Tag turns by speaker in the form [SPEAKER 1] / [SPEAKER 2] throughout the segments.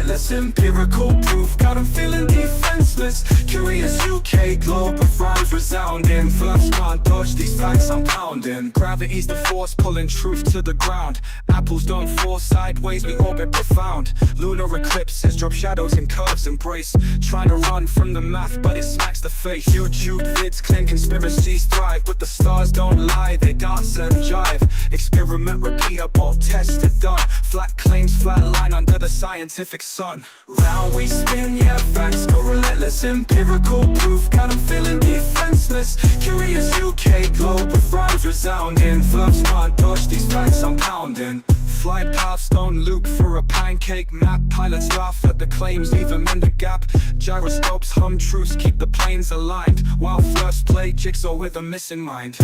[SPEAKER 1] relentless, empirical proof got 'em feeling defenseless. Curious UK globe with rhymes resounding. Flerfs can't dodge these facts I'm pounding. Gravity's the force pulling truth to the ground. Apples don't fall sideways, we orbit profound. Lunar eclipses drop shadows in curves embrace. Trying to run from the math but it smacks the face. YouTube vids claim conspiracies thrive, but the stars don't lie, they dance and jive. Experiment repeatable, tested done. Flat claims, flat line under the scientific sun. Round we spin, yeah, facts go relentless. Empirical proof got 'em feeling defenseless. Curious UK globe with rhymes resounding. Flerfs can't dodge these facts I'm pounding. Flight paths don't loop for a pancake map. Pilots laugh at the claims, leave them in the gap. Gyroscopes hum truths, keep the planes aligned, while Flerfs play jigsaw with a missing mind.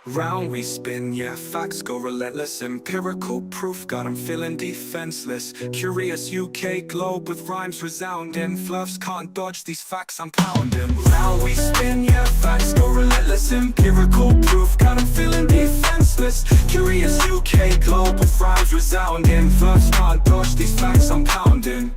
[SPEAKER 1] Round we spin, yeah, facts go relentless. Empirical proof got 'em feeling defenseless. Curious UK globe with rhymes resounding. Flerfs can't dodge these facts I'm pounding. Round we spin, yeah, facts go relentless. Empirical proof got 'em feeling defenseless. Curious UK globe with rhymes resounding. Flerfs can't dodge these facts I'm pounding.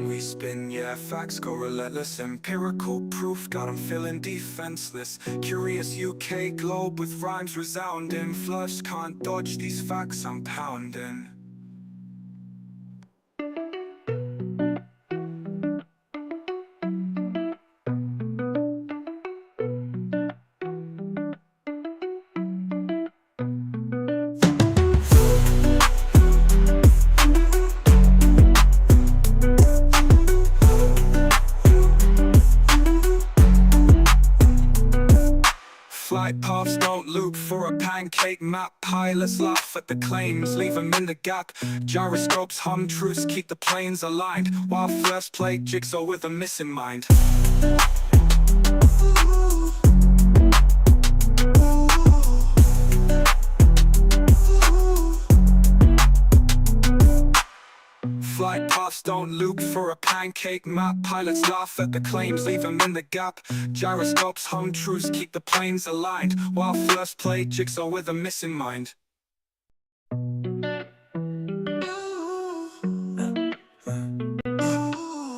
[SPEAKER 1] We spin, yeah, facts go relentless. Empirical proof got 'em feeling defenseless. Curious UK globe with rhymes resounding. Flerfs can't dodge these facts I'm pounding. Flight paths don't loop for a pancake map. Pilots laugh at the claims, leave them in the gap. Gyroscopes hum truths, keep the planes aligned, while Flerfs play jigsaw with a missing mind. Flight paths don't loop for a pancake map. Pilots laugh at the claims, leave them in the gap. Gyroscopes hum truths, keep the planes aligned, while Flerfs play jigsaw with a missing mind.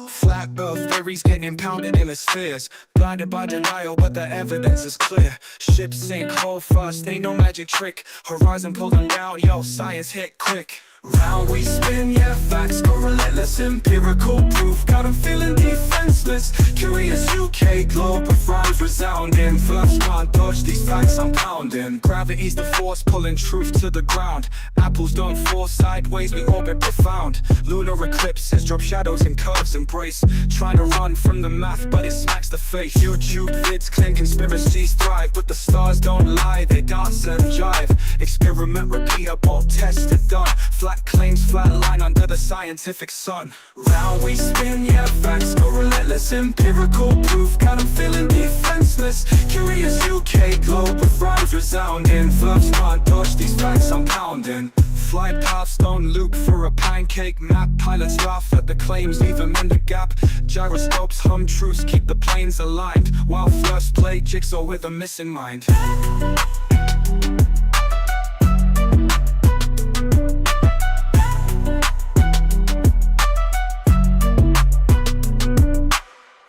[SPEAKER 1] Flat earth theories getting impounded in the spheres. Blinded by denial, but the evidence is clear. Ships sink hull first, ain't no magic trick. Horizon pull them down, yo, science hit quick. Round we spin, yeah, facts go relentless. Empirical proof got 'em feeling defenseless. Curious UK globe with rhymes resounding. Flerfs can't dodge these facts I'm pounding. Gravity's the force pulling truth to the ground. Apples don't fall sideways, we orbit profound. Lunar eclipses drop shadows in curves embrace. Trying to run from the math but it smacks the face. YouTube vids claim conspiracies thrive, but the stars don't lie, they dance and jive. Experiment repeatable, tested done. Flat claims, flat line under the scientific sun. Round we spin, yeah, facts go relentless. Empirical proof got 'em feeling defenseless. Curious UK globe with rhymes resounding. Flerfs can't dodge these facts I'm pounding. Flight paths don't loop for a pancake map. Pilots laugh at the claims, leave them in the gap. Gyroscopes hum truths, keep the planes aligned, while Flerfs play jigsaw with a missing mind.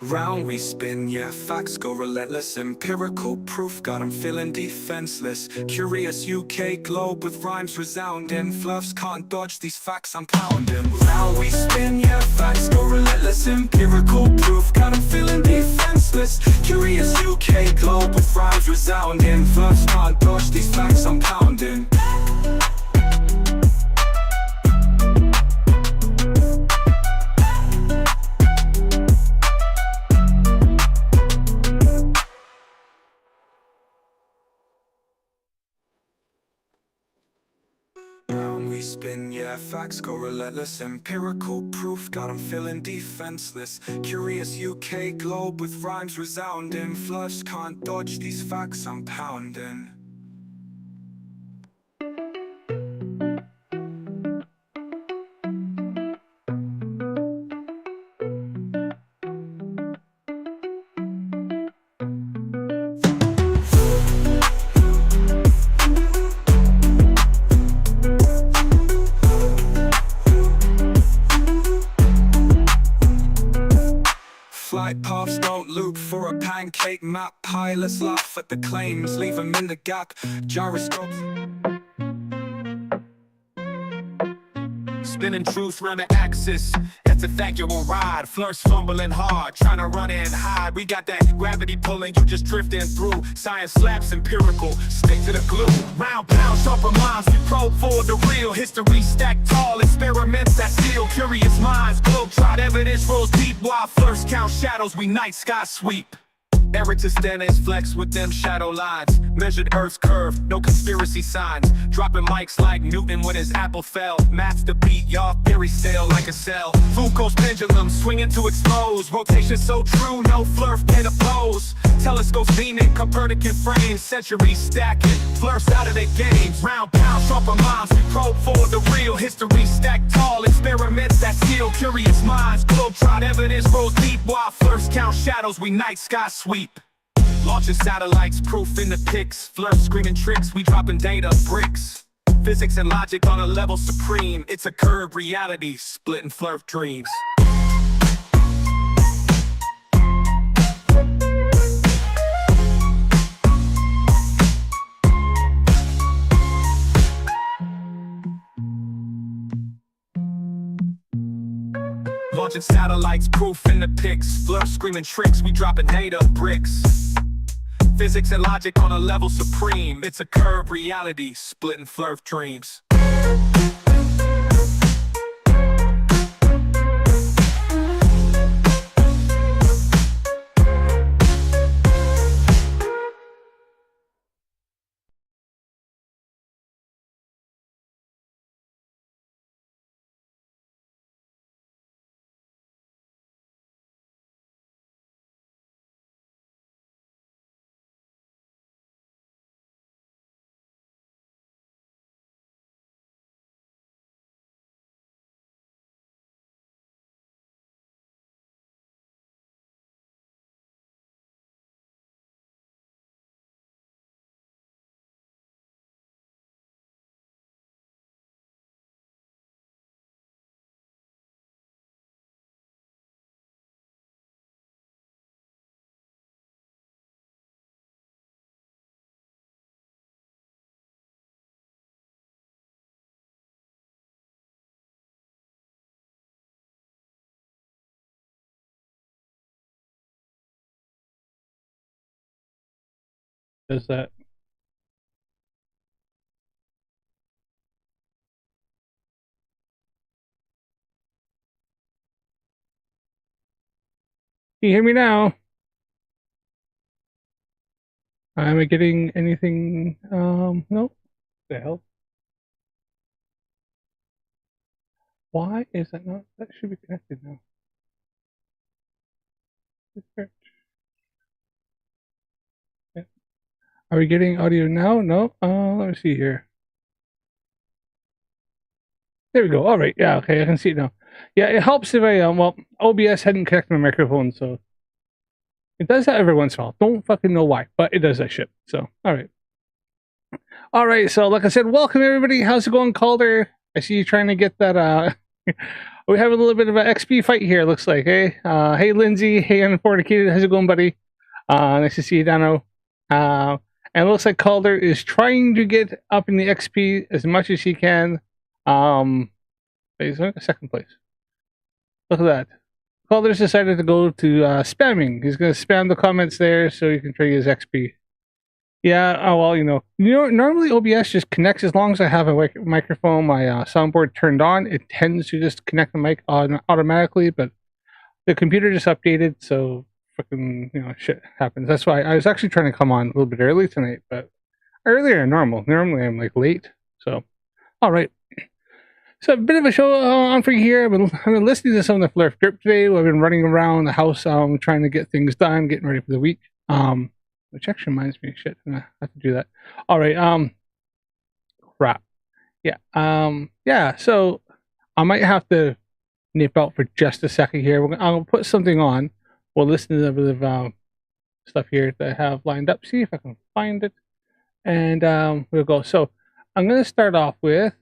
[SPEAKER 1] Round we spin, yeah, facts go relentless. Empirical proof got 'em feeling defenseless. Curious UK globe with rhymes resounding. Flerfs can't dodge these facts I'm pounding. Round we spin, yeah, facts go relentless. Empirical proof got 'em feeling defenseless. Curious UK globe with rhymes resounding. Flerfs can't dodge these facts I'm pounding. spin, yeah, facts go relentless. Empirical proof got 'em feeling defenseless. Curious UK globe with rhymes resounding. Flush can't dodge these facts I'm pounding. Flight paths don't loop for a pancake map. Pilots laugh at the claims, leave 'em in the gap. Gyroscopes spinning truth round the axis. That's a fact, you won't ride. Flerf's fumbling hard, trying to run and hide. We got that gravity pulling, you just drifting through. Science slaps empirical, stick to the glue. Round pound, sharper minds, we probe for the real. History stacked tall, experiments that steal. Curious minds, globe-trot evidence rolls deep. While Flerf's count shadows, we night sky sweep. Eratosthenes flex with them shadow lines. Measured Earth's curve, no conspiracy signs. Dropping mics like Newton when his apple fell. Maths to beat, y'all theory stale like a cell. Foucault's pendulum swinging to expose. Rotation so true, no Flerf can oppose. Telescopes beaming, Copernican frames. Centuries stacking, Flerf's out of their games. Round pound, sharper minds, we probe for the real. History stacked tall, experiments that steal. Curious minds, globe-trot evidence rolls deep. While Flerf's count shadows, we night sky sweep. Launching satellites, proof in the pics. Flerf screaming tricks, we dropping data bricks. Physics and logic on a level supreme. It's a curved reality, splitting Flerf dreams. Launching satellites, proof in the pics. Flerf screaming tricks, we dropping data bricks. Physics and logic on a level supreme. It's a curved reality, splitting Flerf dreams.
[SPEAKER 2] Does that? Can you hear me now? Am I getting anything? Nope. The hell? Why is that not? That should be connected now. Yeah. Are we getting audio now? No. Let me see here. There we go. All right. Yeah. Okay. I can see it now. Yeah. It helps if I well, OBS hadn't connected my microphone, so it does that every once in a while. Don't fucking know why, but it does that shit. So all right. All right. So like I said, welcome everybody. How's it going, Calder? I see you trying to get that. We have a little bit of an XP fight here. Looks like. Hey. Hey, Lindsay. Hey, Unforticated. How's it going, buddy? Nice to see you, Dano. And it looks like Calder is trying to get up in the XP as much as he can. He's in second place. Look at that. Calder's decided to go to spamming. He's going to spam the comments there so he can try his XP. Yeah, oh, well, you know, normally OBS just connects as long as I have a microphone, my soundboard turned on. It tends to just connect the mic automatically, but the computer just updated, so fucking, you know, shit happens. That's why I was actually trying to come on a little bit early tonight, but earlier than normal. Normally I'm like late, so all right. So a bit of a show on for you here. I've been listening to some of the Flerf Derp today. I've been running around the house, trying to get things done, getting ready for the week. Which actually reminds me, shit, I have to do that. All right. Crap. Yeah. Yeah. So I might have to nip out for just a second here. I'll put something on. We'll listen to a bit of stuff here that I have lined up. See if I can find it, and we'll go. So I'm gonna start off with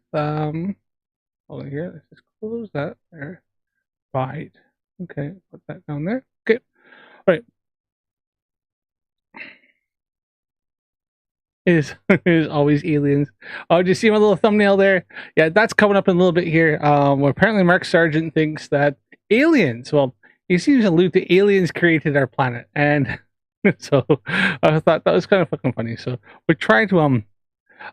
[SPEAKER 2] hold on here. Let's just close that there. Right. Okay. Put that down there. Okay. All right. Is is always aliens. Oh, did you see my little thumbnail there? Yeah, that's coming up in a little bit here. Apparently Mark Sargent thinks that aliens. Well, he seems to allude to aliens created our planet, and so I thought that was kind of fucking funny. So we're trying to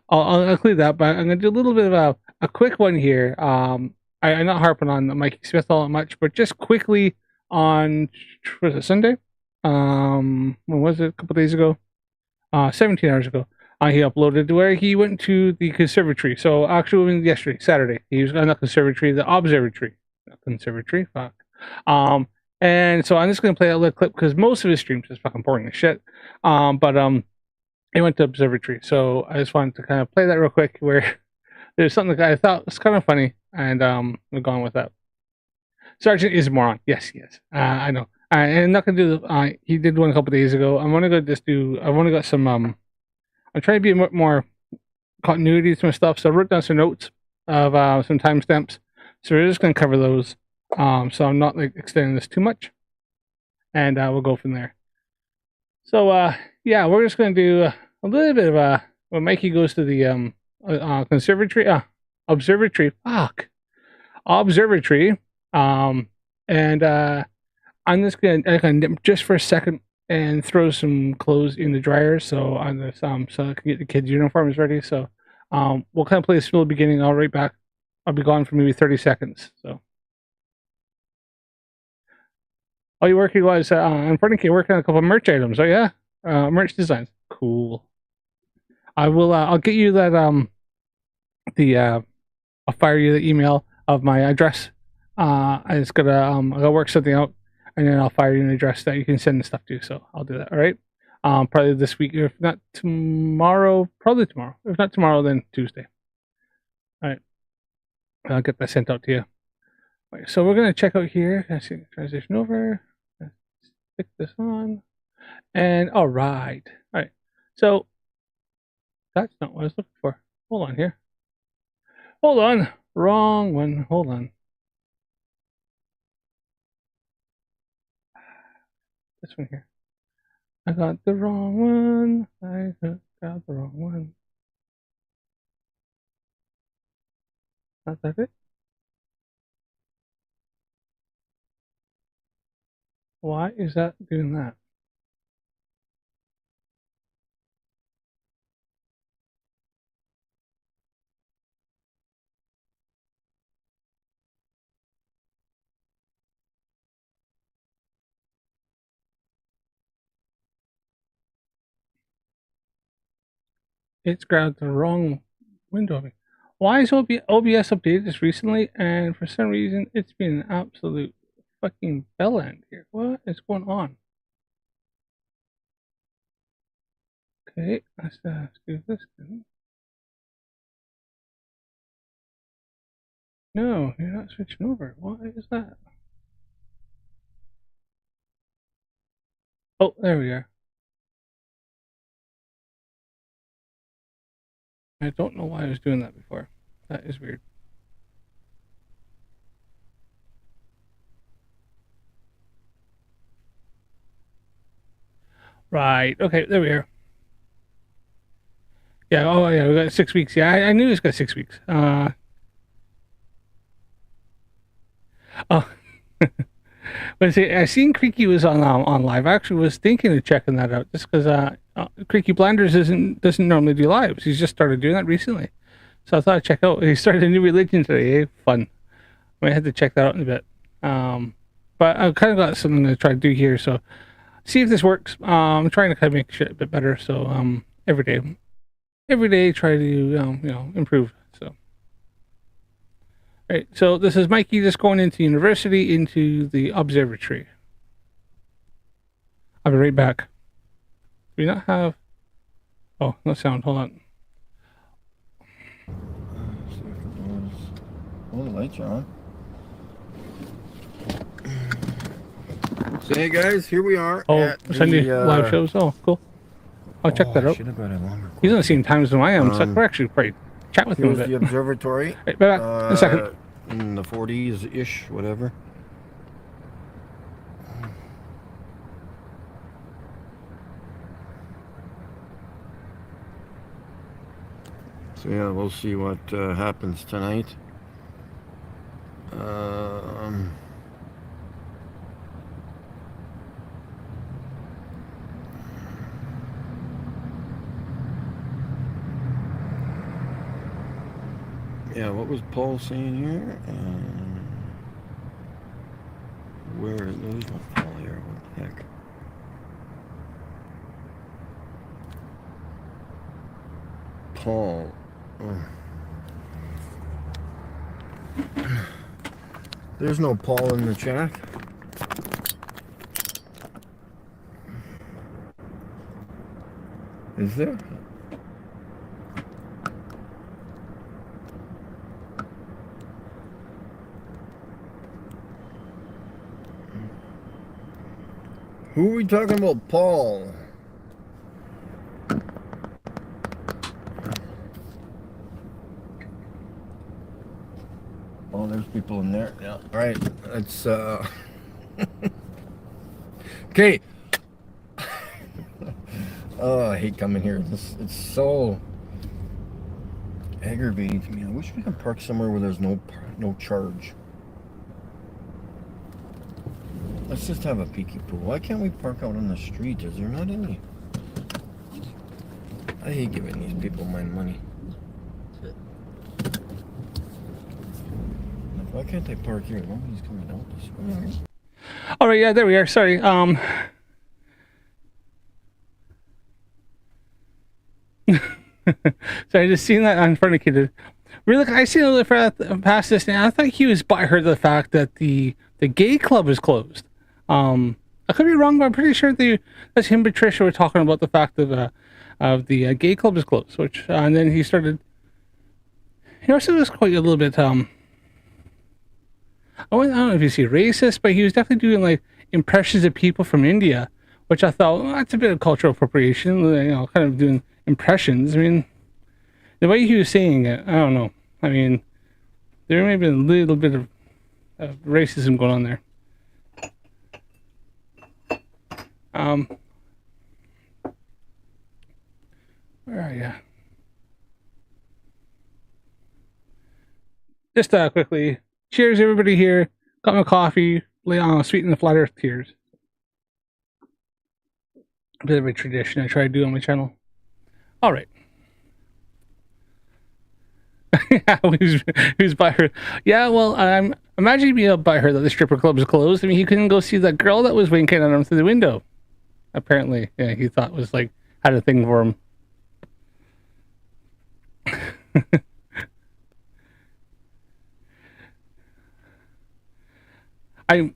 [SPEAKER 2] I'll include that, but I'm gonna do a little bit of a quick one here. I'm not harping on Mikey Smith all that much, but just quickly on was it Sunday? When was it? A couple days ago? 17 hours ago. He uploaded where he went to the conservatory. So actually, yesterday, Saturday, he was on the conservatory, the observatory, not conservatory. Fuck. And so I'm just gonna play a little clip because most of his streams is fucking boring as shit. But he went to observatory, so I just wanted to kind of play that real quick. Where there's something that I thought was kind of funny, and we're going with that. Sargent is a moron. Yes, he is. I know. And I'm not gonna do. He did one a couple days ago. I'm gonna go just do. I've only got some. I'm trying to be a bit more continuity to my stuff, so I wrote down some notes of some timestamps. So we're just gonna cover those. So I'm not like extending this too much, and we'll go from there. So yeah, we're just gonna do a little bit of when Mikey goes to the conservatory, observatory. Fuck, observatory. And I'm just gonna nip just for a second and throw some clothes in the dryer so on this so I can get the kids' uniforms ready. So we'll kind of play this from the beginning. I'll right back. I'll be gone for maybe 30 seconds. So all you working was in front of you working on a couple of merch items. Oh yeah, merch designs. Cool. I will. I'll get you that. I'll fire you the email of my address. I just gotta I'll work something out, and then I'll fire you an address that you can send the stuff to. So I'll do that. All right. Probably this week, if not tomorrow. Probably tomorrow. If not tomorrow, then Tuesday. All right. I'll get that sent out to you. Right, so we're gonna check out here. Let's see, transition over. Let's stick this on. And all right. All right. So that's not what I was looking for. Hold on here. Hold on. Wrong one. Hold on. This one here. I got the wrong one. I got the wrong one. Not that it? Why is that doing that? It's grabbed the wrong window. Why is OBS updated this recently? And for some reason, it's been an absolute fucking bell end here. What is going on? Okay, let's do this then. No, you're not switching over. What is that? Oh, there we are. I don't know why I was doing that before. That is weird. Right. Okay, there we are. Yeah, oh yeah, we got 6 weeks. Yeah, I knew it's got 6 weeks. Oh. But see, I seen Creaky was on live. I actually was thinking of checking that out just because Creaky Blinders doesn't normally do lives. He's just started doing that recently, so I thought I'd check out. He started a new religion today. Eh? Fun. I had to check that out in a bit. But I've kind of got something to try to do here. So see if this works. I'm trying to kind of make shit a bit better. So every day try to improve. So Right, so this is Mikey just going into university, into the observatory. I'll be right back. Do we not have... Oh, no sound. Hold on.
[SPEAKER 3] Oh, the lights are on. So hey guys, here we are.
[SPEAKER 2] Oh,
[SPEAKER 3] at
[SPEAKER 2] Sunday
[SPEAKER 3] the,
[SPEAKER 2] live shows. Oh, cool. I'll check that out.
[SPEAKER 3] Should have got a longer.
[SPEAKER 2] He's on the same time as I am, so we're actually probably chat with him a
[SPEAKER 3] Here's
[SPEAKER 2] bit.
[SPEAKER 3] the observatory.
[SPEAKER 2] Right, back in a second.
[SPEAKER 3] In the 40s-ish, whatever. So yeah, we'll see what happens tonight. Yeah, what was Paul saying here? Where? There's no Paul here. What the heck? Paul. Oh. There's no Paul in the chat. Is there? Who are we talking about, Paul? Oh, there's people in there. Yeah. All right. That's okay. Oh, I hate coming here. It's so aggravating to me. I wish we could park somewhere where there's no charge. Let's just have a peeky pool. Why can't we park out on the street? Is there not any? I hate giving these people my money. Why can't they park here? Nobody's coming out this way.
[SPEAKER 2] All right, yeah, there we are. Sorry. So I just seen that on front of kid. Really, I seen a little past this, and I thought he was butthurt the fact that the gay club is closed. I could be wrong, but I'm pretty sure that's him and Patricia were talking about the fact of the gay club is closed. Which and then he started. He also was quite a little bit I don't know if you see racist, but he was definitely doing like impressions of people from India, which I thought, well, that's a bit of cultural appropriation, you know, kind of doing impressions. I mean, the way he was saying it, I don't know. I mean, there may have been a little bit of racism going on there. Where are you? Just quickly. Cheers, everybody here. Got my coffee. Sweeten the flat earth tears. A bit of a tradition I try to do on my channel. All right. Yeah, who's by her? Yeah, well, I'm imagining being by her that the stripper club is closed. I mean, he couldn't go see that girl that was winking at him through the window. Apparently, yeah, he thought was like had a thing for him. I'm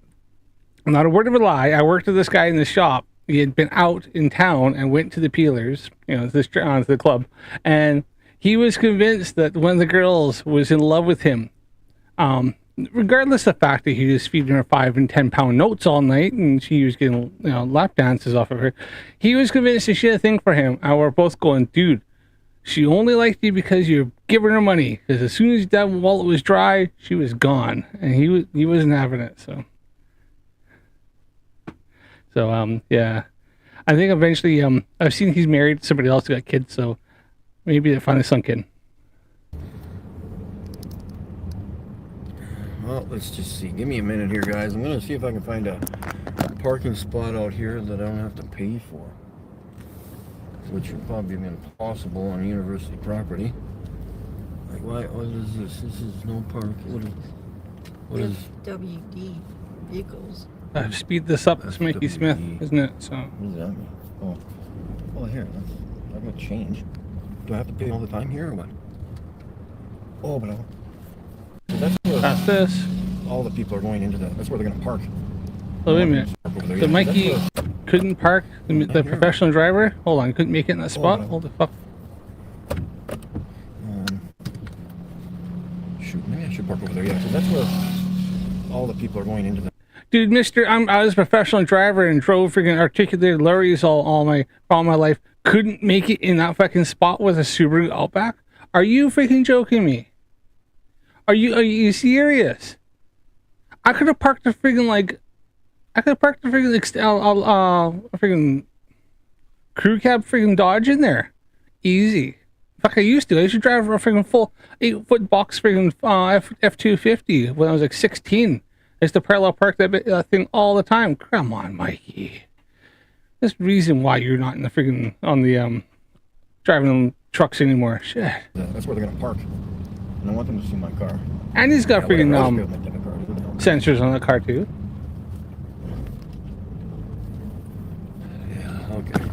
[SPEAKER 2] not a word of a lie. I worked with this guy in the shop. He had been out in town and went to the Peelers, you know, to the club, and he was convinced that one of the girls was in love with him. Regardless of the fact that he was feeding her 5 and 10 pound notes all night, and she was getting, you know, lap dances off of her, he was convinced that she had a thing for him. And we're both going, dude, she only liked you because you're giving her money. Because as soon as that wallet was dry, she was gone, and he wasn't having it. So yeah, I think eventually I've seen he's married to somebody else who got kids, so maybe it finally sunk in.
[SPEAKER 3] Well, let's just see. Give me a minute here, guys. I'm gonna see if I can find a parking spot out here that I don't have to pay for, which would probably be impossible on university property. Like, what is this? This is no park. What is
[SPEAKER 4] WD vehicles?
[SPEAKER 2] Speed this up. It's Mickey Smith, isn't it? So.
[SPEAKER 3] What does that mean? Oh, well, here. I've got change. Do I have to pay all the time here or what? Oh, but that's what where
[SPEAKER 2] Past this.
[SPEAKER 3] all the people are going into the. That's where they're gonna park.
[SPEAKER 2] Oh, wait a minute.
[SPEAKER 3] Park over there.
[SPEAKER 2] So
[SPEAKER 3] Yeah,
[SPEAKER 2] Mikey
[SPEAKER 3] that's where-
[SPEAKER 2] couldn't park the professional driver? Hold on, couldn't make it in that spot?
[SPEAKER 3] on.
[SPEAKER 2] Hold the fuck.
[SPEAKER 3] Shoot, maybe I should park over there. Yeah, because that's where all the people are going into the.
[SPEAKER 2] Dude, I was a professional driver and drove freaking articulated lorries all my life. Couldn't make it in that fucking spot with a Subaru Outback? Are you freaking joking me? Are you serious? I could have parked a freaking freaking crew cab freaking Dodge in there. Easy. Fuck, I used to. I used to drive a freaking full 8-foot box freaking F-250 when I was like 16. I used to parallel park that thing all the time. Come on, Mikey. There's a reason why you're not in the freaking driving them trucks anymore. Shit.
[SPEAKER 3] That's where they're gonna park, and I want them to see my car.
[SPEAKER 2] And he's got freaking
[SPEAKER 3] Whatever,
[SPEAKER 2] sensors on the car too.
[SPEAKER 3] Yeah. Okay.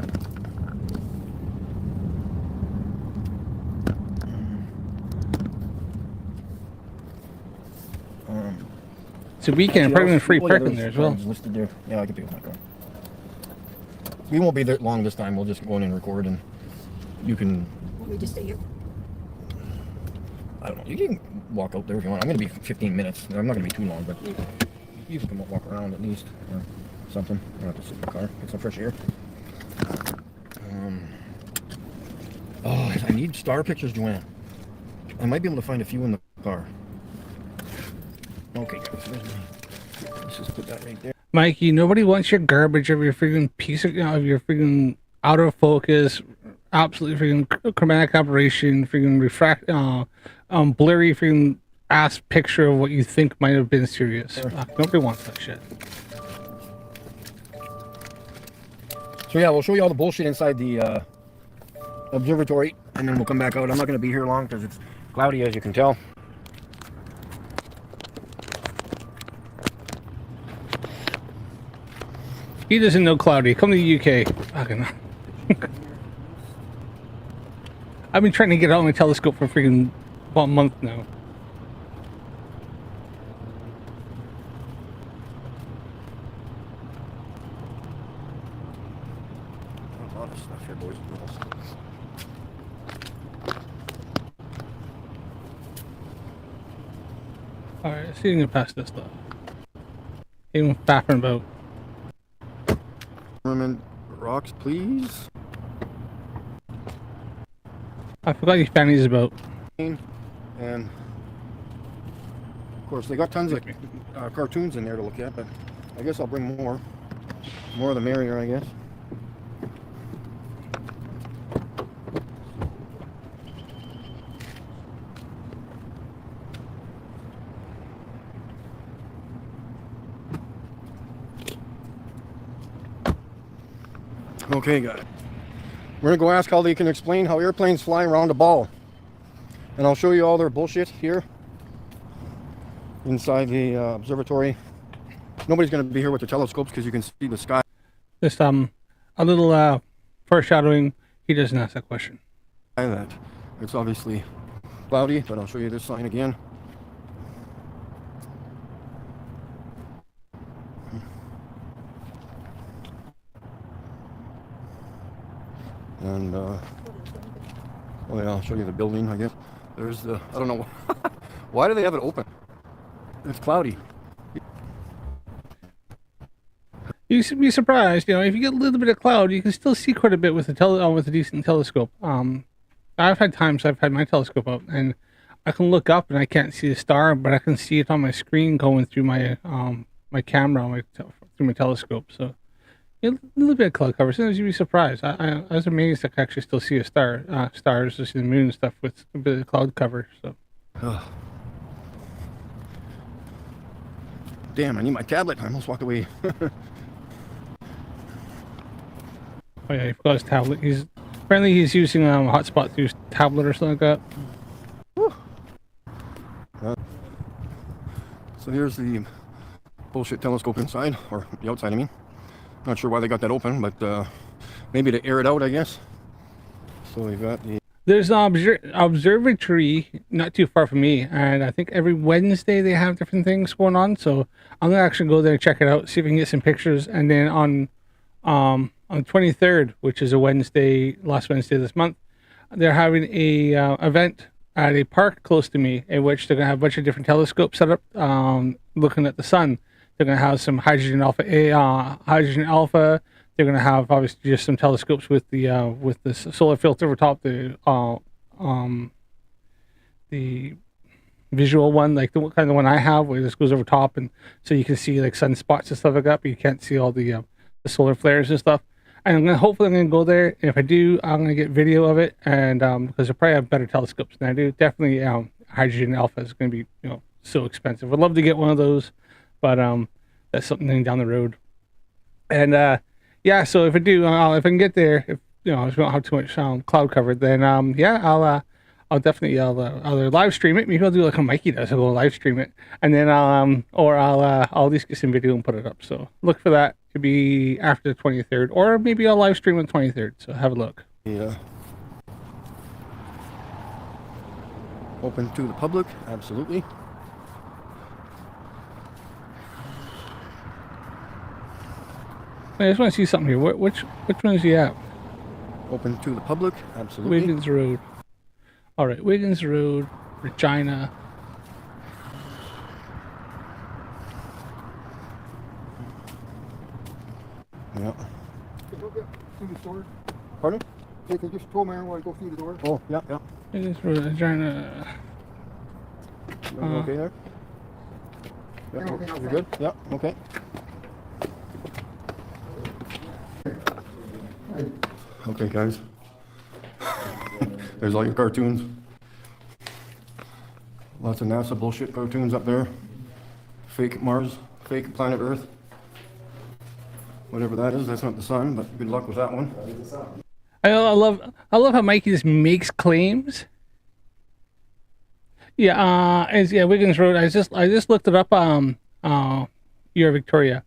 [SPEAKER 2] It's a weekend,
[SPEAKER 3] Actually,
[SPEAKER 2] probably free
[SPEAKER 3] yeah,
[SPEAKER 2] parking
[SPEAKER 3] there's
[SPEAKER 2] there as well.
[SPEAKER 3] cars listed there. Yeah, I can pick up my car. We won't be there long this time. We'll just go in and record, and you can.
[SPEAKER 4] Want me to stay here?
[SPEAKER 3] I don't know. You can walk out there if you want. I'm going to be 15 minutes. I'm not going to be too long, but you can come up, walk around at least, or something. I don't have to sit in the car. Get some fresh air. Oh, I need star pictures, Joanna. I might be able to find a few in the car. Okay, guys. Let's just put that right there.
[SPEAKER 2] Mikey, nobody wants your garbage of your freaking piece of your freaking out of focus, absolutely freaking chromatic aberration, freaking blurry freaking ass picture of what you think might have been serious. Nobody wants that shit.
[SPEAKER 3] So yeah, we'll show you all the bullshit inside the observatory, and then we'll come back out. I'm not going to be here long because it's cloudy, as you can tell.
[SPEAKER 2] He doesn't know cloudy. Come to the UK. Fucking. I've been trying to get out my telescope for freaking about a month now.
[SPEAKER 3] A lot of stuff here, boys and girls.
[SPEAKER 2] Alright, let's see if you can pass this stuff. Even fapping about.
[SPEAKER 3] Merman rocks, please.
[SPEAKER 2] I forgot you fannies about.
[SPEAKER 3] And of course, they got tons of cartoons in there to look at, but I guess I'll bring more. More the merrier, I guess. Okay, got it. We're gonna go ask how they can explain how airplanes fly around a ball. And I'll show you all their bullshit here inside the observatory. Nobody's gonna be here with the telescopes because you can see the sky.
[SPEAKER 2] Just a little foreshadowing. He doesn't ask that question.
[SPEAKER 3] That it's obviously cloudy, but I'll show you this sign again. And oh yeah, I'll show you the building, I guess. There's the, I don't know, why do they have it open? It's cloudy.
[SPEAKER 2] You should be surprised, you know, if you get a little bit of cloud, you can still see quite a bit with with a decent telescope. I've had times I've had my telescope out and I can look up and I can't see a star, but I can see it on my screen going through my my camera, through my telescope. So a little bit of cloud cover. Sometimes you'd be surprised. I was amazed I could actually still see a stars, to see the moon and stuff with a bit of cloud cover. So.
[SPEAKER 3] Damn, I need my tablet. I almost walked away.
[SPEAKER 2] Oh yeah, he forgot his tablet. Apparently he's using a hotspot through his tablet or something like
[SPEAKER 3] that. So here's the bullshit telescope inside, or the outside, I mean. Not sure why they got that open, but maybe to air it out, I guess. So we've got the...
[SPEAKER 2] There's an observatory not too far from me, and I think every Wednesday they have different things going on. So I'm gonna actually go there and check it out, see if I can get some pictures. And then on the 23rd, which is a Wednesday, last Wednesday this month, they're having a event at a park close to me, in which they're gonna have a bunch of different telescopes set up, looking at the sun. They're gonna have some hydrogen alpha. They're gonna have obviously just some telescopes with the solar filter over top, the visual one, like the kind of one I have, where this goes over top, and so you can see like sunspots and stuff like that, but you can't see all the solar flares and stuff. And hopefully I'm gonna go there. And if I do, I'm gonna get video of it, and because they probably have better telescopes than I do. Definitely, hydrogen alpha is gonna be so expensive. I'd love to get one of those, but that's something down the road. And yeah, so if I do, if I can get there, if if we don't have too much cloud covered, then yeah, I'll definitely I'll live stream it. Maybe I'll do like a Mikey does. I'll go live stream it, and then I'll at least get some video and put it up. So look for that to be after the 23rd, or maybe I'll live stream on the 23rd. So have a look.
[SPEAKER 3] Yeah. Open to the public, absolutely.
[SPEAKER 2] I just want to see something here. Which one is he at?
[SPEAKER 3] Open to the public, absolutely.
[SPEAKER 2] Wiggins Road. All right, Wiggins Road, Regina.
[SPEAKER 3] Yeah.
[SPEAKER 5] Can you get through the door?
[SPEAKER 3] Pardon?
[SPEAKER 5] They can just tow me while I go through the door.
[SPEAKER 3] Oh, yeah, yeah.
[SPEAKER 2] Wiggins Road, Regina.
[SPEAKER 3] You okay there? Yeah,
[SPEAKER 5] I'm okay,
[SPEAKER 3] you're good? Yeah, okay. Okay, guys. There's all your cartoons. Lots of NASA bullshit cartoons up there. Fake Mars, fake planet Earth. Whatever that is, that's not the sun, but good luck with that one.
[SPEAKER 2] I love how Mikey just makes claims. Yeah, Wiggins Road. I just looked it up. You're Victoria.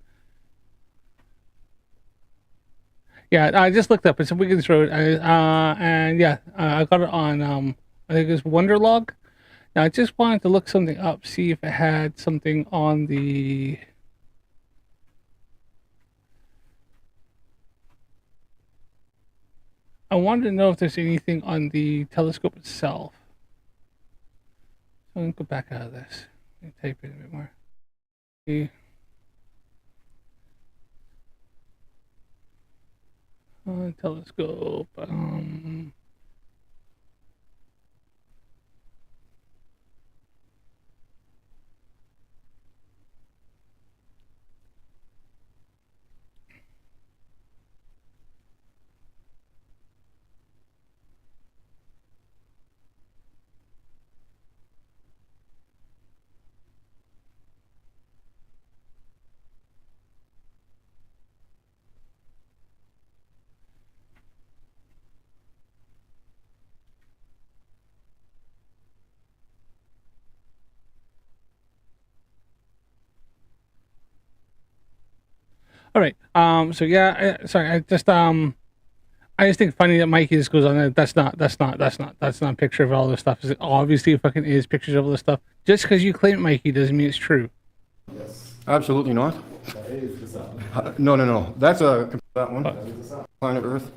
[SPEAKER 2] Yeah, I just looked up. It's Wiggins Road. And yeah, I got it on I think it's Wonderlog. Now I just wanted to look something up, see if it had something on the. I wanted to know if there's anything on the telescope itself. So I'm gonna go back out of this. Let me type it a bit more. The telescope. All right. So yeah. Sorry. I just think funny that Mikey just goes on there. That's not a picture of all this stuff. It obviously fucking is pictures of all this stuff. Just because you claim it, Mikey, doesn't mean it's true.
[SPEAKER 3] Yes. Absolutely not. That is the sun. No. That's that one. That is the sun. Planet Earth.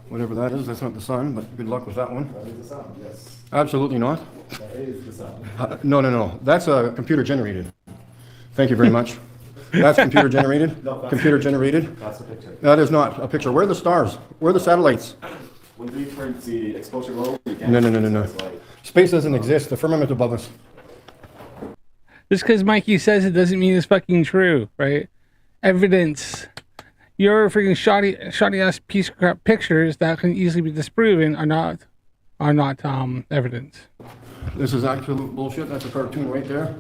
[SPEAKER 3] Whatever that is, that's not the sun, but good luck with that one. That is the sun, yes. Absolutely not. That is the sun. No. That's computer generated. Thank you very much. That's computer generated?
[SPEAKER 6] No,
[SPEAKER 3] computer generated?
[SPEAKER 6] That's a picture.
[SPEAKER 3] That is not a picture. Where are the stars? Where are the satellites?
[SPEAKER 6] When we turn the exposure low, we can't
[SPEAKER 3] No. Space doesn't exist. The firmament above us.
[SPEAKER 2] Just because Mikey says it doesn't mean it's fucking true, right? Evidence. Your freaking shoddy ass piece of crap pictures that can easily be disproven are not evidence.
[SPEAKER 3] This is absolute bullshit. That's a cartoon right there.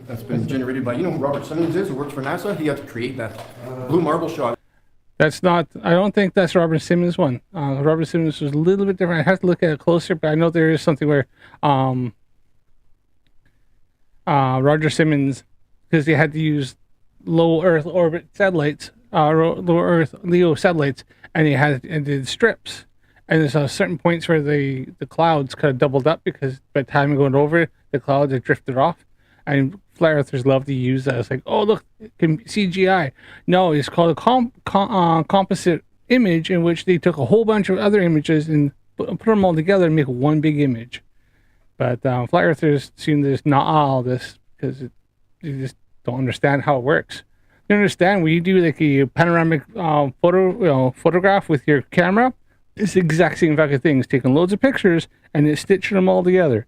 [SPEAKER 3] That's been generated by, who Robert Simmons is, who works for NASA? He had to create that blue marble shot.
[SPEAKER 2] That's not, I don't think that's Robert Simmons' one. Robert Simmons was a little bit different. I have to look at it closer, but I know there is something where Roger Simmons, because they had to use low Earth orbit satellites, low Earth LEO satellites, and they did strips. And there's certain points where the clouds kind of doubled up because by the time going over, the clouds had drifted off. And flat earthers love to use that. It's like, oh look, it can CGI. No, it's called a composite image in which they took a whole bunch of other images and put them all together and make one big image. But flat earthers seem to just not all this because they just don't understand how it works. You understand when you do like a panoramic photograph with your camera, it's the exact same fucking thing. It's taking loads of pictures and it's stitching them all together.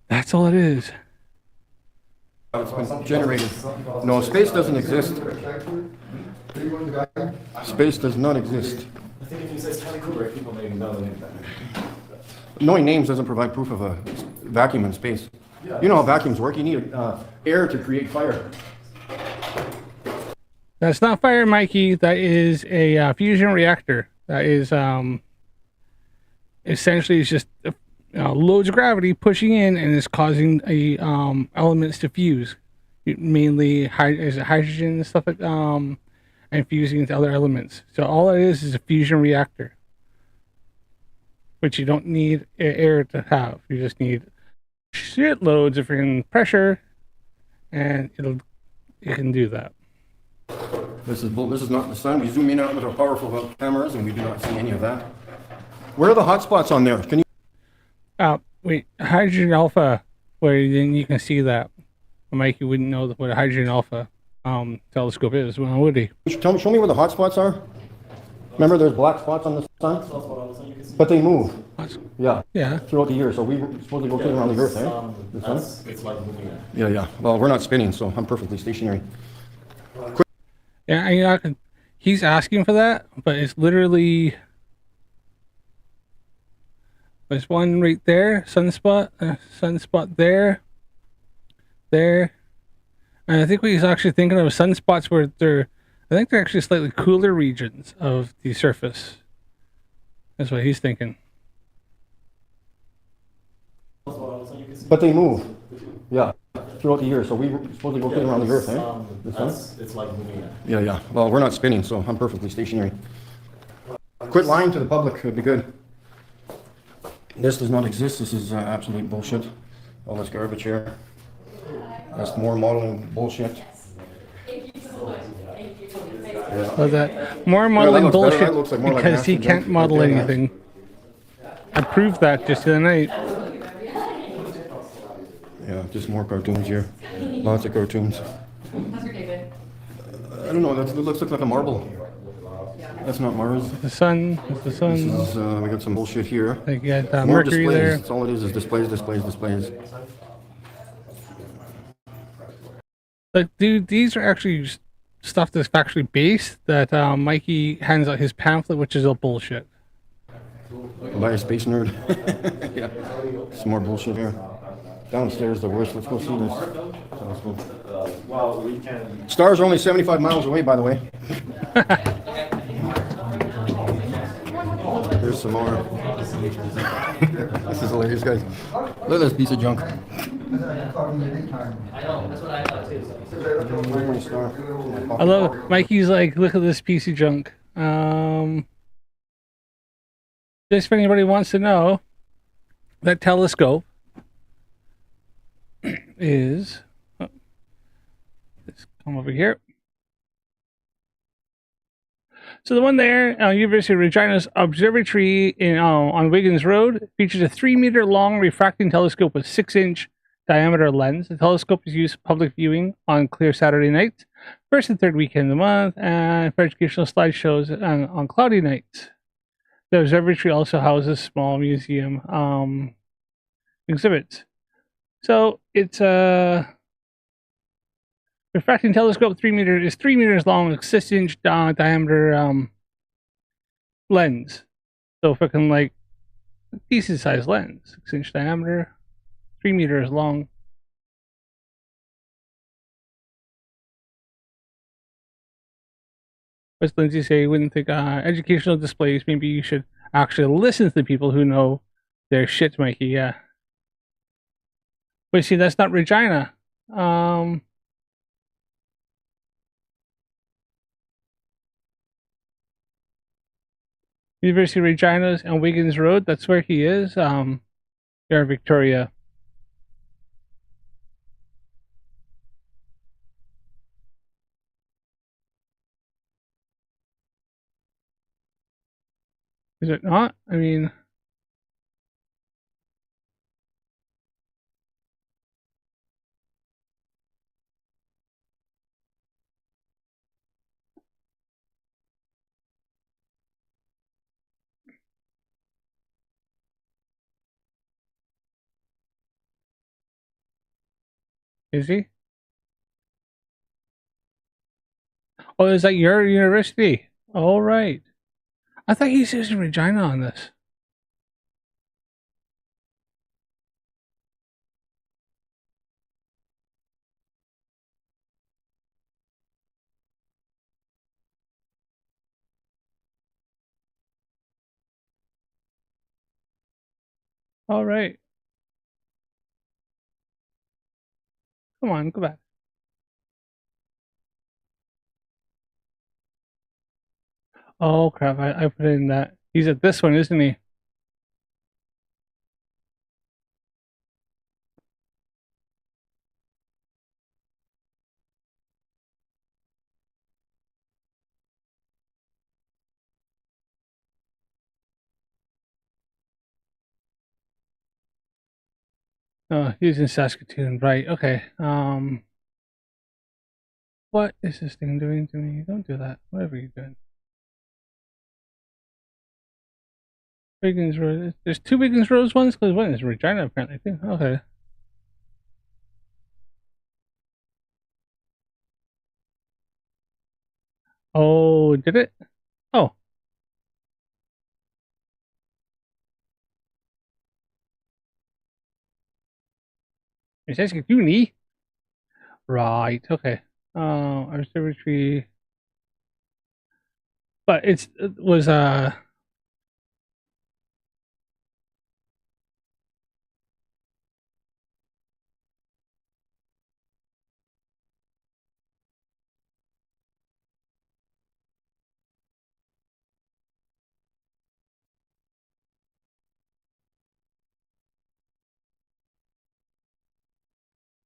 [SPEAKER 2] That's all it is.
[SPEAKER 3] It's been generated. No, space doesn't exist. Space does not exist.
[SPEAKER 6] I think if you say Stanley Kubrick, people may know the name better.
[SPEAKER 3] Knowing names doesn't provide proof of a vacuum in space. You know how vacuums work. You need air to create fire.
[SPEAKER 2] That's not fire, Mikey. That is a fusion reactor. That is essentially it's just loads of gravity pushing in and it's causing a elements to fuse, mainly hydrogen and stuff like and fusing into other elements. So all it is a fusion reactor, which you don't need air to have. You just need shitloads of freaking pressure, and it can do that.
[SPEAKER 3] This is not the sun. We zoom in out with our powerful cameras, and we do not see any of that. Where are the hot spots on there? Can you?
[SPEAKER 2] Wait, hydrogen alpha. Where then you can see that. Mike, you wouldn't know what a hydrogen alpha telescope is, well, would he?
[SPEAKER 3] Show me where the hot spots are. Remember, there's black spots on the sun, but they move. Yeah. Throughout the year. So we supposedly rotate around the Earth, eh? The sun.
[SPEAKER 6] It's like moving.
[SPEAKER 3] Yeah. Well, we're not spinning, so I'm perfectly stationary.
[SPEAKER 2] Yeah, he's asking for that, but it's literally there's one right there, sunspot there, and I think what he's actually thinking of sunspots where I think they're actually slightly cooler regions of the surface. That's what he's thinking.
[SPEAKER 3] But they move. Yeah. Throughout the year, so we supposedly rotate around the Earth, eh? The sun.
[SPEAKER 6] It's like moving.
[SPEAKER 3] Yeah. Well, we're not spinning, so I'm perfectly stationary. Quit lying to the public. It'd be good. This does not exist. This is absolute bullshit. All this garbage here. That's more modeling bullshit.
[SPEAKER 2] So that more modeling bullshit
[SPEAKER 3] like
[SPEAKER 2] because he can't model anything. I proved that just the other night.
[SPEAKER 3] Yeah, just more cartoons here. Lots of cartoons. I don't know. That looks like a marble. That's not Mars.
[SPEAKER 2] The sun. It's the sun.
[SPEAKER 3] This is, we got some bullshit here.
[SPEAKER 2] Like you got
[SPEAKER 3] More
[SPEAKER 2] Mercury
[SPEAKER 3] displays.
[SPEAKER 2] there.
[SPEAKER 3] That's all it is displays.
[SPEAKER 2] Like, dude, these are actually stuff that's factually based. That Mikey hands out his pamphlet, which is all bullshit.
[SPEAKER 3] By a space nerd. Yeah. Some more bullshit here. Downstairs, the worst. Let's go see this.
[SPEAKER 6] Well, we can.
[SPEAKER 3] Stars are only 75 miles away, by the way. Here's some more. This is hilarious, guys. Look at this piece of junk.
[SPEAKER 7] I know, that's what I thought too.
[SPEAKER 2] I love it. Mikey's like, look at this piece of junk. Just if anybody wants to know, that telescope is. Let's come over here. So the one there, University of Regina's Observatory on Wiggins Road features a 3-meter long refracting telescope with 6-inch diameter lens. The telescope is used for public viewing on clear Saturday nights, first and third weekend of the month, and for educational slideshows on cloudy nights. The observatory also houses small museum exhibits. So it's a refracting telescope. 3 meters long with 6-inch diameter lens. So fucking like decent sized lens, 6-inch diameter, 3 meters long. As Lindsay say, you wouldn't think educational displays. Maybe you should actually listen to the people who know their shit, Mikey. Yeah. But see, that's not Regina. University of Regina's and Wiggins Road. That's where he is. There, Victoria. Is it not? I mean, is he? Oh, is that your university? All right. I thought he's using Regina on this. All right. Come on, go back. Oh crap! I put in that. He's at this one, isn't he? Oh, he's in Saskatoon, right? Okay. What is this thing doing to me? Don't do that. Whatever you're doing. Wiggins Road. There's two Wiggins Roads ones because one is Regina apparently too. Okay. Oh, did it? Oh, it's Saskatoon. Right. Okay. Observatory. But it was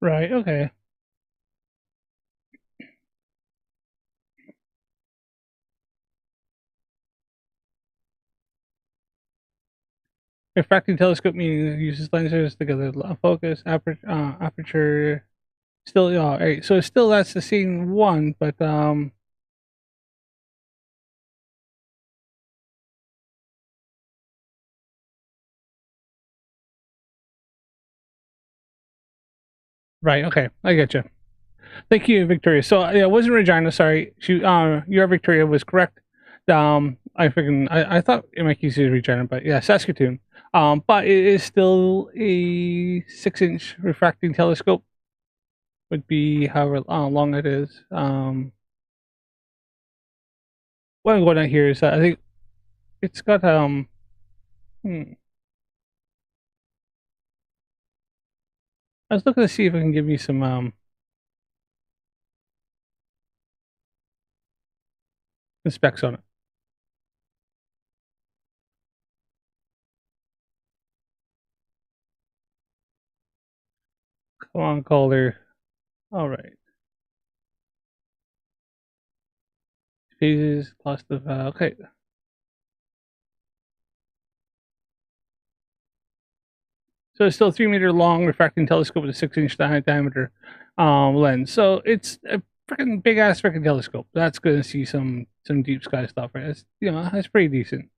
[SPEAKER 2] right. Okay. Refracting telescope meaning it uses lenses together. Focus, aperture. Still, yeah. All right. So still that's the same one, but right. Okay, I get you. Thank you, Victoria. So yeah, it wasn't Regina. Sorry, your Victoria was correct. I thought it might use Regina, but yeah, Saskatoon. But it is still a 6-inch refracting telescope. Would be however long it is. What I'm going on here is that I think it's got I was looking to see if I can give you some specs on it. Come on, Calder. All right. Phases, cost of okay. So it's still a 3-meter long refracting telescope with a 6-inch diameter lens. So it's a freaking big ass freaking telescope. That's gonna see some deep sky stuff, right? It's, that's pretty decent.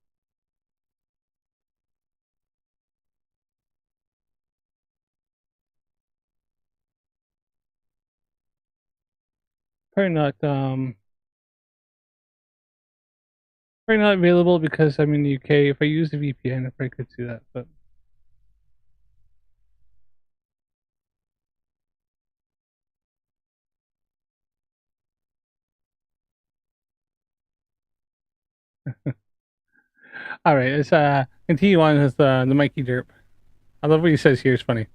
[SPEAKER 2] Probably not available because I'm in the UK. If I use the VPN, I probably could see that, but all right. Let's continue on with the Mikey Derp. I love what he says here. It's funny.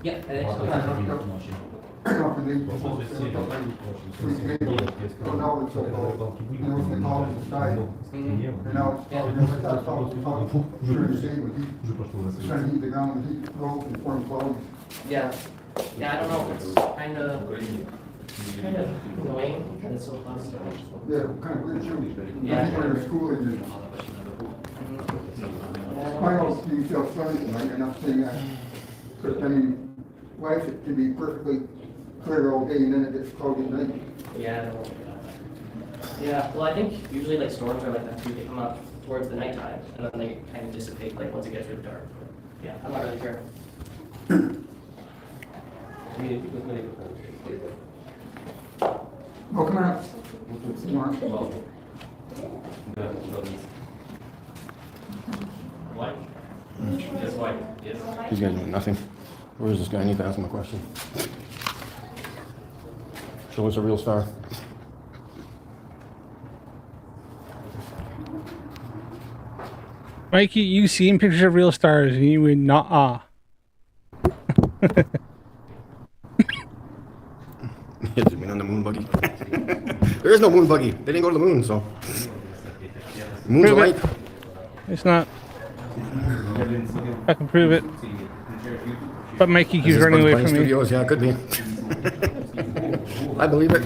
[SPEAKER 7] Yeah, I think so.
[SPEAKER 5] Off the knee. So now it's so low. You know, it's the tallest in the sky. And now it's probably like that, tallest during the day with heat. It's trying to heat the ground with heat, roll and form clouds.
[SPEAKER 7] Yeah. Yeah, I don't know. It's kind of annoying that it's so close.
[SPEAKER 5] Yeah, kind of weird too.
[SPEAKER 7] Yeah.
[SPEAKER 5] I think when you're schooling, you I know you feel sunny, right? You're not saying that. But I mean, life it can be perfectly clear all day and then it gets cloudy at night.
[SPEAKER 7] Yeah, I don't. Yeah, well, I think usually like storms are like that too. They come up towards the nighttime and then they kind of dissipate like once it gets really dark. Yeah, I'm not really sure.
[SPEAKER 5] Oh, come on. You want?
[SPEAKER 7] White? Yes, white. Yes.
[SPEAKER 3] These guys know nothing. Where is this guy? I need to ask him a question. Show us a real star.
[SPEAKER 2] Mikey, you seen pictures of real stars and you would not
[SPEAKER 3] Has it been on the moon buggy? There is no moon buggy. They didn't go to the moon, so. The moon's a light.
[SPEAKER 2] It's not. I can prove it. But Mikey
[SPEAKER 3] Is
[SPEAKER 2] keeps
[SPEAKER 3] this
[SPEAKER 2] running
[SPEAKER 3] Bugs
[SPEAKER 2] away
[SPEAKER 3] Bunny
[SPEAKER 2] from me.
[SPEAKER 3] Studios? Yeah, it could be. I believe it.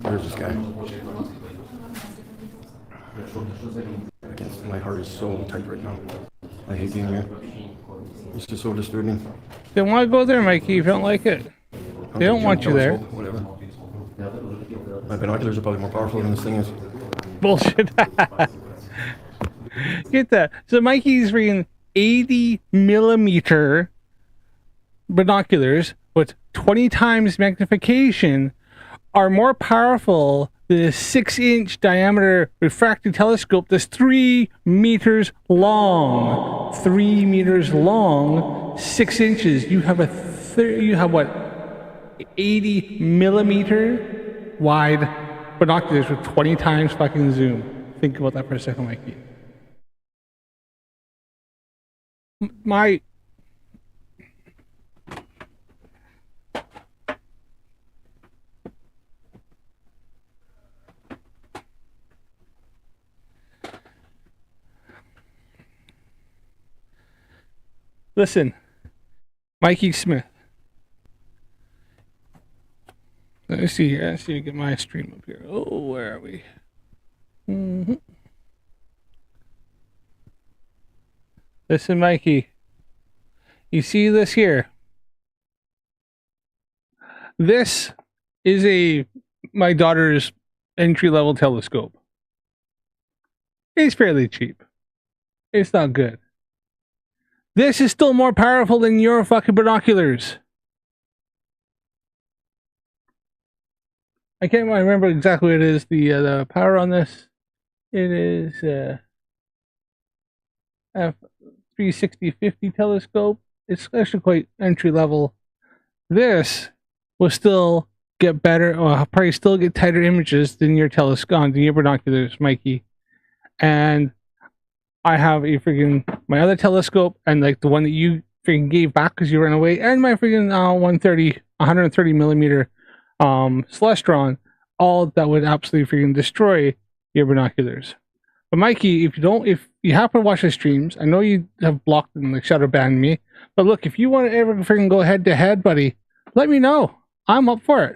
[SPEAKER 3] Where's this guy? My heart is so tight right now. I hate being here. It's just so disturbing.
[SPEAKER 2] They want to go there, Mikey, if you don't like it. They don't want you there.
[SPEAKER 3] Whatever. My binoculars are probably more powerful than this thing is.
[SPEAKER 2] Bullshit. Get that. So Mikey's reading 80 millimeter binoculars with 20 times magnification are more powerful than a 6-inch diameter refracting telescope that's 3 meters long. 3 meters long, 6 inches. You have what? 80 millimeter wide binoculars with 20 times fucking zoom. Think about that for a second, Mikey. My listen, Mikey Smith. Let me see here. Let's see if I get my stream up here. Oh, where are we? Listen, Mikey. You see this here? This is my daughter's entry-level telescope. It's fairly cheap. It's not good. This is still more powerful than your fucking binoculars. I can't remember exactly what it is. The power on this. It is F360/50 telescope. It's actually quite entry level. This will still get better, or probably still get tighter images than your telescope, than your binoculars, Mikey. And I have a freaking my other telescope, and like the one that you freaking gave back because you ran away, and my freaking 130 millimeter Celestron, all that would absolutely freaking destroy your binoculars. But Mikey, if you happen to watch the streams, I know you have blocked and like shadow banned me, but look, if you want to ever freaking go head to head, buddy, let me know. I'm up for it.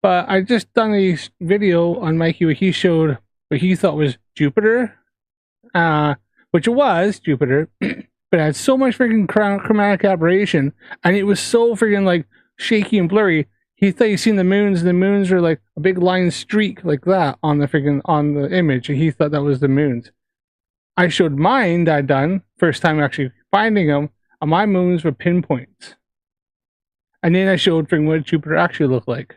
[SPEAKER 2] But I just done a video on Mikey where he showed what he thought was Jupiter, which it was Jupiter, but it had so much freaking chromatic aberration, and it was so freaking like shaky and blurry. He thought he seen the moons, and the moons were like a big line streak like that on the image, and he thought that was the moons. I showed mine that I'd done first time actually finding them, and my moons were pinpoints. And then I showed what Jupiter actually looked like.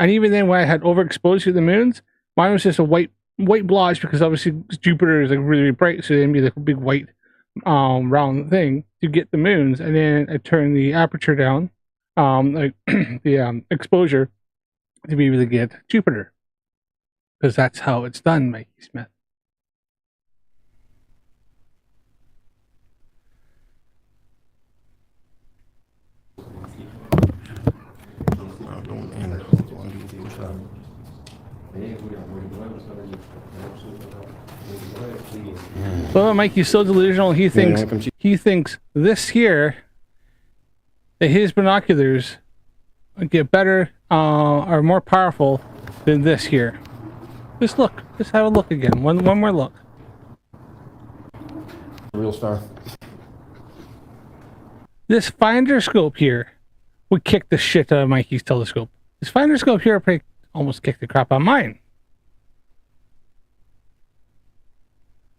[SPEAKER 2] And even then, when I had overexposure to the moons, mine was just a white blotch, because obviously Jupiter is like really, really bright, so it'd be like a big white round thing to get the moons. And then I turned the aperture down, like the exposure, to be able to get Jupiter, because that's how it's done, Mikey Smith. Well, Mikey's so delusional. He thinks this here, that his binoculars get better, are more powerful than this here. Just look. Just have a look again. One more look.
[SPEAKER 3] Real star.
[SPEAKER 2] This finder scope here would kick the shit out of Mikey's telescope. This finder scope here probably almost kicked the crap out of mine.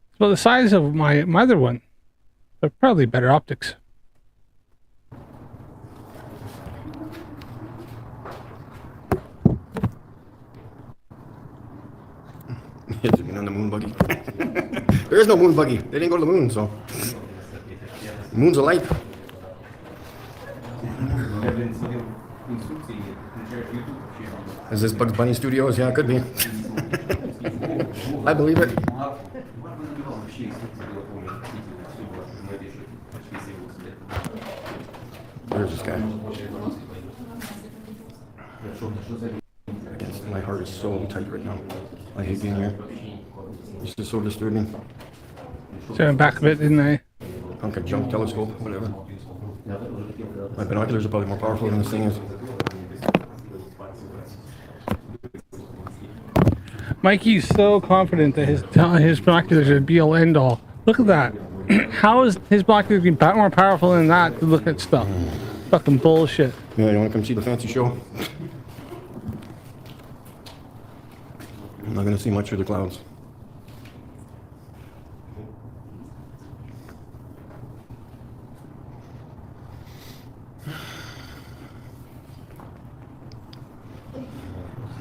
[SPEAKER 2] It's about the size of my other one, but probably better optics.
[SPEAKER 3] It's been on the moon buggy. There is no moon buggy. They didn't go to the moon, so. The moon's a light. Is this Bugs Bunny Studios? Yeah, it could be. I believe it. Where's this guy? My heart is so tight right now. I hate being here. This is so disturbing.
[SPEAKER 2] So I'm back a bit, didn't I?
[SPEAKER 3] Hunk of junk telescope, whatever. My binoculars are probably more powerful than this thing is.
[SPEAKER 2] Mikey's so confident that his binoculars are be all end all. Look at that. How is his binoculars being more powerful than that to look at stuff? Fucking bullshit.
[SPEAKER 3] Yeah, you want to come see the fancy show? I'm not going to see much through the clouds.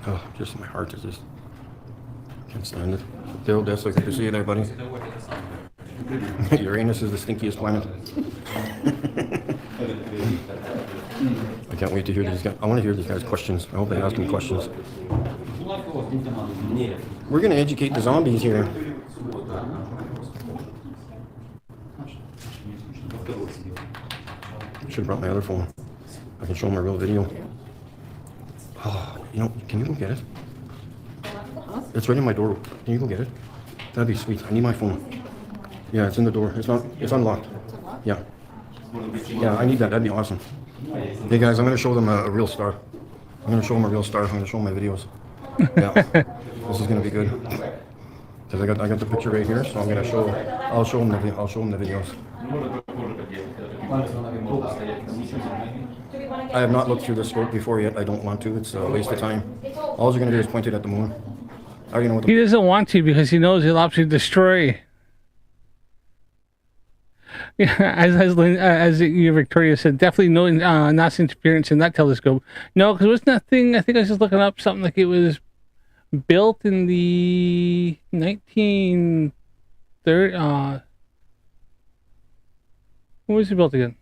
[SPEAKER 3] Oh, just my heart is just... Can't stand it. Bill, that's like good to see you there, buddy. Uranus is the stinkiest planet. I can't wait to hear these guys. I want to hear these guys' questions. I hope they ask me questions. We're going to educate the zombies here. Should have brought my other phone. I can show them a real video. Oh, you know, can you go get it? It's right in my door. Can you go get it? That'd be sweet. I need my phone. Yeah, it's in the door. It's not. It's unlocked. Yeah. Yeah, I need that. That'd be awesome. Hey guys, I'm going to show them a real star. I'm going to show them a real star. I'm going to show them my videos. Yeah, this is going to be good. Cause I got the picture right here, so I'm going to show. I'll show them the videos. I have not looked through the scope before yet. I don't want to. It's a waste of time. All you're going to do is point it at the moon. I already know what
[SPEAKER 2] He doesn't want to because he knows he'll absolutely destroy. Yeah, as you, Victoria said, definitely no NASA interference in that telescope. No, because wasn't that thing? I think I was just looking up something like it was built in the 1930s. When was it built again?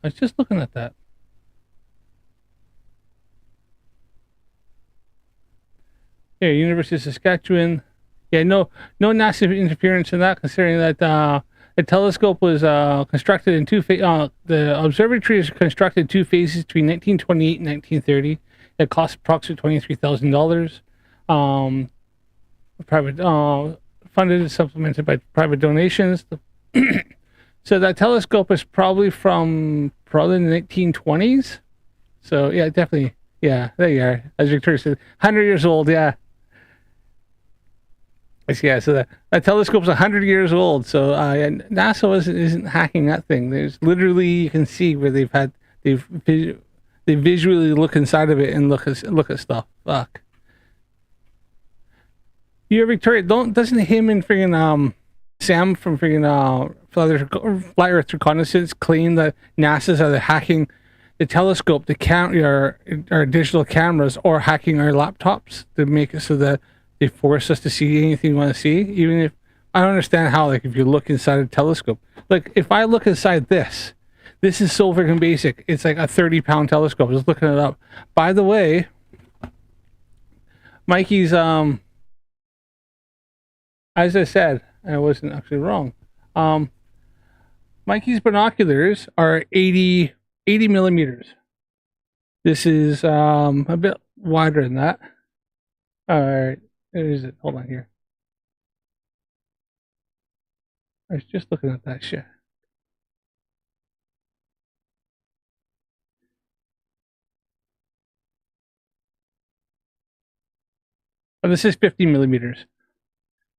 [SPEAKER 2] I was just looking at that. Yeah, University of Saskatchewan. Yeah, no NASA interference in that, considering that the telescope was constructed in two phases. The observatory is constructed in two phases between 1928 and 1930. It cost approximately $23,000. Private funded and supplemented by private donations. So that telescope is probably from the 1920s. So yeah, definitely. Yeah, there you are. As Victoria said, 100 years old. Yeah. Yeah, so that telescope's 100 years old. So NASA isn't hacking that thing. There's literally, you can see where they visually look inside of it and look at stuff. Fuck. You, Victoria, doesn't him and friggin' Sam from friggin' Flat Earth Reconnaissance claim that NASA's either hacking the telescope, our digital cameras, or hacking our laptops to make it so that they force us to see anything we want to see? Even if I don't understand how, like, if you look inside a telescope, like if I look inside this is so freaking basic. It's like a 30-pound telescope. I was looking it up. By the way, Mikey's as I said, I wasn't actually wrong. Mikey's binoculars are 80 millimeters. This is a bit wider than that. All right, where is it? Hold on here. I was just looking at that shit. Oh, this is 50 millimeters.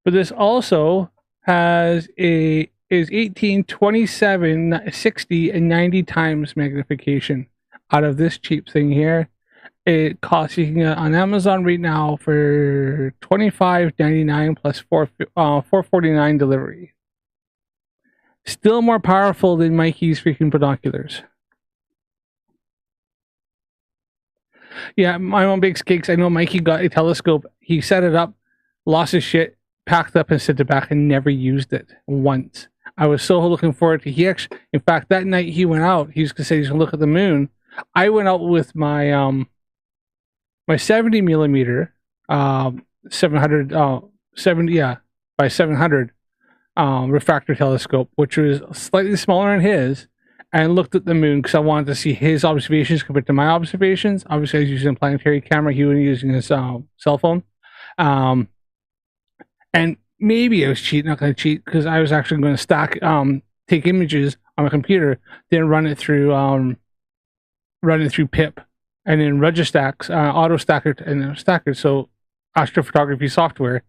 [SPEAKER 2] But this also has is 18, 27, 60, and 90 times magnification out of this cheap thing here. It costs, you can get on Amazon right now for $25.99 plus $4.49 delivery. Still more powerful than Mikey's freaking binoculars. Yeah, my mom bakes cakes. I know Mikey got a telescope. He set it up, lost his shit, packed up and sent it back, and never used it once. I was so looking forward to. He actually, in fact, that night he went out. He was gonna say he's gonna look at the moon. I went out with my my 70 millimeter 700 70 by 700 refractor telescope, which was slightly smaller than his, and looked at the moon because I wanted to see his observations compared to my observations. Obviously, I was using a planetary camera. He was using his cell phone. And maybe I was cheating, not going to cheat, because I was actually going to stack, take images on my computer, then run it through PIP, and then Registax, auto stacker, and stacker. So astrophotography software,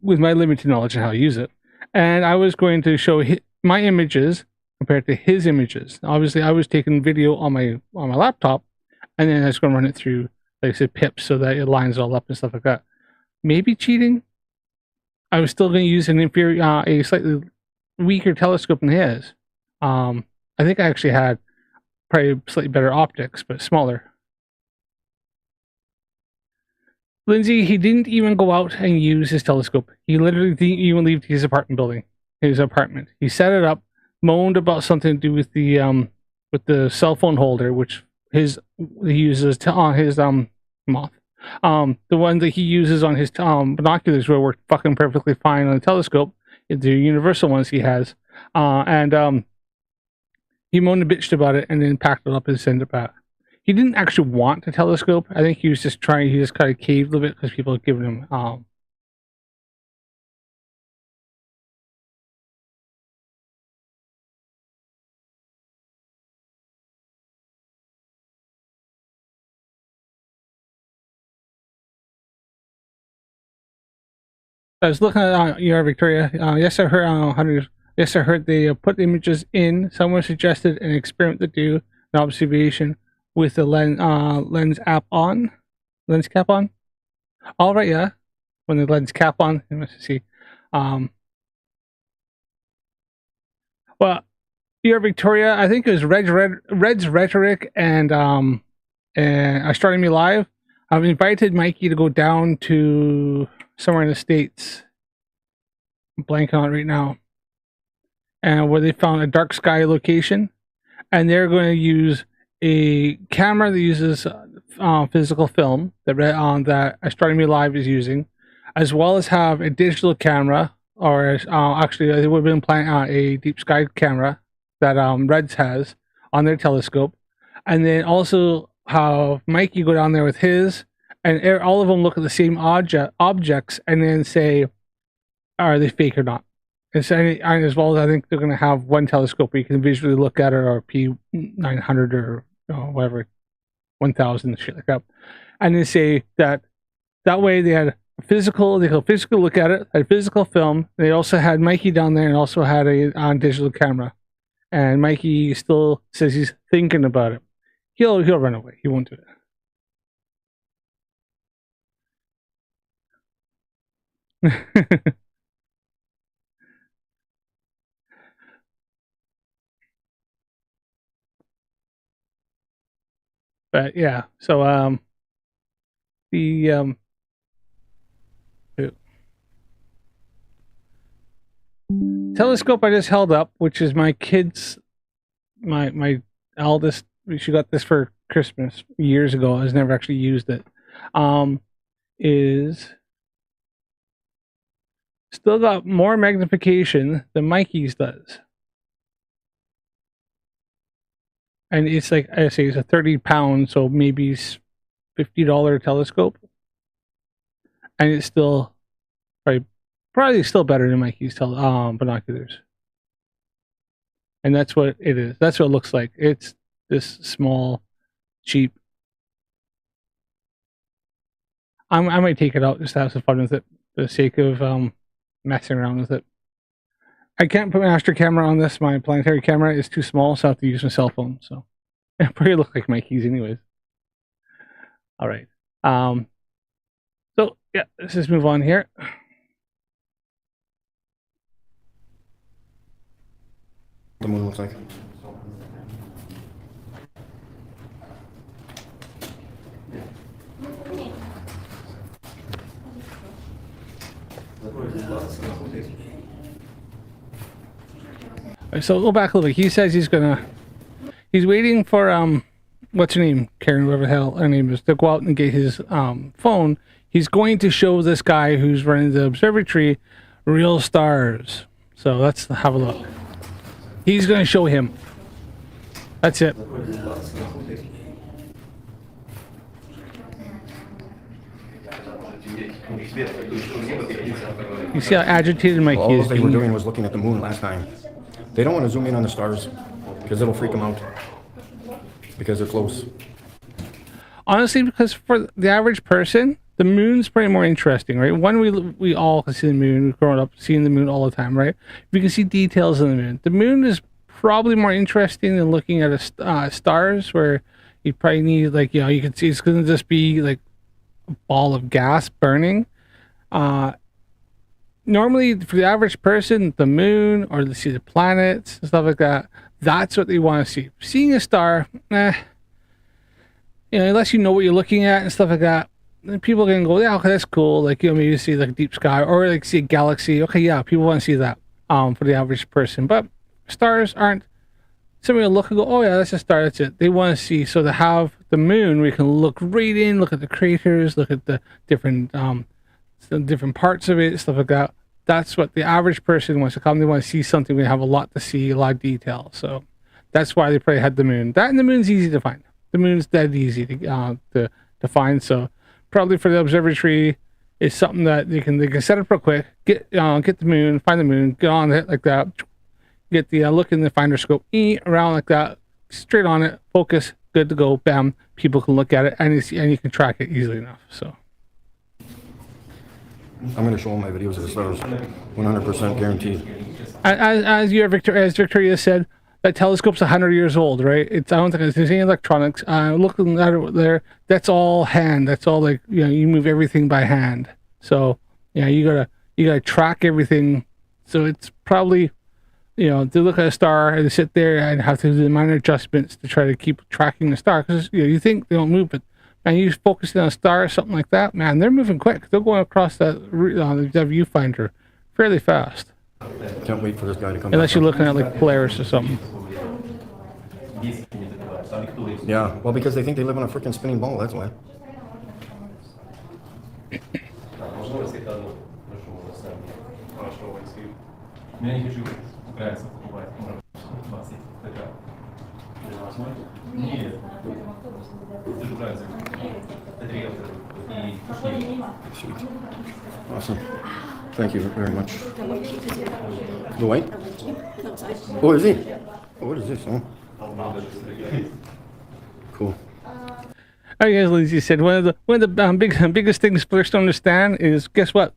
[SPEAKER 2] with my limited knowledge of how to use it. And I was going to show my images compared to his images. Obviously, I was taking video on my laptop, and then I was going to run it through, like I said, PIP, so that it lines all up and stuff like that. Maybe cheating. I was still going to use an inferior, a slightly weaker telescope than his. I think I actually had probably slightly better optics, but smaller. Lindsay, he didn't even go out and use his telescope. He literally didn't even leave his apartment. He set it up, moaned about something to do with the cell phone holder, which he uses on his moth. The one that he uses on his binoculars will work fucking perfectly fine on the telescope, the universal ones he has. And he moaned and bitched about it and then packed it up and sent it back. He didn't actually want a telescope. I think he was just trying, he just kind of caved a little bit because people had given him I was looking at Victoria. Yes, I heard. Yes, I heard they put images in. Someone suggested an experiment to do an observation with the lens cap on. All right, yeah. When the lens cap on, let's see. Well, Victoria. I think it was Red's Rhetoric and Astronomy Live. I've invited Mikey to go down to somewhere in the States. I'm blanking on it right now. And where they found a dark sky location. And they're going to use a camera that uses physical film that Astronomy Live is using, as well as have a digital camera, or actually they would have been planning a deep sky camera that Reds has on their telescope. And then also have Mikey go down there with his, and all of them look at the same objects and then say, are they fake or not? And as well as I think they're going to have one telescope where you can visually look at it, or P900 or whatever, 1000, shit like that. And they say that way they had they could physically look at it, had physical film. They also had Mikey down there and also had a digital camera. And Mikey still says he's thinking about it. He'll run away. He won't do it. But yeah, so the telescope I just held up, which is my kids, my eldest, she got this for Christmas years ago. Has never actually used it. Is still got more magnification than Mikey's does. And it's like I say, it's a 30 pound, so maybe $50 telescope, and it's still probably still better than Mikey's binoculars. And that's what it is. That's what it looks like. It's this small, cheap. I might take it out just to have some fun with it for the sake of messing around with it. I can't put my Astro camera on this. My planetary camera is too small, so I have to use my cell phone. So it probably look like Mikey's anyways. All right. So yeah, let's just move on here.
[SPEAKER 3] The moon looks like.
[SPEAKER 2] So go back a little bit. He says he's waiting for what's her name, Karen, whoever the hell her name is, to go out and get his phone. He's going to show this guy who's running the observatory real stars. So let's have a look. He's going to show him. That's it. You see how agitated Mikey
[SPEAKER 3] All
[SPEAKER 2] is
[SPEAKER 3] they were
[SPEAKER 2] being.
[SPEAKER 3] doing was looking at the moon last time. They don't want to zoom in on the stars because it'll freak them out because they're close.
[SPEAKER 2] Honestly, because for the average person, the moon's probably more interesting, right? One, we all can see the moon. We've grown up seeing the moon all the time, right? We can see details of the moon. The moon is probably more interesting than looking at stars, where you probably need, like, you can see it's going to just be like a ball of gas burning. Normally, for the average person, the moon or to see the planets and stuff like that, that's what they want to see. Seeing a star, unless you know what you're looking at and stuff like that, then people can go, yeah, okay, that's cool. Like, maybe you see like deep sky or like see a galaxy. Okay, yeah, people want to see that for the average person. But stars aren't. Somebody will look and go, oh yeah, that's a star, that's it. They want to see, so to have the moon, we can look right in, look at the craters, look at the different parts of it, stuff like that. That's what the average person wants to come. They want to see something. We have a lot to see, a lot of detail. So that's why they probably had the moon. That and the moon's easy to find. The moon's dead easy to find. So probably for the observatory is something that they can set up real quick. Get the moon, find the moon, get on it like that. Get the look in the finder scope, around like that, straight on it, focus, good to go, bam. People can look at it and you can track it easily enough. So
[SPEAKER 3] I'm going to show them my videos of the stars, 100% guaranteed.
[SPEAKER 2] As Victoria said, that telescope's 100 years old, right? I don't think there's any electronics. Looking at it there, that's all hand. That's all like, you move everything by hand. So yeah, you gotta track everything. So it's probably, to look at a star and sit there and have to do the minor adjustments to try to keep tracking the star, because you think they don't move, but man, you focus on a star or something like that, man, they're moving quick. They're going across that viewfinder fairly fast.
[SPEAKER 3] Can't wait for this guy to come
[SPEAKER 2] Unless
[SPEAKER 3] back.
[SPEAKER 2] you're looking at like Polaris or something.
[SPEAKER 3] Yeah, well, because they think they live on a freaking spinning ball, that's why. Awesome. Thank you very much. The white? Oh, is he? Oh, what is this? Oh. Cool.
[SPEAKER 2] Oh, yes, Lindsay said one of the biggest things players don't understand is, guess what?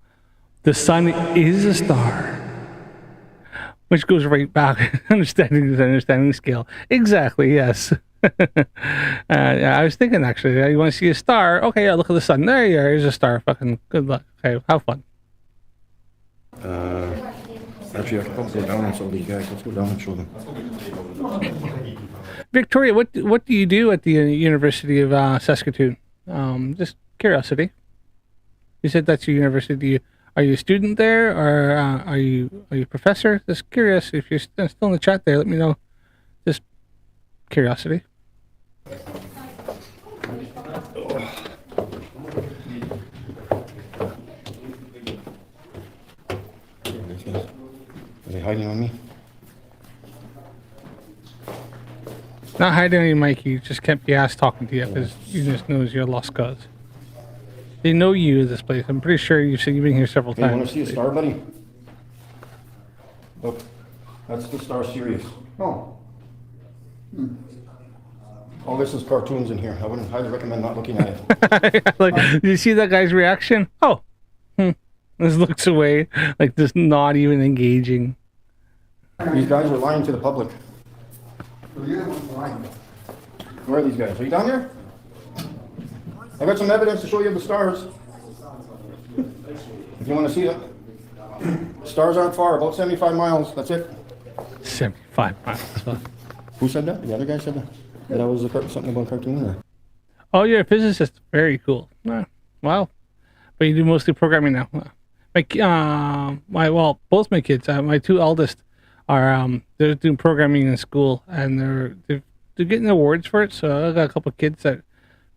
[SPEAKER 2] The sun is a star, which goes right back understanding scale. Exactly. Yes. I was thinking actually, you want to see a star? Okay, yeah, look at the sun. There you are. Here's a star. Fucking good luck. Okay, have fun.
[SPEAKER 3] Actually, I can probably go down and show these guys. Let's go down and show them.
[SPEAKER 2] Victoria, what do you do at the University of Saskatoon? Just curiosity. You said that's your university. Are you a student there, or are you a professor? Just curious. If you're still in the chat there, let me know. Just curiosity.
[SPEAKER 3] Are they hiding on me?
[SPEAKER 2] Not hiding on you, Mikey. You just kept the ass talking to you because you just knows you're a lost cause. They know you at this place. I'm pretty sure you've been here several
[SPEAKER 3] Hey, you
[SPEAKER 2] times.
[SPEAKER 3] want to see a star, buddy? Look, that's the star Sirius.
[SPEAKER 5] Oh,
[SPEAKER 3] All this is cartoons in here. I wouldn't highly recommend not looking at it.
[SPEAKER 2] Like, did you see that guy's reaction? Oh, this looks away, like just not even engaging.
[SPEAKER 3] These guys are lying to the public.
[SPEAKER 5] so the other one's lying.
[SPEAKER 3] Where are these guys? Are you down there? I got some evidence to show you the stars. If you want to see it. Stars aren't far, about 75 miles. That's it.
[SPEAKER 2] 75 miles.
[SPEAKER 3] Who said that? The other guy said that? That I was something about cartoon? Or?
[SPEAKER 2] Oh, you're a physicist. Very cool. Wow. But you do mostly programming now. Both my kids, my two eldest are they're doing programming in school, and they're getting awards for it. So I got a couple of kids that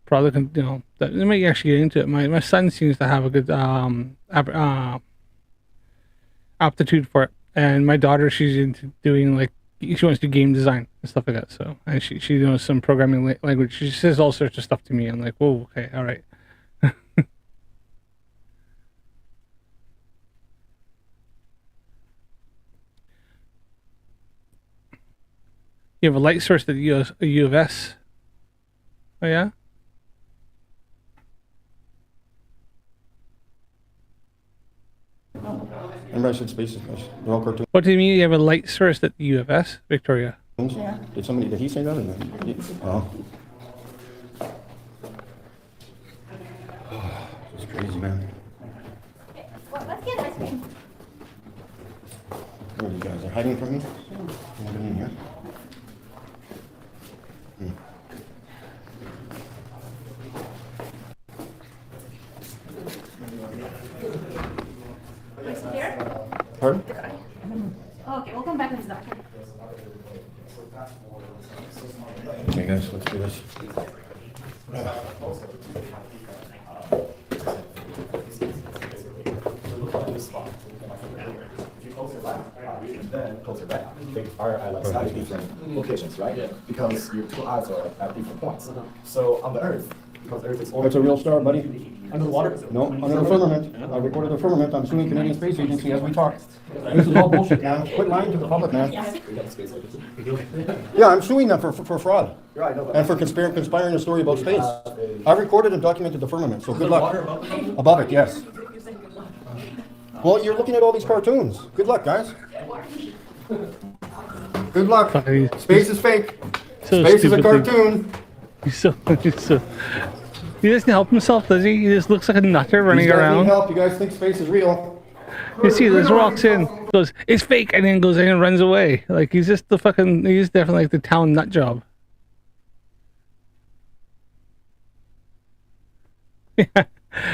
[SPEAKER 2] probably can, that they might actually get into it. My son seems to have a good aptitude for it, and my daughter, she's into doing she wants to do game design and stuff like that. So, and she knows some programming language. She says all sorts of stuff to me. I'm like, whoa, okay, all right. You have a light source at the U of S. Oh yeah.
[SPEAKER 3] Remember I said spaces? They're all cartoons.
[SPEAKER 2] What do you mean you have a light source at the U of S, Victoria?
[SPEAKER 3] Yeah. Did he say that? Oh. It's crazy, man.
[SPEAKER 8] Let's get ice cream.
[SPEAKER 3] Where are you guys? Are hiding from me? Nobody in here? Pardon?
[SPEAKER 8] Oh, okay, we'll come back when it's done.
[SPEAKER 3] Okay, guys, let's do this.
[SPEAKER 6] Then closer back. They are at like slightly different locations, right? Because your two eyes are at different points. So on the Earth, because Earth is
[SPEAKER 3] That's a real star, buddy.
[SPEAKER 6] under the water.
[SPEAKER 3] No, under the firmament. I recorded the firmament. I'm suing Canadian Space Agency as we talk. This is all bullshit, man. Quit lying to the public, man. Yeah, I'm suing them for fraud.
[SPEAKER 6] Right, no, but
[SPEAKER 3] And for conspiring a story about space. I recorded and documented the firmament, so good luck. Above it, yes. Well, you're looking at all these cartoons. Good luck, guys. Good luck. Space is fake.
[SPEAKER 2] So
[SPEAKER 3] Space is a
[SPEAKER 2] stupid.
[SPEAKER 3] cartoon.
[SPEAKER 2] He's so. He doesn't help himself, does he? He just looks like a nutter running
[SPEAKER 3] These guys need
[SPEAKER 2] around.
[SPEAKER 3] help. You guys think space is real?
[SPEAKER 2] You see, this walks in, goes, it's fake, and then goes in and runs away. Like, he's just he's definitely like the town nut job.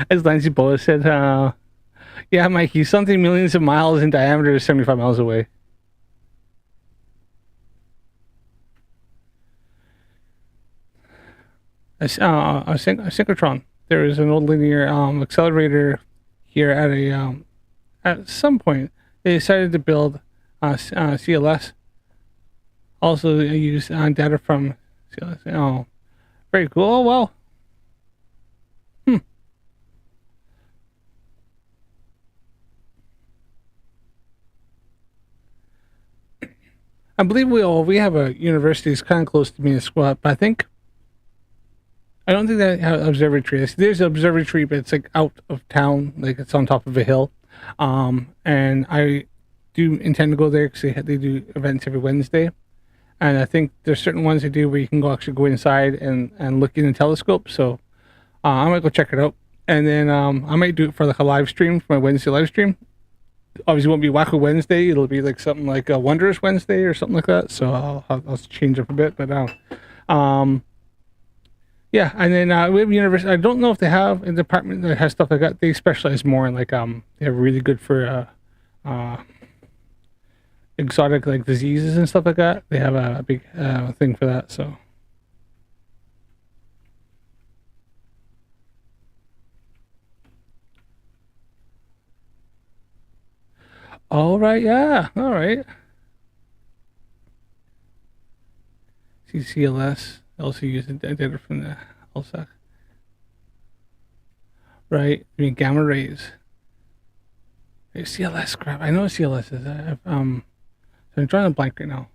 [SPEAKER 2] As Nancy Boa said, yeah, Mikey, something millions of miles in diameter is 75 miles away. A synchrotron. There is an old linear accelerator here at some point. They decided to build CLS. Also, they use data from CLS. Oh, very cool. Oh, well. I believe we have a university that's kind of close to me as well, but I don't think that has observatory. There's an observatory, but it's like out of town, like it's on top of a hill. And I do intend to go there because they do events every Wednesday. And I think there's certain ones they do where you can actually go inside and look in the telescope. So I might go check it out. And then I might do it for like a live stream, for my Wednesday live stream. Obviously, it won't be Wacko Wednesday. It'll be like something like a Wondrous Wednesday or something like that. So I'll change up a bit. But yeah, and then we have university. I don't know if they have a department that has stuff like that. They specialize more in like they're really good for exotic like diseases and stuff like that. They have a big thing for that. So. All right, yeah, all right. CLS. Also use the data from the LSAC. Right? I mean gamma rays. Hey, CLS crap. I know what CLS is. So I'm drawing a blank right now.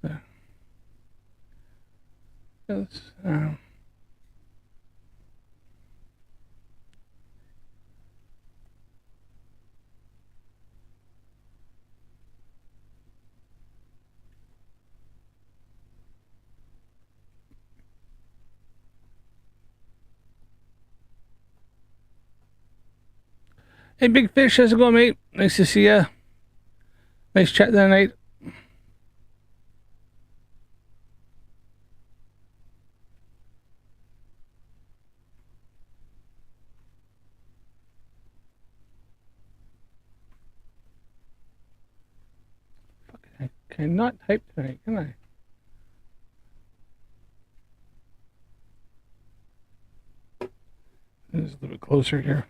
[SPEAKER 2] There. Yes. Hey, Big Fish, how's it going, mate? Nice to see ya. Nice chat that night. Fuck, I cannot type tonight, can I? This is a little bit closer here.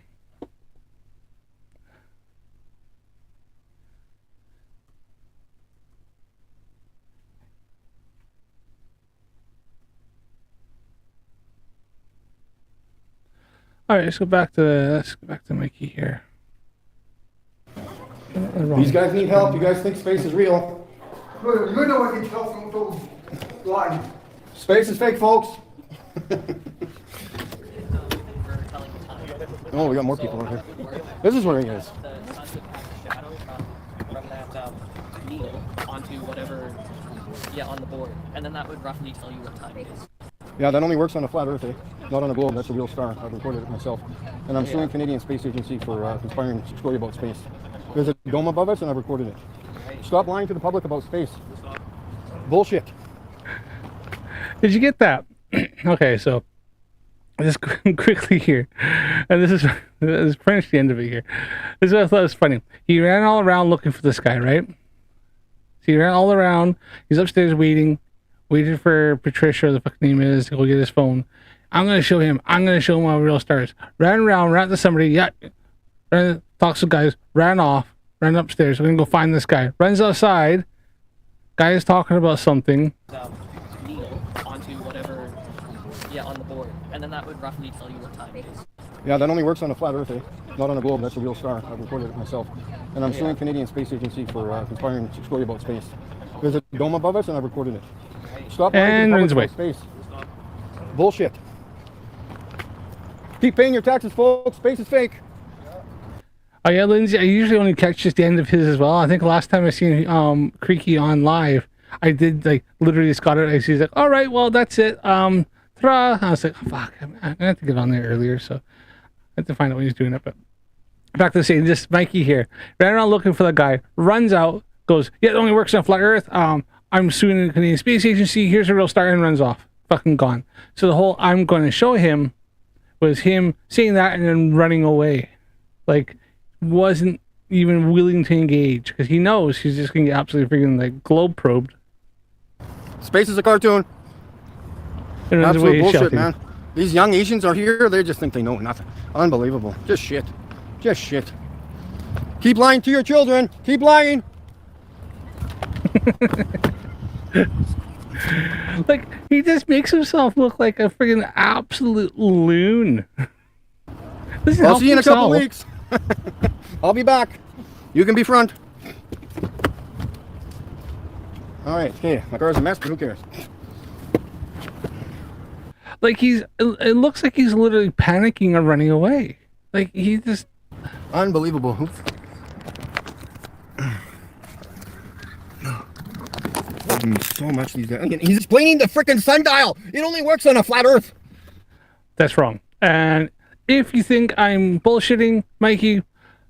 [SPEAKER 2] All right, let's go back to Mikey here.
[SPEAKER 3] These guys need help. You guys think space is real?
[SPEAKER 5] You know what he tells them to lie.
[SPEAKER 3] Space is fake, folks. Oh, we got more people over here. This is where he is.
[SPEAKER 7] The sun would cast a shadow from that needle onto whatever, on the board, and then that would roughly tell you what time it is.
[SPEAKER 3] Yeah, that only works on a flat Earth, eh? Not on a globe. That's a real star. I've recorded it myself. And I'm suing Canadian Space Agency for conspiring to story about space. There's a dome above us, and I've recorded it. Stop lying to the public about space. Bullshit.
[SPEAKER 2] Did you get that? Okay, so just quickly here, and this is pretty much the end of it here. This is what I thought was funny. He ran all around looking for this guy, right? So he ran all around. He's upstairs waiting for Patricia, the fucking name is, to go get his phone. I'm gonna show him how real stars. Ran around, ran to somebody, talks to guys, ran upstairs. We're gonna go find this guy. Runs outside. Guy is talking about something.
[SPEAKER 7] Needle onto whatever, on the board, and then that would roughly tell you what time it is.
[SPEAKER 3] Yeah, that only works on a flat Earth, eh? Not on a globe. That's a real star. I've recorded it myself. And I'm suing Canadian Space Agency for conspiring to story about space. There's a dome above us, and I've recorded it. Stop lying to the public about space. Bullshit. Keep paying your taxes, folks. Space is fake.
[SPEAKER 2] Oh yeah, Lindsay, I usually only catch just the end of his as well. I think last time I seen Creaky on live, I did literally just got it. He's like, all right, well that's it. Ta-da. I was like, oh, fuck, I had to get on there earlier, so I had to find out when he's doing it. But back to the scene, just Mikey here. Ran around looking for the guy, runs out, goes, it only works on flat Earth. I'm suing the Canadian Space Agency. Here's a real star, and runs off. Fucking gone. So the whole I'm going to show him was him saying that and then running away. Wasn't even willing to engage because he knows he's just going to get absolutely freaking globe probed.
[SPEAKER 3] Space is a cartoon.
[SPEAKER 2] And
[SPEAKER 3] absolute bullshit, man. These young Asians are here. They just think they know nothing. Unbelievable. Just shit. Just shit. Keep lying to your children. Keep lying.
[SPEAKER 2] He just makes himself look like a freaking absolute loon.
[SPEAKER 3] I'll see you in a couple weeks. I'll be back. You can be front. All right. Okay. My car's a mess, but who cares?
[SPEAKER 2] It looks like he's literally panicking or running away. He just.
[SPEAKER 3] Unbelievable. So much these guys. He's explaining the freaking sundial. It only works on a flat Earth.
[SPEAKER 2] That's wrong. And if you think I'm bullshitting, Mikey,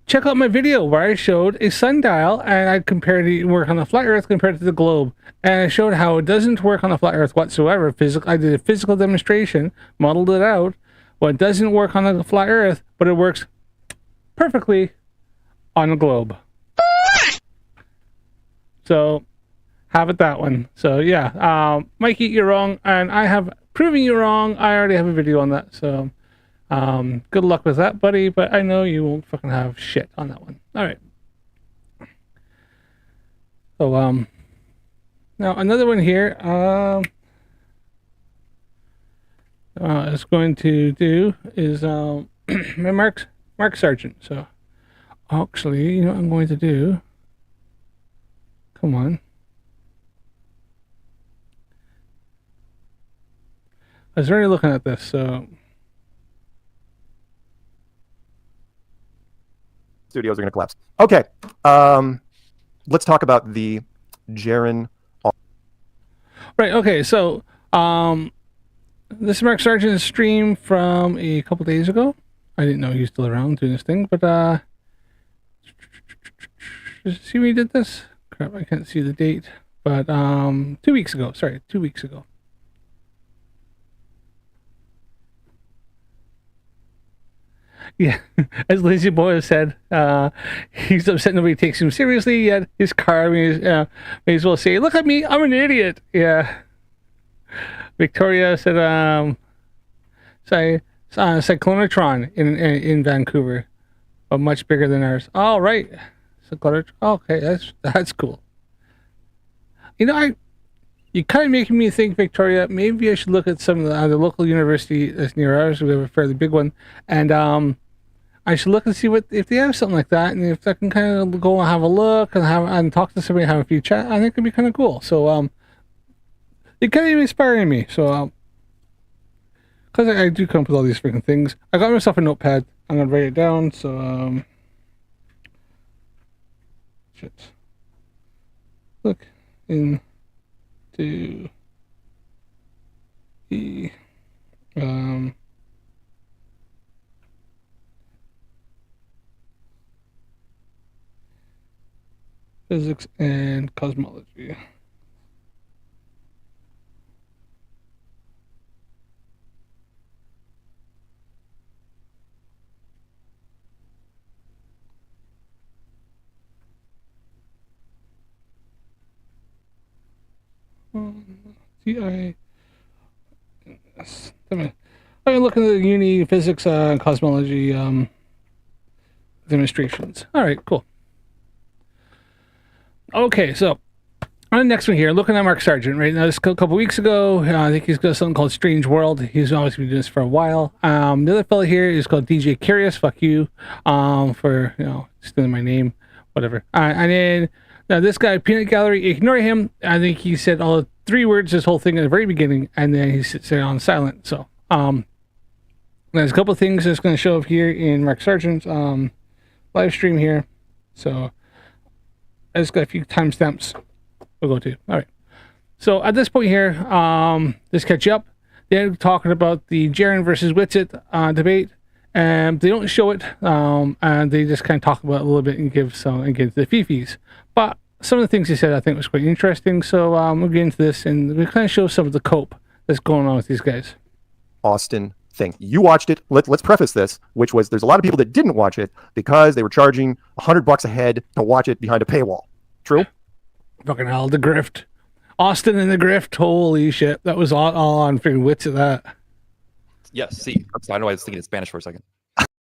[SPEAKER 2] check out my video where I showed a sundial and I compared it work on the flat Earth compared to the globe. And I showed how it doesn't work on the flat Earth whatsoever. I did a physical demonstration, modeled it out. Well, it doesn't work on the flat Earth, but it works perfectly on a globe. So have it that one. So yeah, Mikey, you're wrong, and I have proven you wrong. I already have a video on that. So good luck with that, buddy. But I know you won't fucking have shit on that one. All right. So Now another one here. Is going to do is my Mark Sargent. So actually, you know what I'm going to do. Come on. I was already looking at this, so
[SPEAKER 9] Studios are going to collapse. Okay. Let's talk about the Jaren.
[SPEAKER 2] right. Okay, so this is Mark Sargent's stream from a couple days ago. I didn't know he was still around doing this thing, but see when he did this? Crap, I can't see the date. But 2 weeks ago. Sorry, 2 weeks ago. Yeah, as Lazy Boy has said, he's upset nobody takes him seriously. Yet his car may as well say, "Look at me, I'm an idiot." Yeah. Victoria said, Cyclonotron in Vancouver, but much bigger than ours. Oh, right. Cyclonotron. Okay, that's cool. You know, you're kind of making me think, Victoria, maybe I should look at some of the local university that's near ours. We have a fairly big one, and I should look and see if they have something like that, and if I can kind of go and have a look and talk to somebody, have a few chat. I think it'd be kind of cool. So it kind of inspiring me. So because I do come up with all these freaking things, I got myself a notepad. I'm gonna write it down. So shit. Look into the physics and cosmology. I'm looking at the uni physics and cosmology demonstrations. All right, cool. Okay, so on the next one here, looking at Mark Sargent, right now, this a couple weeks ago, I think he's got something called Strange World. He's always been doing this for a while. The other fellow here is called DJ Curious. Fuck you, for stealing my name, whatever. And then now this guy, Peanut Gallery, ignore him. I think he said all 3 words this whole thing at the very beginning, and then he sits there on silent. So there's a couple of things that's going to show up here in Mark Sargent's live stream here. So I just got a few timestamps we'll go to. All right. So at this point here, just catch you up. They're talking about the Jaren versus Witsit debate, and they don't show it, and they just kind of talk about it a little bit and give the fifis. But some of the things he said I think was quite interesting. So we'll get into this, and we kind of show some of the cope that's going on with these guys.
[SPEAKER 9] Austin thing. You watched it. Let's preface this, which was there's a lot of people that didn't watch it because they were charging $100 a head to watch it behind a paywall. True?
[SPEAKER 2] Fucking hell, the grift. Austin and the grift. Holy shit. That was all on freaking wits of that.
[SPEAKER 10] Yes, see. I don't know why I was thinking in Spanish for a second.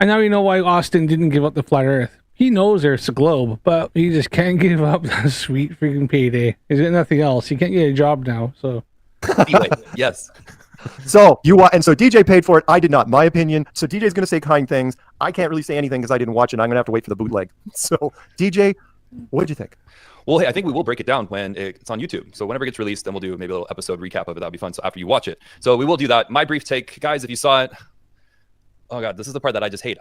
[SPEAKER 2] And now you know why Austin didn't give up the flat earth. He knows there's a globe, but he just can't give up that sweet freaking payday. Is it nothing else? He can't get a job now, so.
[SPEAKER 10] Anyway, yes.
[SPEAKER 9] So and so DJ paid for it. I did not. My opinion. So DJ's going to say kind things. I can't really say anything because I didn't watch it. I'm going to have to wait for the bootleg. So DJ, what did you think?
[SPEAKER 10] Well, hey, I think we will break it down when it's on YouTube. So whenever it gets released, then we'll do maybe a little episode recap of it. That'll be fun. So after you watch it. So we will do that. My brief take, guys, if you saw it, oh God, this is the part that I just hate.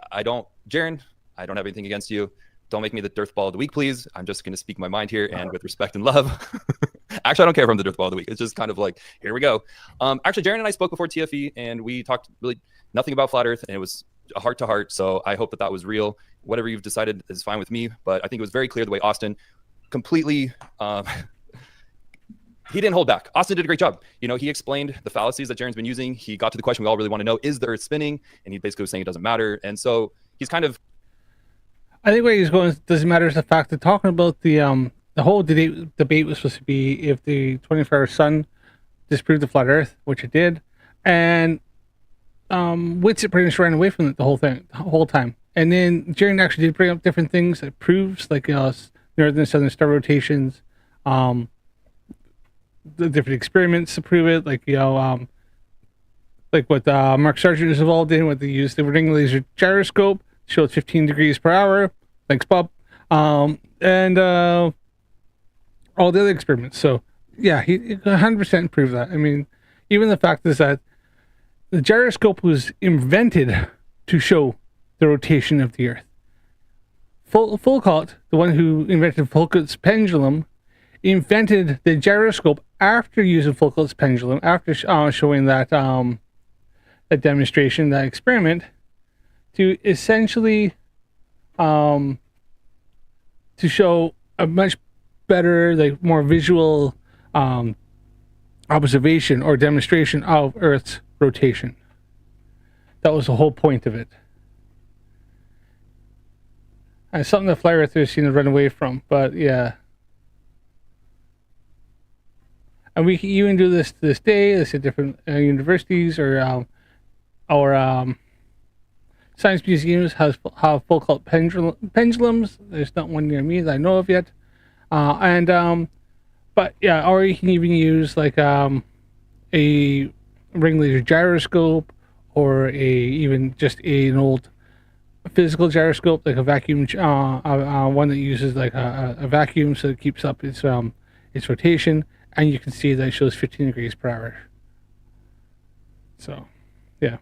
[SPEAKER 10] Jaren, I don't have anything against you. Don't make me the Dirth Ball of the Week, please. I'm just going to speak my mind here and with respect and love. Actually, I don't care if I'm the Dirth Ball of the Week. It's just kind of like, here we go. Actually, Jaren and I spoke before TFE, and we talked really nothing about Flat Earth, and it was a heart to heart. So I hope that was real. Whatever you've decided is fine with me. But I think it was very clear the way Austin completely he didn't hold back. Austin did a great job. He explained the fallacies that Jaren's been using. He got to the question we all really want to know: is the Earth spinning? And he basically was saying it doesn't matter. And so he's kind of.
[SPEAKER 2] I think where he's going doesn't matter is the fact that talking about the whole debate was supposed to be if the 24-hour sun disproved the flat Earth, which it did, and Witsit pretty much ran away from it the whole time. And then Jaren actually did bring up different things that proves, like northern and southern star rotations, the different experiments to prove it, like like what Mark Sargent is involved in, what they used the ring laser gyroscope, showed 15 degrees per hour. Thanks, Bob. And all the other experiments. So yeah, he 100% proved that. I mean, even the fact is that the gyroscope was invented to show the rotation of the Earth. Foucault, the one who invented Foucault's pendulum, invented the gyroscope after using Foucault's pendulum, after showing that that demonstration, that experiment, to essentially to show a much better, like more visual observation or demonstration of Earth's rotation. That was the whole point of it. And it's something that flat earthers seem to run away from, but yeah. And we can even do this to this day. This at different universities or science museums have Foucault pendulums. There's not one near me that I know of yet. But yeah, or you can even use like a ring laser gyroscope, or even just an old physical gyroscope, like a vacuum, one that uses like a vacuum, so it keeps up its rotation, and you can see that it shows 15 degrees per hour. So, yeah.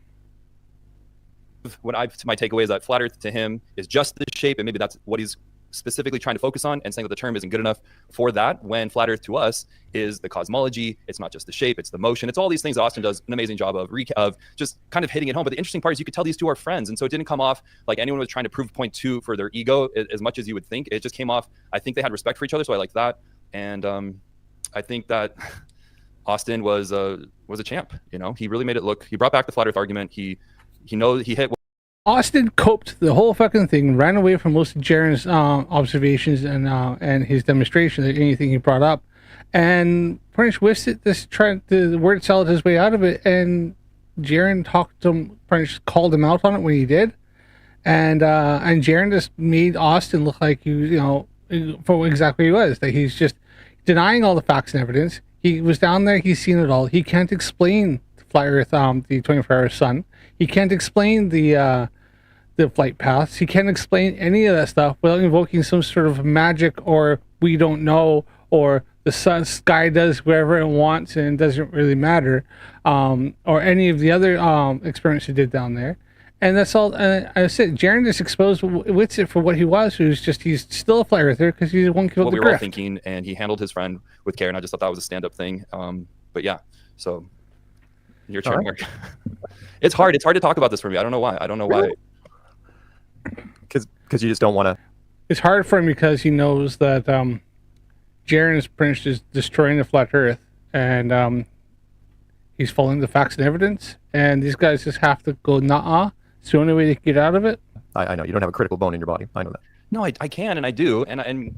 [SPEAKER 10] My takeaway is that flat Earth to him is just the shape, and maybe that's what he's specifically trying to focus on, and saying that the term isn't good enough for that, when flat Earth to us is the cosmology. It's not just the shape, it's the motion, it's all these things. Austin does an amazing job of just kind of hitting it home. But the interesting part is you could tell these two are friends, and so it didn't come off like anyone was trying to prove point two for their ego as much as you would think. It just came off, I think they had respect for each other, so I like that. And I think that Austin was a champ. You know, he really made it look, he brought back the flat Earth argument. He hit.
[SPEAKER 2] Austin coped the whole fucking thing, ran away from most of Jaren's observations and his demonstration, anything he brought up, and pretty much whisked it, tried to word salad his way out of it. And Jaren talked to him, pretty much called him out on it when he did, and Jaren just made Austin look like he was, you know, for exactly what he was, that he's just denying all the facts and evidence. He was down there, he's seen it all. He can't explain flat Earth, the 24-hour sun. He can't explain the flight paths. He can't explain any of that stuff without invoking some sort of magic, or we don't know, or the sky does whatever it wants and it doesn't really matter, or any of the other experiments he did down there. And that's all. I said, Jaren just exposed Whitsitt for what he was. He's still a flat earther because he's the one killed
[SPEAKER 10] what
[SPEAKER 2] the
[SPEAKER 10] we were all
[SPEAKER 2] grift.
[SPEAKER 10] thinking, and he handled his friend with care, and I just thought that was a stand-up thing. But yeah, so your turn, Mark. It's hard to talk about this for me. I don't know why.
[SPEAKER 9] Because you just don't want to.
[SPEAKER 2] It's hard for him because he knows that Jaren is pretty much just destroying the flat Earth, and he's following the facts and evidence, and these guys just have to go, nah. It's the only way they can get out of it.
[SPEAKER 9] I know you don't have a critical bone in your body. I know that.
[SPEAKER 10] No, I can, and I do, and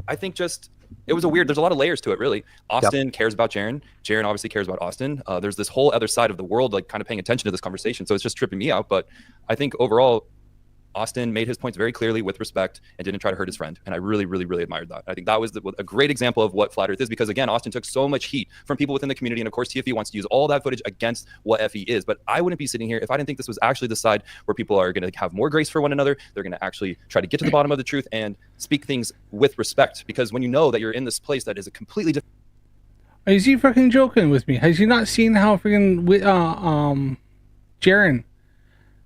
[SPEAKER 10] I think just it was there's a lot of layers to it, really. Austin cares about Jaren. Jaren obviously cares about Austin. There's this whole other side of the world, like kind of paying attention to this conversation, so it's just tripping me out. But I think overall, Austin made his points very clearly with respect and didn't try to hurt his friend. And I really, really, really admired that. I think that was a great example of what flat Earth is, because again, Austin took so much heat from people within the community. And of course, TFE wants to use all that footage against what FE is. But I wouldn't be sitting here if I didn't think this was actually the side where people are going to have more grace for one another. They're going to actually try to get to the bottom of the truth and speak things with respect. Because when you know that you're in this place that is a completely different.
[SPEAKER 2] Is he fucking joking with me? Has he not seen how freaking Jaren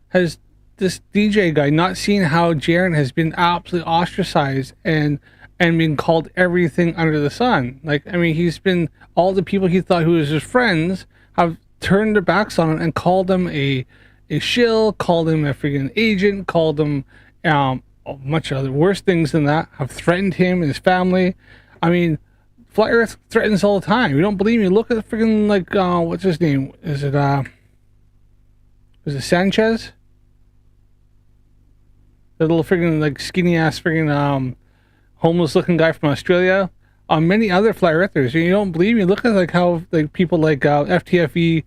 [SPEAKER 2] has this DJ guy not seen how Jaren has been absolutely ostracized and been called everything under the sun? Like, I mean, he's been, all the people he thought who was his friends have turned their backs on him and called him a shill, called him a freaking agent, called him a bunch of other worse things than that, have threatened him and his family. I mean, Flat Earth threatens all the time. You don't believe me? Look at the freaking, like, what's his name? Is it Sanchez? The little freaking, like, skinny ass freaking homeless looking guy from Australia. Many other flat earthers. You don't believe me? Look at like how like people like FTFE,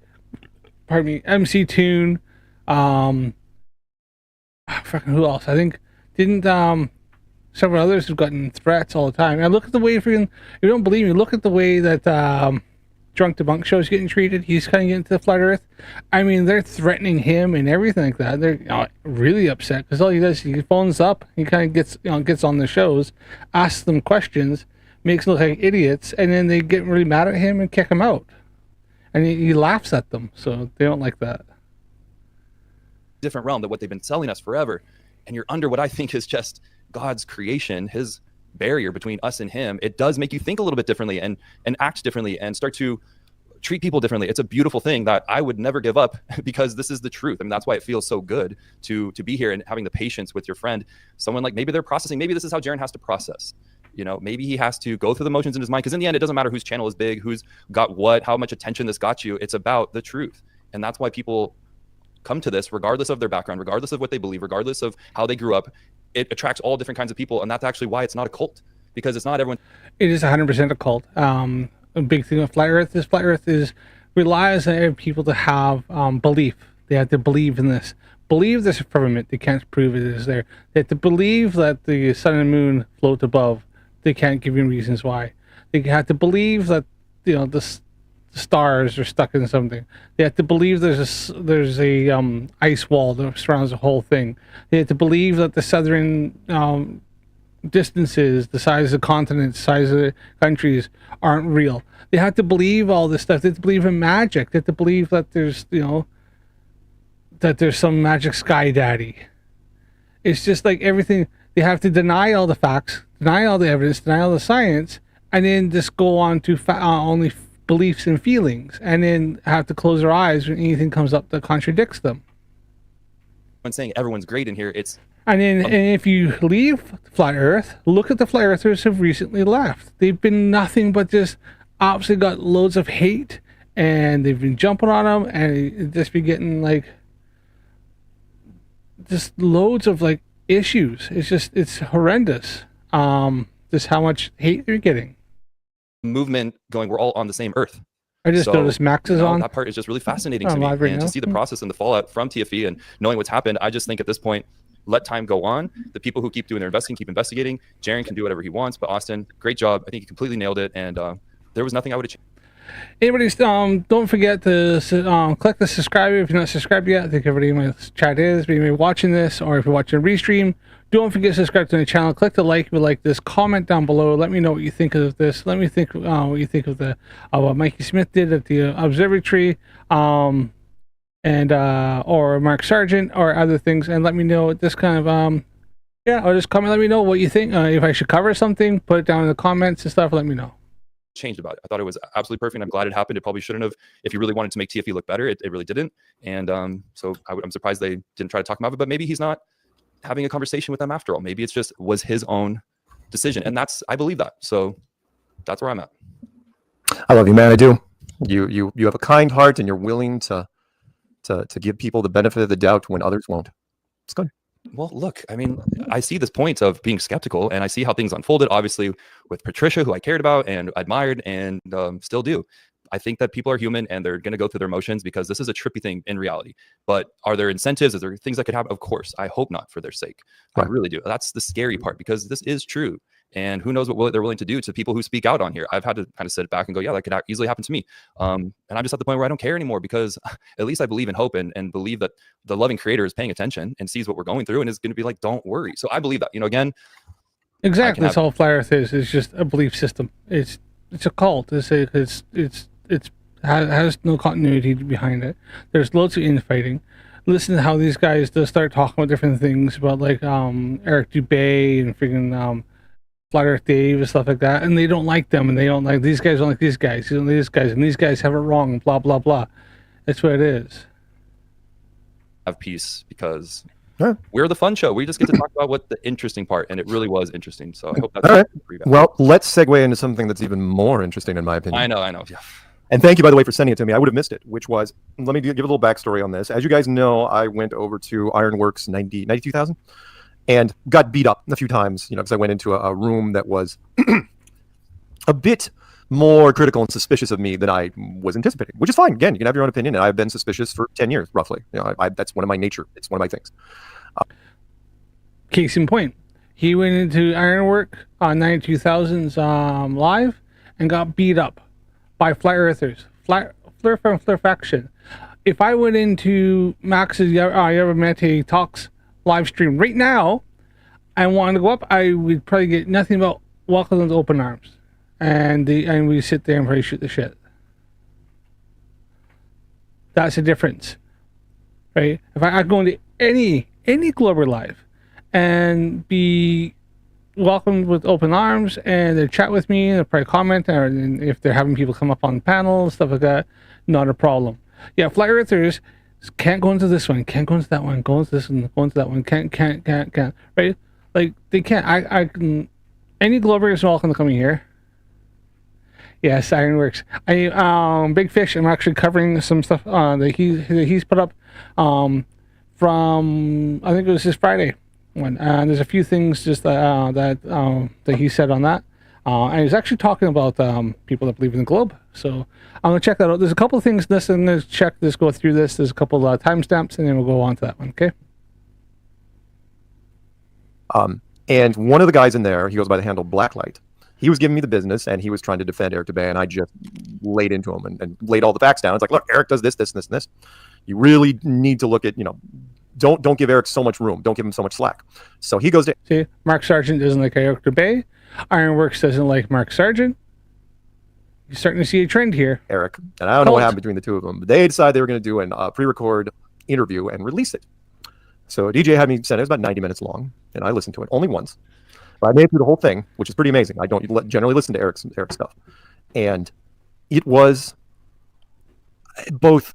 [SPEAKER 2] pardon me, MC Toon, fucking who else? I think didn't several others have gotten threats all the time. And look at the way freaking, you don't believe me? Look at the way that drunk debunk shows getting treated. He's kind of getting to the flat Earth. I mean, they're threatening him and everything like that. They're really upset because all he does, he phones up, he kind of gets on the shows, asks them questions, makes them look like idiots, and then they get really mad at him and kick him out. And he laughs at them, so they don't like that.
[SPEAKER 10] Different realm than what they've been selling us forever, and you're under what I think is just God's creation, his barrier between us and him. It does make you think a little bit differently and act differently and start to treat people differently. It's a beautiful thing that I would never give up because this is the truth. I mean, that's why it feels so good to be here and having the patience with your friend, someone like maybe they're processing, maybe this is how Jaron has to process. You know, maybe he has to go through the motions in his mind, because in the end, it doesn't matter whose channel is big, who's got what, how much attention this got you. It's about the truth. And that's why people come to this, regardless of their background, regardless of what they believe, regardless of how they grew up. It attracts all different kinds of people. And that's actually why it's not a cult, because it's not everyone.
[SPEAKER 2] It is 100% a cult. A big thing with flat Earth is relies on people to have belief. They have to believe in this. Believe there's a firmament. They can't prove it is there. They have to believe that the sun and moon float above. They can't give you reasons why. They have to believe that the stars are stuck in something. They have to believe there's a ice wall that surrounds the whole thing. They have to believe that the southern distances, the size of the continents, the size of the countries aren't real. They have to believe all this stuff. They have to believe in magic. They have to believe that there's that there's some magic sky daddy. It's just like everything. They have to deny all the facts, deny all the evidence, deny all the science, and then just go on to only beliefs and feelings, and then have to close their eyes when anything comes up that contradicts them.
[SPEAKER 10] I'm saying everyone's great in here. It's
[SPEAKER 2] and if you leave flat Earth, look at the flat earthers who've recently left. They've been nothing but just absolutely got loads of hate, and they've been jumping on them, and just be getting like just loads of like issues. It's horrendous. Just how much hate you're getting.
[SPEAKER 10] movement going, we're all on the same earth.
[SPEAKER 2] I just noticed Max is on.
[SPEAKER 10] That part is just really fascinating to me.
[SPEAKER 2] Live right
[SPEAKER 10] And
[SPEAKER 2] now.
[SPEAKER 10] to see the process and the fallout from TFE and knowing what's happened, I just think at this point, let time go on. The people who keep doing their investing, keep investigating. Jaron can do whatever he wants, but Austin, great job. I think he completely nailed it. And there was nothing I would have changed.
[SPEAKER 2] Anybody's don't forget to click the subscribe if you're not subscribed yet. I think everybody in my chat is. If you're watching this or if you're watching a restream, don't forget to subscribe to the channel. Click the like if you like this. Comment down below. Let me know what you think of this. Let me think what you think of what Mikey Smith did at the observatory, or Mark Sargent or other things, and let me know this kind of or just comment. Let me know what you think. If I should cover something, put it down in the comments and stuff. Let me know.
[SPEAKER 10] Changed about it. I thought it was absolutely perfect. I'm glad it happened. It probably shouldn't have. If you really wanted to make TFE look better, it really didn't. And so I'm surprised they didn't try to talk him out of it. But maybe he's not having a conversation with them after all. Maybe it's just was his own decision, and I believe that. So that's where I'm at.
[SPEAKER 9] I love you, man. I do. You have a kind heart, and you're willing to give people the benefit of the doubt when others won't. It's good.
[SPEAKER 10] Well, look, I mean, I see this point of being skeptical, and I see how things unfolded, obviously, with Patricia, who I cared about and admired and still do. I think that people are human and they're going to go through their emotions because this is a trippy thing in reality. But are there incentives? Is there things that could happen? Of course. I hope not for their sake. Right. I really do. That's the scary part because this is true. And who knows what they're willing to do to people who speak out on here. I've had to kind of sit back and go, yeah, that could easily happen to me. And I'm just at the point where I don't care anymore because at least I believe in hope and believe that the loving creator is paying attention and sees what we're going through and is going to be like, don't worry. So I believe that, again.
[SPEAKER 2] Exactly. That's all Flat Earth is. It's just a belief system. It's a cult. It has no continuity behind it. There's loads of infighting. Listen to how these guys just start talking about different things about like Eric Dubay and freaking Flat Earth Dave and stuff like that, and they don't like them, and they don't like these guys. Don't like these guys. They don't like these guys, and these guys have it wrong. Blah blah blah. That's what it is.
[SPEAKER 10] Have peace because we're the fun show. We just get to talk about what the interesting part, and it really was interesting. So I hope that's
[SPEAKER 9] all right. Well, let's segue into something that's even more interesting, in my opinion.
[SPEAKER 10] I know. Yeah.
[SPEAKER 9] And thank you, by the way, for sending it to me. I would have missed it, which was, let me give a little backstory on this. As you guys know, I went over to Ironworks 92,000 and got beat up a few times, because I went into a room that was a bit more critical and suspicious of me than I was anticipating, which is fine. Again, you can have your own opinion, and I've been suspicious for 10 years, roughly. That's one of my nature. It's one of my things.
[SPEAKER 2] Case in point, he went into Ironwork on 92,000's live and got beat up by flat earthers. Flerf and Flerfaction. If I went into Max's Yamete Talks live stream right now and wanted to go up, I would probably get nothing but welcome to open arms. And we sit there and probably shoot the shit. That's the difference. Right? If I go into any Glober Live and be welcomed with open arms and they chat with me and they'll probably comment, or if they're having people come up on panels, stuff like that, not a problem. Yeah, flat earthers can't go into this one, can't go into that one, go into this one, go into that one, can't, right? Like, they can't. I can, any Glober is welcome to coming here. Yes, Ironworks. Big Fish, I'm actually covering some stuff that he's put up from, I think it was this Friday one. There's a few things just that he said on that. And he's actually talking about people that believe in the globe. So I'm going to check that out. There's a couple of things I'm going to check this, go through this. There's a couple of timestamps, and then we'll go on to that one, okay?
[SPEAKER 9] And one of the guys in there, he goes by the handle Blacklight. He was giving me the business, and he was trying to defend Eric Dubay, and I just laid into him and laid all the facts down. It's like, look, Eric does this, this, and this, and this. You really need to look at, don't give Eric so much room. Don't give him so much slack. So he goes to...
[SPEAKER 2] See, Mark Sargent doesn't like Eric Dubay. Ironworks doesn't like Mark Sargent. You're starting to see a trend here.
[SPEAKER 9] Eric, and I don't know what happened between the two of them, but they decided they were going to do a pre-record interview and release it. So DJ had me send it. It was about 90 minutes long, and I listened to it only once. But I made it through the whole thing, which is pretty amazing. I don't generally listen to Eric's stuff. And it was both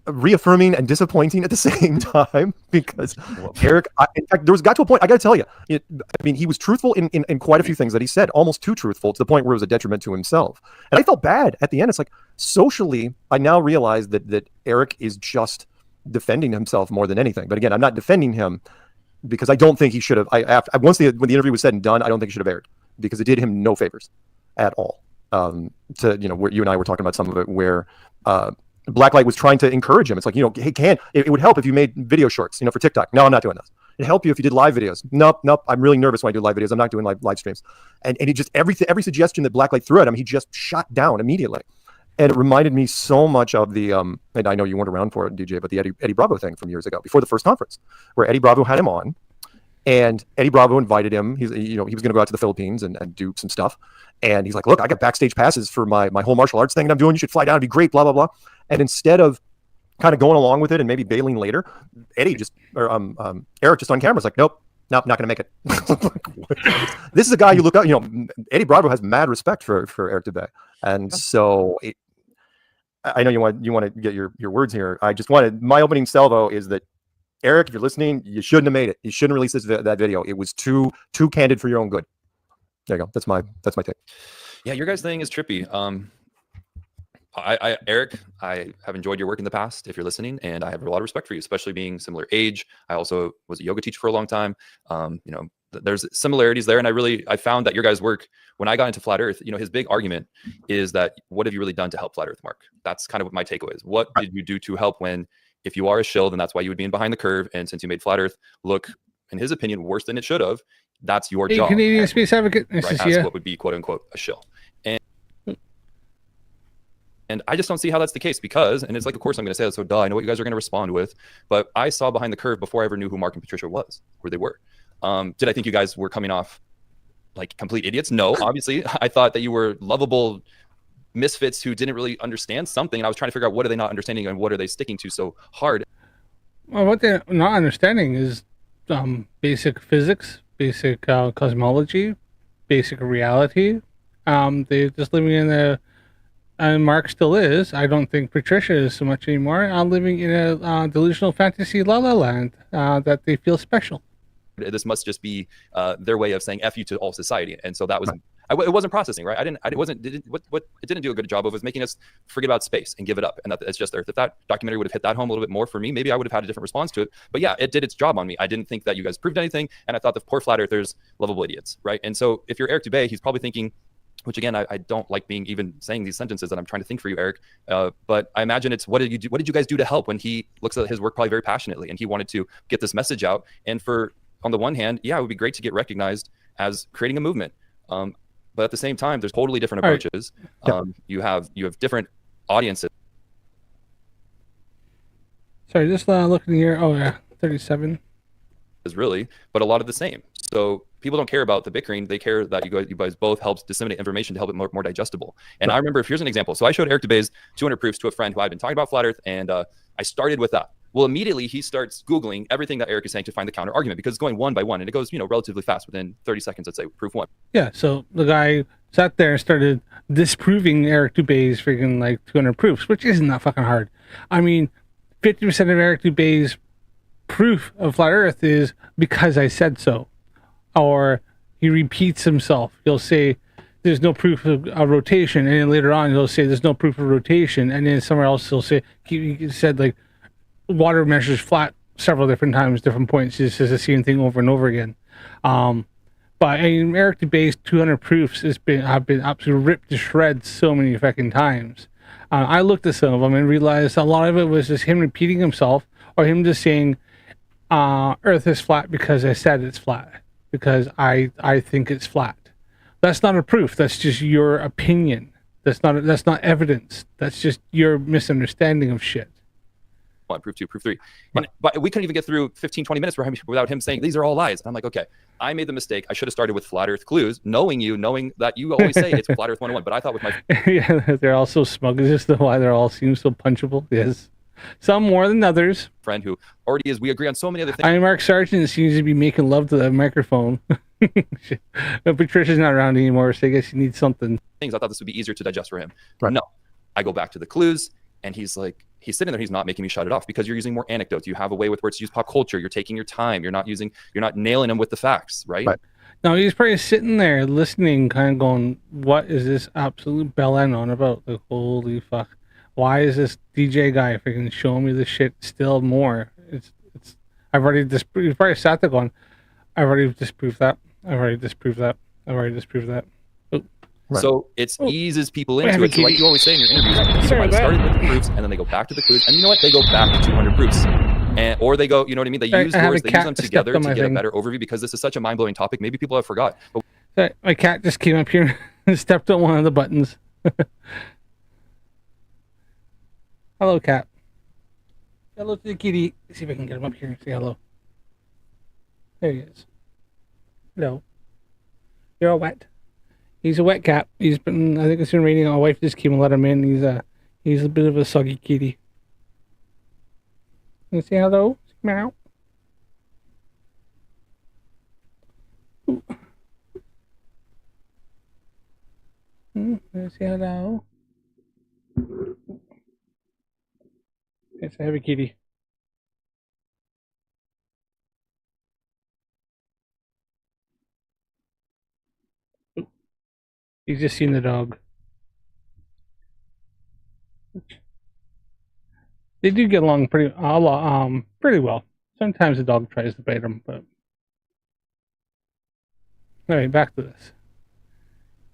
[SPEAKER 9] reaffirming and disappointing at the same time, because Eric, in fact, there got to a point, I got to tell you, he was truthful in quite a few things that he said, almost too truthful, to the point where it was a detriment to himself. And I felt bad at the end. It's like, socially, I now realize that Eric is just defending himself more than anything. But again, I'm not defending him, because I don't think he should have. When the interview was said and done, I don't think he should have aired, because it did him no favors at all. Where you and I were talking about some of it, where Blacklight was trying to encourage him. It's like, hey, it would help if you made video shorts, for TikTok. No, I'm not doing this. It'd help you if you did live videos. Nope. I'm really nervous when I do live videos. I'm not doing live streams. And he just every suggestion that Blacklight threw at him, he just shot down immediately. And it reminded me so much of the, and I know you weren't around for it, DJ, but the Eddie Bravo thing from years ago, before the first conference, where Eddie Bravo had him on, and Eddie Bravo invited him. He was going to go out to the Philippines and do some stuff. And he's like, look, I got backstage passes for my whole martial arts thing that I'm doing. You should fly down. It'd be great, blah, blah, blah. And instead of kind of going along with it and maybe bailing later, Eric just on camera was like, nope, not going to make it. This is a guy you look up, Eddie Bravo has mad respect for Eric Dubay. And so I know you want to get your words here. I just wanted, my opening salvo is that, Eric, if you're listening, you shouldn't have made it. You shouldn't release that video. It was too candid for your own good. There you go. That's my take.
[SPEAKER 10] Yeah, your guys' thing is trippy. Eric, I have enjoyed your work in the past, if you're listening, and I have a lot of respect for you, especially being similar age. I also was a yoga teacher for a long time. There's similarities there, and I found that your guys' work, when I got into Flat Earth, his big argument is that, what have you really done to help Flat Earth, Mark? That's kind of what my takeaway is. What did you do to help, when, if you are a shill, then that's why you would be in behind the curve, and since you made Flat Earth look, in his opinion, worse than it should have, that's your job.
[SPEAKER 2] Canadian space advocate. Nice to see you.
[SPEAKER 10] What would be, quote unquote, a shill. And I just don't see how that's the case, because, and it's like, of course I'm going to say that, so duh, I know what you guys are going to respond with, but I saw behind the curve before I ever knew who Mark and Patricia was, where they were. Did I think you guys were coming off like complete idiots? No, obviously. I thought that you were lovable misfits who didn't really understand something, and I was trying to figure out, what are they not understanding and what are they sticking to so hard?
[SPEAKER 2] Well, what they're not understanding is basic physics, basic cosmology, basic reality. They're just living in a, and Mark still is. I don't think Patricia is so much anymore. I'm living in a delusional fantasy la la land that they feel special.
[SPEAKER 10] This must just be their way of saying F you to all society. And so that was, it wasn't processing, right? What it didn't do a good job of was making us forget about space and give it up. And that it's just Earth. If that documentary would have hit that home a little bit more for me, maybe I would have had a different response to it. But yeah, it did its job on me. I didn't think that you guys proved anything. And I thought the poor flat earthers, lovable idiots, right? And so if you're Eric Dubay, he's probably thinking, which again, I don't like being even saying these sentences that I'm trying to think for you, Eric. But I imagine it's, what did you do? What did you guys do to help, when he looks at his work probably very passionately and he wanted to get this message out? And on the one hand, yeah, it would be great to get recognized as creating a movement. But at the same time, there's totally different
[SPEAKER 2] All right.
[SPEAKER 10] approaches. You have different audiences.
[SPEAKER 2] Sorry, just looking here. Oh yeah, 37.
[SPEAKER 10] Really, but a lot of the same. So people don't care about the bickering. They care that you guys both help disseminate information to help it more digestible. And I remember, here's an example. So I showed Eric Dubé's 200 proofs to a friend who I'd been talking about flat Earth, and I started with that. Well, immediately he starts Googling everything that Eric is saying to find the counter argument, because it's going one by one, and it goes, relatively fast. Within 30 seconds, let's say, proof one.
[SPEAKER 2] Yeah, so the guy sat there and started disproving Eric Dubé's freaking like 200 proofs, which isn't that fucking hard. I mean, 50% of Eric Dubé's proof of flat Earth is because I said so, or he repeats himself. He'll say there's no proof of rotation, and then later on he'll say there's no proof of rotation, and then somewhere else he'll say he said like water measures flat several different times, different points. He just says the same thing over and over again. But I mean, Eric Dubé's 200 proofs have been absolutely ripped to shreds so many fucking times. I looked at some of them and realized a lot of it was just him repeating himself, or him just saying Earth is flat because I said it's flat, because I think it's flat. That's not a proof. That's just your opinion. That's not evidence. That's just your misunderstanding of shit.
[SPEAKER 10] One, proof two, proof three. But we couldn't even get through 15, 20 minutes without him saying these are all lies. And I'm like, okay, I made the mistake. I should have started with flat Earth clues, knowing that you always say it's flat Earth 101. But I thought with my
[SPEAKER 2] yeah, they're all so smug. Is this why they all seem so punchable? Yes. Some more than others.
[SPEAKER 10] Friend who already is, we agree on so many other things.
[SPEAKER 2] I Mark Sargent seems to be making love to the microphone. Patricia's not around anymore, so I guess he needs something.
[SPEAKER 10] I thought this would be easier to digest for him.
[SPEAKER 9] Right.
[SPEAKER 10] No, I go back to the clues, and he's sitting there. He's not making me shut it off, because you're using more anecdotes. You have a way with words to use pop culture. You're taking your time. You're not nailing them with the facts, right?
[SPEAKER 2] Now he's probably sitting there listening, kind of going, "What is this absolute bellend on about? Like, holy fuck! Why is this DJ guy freaking showing me this shit still more? It's. I've already disproved. He's probably sat there going, I've already disproved that. I've already disproved that. I've already disproved that." Oh.
[SPEAKER 9] Right.
[SPEAKER 10] So it eases people into it. So like you always say in your interviews, people might have started with the proofs, and then they go back to the clues, and you know what? They go back to 200 proofs. Or they go, you know what I mean? They use words, they use them together to get a better overview, because this is such a mind-blowing topic. Maybe people have forgot. But
[SPEAKER 2] My cat just came up here and stepped on one of the buttons. Hello, cat. Hello to the kitty. Let's see if I can get him up here and say hello. There he is. Hello. You're all wet. He's a wet cat. I think it's been raining. My wife just came and let him in. He's a bit of a soggy kitty. Can you say hello? Meow. Ooh. Say hello. It's a heavy kitty. Ooh. He's just seen the dog. They do get along pretty well. Sometimes the dog tries to bite him, but all right, back to this.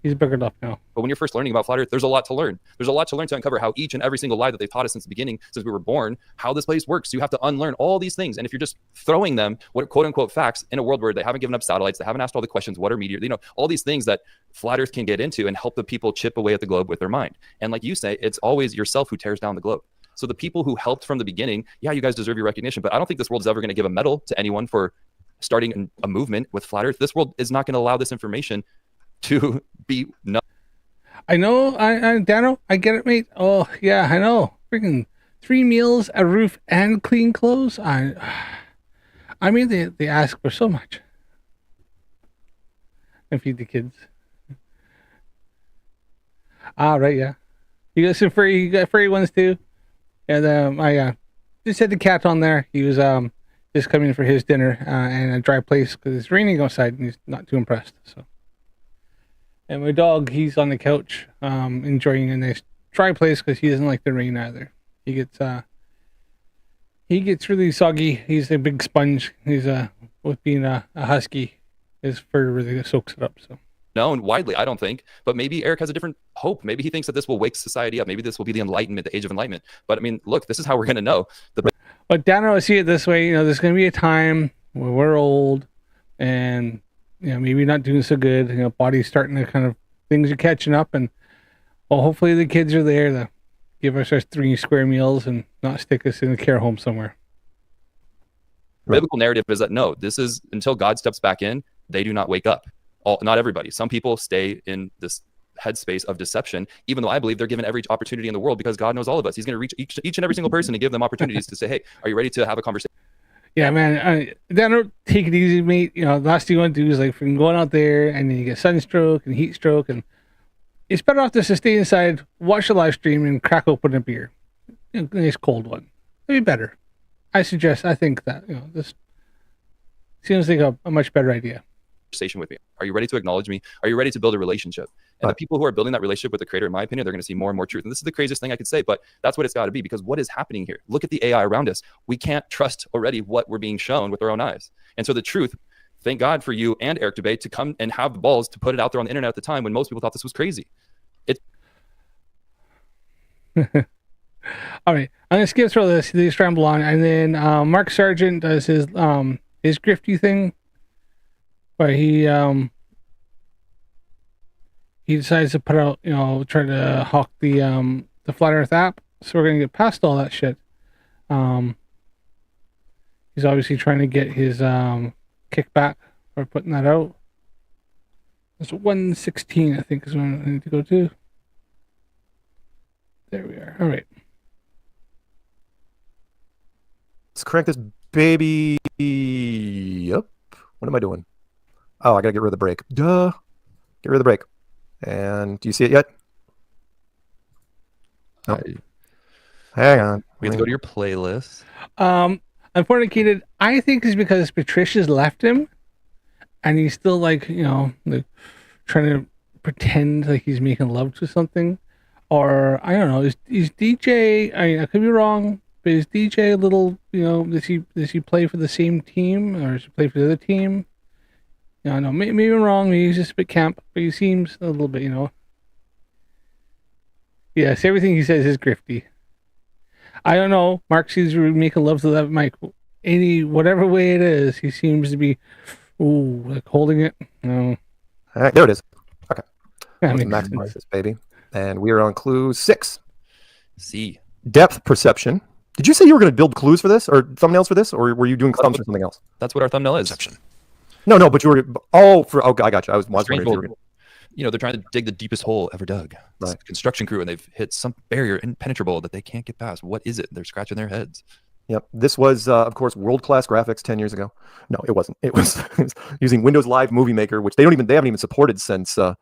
[SPEAKER 2] He's biggered up now.
[SPEAKER 10] But when you're first learning about flat Earth, there's a lot to learn. There's a lot to learn to uncover how each and every single lie that they've taught us since the beginning, since we were born, how this place works. You have to unlearn all these things. And if you're just throwing them, what quote unquote facts, in a world where they haven't given up satellites, they haven't asked all the questions, what are meteors, all these things that flat Earth can get into and help the people chip away at the globe with their mind. And like you say, it's always yourself who tears down the globe. So the people who helped from the beginning, yeah, you guys deserve your recognition, but I don't think this world is ever going to give a medal to anyone for starting a movement with flat Earth. This world is not going to allow this information to be known.
[SPEAKER 2] I know, Dano, I get it, mate. Oh, yeah, I know. Freaking 3 meals, a roof, and clean clothes. I mean, they ask for so much. And feed the kids. Right, yeah. You got free ones too. And I just had the cat on there. He was just coming for his dinner and a dry place because it's raining outside, and he's not too impressed. So. And my dog, he's on the couch, enjoying a nice dry place because he doesn't like the rain either. He gets really soggy. He's a big sponge. He's with being a husky, his fur really soaks it up. So
[SPEAKER 10] known widely, I don't think, but maybe Eric has a different hope. Maybe he thinks that this will wake society up. Maybe this will be the Enlightenment, the Age of Enlightenment. But I mean, look, this is how we're going to know.
[SPEAKER 2] But Dano, I see it this way. There's going to be a time where we're old, and maybe not doing so good. Body's starting to kind of things are catching up, and well, hopefully the kids are there to give us our 3 square meals and not stick us in a care home somewhere.
[SPEAKER 10] Right. Biblical narrative is that no, this is until God steps back in, they do not wake up. Not everybody. Some people stay in this headspace of deception, even though I believe they're given every opportunity in the world because God knows all of us. He's going to reach each and every single person and give them opportunities to say, hey, are you ready to have a conversation?
[SPEAKER 2] Yeah, man. Don't take it easy, mate. You know, the last thing you want to do is like from going out there and then you get sunstroke and heat stroke, and it's better off to stay inside, watch the live stream, and crack open a beer, a nice cold one. It'd be better. I think that this seems like a much better idea.
[SPEAKER 10] With me. Are you ready to acknowledge me? Are you ready to build a relationship? And the people who are building that relationship with the creator, in my opinion, they're going to see more and more truth. And this is the craziest thing I could say, but that's what it's got to be, because what is happening here? Look at the AI around us. We can't trust already what we're being shown with our own eyes. And so the truth, thank God for you and Eric Debate to come and have the balls to put it out there on the internet at the time when most people thought this was crazy.
[SPEAKER 2] All right, I'm gonna skip through this scramble on, and then Mark Sargent does his grifty thing, where he decides to put out, try to hawk the Flat Earth app. So we're gonna get past all that shit. He's obviously trying to get his kickback for putting that out. It's 116, I think, is when I need to go to. There we are. All right.
[SPEAKER 9] Let's crank this baby up. What am I doing? Oh, I gotta get rid of the brake. Duh. Get rid of the brake. And do you see it yet? No. Hang on.
[SPEAKER 10] We have to go to your playlist.
[SPEAKER 2] Unfortunately, I think it's because Patricia's left him, and he's still like trying to pretend like he's making love to something, or I don't know. Is DJ? I could be wrong, but is DJ a little? Does he play for the same team, or does he play for the other team? I know. Maybe I'm wrong. Maybe he's just a bit camp, but he seems a little bit. Yes, everything he says is grifty. I don't know. Mark seems to be making love to that mic. Whatever way it is, he seems to be, like holding it. No.
[SPEAKER 9] All right, there it is. Okay.
[SPEAKER 2] That
[SPEAKER 9] Let's
[SPEAKER 2] makes
[SPEAKER 9] maximize
[SPEAKER 2] sense.
[SPEAKER 9] this baby. And we are on clue 6.
[SPEAKER 10] C.
[SPEAKER 9] Depth perception. Did you say you were going to build clues for this or thumbnails for this, or were you doing thumbs for something else?
[SPEAKER 10] That's what our thumbnail is.
[SPEAKER 9] No, but you were. I got you. I was wondering if you were gonna...
[SPEAKER 10] They're trying to dig the deepest hole ever dug. It's a construction crew, and they've hit some barrier impenetrable that they can't get past. What is it? They're scratching their heads.
[SPEAKER 9] Yep. This was, of course, world-class graphics 10 years ago. No, it wasn't. It was using Windows Live Movie Maker, which they haven't even supported since, for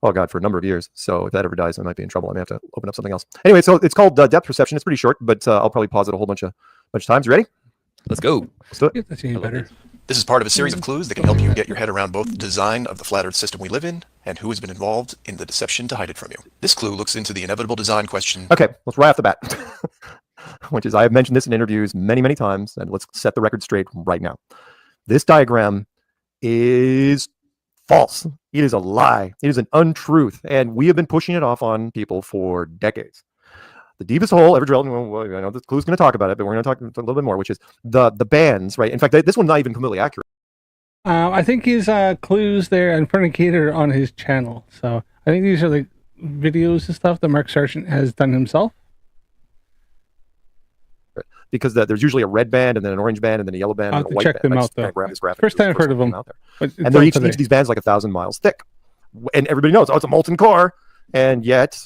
[SPEAKER 9] a number of years. So if that ever dies, I might be in trouble. I may have to open up something else. Anyway, so it's called depth perception. It's pretty short, but I'll probably pause it a whole bunch of times. You ready?
[SPEAKER 10] Let's go.
[SPEAKER 9] Let's do it.
[SPEAKER 2] That's even better.
[SPEAKER 11] This is part of a series of clues that can help you get your head around both the design of the flat Earth system we live in and who has been involved in the deception to hide it from you. This clue looks into the inevitable design question.
[SPEAKER 9] Okay, let's right off the bat, which is I have mentioned this in interviews many, many times, and let's set the record straight right now. This diagram is false. It is a lie. It is an untruth, and we have been pushing it off on people for decades. The deepest hole ever drilled, well, I know this clue's going to talk about it, but we're going to talk a little bit more, which is the bands, right? In fact, this one's not even completely accurate.
[SPEAKER 2] I think his clues there and Fornicator on his channel. So I think these are like videos and stuff that Mark Sargent has done himself.
[SPEAKER 9] Because there's usually a red band and then an orange band and then a yellow band and a white
[SPEAKER 2] check
[SPEAKER 9] band.
[SPEAKER 2] them out, though.
[SPEAKER 9] First
[SPEAKER 2] time I've heard of them.
[SPEAKER 9] And they're each of these bands like 1,000 miles thick. And everybody knows, it's a molten core. And yet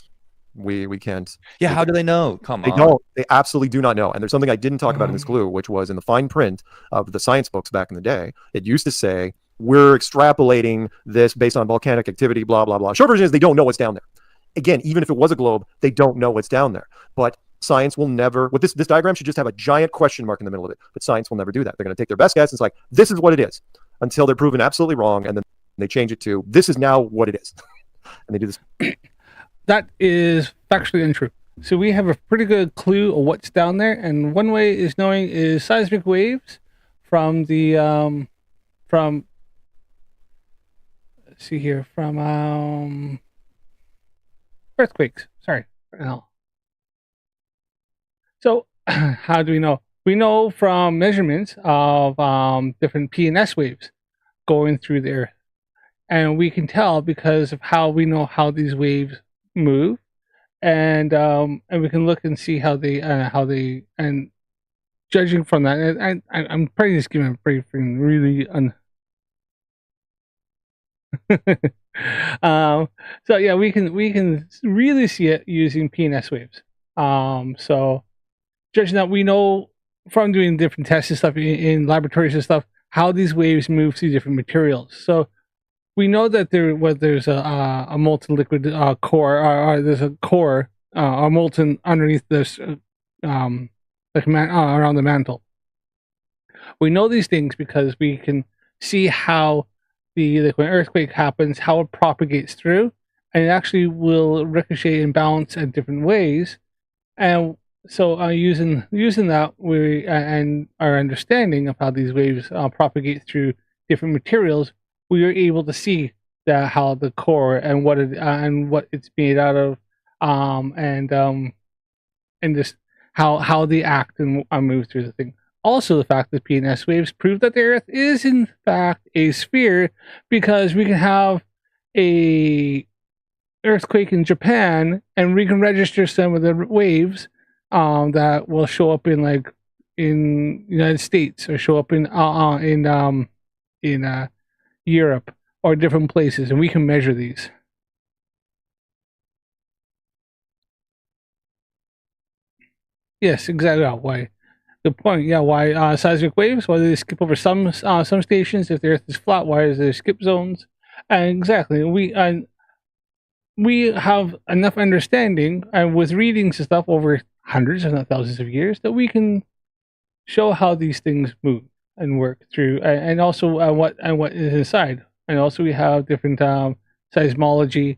[SPEAKER 9] we can't.
[SPEAKER 10] Yeah, how do they know? Come on.
[SPEAKER 9] They don't. They absolutely do not know. And there's something I didn't talk about in this clue, which was in the fine print of the science books back in the day. It used to say, we're extrapolating this based on volcanic activity, blah, blah, blah. Short version is they don't know what's down there. Again, even if it was a globe, they don't know what's down there. But science will never, this diagram should just have a giant question mark in the middle of it. But science will never do that. They're going to take their best guess and it's like, this is what it is, until they're proven absolutely wrong. And then they change it to, this is now what it is. And they do this.
[SPEAKER 2] That is factually untrue. So we have a pretty good clue of what's down there, and one way is knowing is seismic waves from the let's see here, from earthquakes. Sorry. So how do we know? We know from measurements of different P and S waves going through the Earth. and we can tell because of how we know how these waves move, and we can look and see how they and judging from that, and I'm probably just giving a briefing, really so yeah, we can really see it using PNS waves. So judging that, we know from doing different tests and stuff in laboratories and stuff how these waves move through different materials. So we know that there's a molten liquid core, or there's a core or molten underneath this around the mantle. We know these things because we can see how when an earthquake happens, how it propagates through, and it actually will ricochet and bounce in different ways. And so using that, and our understanding of how these waves propagate through different materials, we are able to see how the core and what it's made out of, and just how they act and move through the thing. Also, the fact that PNS waves prove that the Earth is in fact a sphere, because we can have a earthquake in Japan and we can register some of the waves that will show up in United States, or show up in Europe or different places, and we can measure these. Yes, exactly. Why? Good point. Yeah, why seismic waves? Why do they skip over some stations if the Earth is flat? Why is there skip zones? And exactly, we have enough understanding, and with readings and stuff over hundreds, if not thousands of years, that we can show how these things move and work through, and also what is inside. And also we have different seismology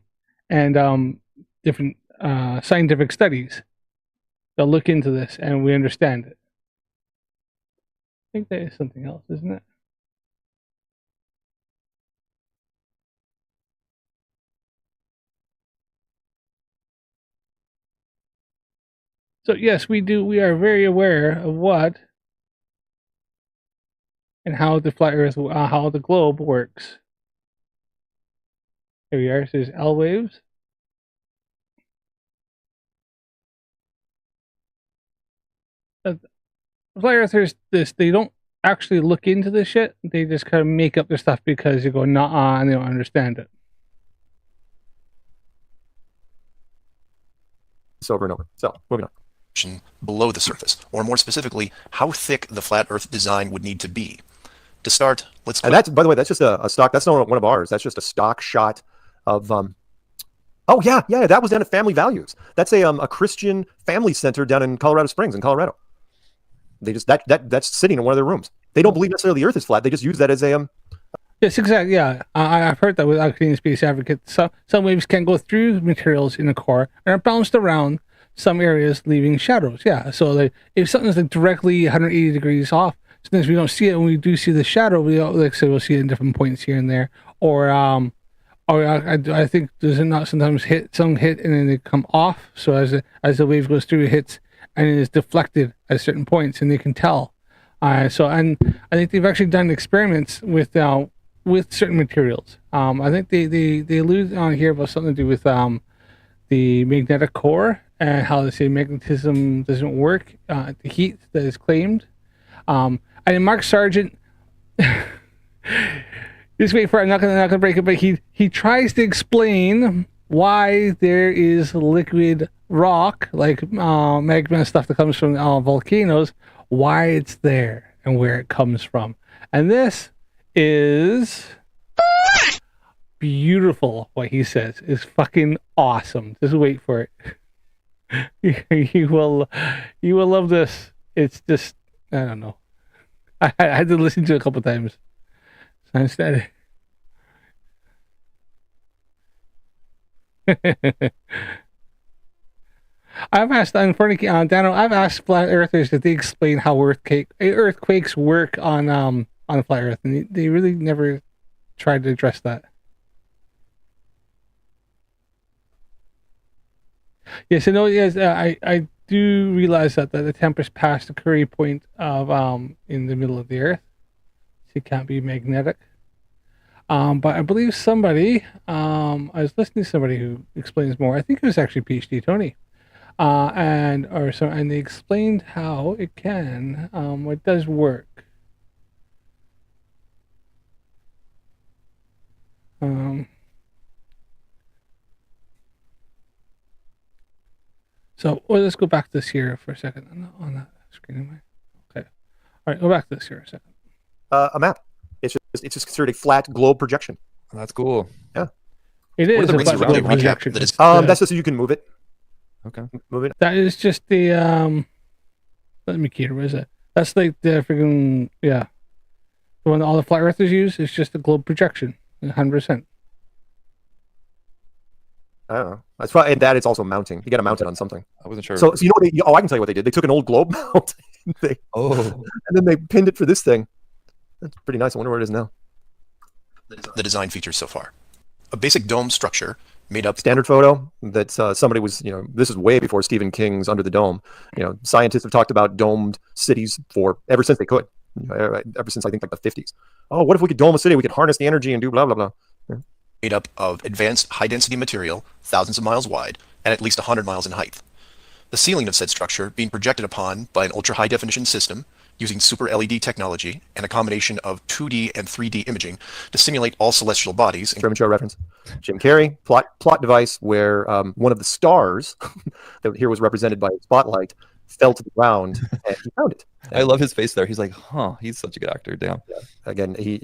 [SPEAKER 2] and different scientific studies that look into this, and we understand it. I think that is something else, isn't it? So yes, we do. We are very aware of what and how the flat Earth, how the globe works. Here we are. So there's L waves. Flat Earthers, they don't actually look into this shit. They just kind of make up their stuff because you go nah, and they don't understand it.
[SPEAKER 9] It's over and over. So moving on.
[SPEAKER 11] Below the surface, or more specifically, how thick the flat Earth design would need to be. To start, let's.
[SPEAKER 9] And that's, by the way, that's just a stock. That's not one of ours. That's just a stock shot of. Oh yeah, that was down at Family Values. That's a Christian family center down in Colorado Springs, in Colorado. They just that's sitting in one of their rooms. They don't believe necessarily the Earth is flat. They just use that as a
[SPEAKER 2] Yes, exactly. Yeah, I've heard that with Canadian Space Advocate. Some waves can go through materials in the core and are bounced around some areas, leaving shadows. Yeah, so if something's directly 180 degrees off, sometimes we don't see it. When we do see the shadow, we'll see it in different points here and there. Or I think does it not sometimes some hit and then they come off. So as the wave goes through, it hits and it is deflected at certain points, and they can tell. And I think they've actually done experiments with certain materials. I think they allude on here about something to do with the magnetic core, and how they say magnetism doesn't work at the heat that is claimed. And then Mark Sargent, just wait for it, I'm not gonna break it, but he tries to explain why there is liquid rock, like magma stuff that comes from volcanoes, why it's there and where it comes from. And this is beautiful. What he says is fucking awesome. Just wait for it. you will love this. It's just, I don't know. I had to listen to it a couple times. So instead, I've asked Dano. I've asked flat earthers that they explain how earthquakes work on the flat Earth, and they really never tried to address that. Yes, I know. Yes, I do realize that the tempest passed the Curie point of in the middle of the Earth, so it can't be magnetic. But I believe somebody, I was listening to somebody who explains more. I think it was actually PhD Tony, and they explained how it can, it does work. So let's go back to this here for a second on that screen. Okay, all right, go back to this here a second.
[SPEAKER 9] A map. It's just considered a flat globe projection.
[SPEAKER 10] That's cool.
[SPEAKER 9] Yeah.
[SPEAKER 2] It
[SPEAKER 11] What are
[SPEAKER 2] is
[SPEAKER 11] the
[SPEAKER 2] a
[SPEAKER 11] reasons
[SPEAKER 2] flat
[SPEAKER 11] around the
[SPEAKER 2] globe
[SPEAKER 11] recap
[SPEAKER 2] projection.
[SPEAKER 11] that is
[SPEAKER 9] That's just so you can move it.
[SPEAKER 10] Okay.
[SPEAKER 9] Move it.
[SPEAKER 2] That is just the let me key it. Where is it? That's like the freaking the one that all the flat earthers use. It's just a globe projection, 100%.
[SPEAKER 9] I don't know. That's probably, and that it's also mounting. You got to mount it on something.
[SPEAKER 10] I wasn't sure.
[SPEAKER 9] So you know what? I can tell you what they did. They took an old globe mount, and then they pinned it for this thing. That's pretty nice. I wonder where it is now.
[SPEAKER 11] the design features so far. A basic dome structure made up.
[SPEAKER 9] Standard photo that somebody was, this is way before Stephen King's Under the Dome. Scientists have talked about domed cities ever since they could. Ever since I think like the 50s. Oh, what if we could dome a city? We could harness the energy and do blah blah blah. Yeah.
[SPEAKER 11] Made up of advanced high-density material, thousands of miles wide, and at least 100 miles in height. The ceiling of said structure being projected upon by an ultra-high-definition system using super LED technology and a combination of 2D and 3D imaging to simulate all celestial bodies.
[SPEAKER 9] Truman Show reference. Jim Carrey, plot device where one of the stars that here was represented by a spotlight fell to the ground and he found it.
[SPEAKER 10] I love his face there. He's like, huh, he's such a good actor. Damn.
[SPEAKER 9] Yeah. Again, he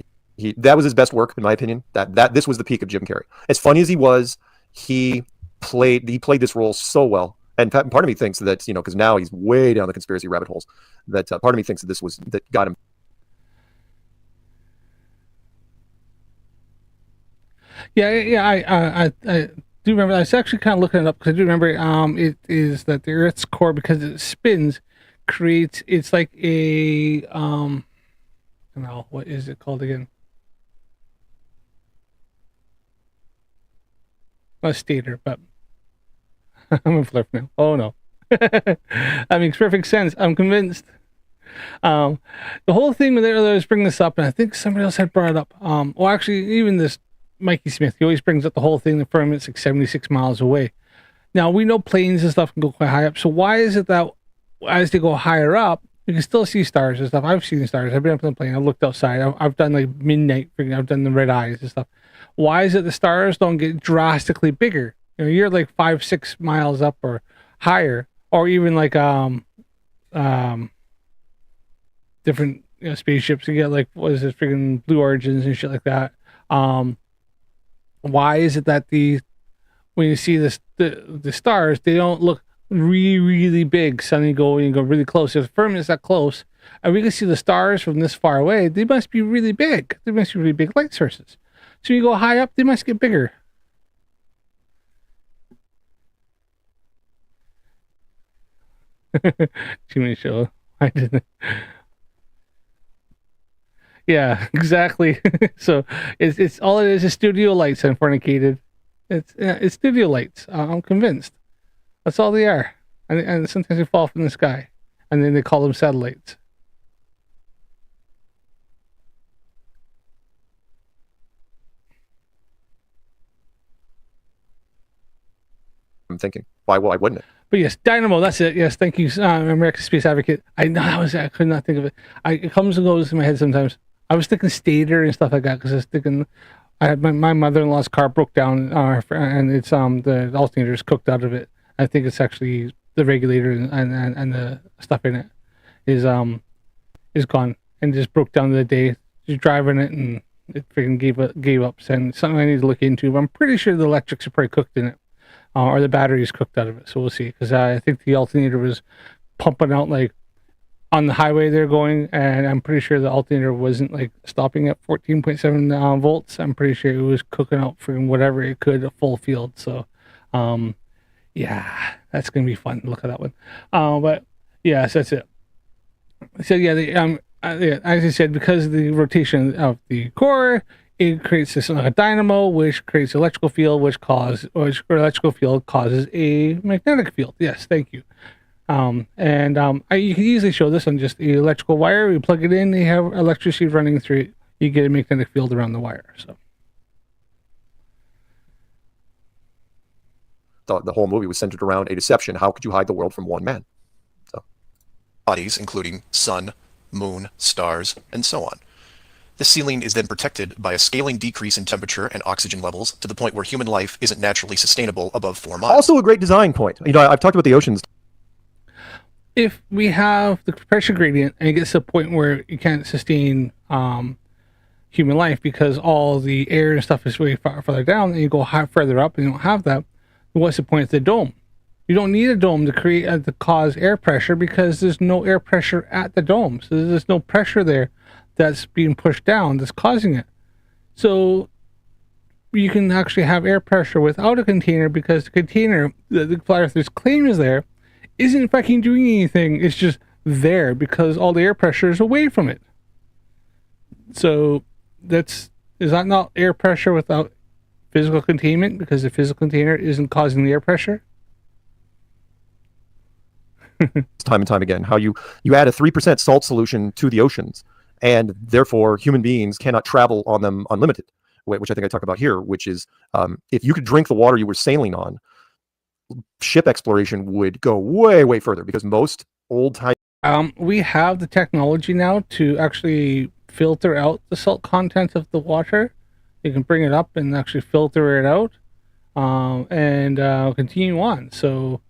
[SPEAKER 9] that was his best work in my opinion. This was the peak of Jim Carrey. As funny as he was, he played this role so well. And part of me thinks that, because now he's way down the conspiracy rabbit holes, that part of me thinks that got him.
[SPEAKER 2] Yeah. I do remember. I was actually kind of looking it up because I do remember. It is that the Earth's core, because it spins, creates. It's like a I don't know, what is it called again? Not a stator, but I'm a Flerf now. Oh no. That makes perfect sense. I'm convinced. The whole thing with it, I was bringing this up, and I think somebody else had brought it up. Well, actually, even this Mikey Smith, he always brings up the whole thing. The firmament's like 76 miles away. Now we know planes and stuff can go quite high up. So why is it that as they go higher up, you can still see stars and stuff? I've seen stars. I've been up on the plane. I looked outside. I've done like midnight. I've done the red eyes and stuff. Why is it the stars don't get drastically bigger? You're like 5-6 miles up or higher, or even like different spaceships. You get like, what is it, freaking Blue Origins and shit like that. Why is it that when you see the stars, they don't look really, really big? Suddenly you go really close. If the firmament's that close, and we can see the stars from this far away, they must be really big. They must be really big light sources. So you go high up, they must get bigger. Too many show. I didn't. Yeah, exactly. So it's all it is studio lights unfornicated. It's studio lights. I'm convinced. That's all they are. And sometimes they fall from the sky, and then they call them satellites.
[SPEAKER 9] I'm thinking, why wouldn't it?
[SPEAKER 2] But yes, Dynamo, that's it. Yes, thank you, American Space Advocate. I could not think of it. It comes and goes in my head sometimes. I was thinking stator and stuff like that because I was thinking I had my mother-in-law's car broke down, and it's the alternator is cooked out of it. I think it's actually the regulator and the stuff in it is gone and just broke down the day. Just driving it and it freaking gave up. And something I need to look into. But I'm pretty sure the electrics are probably cooked in it. Or the battery is cooked out of it, so we'll see. Because I think the alternator was pumping out like on the highway they're going, and I'm pretty sure the alternator wasn't like stopping at 14.7 volts. I'm pretty sure it was cooking out from whatever it could at full field. So, yeah, that's gonna be fun. Look at that one. But yes, that's it. So yeah, as I said, because of the rotation of the core, it creates this a dynamo, which creates electrical field, which electrical field causes a magnetic field. Yes, thank you. You can easily show this on just the electrical wire. You plug it in, you have electricity running through it. You get a magnetic field around the wire. So
[SPEAKER 9] the whole movie was centered around a deception. How could you hide the world from one man? So,
[SPEAKER 11] bodies, including sun, moon, stars, and so on. The ceiling is then protected by a scaling decrease in temperature and oxygen levels to the point where human life isn't naturally sustainable above 4 miles.
[SPEAKER 9] also a great design point. You know, I've talked about the oceans.
[SPEAKER 2] If we have the pressure gradient and it gets to a point where you can't sustain human life because all the air and stuff is way farther down, and you go further up and you don't have that, what's the point of the dome? You don't need a dome to create to cause air pressure because there's no air pressure at the dome. So there's no pressure there that's being pushed down that's causing it. So you can actually have air pressure without a container because the container that the flat earthers claim is there isn't fucking doing anything. It's just there because all the air pressure is away from it. So is that not air pressure without physical containment because the physical container isn't causing the air pressure?
[SPEAKER 9] Time and time again, how you add a 3% salt solution to the oceans, and therefore human beings cannot travel on them unlimited, which I think I talk about here, which is if you could drink the water you were sailing on, ship exploration would go way, way further because most old time.
[SPEAKER 2] We have the technology now to actually filter out the salt content of the water. You can bring it up and actually filter it out and continue on. So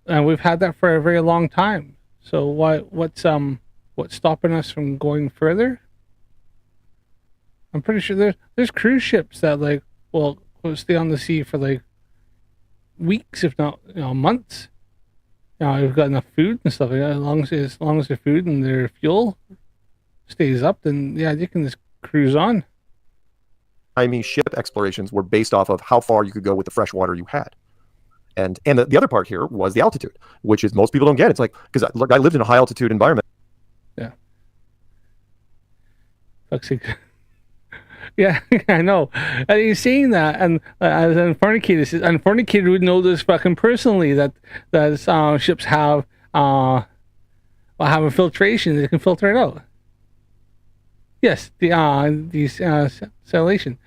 [SPEAKER 2] we've had that for a very long time. So what's stopping us from going further? I'm pretty sure there's cruise ships that will stay on the sea for weeks, if not months. We've got enough food and stuff like that. As long as their food and their fuel stays up, then yeah, you can just cruise on.
[SPEAKER 9] I mean, ship explorations were based off of how far you could go with the fresh water you had. And the other part here was the altitude, which is most people don't get. It's because I lived in a high altitude environment.
[SPEAKER 2] Yeah. Fuck's sake. Yeah, I know. And he's saying that, and as unfornicated would know this fucking personally that ships have a filtration. They can filter it out. Yes, the salation.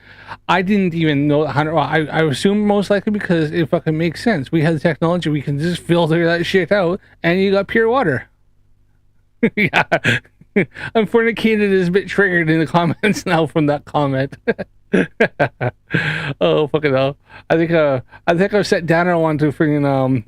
[SPEAKER 2] I didn't even know how. I assume most likely because it fucking makes sense. We have the technology. We can just filter that shit out, and you got pure water. Yeah. Unfornicated is a bit triggered in the comments now from that comment. Oh fucking hell! I think I've set Dano onto freaking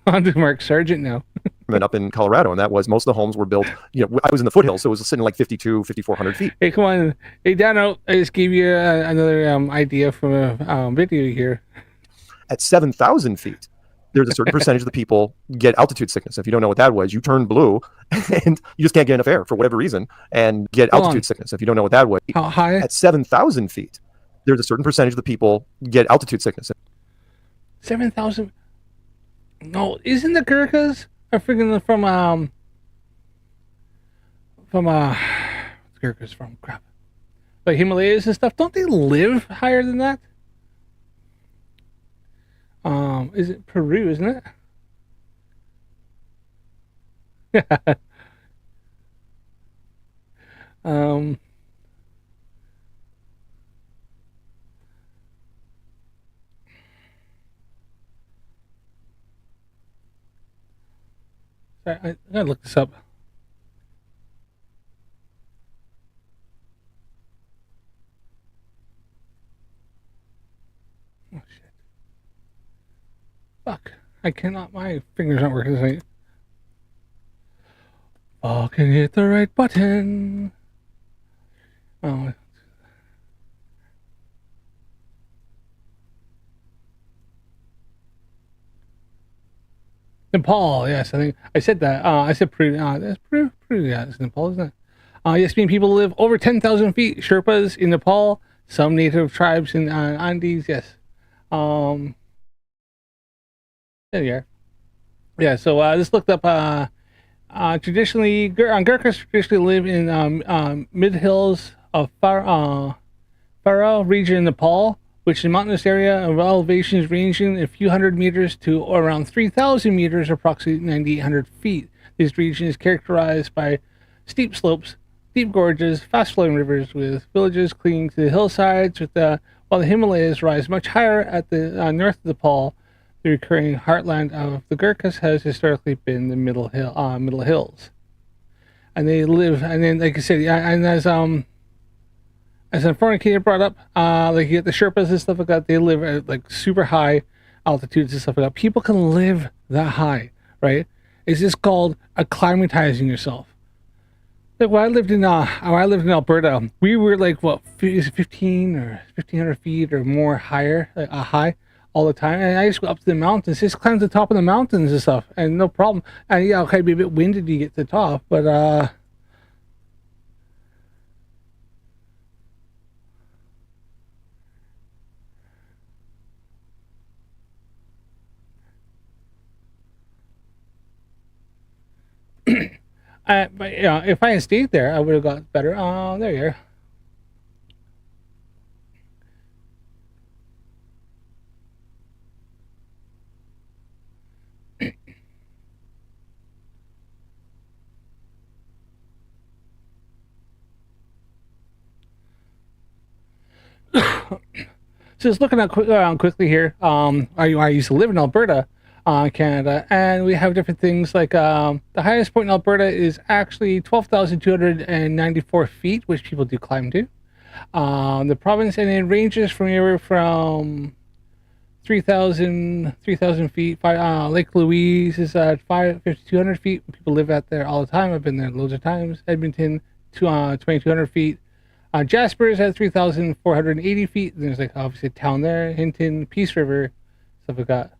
[SPEAKER 2] onto Mark Sargent now.
[SPEAKER 9] Up in Colorado, and that was most of the homes were built. I was in the foothills, so it was sitting 5,400 feet.
[SPEAKER 2] Hey, come on, hey Dano! I just gave you another idea from a video here.
[SPEAKER 9] At 7,000 feet, there's a certain percentage of the people get altitude sickness. If you don't know what that was, you turn blue and you just can't get enough air for whatever reason and get altitude sickness. If you don't know what that was,
[SPEAKER 2] how high?
[SPEAKER 9] At 7,000 feet, there's a certain percentage of the people get altitude sickness.
[SPEAKER 2] 7,000? No, isn't the Gurkhas are freaking from Gurkhas from crap, like Himalayas and stuff? Don't they live higher than that? Is it Peru, isn't it? Sorry, I gotta look this up. Oh shit. Fuck. I cannot, my fingers aren't working tonight. Fucking hit the right button. Oh. Nepal, yes, I think I said that. I said Peru. That's Peru. Yeah, it's Nepal, isn't it? Yes, mean people live over 10,000 feet. Sherpas in Nepal, some native tribes in Andes. Yes. There you are. Yeah. So I just looked up. Traditionally, Gurkhas traditionally live in mid hills of Farah region in Nepal, which is a mountainous area of elevations ranging a few hundred meters to around 3,000 meters, approximately 9,800 feet. This region is characterized by steep slopes, deep gorges, fast-flowing rivers, with villages clinging to the hillsides. While the Himalayas rise much higher at the north of Nepal, The recurring heartland of the Gurkhas has historically been the Middle Hills, and they live. And then, like I said, and as a fornicator brought up, like you get the Sherpas and stuff like that. They live at like super high altitudes and stuff like that. People can live that high, right? It's just called acclimatizing yourself. Like when I lived in Alberta, we were like what, is it 15 or 1,500 feet or more higher, like high all the time. And I just go up to the mountains, just climb to the top of the mountains and stuff, and no problem. And yeah, okay, be a bit winded to get to the top, but but yeah, if I had stayed there, I would have got better. There you are. So just looking at quickly here, I used to live in Alberta, Canada, and we have different things like the highest point in Alberta is actually 12,294 feet, which people do climb to. The province, and it ranges from anywhere from 3,000 feet. Lake Louise is at 5,200 feet. People live out there all the time. I've been there loads of times. Edmonton, 2,200 feet. Jasper is at 3,480 feet. There's like obviously a town there. Hinton, Peace River, stuff like that.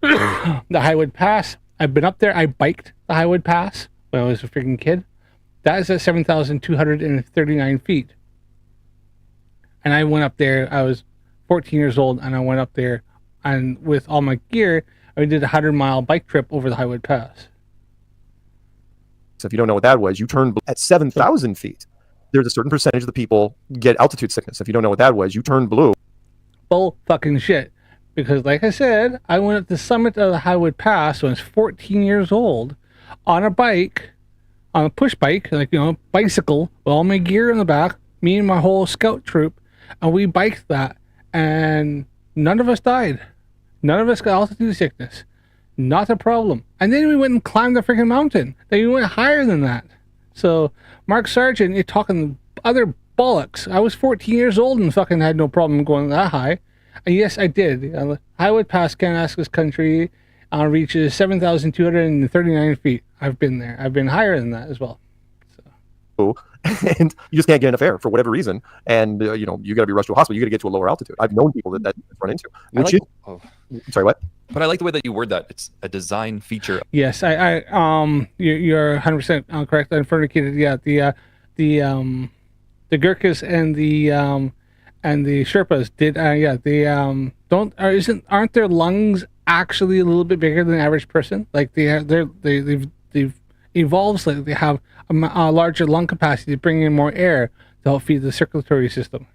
[SPEAKER 2] The Highwood Pass. I've been up there. I biked the Highwood Pass when I was a freaking kid. That is at 7,239 feet. And I went up there. I was 14 years old, and I went up there, and with all my gear, I did a 100-mile bike trip over the Highwood Pass.
[SPEAKER 9] So if you don't know what that was, you turn at 7,000 feet. There's a certain percentage of the people get altitude sickness. If you don't know what that was, you turn blue.
[SPEAKER 2] Bull fucking shit. Because like I said, I went up the summit of the Highwood Pass when I was 14 years old on a bike, on a push bike, like, bicycle, with all my gear in the back, me and my whole scout troop, and we biked that, and none of us died. None of us got altitude sickness. Not a problem. And then we went and climbed the freaking mountain. Then we went higher than that. So, Mark Sargent, you're talking other bollocks. I was 14 years old and fucking had no problem going that high. And yes, I did. Highwood Pass, Kananaskis country, reaches 7,239 feet. I've been there. I've been higher than that as well.
[SPEAKER 9] So. And you just can't get enough air for whatever reason. And, you got to be rushed to a hospital. You got to get to a lower altitude. I've known people that run into. Sorry, what?
[SPEAKER 10] But I like the way that you word that. It's a design feature.
[SPEAKER 2] Yes, you're 100% correct. I fornicated. Yeah, the Gurkhas and the Sherpas did. Aren't their lungs actually a little bit bigger than the average person? Like they've evolved. Like they have a larger lung capacity to bring in more air to help feed the circulatory system.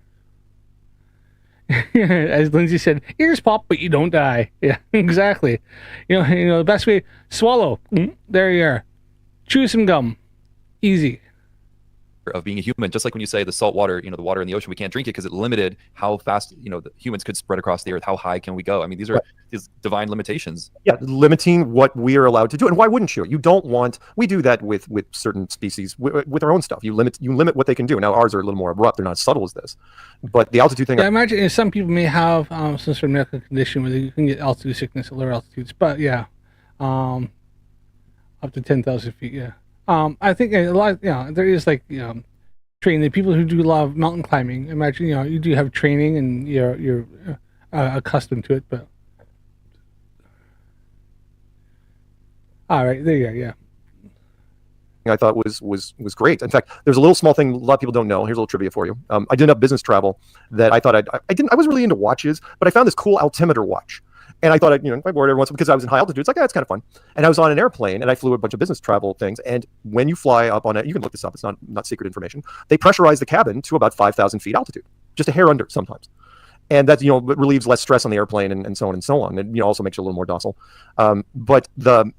[SPEAKER 2] As Lindsay said, ears pop, but you don't die. Yeah, exactly. The best way, swallow. There you are. Chew some gum. Easy.
[SPEAKER 10] Of being a human, just like when you say the salt water, the water in the ocean, we can't drink it because it limited how fast, the humans could spread across the earth. How high can we go? I mean, these are these divine limitations.
[SPEAKER 9] Yeah, limiting what we are allowed to do. And why wouldn't you? You don't want, we do that with certain species, with our own stuff. You limit what they can do. Now, ours are a little more abrupt. They're not as subtle as this. But the altitude thing...
[SPEAKER 2] I imagine some people may have some sort of medical condition where you can get altitude sickness at lower altitudes. But yeah, up to 10,000 feet, yeah. I think a lot, there is like, training. The people who do a lot of mountain climbing, imagine, you do have training and you're accustomed to it, but... All right, there you go, yeah.
[SPEAKER 9] I thought was great. In fact, there's a little small thing a lot of people don't know. Here's a little trivia for you. I did enough business travel that I thought I was really into watches, but I found this cool altimeter watch. And I thought I bored every once because I was in high altitude. It's like, it's kind of fun. And I was on an airplane and I flew a bunch of business travel things. And when you fly up on it, you can look this up. It's not secret information. They pressurize the cabin to about 5,000 feet altitude, just a hair under sometimes. And that, relieves less stress on the airplane and so on and so on. And, also makes you a little more docile. But the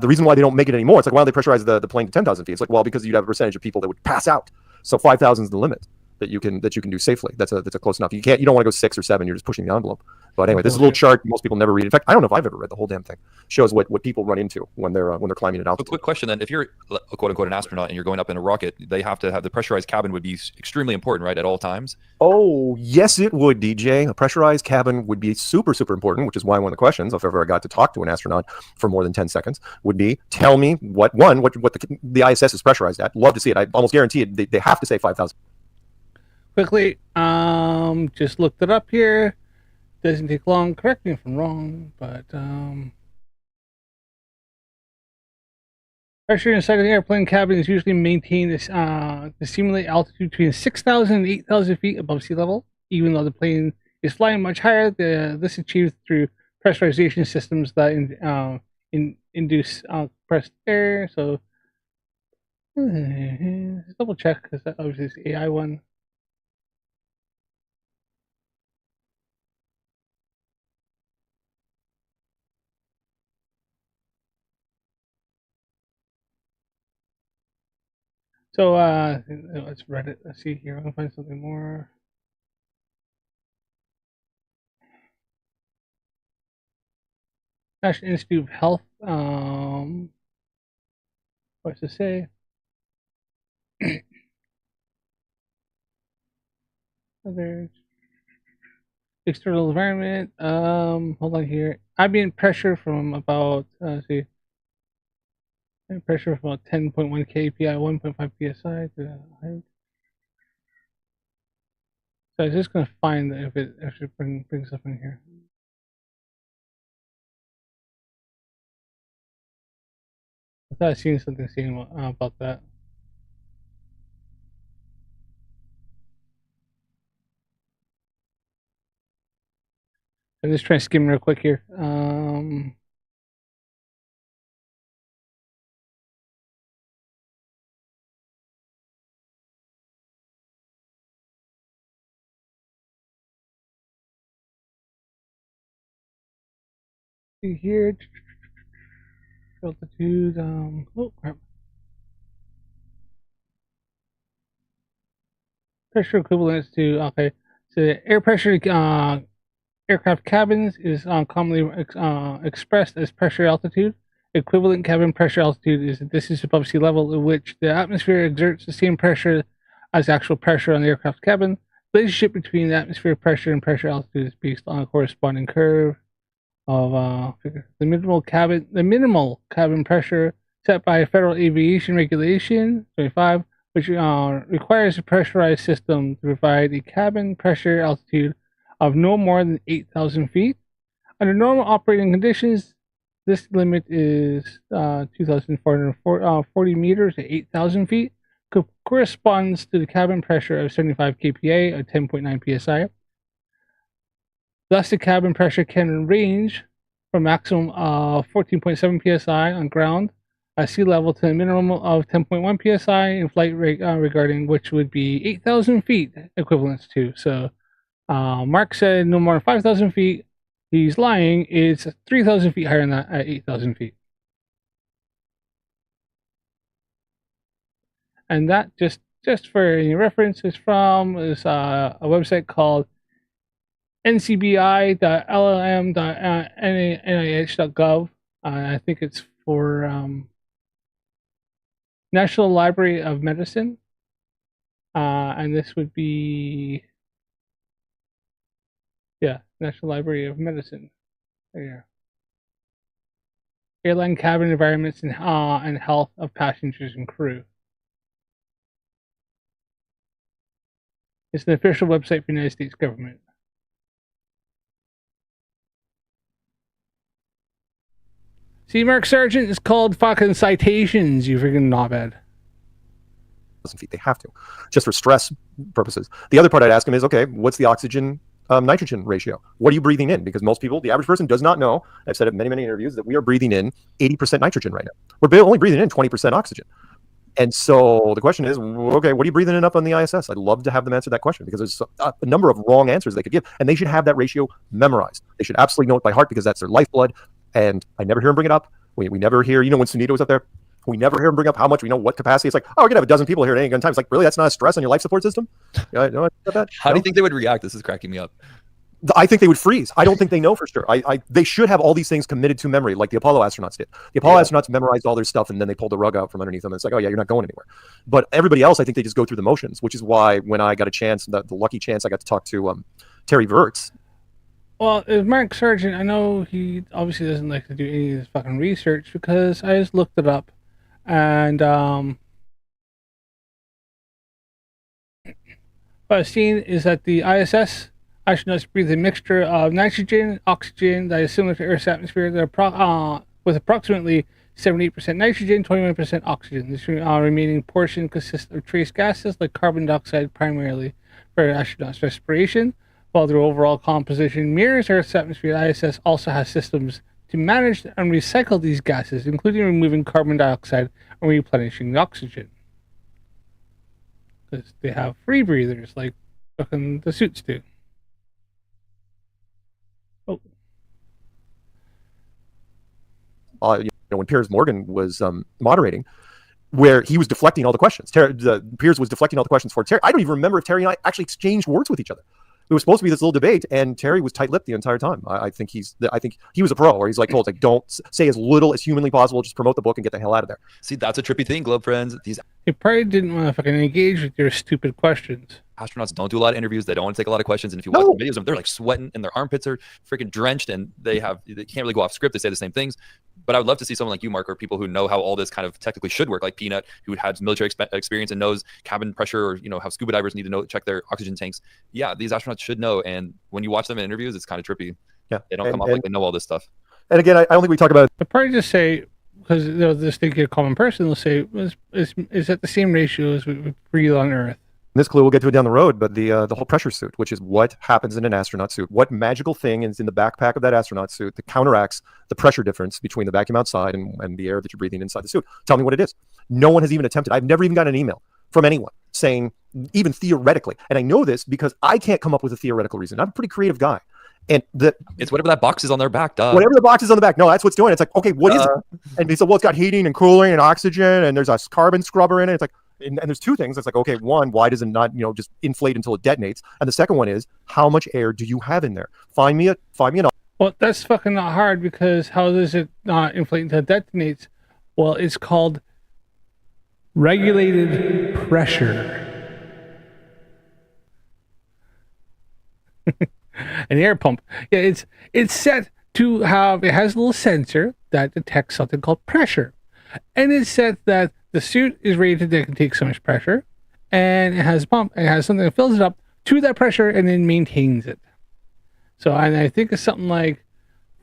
[SPEAKER 9] reason why they don't make it anymore, it's like, why don't they pressurize the plane to 10,000 feet? It's like, well, because you'd have a percentage of people that would pass out. So 5,000 is the limit. that you can do safely. That's a close enough. You don't want to go 6 or 7. You're just pushing the envelope. But anyway, this is a little chart most people never read. In fact, I don't know if I've ever read the whole damn thing. Shows what people run into when they're climbing at altitude.
[SPEAKER 10] A quick question then: if you're a quote unquote an astronaut and you're going up in a rocket, they have to have the pressurized cabin would be extremely important, right, at all times?
[SPEAKER 9] Oh yes, it would, DJ. A pressurized cabin would be super important, which is why one of the questions, if ever I got to talk to an astronaut for more than 10 seconds, would be, tell me what the ISS is pressurized at. Love to see it. I almost guarantee it. They have to say 5,000.
[SPEAKER 2] Quickly, just looked it up here. Doesn't take long. Correct me if I'm wrong, but pressure inside of the airplane cabin is usually maintained to simulate altitude between 6,000 and 8,000 feet above sea level. Even though the plane is flying much higher, this is achieved through pressurization systems that induce compressed air. So let's double check, because that obviously is the AI one. So let's Reddit. Let's see here. I'm gonna find something more. National Institute of Health. What's to say? Other external environment. Hold on here. Ambient pressure from about let's see. Pressure from about 10.1 kPa, 1.5 psi to height. So I was just gonna find if it actually brings up in here. I thought I seen something about that. I'm just trying to skim real quick here. Here, altitude. Oh crap. Pressure equivalents to So the air pressure aircraft cabins is commonly expressed as pressure altitude. Equivalent cabin pressure altitude is the distance above sea level in which the atmosphere exerts the same pressure as actual pressure on the aircraft cabin. The relationship between the atmospheric pressure and pressure altitude is based on a corresponding curve of the minimal cabin pressure set by Federal Aviation Regulation 25, which requires a pressurized system to provide a cabin pressure altitude of no more than 8,000 feet. Under normal operating conditions, this limit is 2,440 meters at 8,000 feet, corresponds to the cabin pressure of 75 kPa or 10.9 psi. Thus, the cabin pressure can range from maximum of 14.7 psi on ground at sea level to a minimum of 10.1 psi in flight rate, regarding which would be 8,000 feet equivalents to. So Mark said no more than 5,000 feet. He's lying. It's 3,000 feet higher than that at 8,000 feet. And that just for any reference is from a website called ncbi.lm.nih.gov. I think it's for National Library of Medicine, and this would be National Library of Medicine. There you are. Airline cabin environments and health of passengers and crew. It's an official website for the United States government. See, Mark Sargent is called fucking citations, you freaking knobhead.
[SPEAKER 9] Feet. They have to, just for stress purposes. The other part I'd ask him is, okay, what's the oxygen nitrogen ratio? What are you breathing in? Because most people, the average person, does not know. I've said it in many interviews that we are breathing in 80% nitrogen right now. We're only breathing in 20% oxygen. And so the question is, okay, what are you breathing in up on the ISS? I'd love to have them answer that question, because there's a number of wrong answers they could give, and they should have that ratio memorized. They should absolutely know it by heart, because that's their lifeblood. And I never hear him bring it up. We never hear, when Sunita was up there, We never hear him bring up how much we know, what capacity. It's like, oh, we're gonna have a dozen people here at any given time. It's like, really, that's not a stress on your life support system. Yeah, no, that.
[SPEAKER 10] How do you think they would react? This is cracking me up.
[SPEAKER 9] I think they would freeze. I don't think they know for sure. They should have all these things committed to memory, like the Apollo astronauts did. The Apollo astronauts memorized all their stuff, and then they pulled the rug out from underneath them. And it's like, oh yeah, you're not going anywhere. But everybody else, I think they just go through the motions, which is why when I got a chance, the lucky chance I got to talk to Terry Virts.
[SPEAKER 2] Well, Mark Sargent, I know he obviously doesn't like to do any of this fucking research because I just looked it up, and what I've seen is that the ISS astronauts breathe a mixture of nitrogen, oxygen that is similar to Earth's atmosphere. With approximately 78% nitrogen, 21% oxygen. This remaining portion consists of trace gases like carbon dioxide, primarily for astronauts' respiration. While their overall composition mirrors Earth's atmosphere, the ISS also has systems to manage and recycle these gases, including removing carbon dioxide and replenishing the oxygen. Because they have free breathers like fucking the suits do.
[SPEAKER 9] When Piers Morgan was moderating, where he was deflecting all the questions. Piers was deflecting all the questions for Terry. I don't even remember if Terry and I actually exchanged words with each other. It was supposed to be this little debate, and Terry was tight-lipped the entire time. I think he was a pro, where he's like told, like, don't say as little as humanly possible, just promote the book and get the hell out of there.
[SPEAKER 10] See, that's a trippy thing, Globe friends. These
[SPEAKER 2] He probably didn't want to fucking engage with your stupid questions.
[SPEAKER 10] astronauts don't do a lot of interviews. They don't want to take a lot of questions. And if you watch the videos of them, they're like sweating and their armpits are freaking drenched, and they can't really go off script. They say the same things. But I would love to see someone like you, Mark, or people who know how all this kind of technically should work, like Peanut, who had military experience and knows cabin pressure, or how scuba divers need to check their oxygen tanks. Yeah, these astronauts should know. And when you watch them in interviews, it's kind of trippy.
[SPEAKER 9] Yeah,
[SPEAKER 10] they don't come off like they know all this stuff.
[SPEAKER 9] And again, I don't think we talk about.
[SPEAKER 2] They'll probably just say, because they'll just think you're a common person, they'll say, is at the same ratio as we breathe on Earth.
[SPEAKER 9] This clue, we'll get to it down the road, but the whole pressure suit, which is what happens in an astronaut suit. What magical thing is in the backpack of that astronaut suit that counteracts the pressure difference between the vacuum outside and the air that you're breathing inside the suit? Tell me what it is. No one has even attempted. I've never even gotten an email from anyone saying, even theoretically. And I know this because I can't come up with a theoretical reason. I'm a pretty creative guy. And
[SPEAKER 10] it's whatever that box is on their back, dog.
[SPEAKER 9] Whatever the box is on the back. No, that's what's doing it. It's like, okay, what is it? And he said, well, it's got heating and cooling and oxygen, and there's a carbon scrubber in it. It's like, and there's two things. It's like, okay, one, why does it not, just inflate until it detonates? And the second one is, how much air do you have in there? Find me an.
[SPEAKER 2] Well, that's fucking not hard, because how does it not inflate until it detonates? Well, it's called regulated pressure. An air pump. Yeah, it's set to have, it has a little sensor that detects something called pressure. And it's set that the suit is rated that it can take so much pressure, and it has a pump, and it has something that fills it up to that pressure and then maintains it. So, and I think it's something like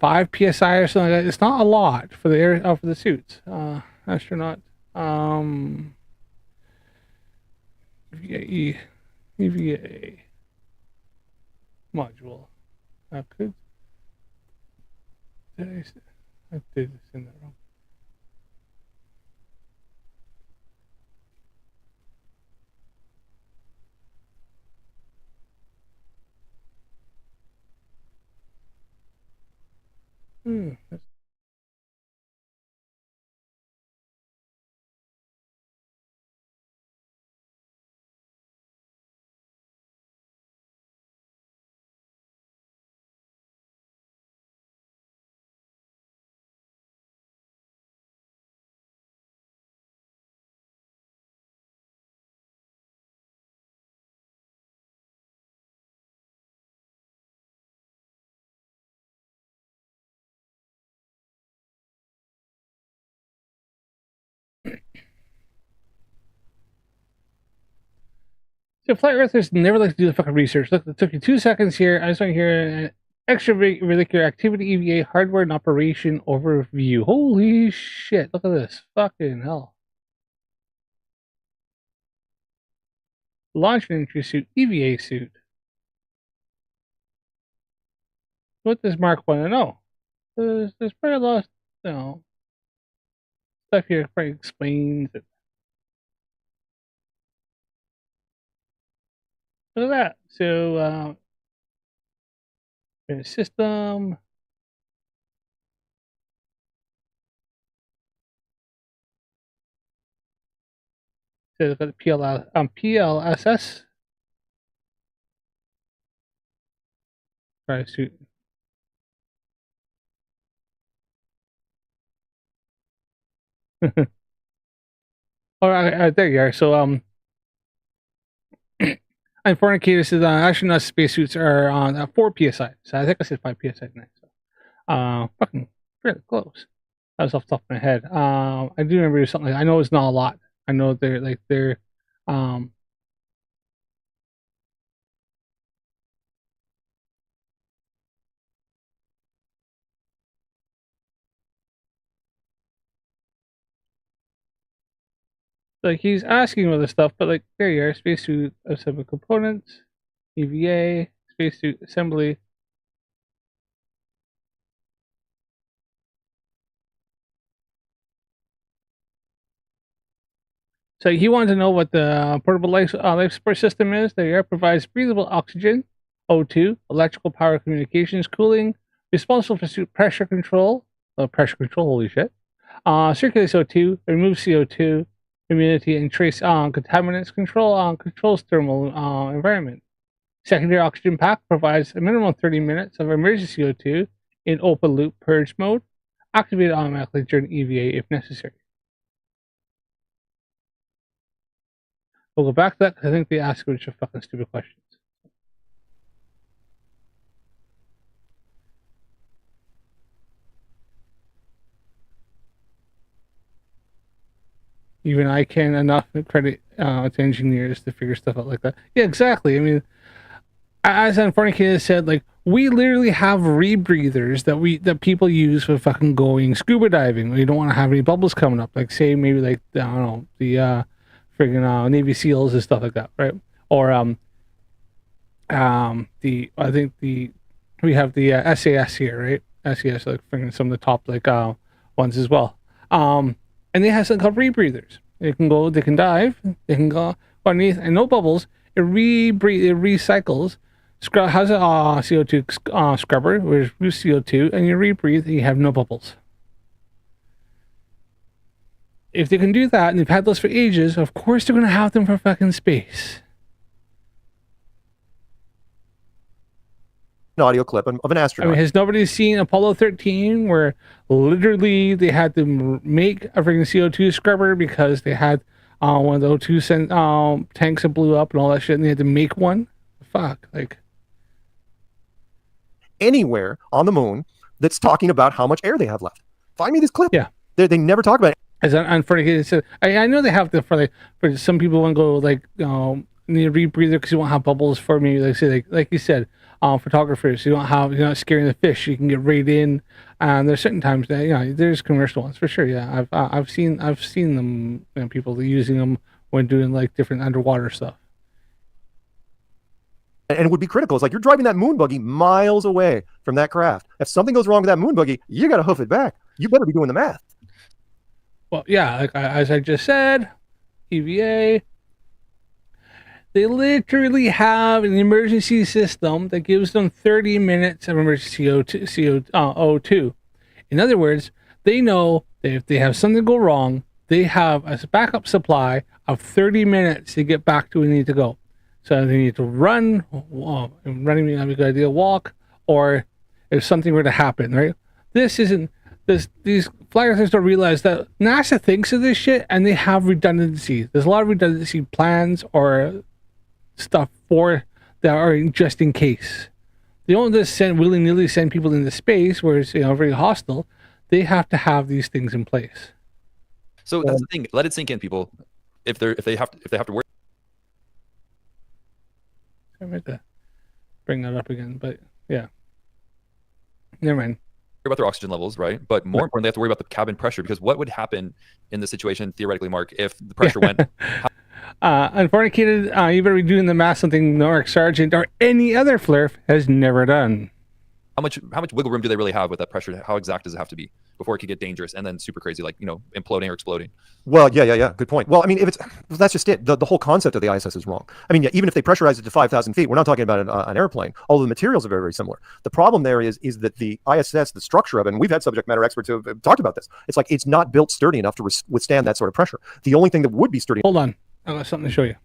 [SPEAKER 2] 5 psi or something like that. It's not a lot for the air for the suits. Astronaut EVA module. I did send that wrong. So flat earthers never like to do the fucking research. Look, it took you 2 seconds here. I just want to hear an extravehicular activity EVA hardware and operation overview. Holy shit, look at this. Fucking hell. Launch and entry suit, EVA suit. What does Mark want to know? There's probably a lot of, stuff here probably explains it. Look at that. So, system. So they've got the PLSS. Right, suit. All right, there you are. So and fornicators is astronaut spacesuits are on 4 psi. So I think I said 5 psi next. So, fucking really close. That was off the top of my head. I do remember something. I know it's not a lot. I know they're like he's asking all this stuff, but like there you are, spacesuit assembly components, EVA, spacesuit assembly. So he wanted to know what the portable life support system is. There you are, provides breathable oxygen, O2, electrical power communications, cooling, responsible for suit pressure control. Pressure control, holy shit. Circulates O2, removes CO2, humidity, and trace contaminants, controls thermal environment. Secondary oxygen pack provides a minimum of 30 minutes of emergency CO2 in open loop purge mode, activated automatically during EVA if necessary. We'll go back to that because I think they ask a bunch of fucking stupid questions. Even I can enough credit to engineers to figure stuff out like that. Yeah, exactly. I mean, as Unfornicated said, like we literally have rebreathers that people use for fucking going scuba diving. We don't want to have any bubbles coming up. Like say maybe like I don't know the friggin' Navy SEALs and stuff like that, right? Or I think we have the SAS here, right? SAS like friggin' some of the top like ones as well. And they have something called rebreathers. They can dive, they can go underneath, and no bubbles. It recycles. Has a CO2 scrubber, which removes CO2, and you rebreathe, and you have no bubbles. If they can do that, and they've had those for ages, of course they're going to have them for fucking space.
[SPEAKER 9] An audio clip of an astronaut.
[SPEAKER 2] I mean, has nobody seen Apollo 13 where literally they had to make a freaking CO2 scrubber because they had one of the O2 tanks that blew up and all that shit, and they had to make one? Fuck, like
[SPEAKER 9] anywhere on the moon that's talking about how much air they have left. Find me this clip.
[SPEAKER 2] Yeah,
[SPEAKER 9] they never talk about it.
[SPEAKER 2] As unfortunately said, I know they have the for some people want to go like need a rebreather because you won't have bubbles for maybe like you said, photographers. You're not scaring the fish. You can get right in. And there's certain times that there's commercial ones for sure. Yeah, I've seen them. People using them when doing like different underwater stuff.
[SPEAKER 9] And it would be critical. It's like you're driving that moon buggy miles away from that craft. If something goes wrong with that moon buggy, you got to hoof it back. You better be doing the math.
[SPEAKER 2] Well, yeah, like as I just said, EVA. They literally have an emergency system that gives them 30 minutes of emergency O2. In other words, they know that if they have something go wrong, they have a backup supply of 30 minutes to get back to where they need to go. So they need to running may not be a good idea, walk, or if something were to happen, right? These flyers don't realize that NASA thinks of this shit and they have redundancy. There's a lot of redundancy plans or stuff for that are just in case. They don't just willy-nilly send people into space where it's very hostile. They have to have these things in place.
[SPEAKER 10] So that's the thing. Let it sink in, people. If they have to worry.
[SPEAKER 2] I meant to bring that up again, but yeah. Never mind.
[SPEAKER 10] About their oxygen levels, right? But more importantly, they have to worry about the cabin pressure, because what would happen in this situation, theoretically, Mark, if the pressure went?
[SPEAKER 2] Unfortunately, you better be doing the math, something Sargent or any other Flerf has never done.
[SPEAKER 10] How much wiggle room do they really have with that pressure? How exact does it have to be before it could get dangerous and then super crazy, like imploding or exploding?
[SPEAKER 9] Well, yeah. Good point. Well, I mean, that's just it. The whole concept of the ISS is wrong. I mean, yeah, even if they pressurize it to 5,000 feet, we're not talking about an airplane. Although the materials are very, very similar. The problem there is that the ISS, the structure of it, and we've had subject matter experts who have talked about this. It's like it's not built sturdy enough to withstand that sort of pressure. The only thing that would be sturdy.
[SPEAKER 2] Hold on. I got something to show you.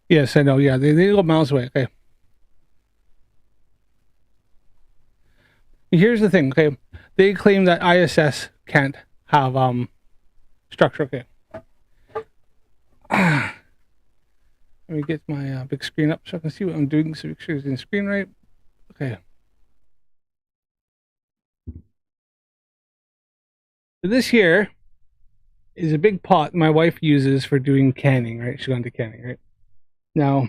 [SPEAKER 2] Yes, I know. Yeah, they go miles away. Okay. Here's the thing. Okay, they claim that ISS can't have structure. Okay. Let me get my big screen up so I can see what I'm doing. So make sure it's in screen right. Okay. So this here is a big pot my wife uses for doing canning. Right, she's gone to canning. Right. Now,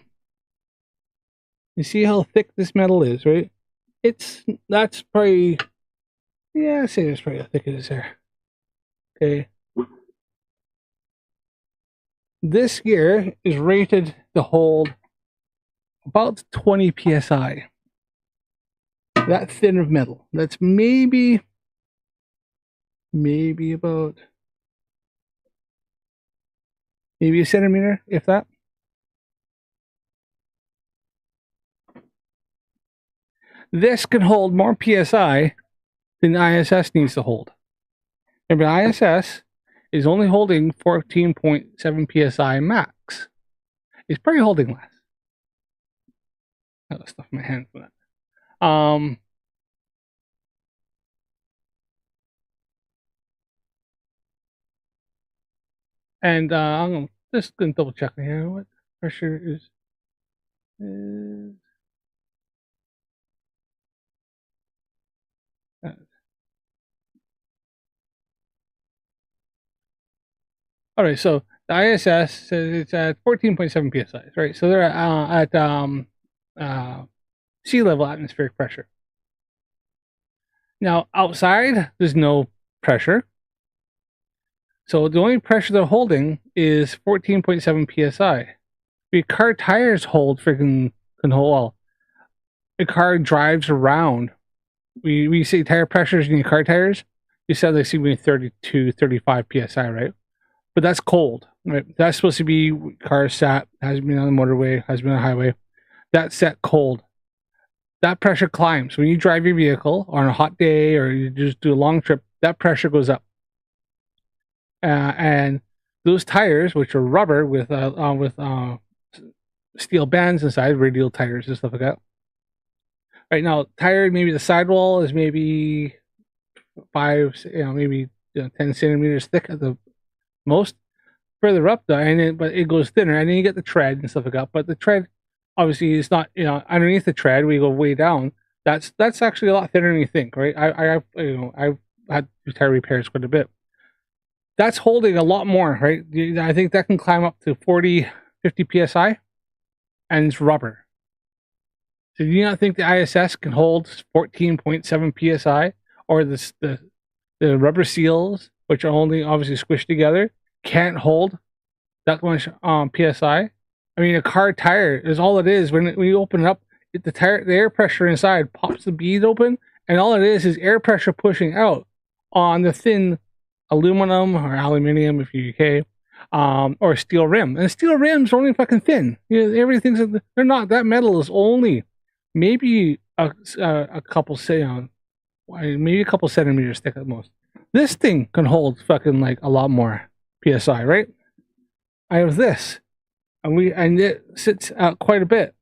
[SPEAKER 2] you see how thick this metal is, right? That's probably, yeah, I'd say that's probably how thick it is there. Okay. This here is rated to hold about 20 psi. That thin of metal. That's maybe about maybe a centimeter, if that. This can hold more psi than ISS needs to hold. Remember, ISS is only holding 14.7 psi max. It's probably holding less. I got stuff in my hand for that. And I'm just gonna double check here. What pressure is all right, so the ISS says it's at 14.7 psi, right? So they're at sea level atmospheric pressure. Now outside, there's no pressure, so the only pressure they're holding is 14.7 psi. The car tires hold freaking can hold. Well, the car drives around. We say tire pressures in your car tires. You said they seem to be 32, 35 psi, right? But that's cold, right? That's supposed to be cars sat, has been on the motorway, has been on the highway. That's set cold. That pressure climbs. When you drive your vehicle on a hot day or you just do a long trip, that pressure goes up. And those tires, which are rubber with steel bands inside, radial tires and stuff like that. Right now, tire, maybe the sidewall is maybe 10 centimeters thick at the most. Further up though, but it goes thinner, and then you get the tread and stuff like that. But the tread obviously is not, underneath the tread we go way down. That's actually a lot thinner than you think, right? I've had tire repairs quite a bit. That's holding a lot more, right? I think that can climb up to 40, 50 psi, and it's rubber. So do you not think the ISS can hold 14.7 psi, or the rubber seals, which are only obviously squished together, can't hold that much psi? I mean, a car tire is all it is. When you open it up, the air pressure inside pops the bead open, and all it is air pressure pushing out on the thin aluminum or aluminium, if you're UK, or steel rim. And steel rims are only fucking thin. Everything's they're not. That metal is only maybe a couple maybe a couple centimeters thick at most. This thing can hold fucking like a lot more psi, right? I have this, and it sits out quite a bit.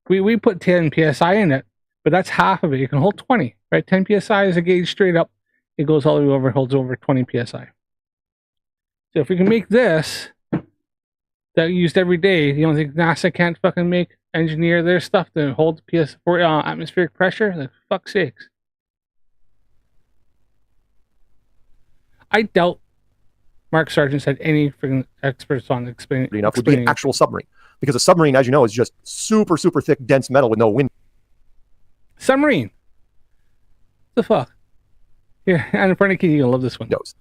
[SPEAKER 2] We put 10 psi in it, but that's half of it. You can hold 20, right? 10 psi is a gauge straight up. It goes all the way over, holds over 20 psi. So if we can make this that used every day, you don't think NASA can't fucking engineer their stuff to hold for atmospheric pressure? Like, fuck's sakes. I doubt Mark Sargent had any freaking experts on explaining.
[SPEAKER 9] enough would be an actual submarine, because a submarine, as you know, is just super thick, dense metal with no wind.
[SPEAKER 2] Submarine. The fuck. Here, and in front of you, you'll love this one.
[SPEAKER 9] Windows.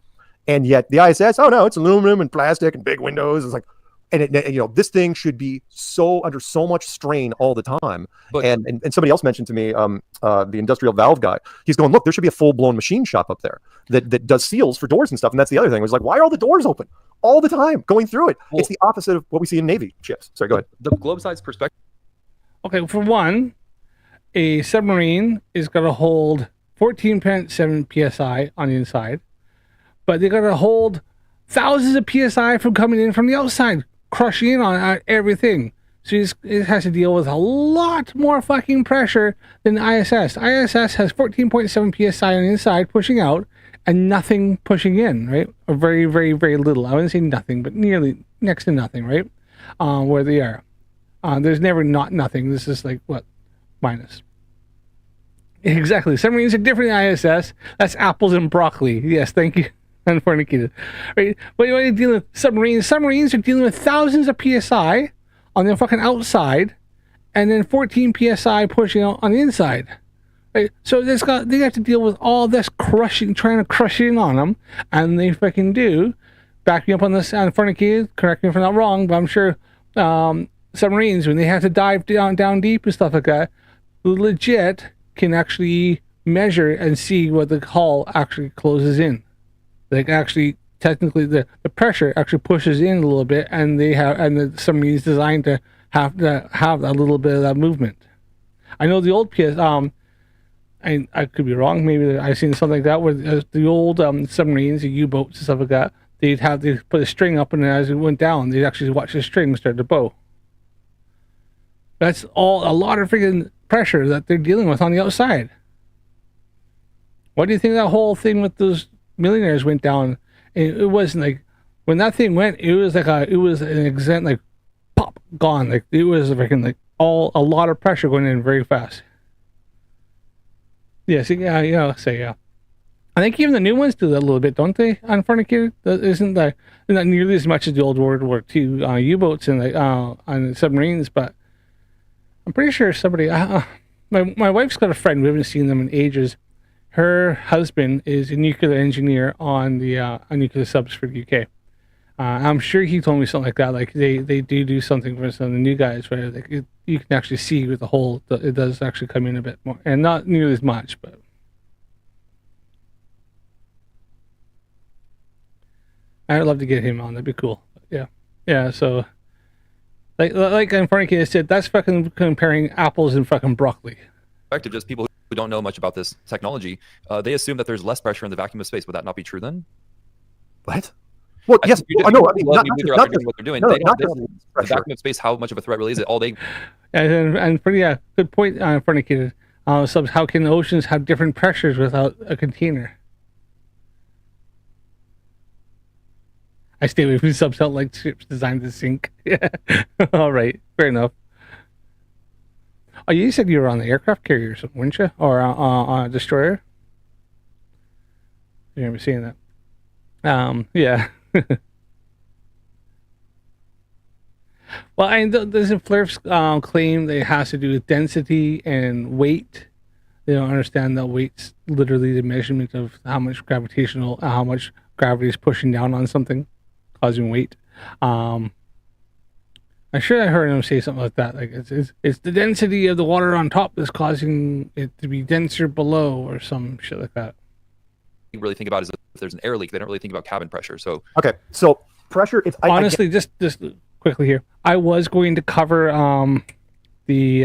[SPEAKER 9] And yet the ISS, oh no, it's aluminum and plastic and big windows. It's like, and this thing should be under so much strain all the time.
[SPEAKER 10] But,
[SPEAKER 9] and somebody else mentioned to me, the industrial valve guy, he's going, look, there should be a full-blown machine shop up there that does seals for doors and stuff. And that's the other thing. It was like, why are all the doors open all the time going through it? Well, it's the opposite of what we see in Navy ships. Sorry, go ahead.
[SPEAKER 10] The globe size perspective.
[SPEAKER 2] Okay, for one, a submarine is going to hold 14.7 psi on the inside, but they're going to hold thousands of psi from coming in from the outside, crushing in on everything. So it has to deal with a lot more fucking pressure than the ISS. ISS has 14.7 psi on the inside pushing out and nothing pushing in, right? Or very, very, very little. I wouldn't say nothing, but nearly next to nothing, right? Where they are. There's never not nothing. This is like, what? Minus. Exactly. Submarines are different than ISS. That's apples and broccoli. Yes, thank you. Unfornicated. Right? But when you're dealing with submarines are dealing with thousands of psi on the fucking outside and then 14 psi pushing out on the inside. Right? So they have to deal with all this crushing, trying to crush in on them, and they fucking do. Back me up on this, Unfornicated. Correct me if I'm not wrong, but I'm sure submarines, when they have to dive down deep and stuff like that, legit can actually measure and see what the hull actually closes in. Like actually, technically, the pressure actually pushes in a little bit, and the submarine is designed to have a little bit of that movement. I know the old PS. I could be wrong. Maybe I've seen something like that where the old submarines, the U-boats and stuff like that, they'd put a string up, and as it went down, they'd actually watch the string start to bow. That's a lot of freaking pressure that they're dealing with on the outside. What do you think that whole thing with those millionaires went down? It wasn't like, when that thing went, it was an extent, like pop, gone. Like it was freaking like a lot of pressure going in very fast. Yes, yeah. I think even the new ones do that a little bit, don't they? Unfornicated, isn't that not nearly as much as the old World War II U-boats and on submarines, but I'm pretty sure somebody. My wife's got a friend. We haven't seen them in ages. Her husband is a nuclear engineer on the nuclear subs for the UK. I'm sure he told me something like that. Like they do something for some of the new guys where like you can actually see with the hole. It does actually come in a bit more, and not nearly as much, but. I'd love to get him on. That'd be cool. Yeah. So, like Unfornicated said, that's fucking comparing apples and fucking broccoli.
[SPEAKER 10] Perspective, just people who don't know much about this technology, they assume that there's less pressure in the vacuum of space. Would that not be true then?
[SPEAKER 9] What? Well, yes. I know. I mean, not
[SPEAKER 10] what they're doing.
[SPEAKER 9] No,
[SPEAKER 10] They
[SPEAKER 9] not
[SPEAKER 10] don't. The vacuum of space. How much of a threat really is it? All they.
[SPEAKER 2] And good point, Unfornicated. Subs. How can oceans have different pressures without a container? I stay away from subs out like ships designed to sink. All right, fair enough. Oh, you said you were on the aircraft carrier, weren't you? Or on a destroyer? You remember seeing that? Yeah. Well, doesn't Flerf's claim that it has to do with density and weight? They don't understand that weight's literally the measurement of how much gravity is pushing down on something, causing weight. I'm sure I heard him say something like that. Like it's the density of the water on top that's causing it to be denser below, or some shit like that.
[SPEAKER 10] Really think about is if there's an air leak. They don't really think about cabin pressure. So
[SPEAKER 9] okay, so pressure. It's
[SPEAKER 2] honestly just quickly here. I was going to cover the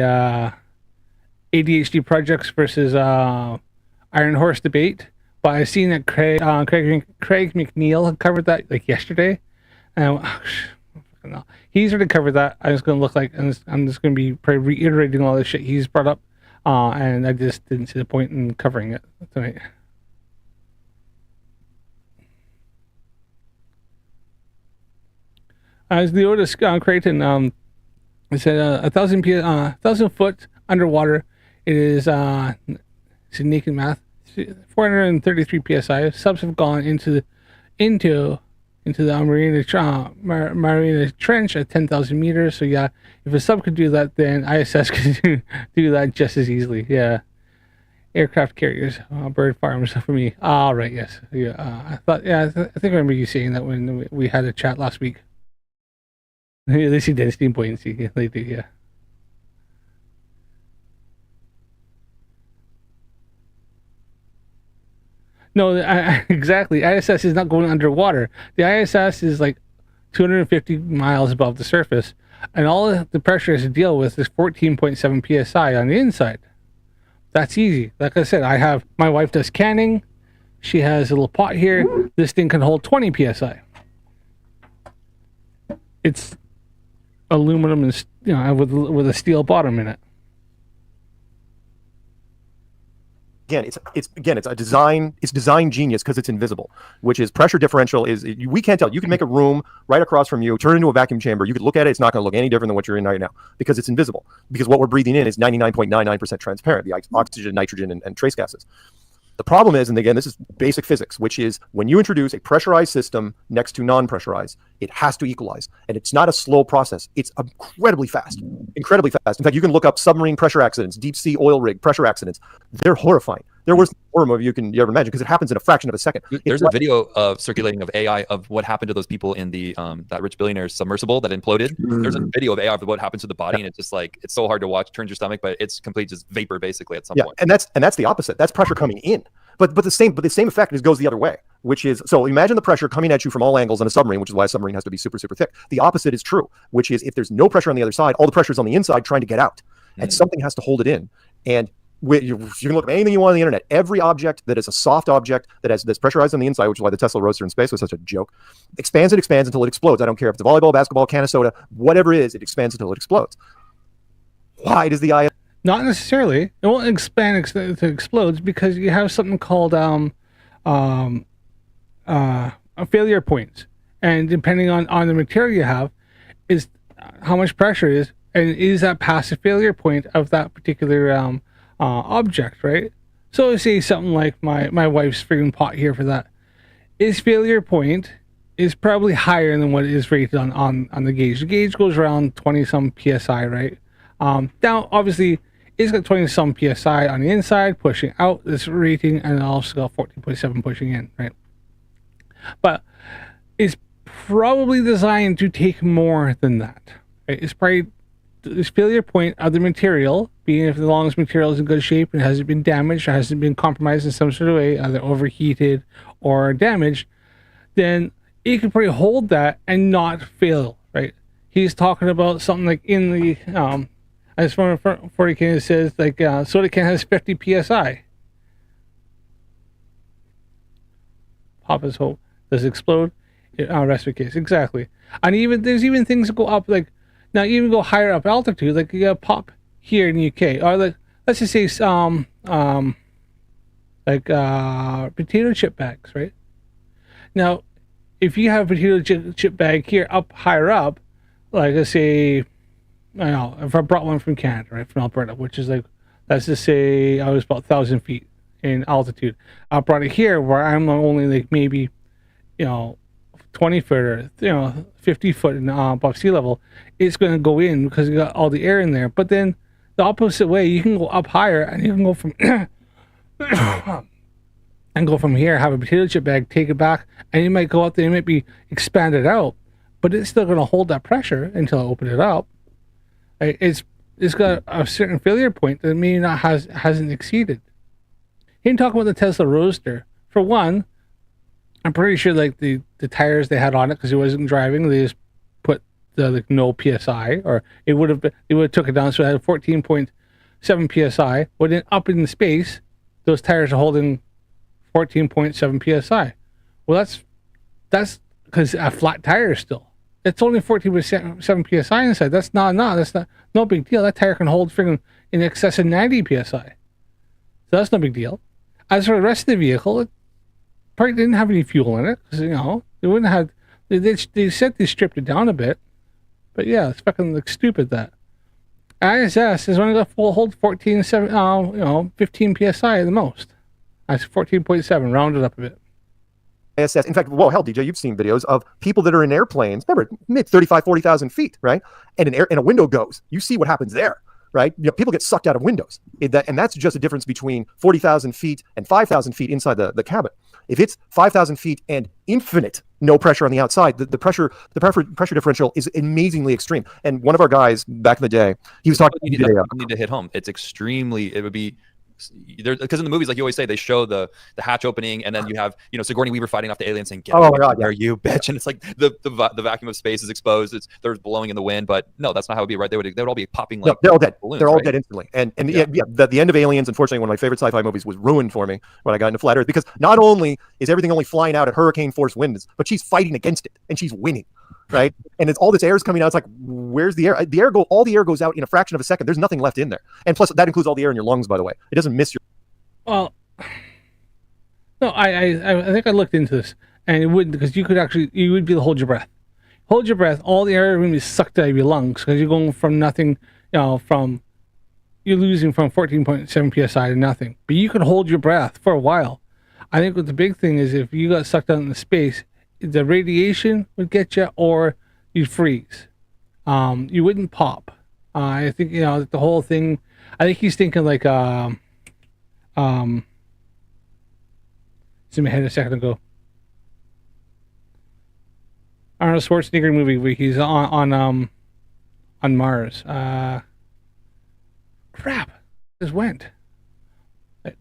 [SPEAKER 2] ADHD projects versus Iron Horse debate, but I seen that Craig McNeil had covered that like yesterday, and he's already covered that. I'm just gonna I'm just gonna be probably reiterating all the shit he's brought up, and I just didn't see the point in covering it tonight. As the Otis Creighton, it said 1,000 foot underwater. It is it's naked math. 433 psi. Subs have gone into into the Marina Trench at 10,000 meters. So yeah, if a sub could do that, then ISS could do that just as easily. Yeah. Aircraft carriers, bird farms for me. All right, yes. Yeah, I thought. Yeah, I think I remember you saying that when we had a chat last week. They see density and buoyancy. Yeah, they do. Yeah. No, exactly. ISS is not going underwater. The ISS is like 250 miles above the surface, and all the pressure has to deal with is 14.7 psi on the inside. That's easy. Like I said, my wife does canning. She has a little pot here. This thing can hold 20 psi. It's aluminum and with a steel bottom in it.
[SPEAKER 9] Again, it's a design genius because it's invisible, which is pressure differential we can't tell. You can make a room right across from you, turn it into a vacuum chamber. You could look at it, it's not going to look any different than what you're in right now because it's invisible. Because what we're breathing in is 99.99% transparent, the oxygen, nitrogen, and trace gases. The problem is, and again, this is basic physics, which is when you introduce a pressurized system next to non-pressurized, it has to equalize. And it's not a slow process. It's incredibly fast. Incredibly fast. In fact, you can look up submarine pressure accidents, deep sea oil rig pressure accidents. They're horrifying. They're worse than a horror movie you ever imagine because it happens in a fraction of a second.
[SPEAKER 10] There's a video circulating of AI of what happened to those people in the that rich billionaire's submersible that imploded. There's a video of AI of what happens to the body, and it's just like it's so hard to watch, turns your stomach, but it's complete just vapor basically at some point.
[SPEAKER 9] And that's the opposite. That's pressure coming in. But the same effect goes the other way, which is, so imagine the pressure coming at you from all angles in a submarine, which is why a submarine has to be super, super thick. The opposite is true, which is if there's no pressure on the other side, all the pressure is on the inside trying to get out. And something has to hold it in. And you can look at anything you want on the internet. Every object that is a soft object that's pressurized on the inside, which is why the Tesla Roadster in space was such a joke, expands until it explodes. I don't care if it's a volleyball, basketball, can of soda, whatever it is, it expands until it explodes. Why does the IS...
[SPEAKER 2] Not necessarily. It won't expand until it explodes because you have something called failure points, and depending on the material you have, is how much pressure is, and is that past the failure point of that particular object, right? So say something like my wife's freaking pot here for that. Its failure point is probably higher than what is rated on the gauge. The gauge goes around 20 some psi, right? Now obviously it's got 20 some psi on the inside pushing out this rating, and it also got 14.7 pushing in, right? But it's probably designed to take more than that, right? It's probably this failure point of the material, being if the longest material is in good shape and hasn't been damaged or hasn't been compromised in some sort of way, either overheated or damaged, then it can probably hold that and not fail, right? He's talking about something like in the I just want to 40 can, it says like soda can has 50 psi. Papa's hope. Does it explode? Rest of the case, exactly. And there's even things that go up, like now even go higher up altitude, like you got pop here in the UK, or like let's just say potato chip bags, right? Now, if you have a potato chip bag here up higher up, like let's say, I don't know, if I brought one from Canada, right, from Alberta, which is like, let's just say I was about 1,000 feet in altitude. I brought it here where I'm only like maybe, 20 foot or 50 foot above sea level. It's going to go in because you got all the air in there. But then the opposite way, you can go up higher and you can go from and go from here, have a potato chip bag, take it back, and you might go out there, it might be expanded out, but it's still going to hold that pressure until I open it up. It's got a certain failure point that maybe not hasn't exceeded. You can talk about the Tesla Roadster. For one, I'm pretty sure like the tires they had on it, because it wasn't driving, they just put the no psi, or they would have took it down, so it had 14.7 psi. But then up in space, those tires are holding 14.7 psi. Well, that's because a flat tire still. It's only 14.7 psi inside. That's not no big deal. That tire can hold friggin' in excess of 90 psi. So that's no big deal. As for the rest of the vehicle, it probably didn't have any fuel in it, because they wouldn't have. They said they stripped it down a bit, but yeah, it's fucking like stupid that. ISS is only got full hold 15 psi at the most. That's 14.7, rounded up a bit.
[SPEAKER 9] ISS. In fact, well, hell, DJ, you've seen videos of people that are in airplanes. Remember, mid 35, 40,000 feet, right? And a window goes. You see what happens there, right? People get sucked out of windows. And that's just a difference between 40,000 feet and 5,000 feet inside the cabin. If it's 5,000 feet and infinite, no pressure on the outside, the pressure differential is amazingly extreme. And one of our guys back in the day, he was talking.
[SPEAKER 10] You need to hit home. It's extremely. It would be. Because in the movies, like you always say, they show the hatch opening, and then you have Sigourney Weaver fighting off the aliens saying, "Get
[SPEAKER 9] my God,
[SPEAKER 10] are you bitch?" And it's like the vacuum of space is exposed. They're blowing in the wind, but no, that's not how it would be, right? They would all be popping like
[SPEAKER 9] they're all dead.
[SPEAKER 10] Balloons,
[SPEAKER 9] they're all
[SPEAKER 10] right?
[SPEAKER 9] dead instantly. And the end of Aliens, unfortunately, one of my favorite sci-fi movies, was ruined for me when I got into Flat Earth, because not only is everything only flying out at hurricane force winds, but she's fighting against it and she's winning. Right, and it's all this air is coming out. It's like, where's the air? All the air goes out in a fraction of a second. There's nothing left in there, and plus that includes all the air in your lungs. By the way, it doesn't miss your.
[SPEAKER 2] Well, no, I think I looked into this, and it wouldn't, because you would be able to hold your breath. Hold your breath. All the air will be sucked out of your lungs, because you're going from nothing, you're losing from 14.7 psi to nothing. But you could hold your breath for a while. I think what the big thing is, if you got sucked out into space, the radiation would get you, or you'd freeze. You wouldn't pop. I think the whole thing. I think he's thinking like it's in my head a second ago. Arnold Schwarzenegger movie where he's on Mars. Crap, just went. And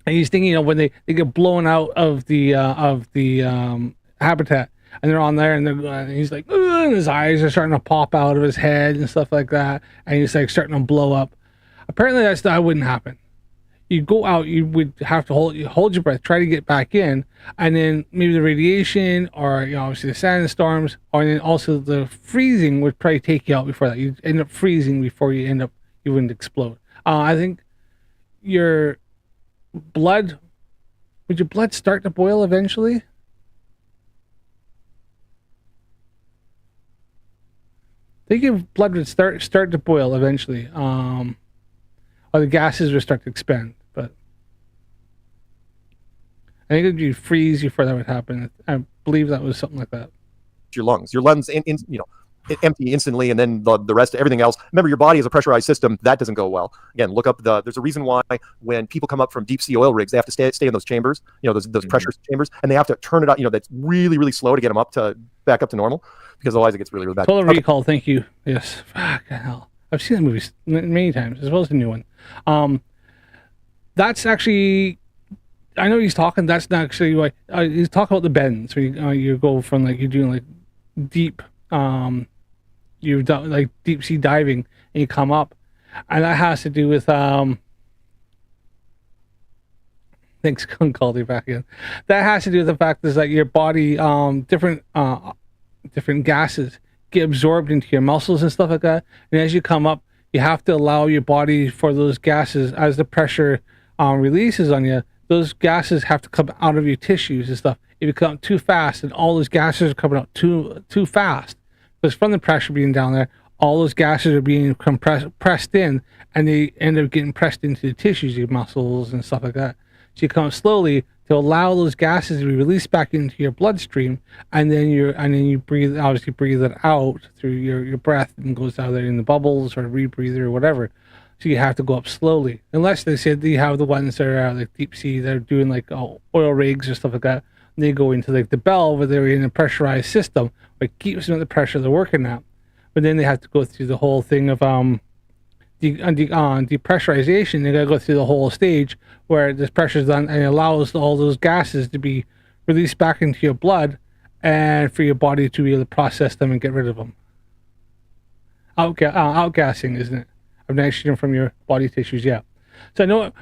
[SPEAKER 2] he's thinking, when they get blown out of the habitat, and they're on there, and he's like, "Ugh," and his eyes are starting to pop out of his head and stuff like that, and he's like starting to blow up. Apparently, that wouldn't happen. You go out, you would have to hold your breath, try to get back in, and then maybe the radiation, or obviously the sandstorms, or then also the freezing would probably take you out before that. You'd end up freezing before you wouldn't explode. I think your blood start to boil eventually? I think your blood would start to boil eventually, or the gases would start to expand. But I think you'd freeze before that would happen. I believe that was something like that.
[SPEAKER 9] Your lungs, empty instantly, and then the rest, everything else. Remember, your body is a pressurized system. That doesn't go well. Again, look up there's a reason why when people come up from deep sea oil rigs, they have to stay in those chambers, those pressure chambers, and they have to turn it up. That's really, really slow to get them back up to normal, because otherwise it gets really, really bad.
[SPEAKER 2] Total Recall, thank you. Yes, fuck hell. I've seen that movie many times, as well as the new one. That's actually, I know he's talking. That's not actually why he's talking about the bends. Where you go from you're doing deep. You've done like deep sea diving, and you come up, and that has to do with thanks, called you back in. That has to do with the fact is that your body different gases get absorbed into your muscles and stuff like that, and as you come up, you have to allow your body for those gases, as the pressure releases on you, those gases have to come out of your tissues and stuff. If you come too fast, and all those gases are coming out too fast, because from the pressure being down there, all those gases are being pressed in, and they end up getting pressed into the tissues, your muscles and stuff like that. So you come slowly to allow those gases to be released back into your bloodstream, and then you breathe it out through your breath, and goes out there in the bubbles or rebreather or whatever. So you have to go up slowly, unless they said you have the ones that are like deep sea, they're doing oil rigs or stuff like that. And they go into the bell where they're in a pressurized system, which keeps them at the pressure they're working at. But then they have to go through the whole thing of depressurization. They got to go through the whole stage where this pressure is done, and it allows all those gases to be released back into your blood, and for your body to be able to process them and get rid of them. Outgassing, isn't it? Of nitrogen from your body tissues, yeah. So I know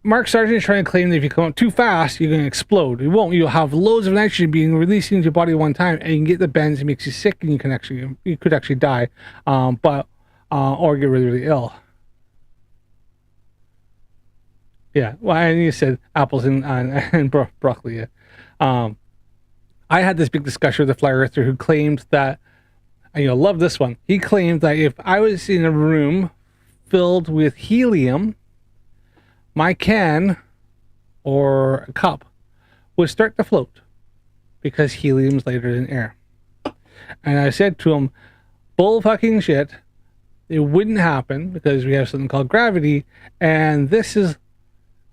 [SPEAKER 2] Mark Sargent is trying to claim that if you come up too fast, you're going to explode. You won't. You'll have loads of nitrogen being released into your body at one time, and you can get the bends. It makes you sick, and you could actually die, or get really, really ill. Yeah. Well, and you said apples and broccoli. Yeah. I had this big discussion with a flat earther who claimed that, and you'll love this one. He claimed that if I was in a room filled with helium, my can or a cup would start to float. because helium's lighter than air. And I said to him, bull fucking shit. It wouldn't happen because we have something called gravity, and this is,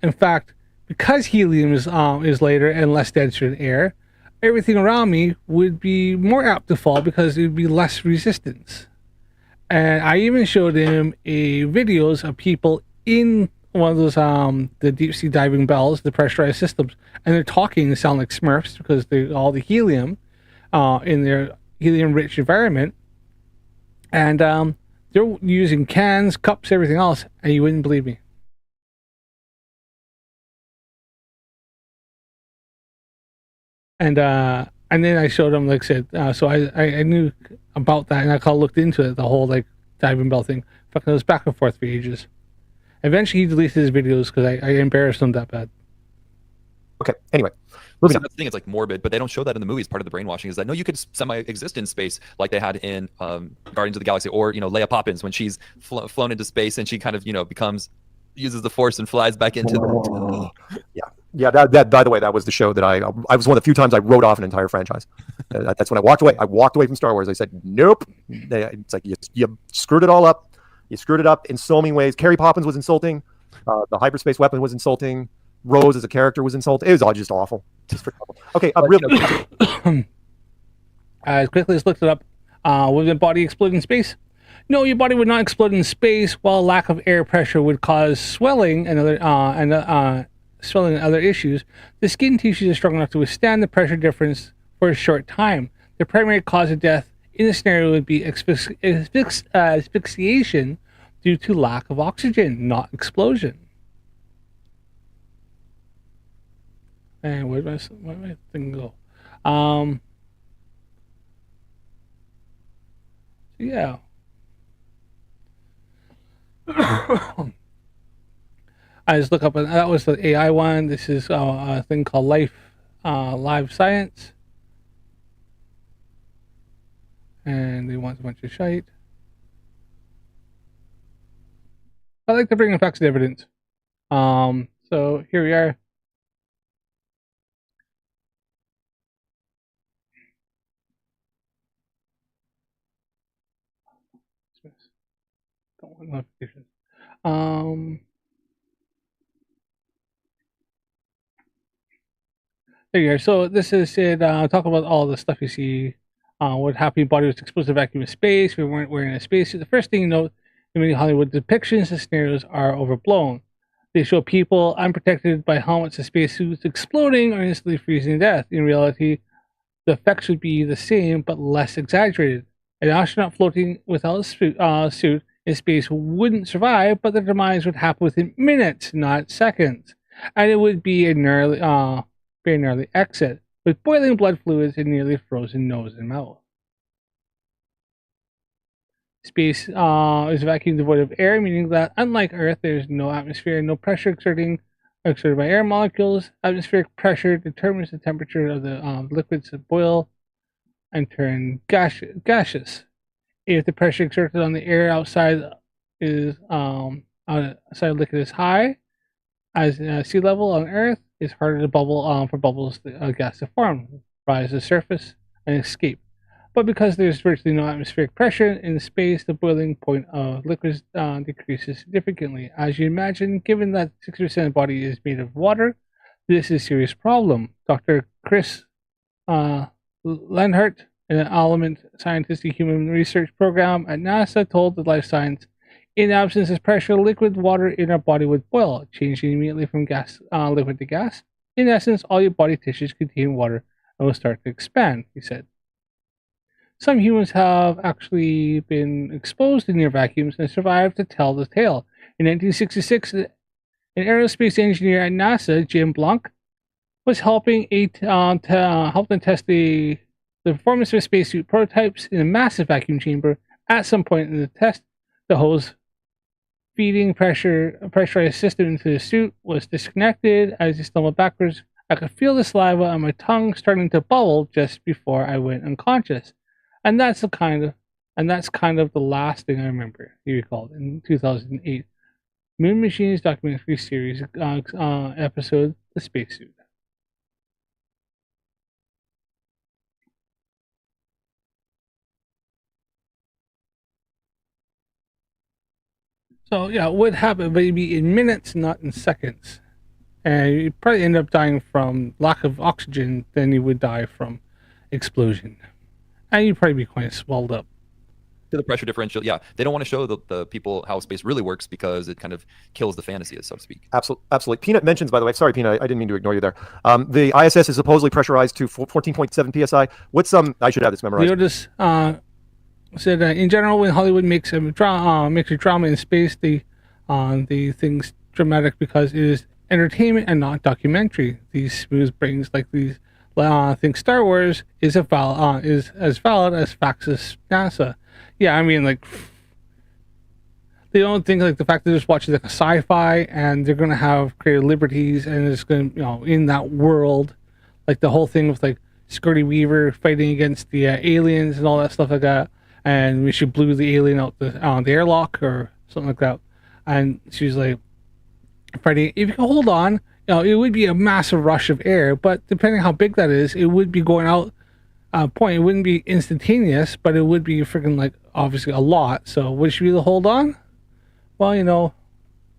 [SPEAKER 2] in fact, because helium is lighter and less denser than air, everything around me would be more apt to fall because it would be less resistance. And I even showed him videos of people in one of those the deep sea diving bells, the pressurized systems, and they're talking and sound like Smurfs because they all the helium in their helium-rich environment, and they're using cans, cups, everything else, and you wouldn't believe me. And then I showed him, like I said, so I knew about that, and I kind of looked into it, the whole like diving bell thing. Fucking, it was back and forth for ages. Eventually, he deleted his videos because I embarrassed him that bad.
[SPEAKER 9] Okay. Anyway,
[SPEAKER 10] That's the thing. It's like morbid, but they don't show that in the movies. Part of the brainwashing is that no, you could semi-exist in space like they had in Guardians of the Galaxy, or Leia Poppins when she's flown into space and she kind of uses the Force and flies back into the.
[SPEAKER 9] Yeah. That by the way, that was the show that I was one of the few times I wrote off an entire franchise. That's when I walked away. I walked away from Star Wars. I said, nope. It's like you screwed it all up. You screwed it up in so many ways. Carrie Poppins was insulting. The hyperspace weapon was insulting. Rose as a character was insulting. It was all just awful. Okay, really.
[SPEAKER 2] As quickly as looked it up, would the body explode in space? No, your body would not explode in space, while lack of air pressure would cause swelling and other issues. The skin tissues are strong enough to withstand the pressure difference for a short time. The primary cause of death in this scenario would be asphyxiation due to lack of oxygen, not explosion. And where did my thing go? Yeah. I just look up, and that was the AI one. This is a thing called Live Science. And they want a bunch of shite. I like to bring in facts and evidence. So here we are. Don't want notifications. There you go. So this is it. Talk about all the stuff you see. What happened? Your body was exposed to vacuum of space. We weren't wearing a spacesuit. The first thing you note in many Hollywood depictions and scenarios are overblown. They show people unprotected by helmets and spacesuits exploding or instantly freezing to death. In reality, the effects would be the same but less exaggerated. An astronaut floating without a suit in space wouldn't survive, but their demise would happen within minutes, not seconds, and it would be a gnarly exit with boiling blood fluids and nearly frozen nose and mouth. Space is a vacuum devoid of air, meaning that unlike Earth, there's no atmosphere and no pressure exerted by air molecules. Atmospheric pressure determines the temperature of the liquids that boil and turn gaseous. If the pressure exerted on the air outside liquid is high, as sea level on Earth, it's harder to bubble for bubbles gas to form, rise to the surface, and escape. But because there's virtually no atmospheric pressure in space, the boiling point of liquids decreases significantly. As you imagine, given that 60% of the body is made of water, this is a serious problem. Dr. Chris Lenhart, an element scientist in human research program at NASA, told the Life Science, in absence of pressure, liquid water in our body would boil, changing immediately from liquid to gas. In essence, all your body tissues contain water and will start to expand, he said. Some humans have actually been exposed to near vacuums and survived to tell the tale. In 1966, an aerospace engineer at NASA, Jim Blanc, was helping help them test the performance of spacesuit prototypes in a massive vacuum chamber. At some point in the test, the hose feeding pressurized system into the suit was disconnected. As he stumbled backwards, I could feel the saliva on my tongue starting to bubble just before I went unconscious. And that's kind of the last thing I remember, he recalled, in 2008. Moon Machines documentary series episode, The Spacesuit. So yeah, it would happen maybe in minutes, not in seconds. And you'd probably end up dying from lack of oxygen than you would die from explosion. And you'd probably be quite swelled up.
[SPEAKER 10] To the pressure differential. Yeah, they don't want to show the people how space really works because it kind of kills the fantasy, so to speak.
[SPEAKER 9] Absolutely. Peanut mentions, by the way, sorry, Peanut, I didn't mean to ignore you there. The ISS is supposedly pressurized to 14.7 psi. What's I should have this memorized.
[SPEAKER 2] Leotis said, in general, when Hollywood makes a drama in space, the thing's dramatic because it is entertainment and not documentary. These smooth brains like these think Star Wars is is as valid as facts as NASA. Yeah, I mean, like, they don't think like the fact that they're just watching like a sci-fi and they're gonna have creative liberties and it's gonna in that world, like the whole thing with like Scotty Weaver fighting against the aliens and all that stuff like that, and we should blew the alien out the airlock or something like that, and she's like fighting. If you can hold on, it would be a massive rush of air, but depending how big that is, it would be going out. Point. It wouldn't be instantaneous, but it would be freaking like obviously a lot. So would she be able to hold on? Well,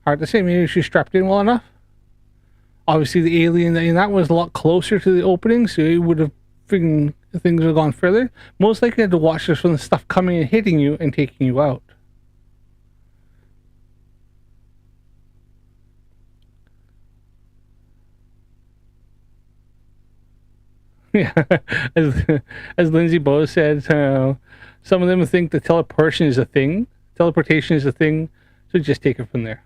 [SPEAKER 2] hard to say. Maybe she strapped in well enough. Obviously, the alien and that was a lot closer to the opening, so it would have freaking things would have gone further. Most likely, you had to watch this from the stuff coming and hitting you and taking you out. Yeah, as Lindsay Bose said, some of them think that teleportation is a thing. So just take it from there.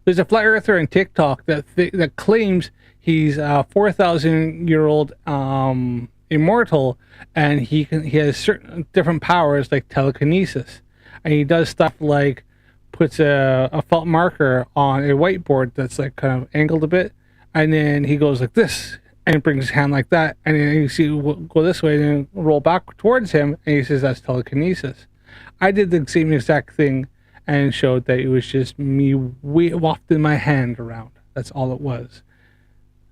[SPEAKER 2] There's a flat earther on TikTok that claims he's a 4,000-year-old immortal, and he has certain different powers like telekinesis, and he does stuff like puts a felt marker on a whiteboard that's like kind of angled a bit, and then he goes like this. And brings his hand like that, and then you see go this way and then roll back towards him, and he says that's telekinesis. I did the same exact thing and showed that it was just me wafting my hand around. That's all it was.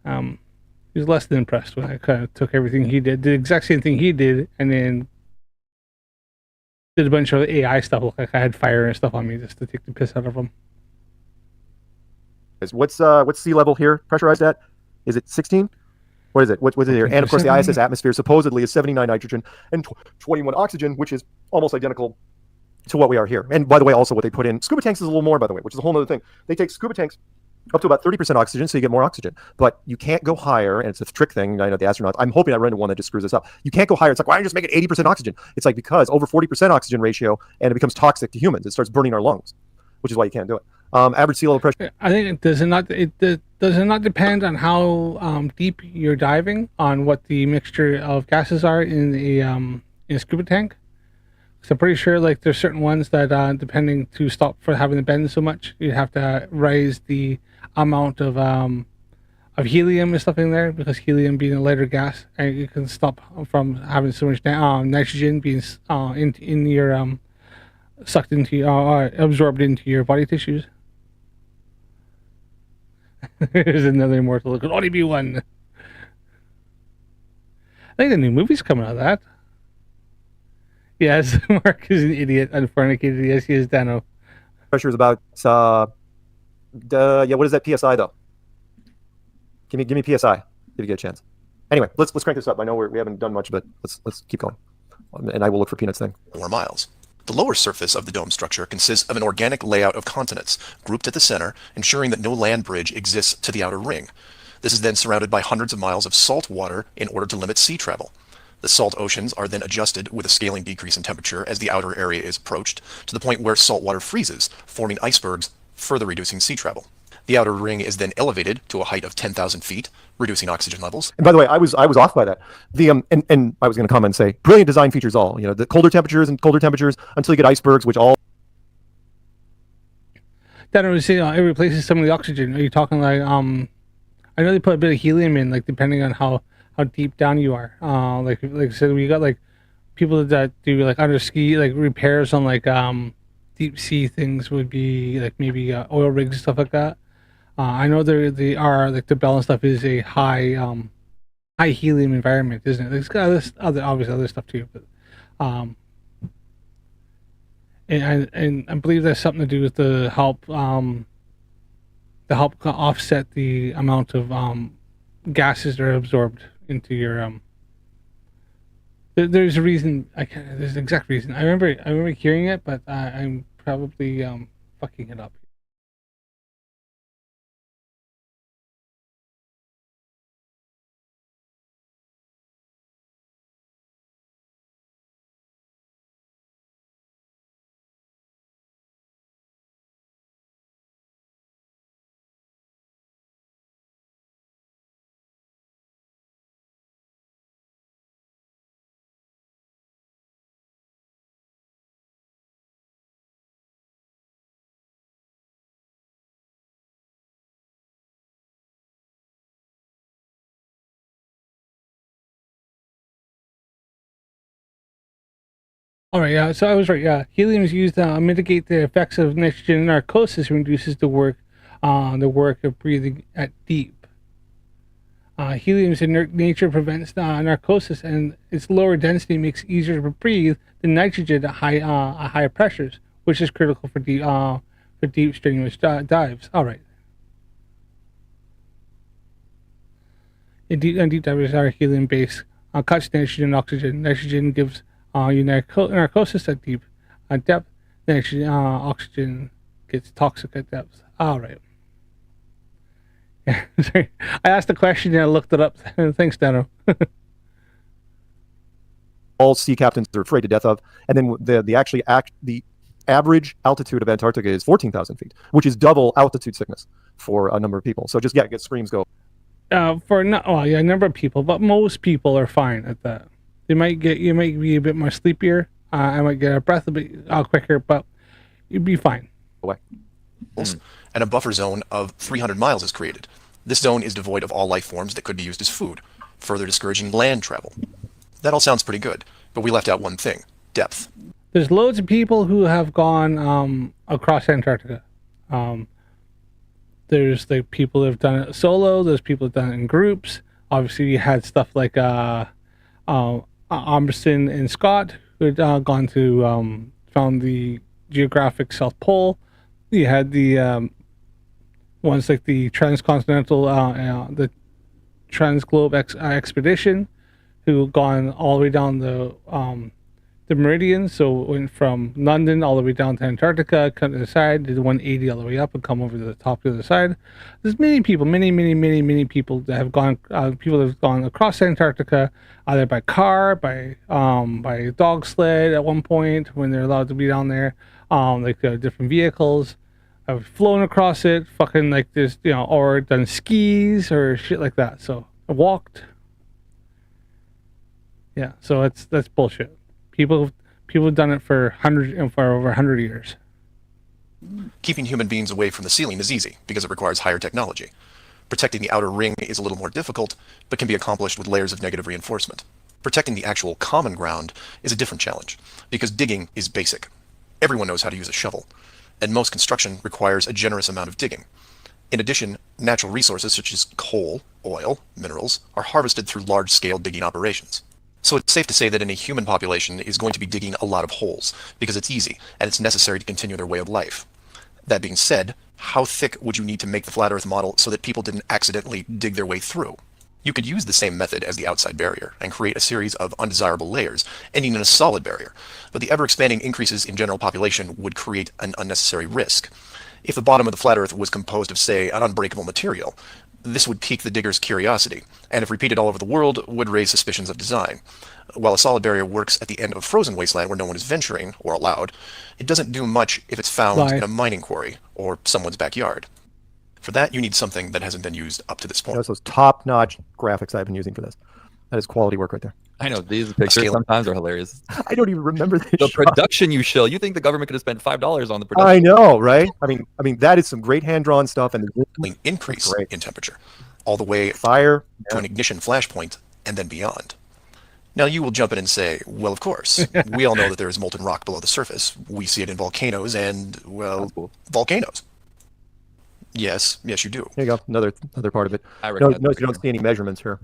[SPEAKER 2] He was less than impressed when I kind of took everything he did the exact same thing he did, and then did a bunch of AI stuff, like I had fire and stuff on me just to take the piss out of them.
[SPEAKER 9] What's sea level here pressurized at? Is it 16? What is it? What's it here? And of course, the ISS atmosphere supposedly is 79 nitrogen and 21 oxygen, which is almost identical to what we are here. And by the way, also what they put in scuba tanks is a little more, by the way, which is a whole other thing. They take scuba tanks up to about 30% oxygen, so you get more oxygen. But you can't go higher, and it's a trick thing. I know the astronauts. I'm hoping I run into one that just screws this up. You can't go higher. It's like, why don't you just make it 80% oxygen? It's like because over 40% oxygen ratio, and it becomes toxic to humans. It starts burning our lungs, which is why you can't do it. Average sea level pressure.
[SPEAKER 2] I think it does not depend on how deep you're diving on what the mixture of gases are in the in a scuba tank. So I'm pretty sure like there's certain ones that depending to stop for having the bend so much, you have to raise the amount of helium and stuff in there, because helium being a lighter gas, and you can stop from having so much nitrogen being in your sucked into absorbed into your body tissues. There's another immortal. It could only be one. I think the new movie's coming out of that. Yes, Mark is an idiot, unfornicated. Yes, he is, Dano.
[SPEAKER 9] Pressure is about what is that PSI though? Give me PSI if you get a chance. Anyway, let's crank this up. I know we haven't done much, but let's keep going. And I will look for Peanut's thing.
[SPEAKER 11] 4 miles. The lower surface of the dome structure consists of an organic layout of continents, grouped at the center, ensuring that no land bridge exists to the outer ring. This is then surrounded by hundreds of miles of salt water in order to limit sea travel. The salt oceans are then adjusted with a scaling decrease in temperature as the outer area is approached, to the point where salt water freezes, forming icebergs, further reducing sea travel. The outer ring is then elevated to a height of 10,000 feet, reducing oxygen levels.
[SPEAKER 9] And by the way, I was off by that. The and I was going to comment and say, brilliant design features all. The colder temperatures until you get icebergs, which all.
[SPEAKER 2] That I was saying, it replaces some of the oxygen. Are you talking like I know they put a bit of helium in, like depending on how deep down you are. Like I said, we got like people that do like under ski like repairs on like deep sea things would be like maybe oil rigs and stuff like that. I know they are like the Bell and stuff is a high helium environment, isn't it? It's got other stuff too, but and I believe that's something to do with the help offset the amount of gases that are absorbed into your There's a reason. There's an exact reason. I remember hearing it, but I'm probably fucking it up. All right, yeah. So I was right. Yeah, helium is used to mitigate the effects of nitrogen narcosis, and reduces the work of breathing at deep. Helium's inert nature prevents narcosis, and its lower density makes it easier to breathe than nitrogen at higher pressures, which is critical for deep strenuous dives. All right. Deep divers are helium-based. Cuts nitrogen and oxygen. Nitrogen gives you narcosis at deep depth. Nitrogen, oxygen gets toxic at depth. All right. Yeah, sorry. I asked the question and I looked it up. Thanks, Dano.
[SPEAKER 9] All sea captains are afraid to death of. And then the average altitude of Antarctica is 14,000 feet, which is double altitude sickness for a number of people. So just get screams go.
[SPEAKER 2] For a number of people, but most people are fine at that. You might be a bit more sleepier. I might get a breath a bit quicker, but you'd be fine.
[SPEAKER 9] Away.
[SPEAKER 11] And a buffer zone of 300 miles is created. This zone is devoid of all life forms that could be used as food, further discouraging land travel. That all sounds pretty good, but we left out one thing: depth.
[SPEAKER 2] There's loads of people who have gone across Antarctica. There's the people that have done it solo. There's people that have done it in groups. Obviously, you had stuff like Amberson and Scott, who had gone to found the geographic South Pole. You had the ones like the transcontinental, the Transglobe expedition, who gone all the way down the meridian. So went from London all the way down to Antarctica, cut to the side, did 180 all the way up, and come over to the top to the side. There's many people that have gone. People that have gone across Antarctica either by car, by dog sled at one point when they're allowed to be down there, different vehicles. I've flown across it, fucking like this, or done skis or shit like that. So I walked. Yeah, so that's bullshit. People have done it for over 100 years.
[SPEAKER 11] Keeping human beings away from the ceiling is easy because it requires higher technology. Protecting the outer ring is a little more difficult, but can be accomplished with layers of negative reinforcement. Protecting the actual common ground is a different challenge because digging is basic. Everyone knows how to use a shovel, and most construction requires a generous amount of digging. In addition, natural resources such as coal, oil, minerals are harvested through large-scale digging operations. So it's safe to say that any human population is going to be digging a lot of holes because it's easy and it's necessary to continue their way of life. That being said, how thick would you need to make the flat Earth model so that people didn't accidentally dig their way through? You could use the same method as the outside barrier and create a series of undesirable layers, ending in a solid barrier, but the ever-expanding increases in general population would create an unnecessary risk. If the bottom of the flat Earth was composed of, say, an unbreakable material, this would pique the digger's curiosity, and if repeated all over the world, would raise suspicions of design. While a solid barrier works at the end of a frozen wasteland where no one is venturing, or allowed, it doesn't do much if it's found in a mining quarry, or someone's backyard. For that, you need something that hasn't been used up to this point.
[SPEAKER 9] Those top-notch graphics I've been using for this. That is quality work right there.
[SPEAKER 10] I know, these pictures sometimes are hilarious.
[SPEAKER 9] I don't even remember this
[SPEAKER 10] The production you show. You think the government could have spent $5 on the production?
[SPEAKER 9] I know, right? I mean, that is some great hand-drawn stuff, and
[SPEAKER 11] increase in temperature, all the way
[SPEAKER 9] fire
[SPEAKER 11] to an ignition flashpoint, and then beyond. Now you will jump in and say, well, of course, we all know that there is molten rock below the surface. We see it in volcanoes and, well, volcanoes. Yes, you do.
[SPEAKER 9] There you go, another part of it. Notice you don't see any measurements here.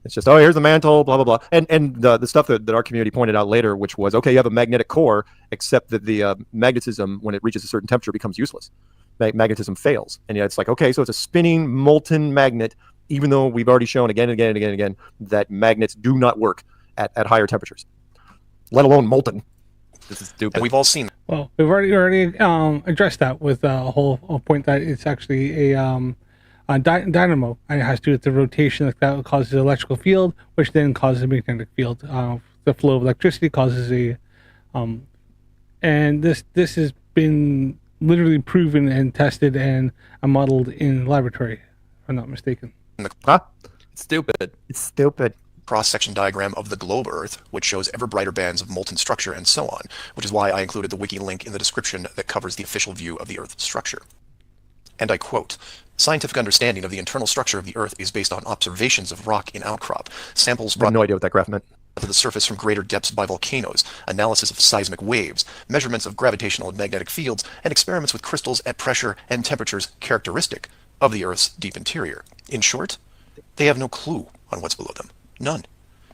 [SPEAKER 9] It's just, oh, here's the mantle, blah, blah, blah. And the stuff that our community pointed out later, which was, okay, you have a magnetic core, except that the magnetism, when it reaches a certain temperature, becomes useless. Magnetism fails. And yeah, it's like, okay, so it's a spinning molten magnet, even though we've already shown again and again and again and again that magnets do not work at higher temperatures, let alone molten.
[SPEAKER 10] This is stupid.
[SPEAKER 11] And we've all seen
[SPEAKER 2] Well, we've already addressed that with a whole point that it's actually a dynamo, and it has to do with the rotation that causes an electrical field, which then causes a magnetic field. The flow of electricity causes a, and this has been literally proven and tested and modeled in laboratory, if I'm not mistaken.
[SPEAKER 9] Huh?
[SPEAKER 10] It's stupid.
[SPEAKER 9] It's stupid.
[SPEAKER 11] cross-section diagram of the globe Earth, which shows ever brighter bands of molten structure and so on, which is why I included the wiki link in the description that covers the official view of the Earth's structure. And I quote, "Scientific understanding of the internal structure of the Earth is based on observations of rock in outcrop, samples
[SPEAKER 9] I
[SPEAKER 11] brought
[SPEAKER 9] have no idea what that graph meant.
[SPEAKER 11] to the surface from greater depths by volcanoes, analysis of seismic waves, measurements of gravitational and magnetic fields, and experiments with crystals at pressure and temperatures characteristic of the Earth's deep interior. In short, they have no clue on what's below them. None.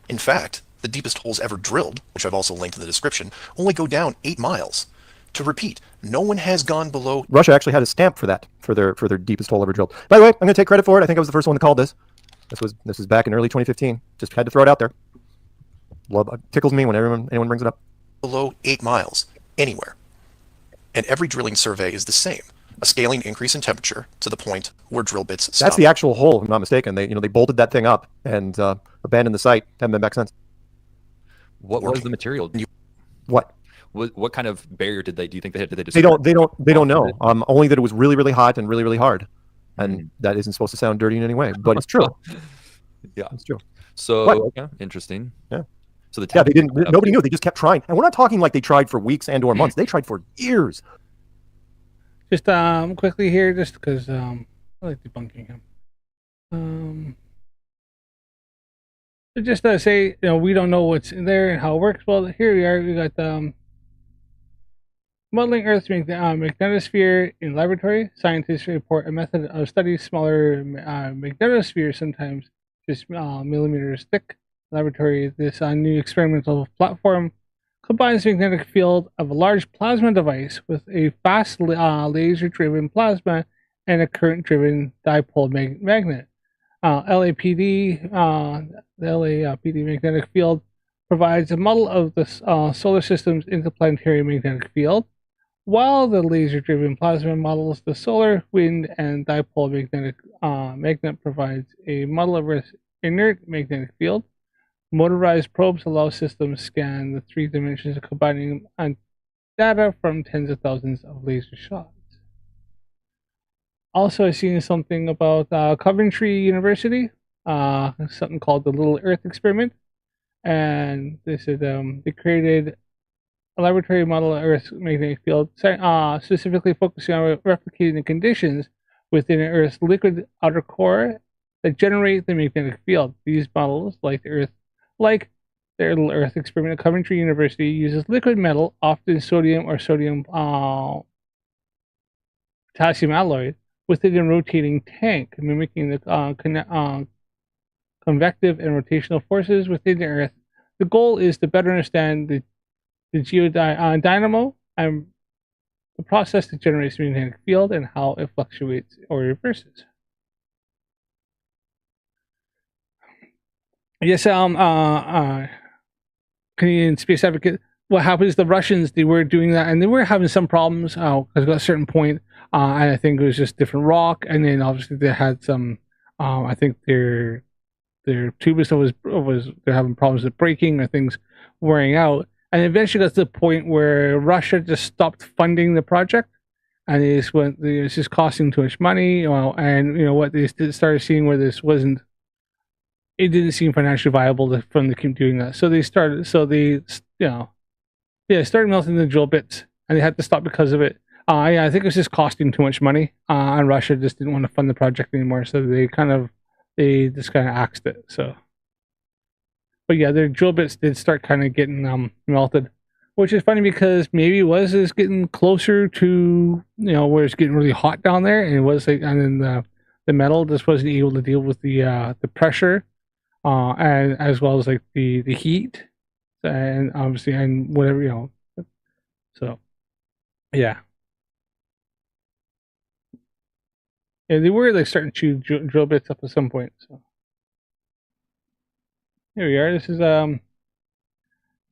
[SPEAKER 11] In fact, the deepest holes ever drilled, which I've also linked in the description, only go down 8 miles. To repeat, no one has gone below..."
[SPEAKER 9] Russia actually had a stamp for that, for their deepest hole ever drilled. By the way, I'm going to take credit for it. I think I was the first one to call this. This was back in early 2015. Just had to throw it out there. Tickles me when anyone brings it up.
[SPEAKER 11] Below 8 miles, anywhere. And every drilling survey is the same. A scaling increase in temperature to the point where drill bits stop.
[SPEAKER 9] That's the actual hole, if I'm not mistaken. They bolted that thing up and abandoned the site. Haven't been back since.
[SPEAKER 10] What was the material?
[SPEAKER 9] What?
[SPEAKER 10] What kind of barrier do you think they had? Did they
[SPEAKER 9] They don't know. Only that it was really, really hot and really, really hard. And that isn't supposed to sound dirty in any way, but it's true.
[SPEAKER 10] Yeah,
[SPEAKER 9] it's true.
[SPEAKER 10] So yeah, interesting.
[SPEAKER 9] Yeah.
[SPEAKER 10] So
[SPEAKER 9] they didn't. Nobody knew. They just kept trying, and we're not talking like they tried for weeks and or months. They tried for years.
[SPEAKER 2] Just quickly here, just because I like debunking him. Just to say, we don't know what's in there and how it works. Well, here we are. We got modeling Earth's magnetosphere in laboratory. Scientists report a method of studying smaller magnetospheres, sometimes just millimeters thick. Laboratory. This new experimental platform combines the magnetic field of a large plasma device with a fast laser-driven plasma and a current-driven dipole magnet. LAPD, the LAPD magnetic field provides a model of the solar system's interplanetary magnetic field, while the laser-driven plasma models the solar, wind, and dipole magnet provides a model of Earth's inert magnetic field. Motorized probes allow systems scan the 3 dimensions, combining data from tens of thousands of laser shots. Also, I've seen something about Coventry University, something called the Little Earth Experiment, and they said they created a laboratory model of Earth's magnetic field, specifically focusing on replicating the conditions within Earth's liquid outer core that generate the magnetic field. These models, like their Little Earth Experiment at Coventry University, uses liquid metal, often sodium or sodium potassium alloy, within a rotating tank, mimicking the convective and rotational forces within the Earth. The goal is to better understand the geodynamo and the process that generates the magnetic field and how it fluctuates or reverses. Yes, Canadian Space Advocate. What happens? The Russians, they were doing that, and they were having some problems because at a certain point, and I think it was just different rock, and then obviously they had some. I think their tubus was they're having problems with breaking or things wearing out, and eventually got to the point where Russia just stopped funding the project, and it was just costing too much money. And what they started seeing where this wasn't. It didn't seem financially viable for them to keep doing that. So they started melting the drill bits, and they had to stop because of it. I think it was just costing too much money, and Russia just didn't want to fund the project anymore. So they just kind of axed it. So, but yeah, their drill bits did start kind of getting melted, which is funny because maybe it's getting closer to where it's getting really hot down there, and it was and then the metal just wasn't able to deal with the pressure. and as well as like the heat, and obviously and whatever, you know. So yeah. Yeah, they were like starting to drill bits up at some point. So here we are. This is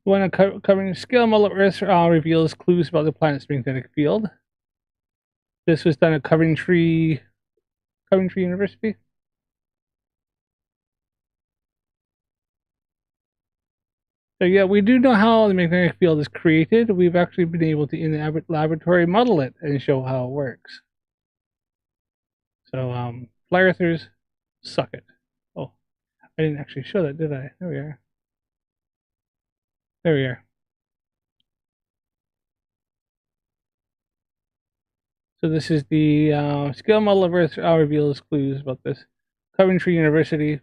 [SPEAKER 2] one covering scale model of Earth reveals clues about the planet's magnetic field. This was done at Coventry University. So yeah, we do know how the magnetic field is created. We've actually been able to, in the laboratory, model it and show how it works. So flat earthers, suck it. Oh, I didn't actually show that, did I? There we are. There we are. So this is the scale model of Earth reveals clues about this. Coventry University,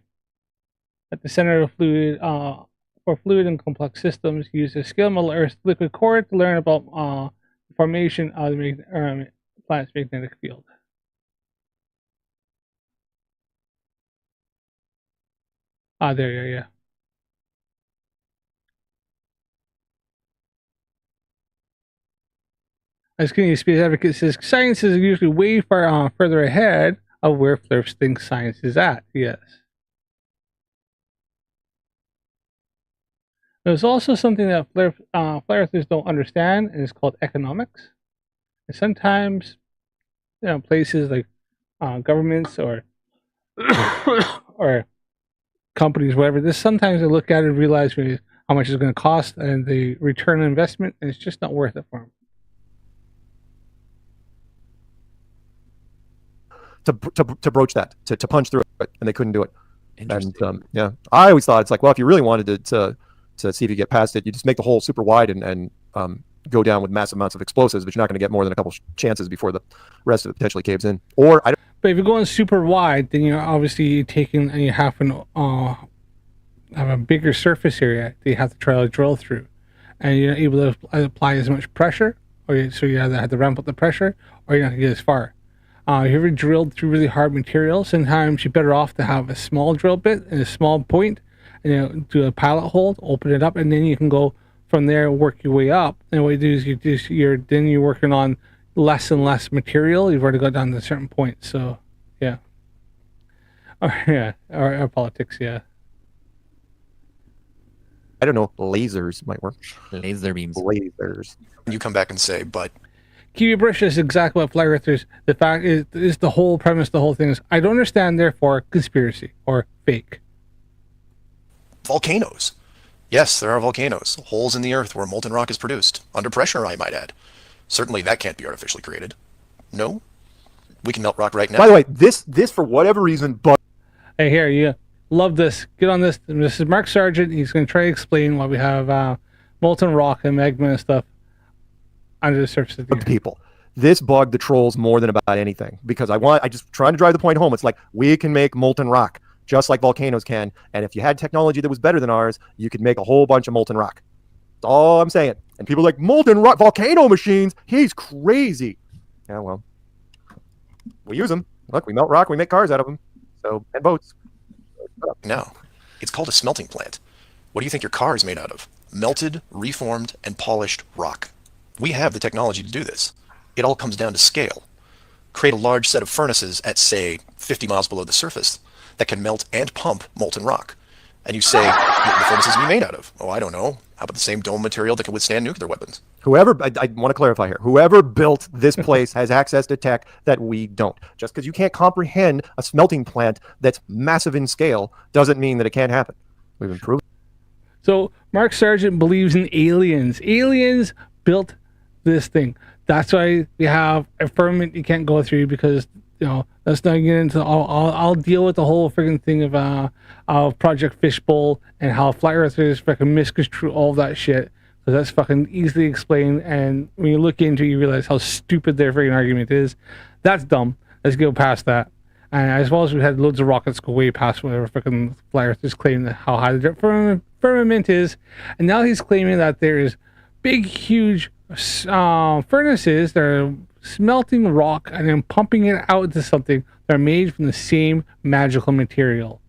[SPEAKER 2] at the center of fluid for fluid and complex systems, use a scale model of Earth's liquid core to learn about the formation of the planet's magnetic field. There you are, yeah. As Canadian Space Advocate says, science is usually way further ahead of where Flerf thinks science is at. Yes. There's also something that flat earthers don't understand, and it's called economics. And sometimes, you know, places like governments or or companies, whatever, sometimes they look at it and realize how much it's going to cost and the return on investment, and it's just not worth it for them.
[SPEAKER 9] To broach that, to punch through it, and they couldn't do it. And yeah, I always thought it's like, well, if you really wanted to see if you get past it, you just make the hole super wide and go down with massive amounts of explosives, but you're not going to get more than a couple chances before the rest of it potentially caves in. Or I don't.
[SPEAKER 2] But if you're going super wide, then you're obviously taking, and you have to have a bigger surface area that you have to try to drill through, and you're not able to apply as much pressure, so you either have to ramp up the pressure, or you're not going to get as far. If you ever drilled through really hard material, sometimes you're better off to have a small drill bit and a small point, and, you know, do a pilot hole, open it up, and then you can go from there, work your way up. And what you do is you're working on less and less material. You've already got down to a certain point. So yeah, or politics, yeah.
[SPEAKER 9] I don't know. Lasers might work.
[SPEAKER 12] Laser beams.
[SPEAKER 9] Lasers.
[SPEAKER 11] You come back and say, but
[SPEAKER 2] Kiwi Brush is exactly what flat earthers. The fact is the whole premise. The whole thing is I don't understand. Therefore, conspiracy or fake.
[SPEAKER 11] volcanoes. Yes, there are volcanoes, holes in the earth where molten rock is produced, under pressure, I might add. Certainly that can't be artificially created. No? We can melt rock right now.
[SPEAKER 9] By the way, this for whatever reason, but
[SPEAKER 2] Hey, here, you love this. Get on this. This is Mark Sargent. He's going to try to explain why we have molten rock and magma and stuff under the surface of the earth.
[SPEAKER 9] People. This bugged the trolls more than about anything because I just trying to drive the point home. It's like we can make molten rock just like volcanoes can, and if you had technology that was better than ours, you could make a whole bunch of molten rock. That's all I'm saying. And people are like, molten rock volcano machines? He's crazy. Yeah, well, we use them. Look, we melt rock, we make cars out of them. So, and boats.
[SPEAKER 11] No, it's called a smelting plant. What do you think your car is made out of? Melted, reformed, and polished rock. We have the technology to do this. It all comes down to scale. Create a large set of furnaces at, say, 50 miles below the surface that can melt and pump molten rock. And you say, what will the furnaces be made out of? Oh, I don't know. How about the same dome material that can withstand nuclear weapons?
[SPEAKER 9] Whoever, I want to clarify here, whoever built this place has access to tech that we don't. Just because you can't comprehend a smelting plant that's massive in scale doesn't mean that it can't happen. We've improved.
[SPEAKER 2] So Mark Sargent believes in aliens. Aliens built this thing. That's why we have a firmament you can't go through because, you know, let's not get into. I'll deal with the whole freaking thing of Project Fishbowl and how flat earthers freaking misconstrue all of that shit. Because that's fucking easily explained. And when you look into it, you realize how stupid their freaking argument is. That's dumb. Let's go past that. And as well as we had loads of rockets go way past whatever freaking flat earthers claim that how high the firmament is. And now he's claiming that there is big, huge furnaces that are smelting rock and then pumping it out into something that are made from the same magical material.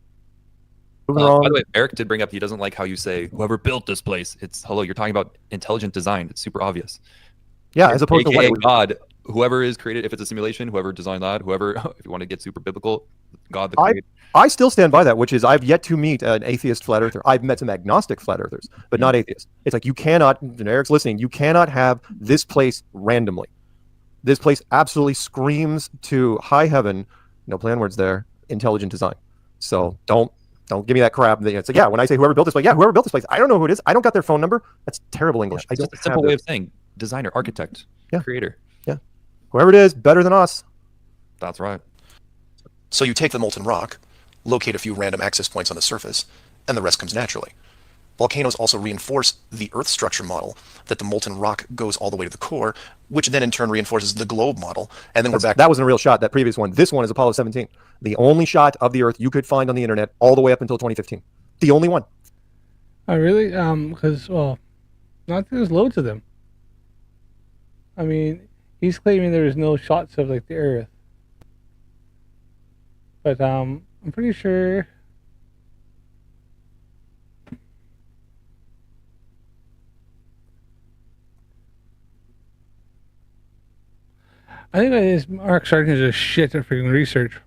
[SPEAKER 9] Moving
[SPEAKER 10] By
[SPEAKER 9] wrong.
[SPEAKER 10] the way, Eric did bring up he doesn't like how you say whoever built this place. It's hello, you're talking about intelligent design. It's super obvious.
[SPEAKER 9] Yeah, as opposed to
[SPEAKER 10] AKA
[SPEAKER 9] what?
[SPEAKER 10] God, whoever is created, if it's a simulation, whoever designed that, whoever, if you want to get super biblical, God the creator.
[SPEAKER 9] I still stand by that, which is I've yet to meet an atheist flat earther. I've met some agnostic flat earthers, but not atheists. It's like you cannot, and Eric's listening, you cannot have this place randomly. This place absolutely screams to high heaven, no play on words there, intelligent design. So don't give me that crap. It's like, yeah, when I say whoever built this place, yeah, whoever built this place, I don't know who it is. I don't got their phone number. That's terrible English.
[SPEAKER 10] It's
[SPEAKER 9] I
[SPEAKER 10] just
[SPEAKER 9] don't
[SPEAKER 10] a simple
[SPEAKER 9] have
[SPEAKER 10] way of saying designer, architect, creator.
[SPEAKER 9] Yeah. Whoever it is, better than us.
[SPEAKER 10] That's right.
[SPEAKER 11] So you take the molten rock, locate a few random access points on the surface, and the rest comes naturally. Volcanoes also reinforce the Earth structure model that the molten rock goes all the way to the core, which then in turn reinforces the globe model. And then we're back.
[SPEAKER 9] That wasn't a real shot, that previous one. This one is Apollo 17. The only shot of the Earth you could find on the internet all the way up until 2015. The only one.
[SPEAKER 2] Oh, really? Because, well, not there's loads of them. I mean, he's claiming there's no shots of, like, the Earth. But, I'm pretty sure... I think it is Mark Sargent is a shit at freaking research.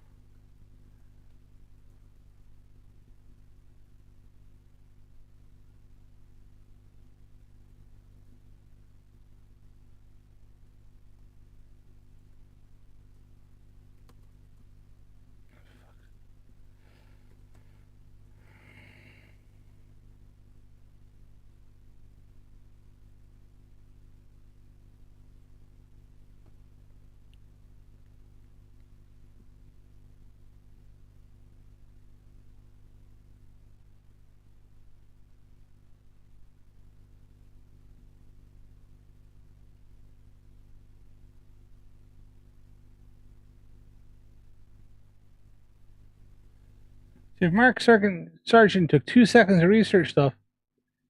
[SPEAKER 2] If Mark Sargent took 2 seconds to research stuff,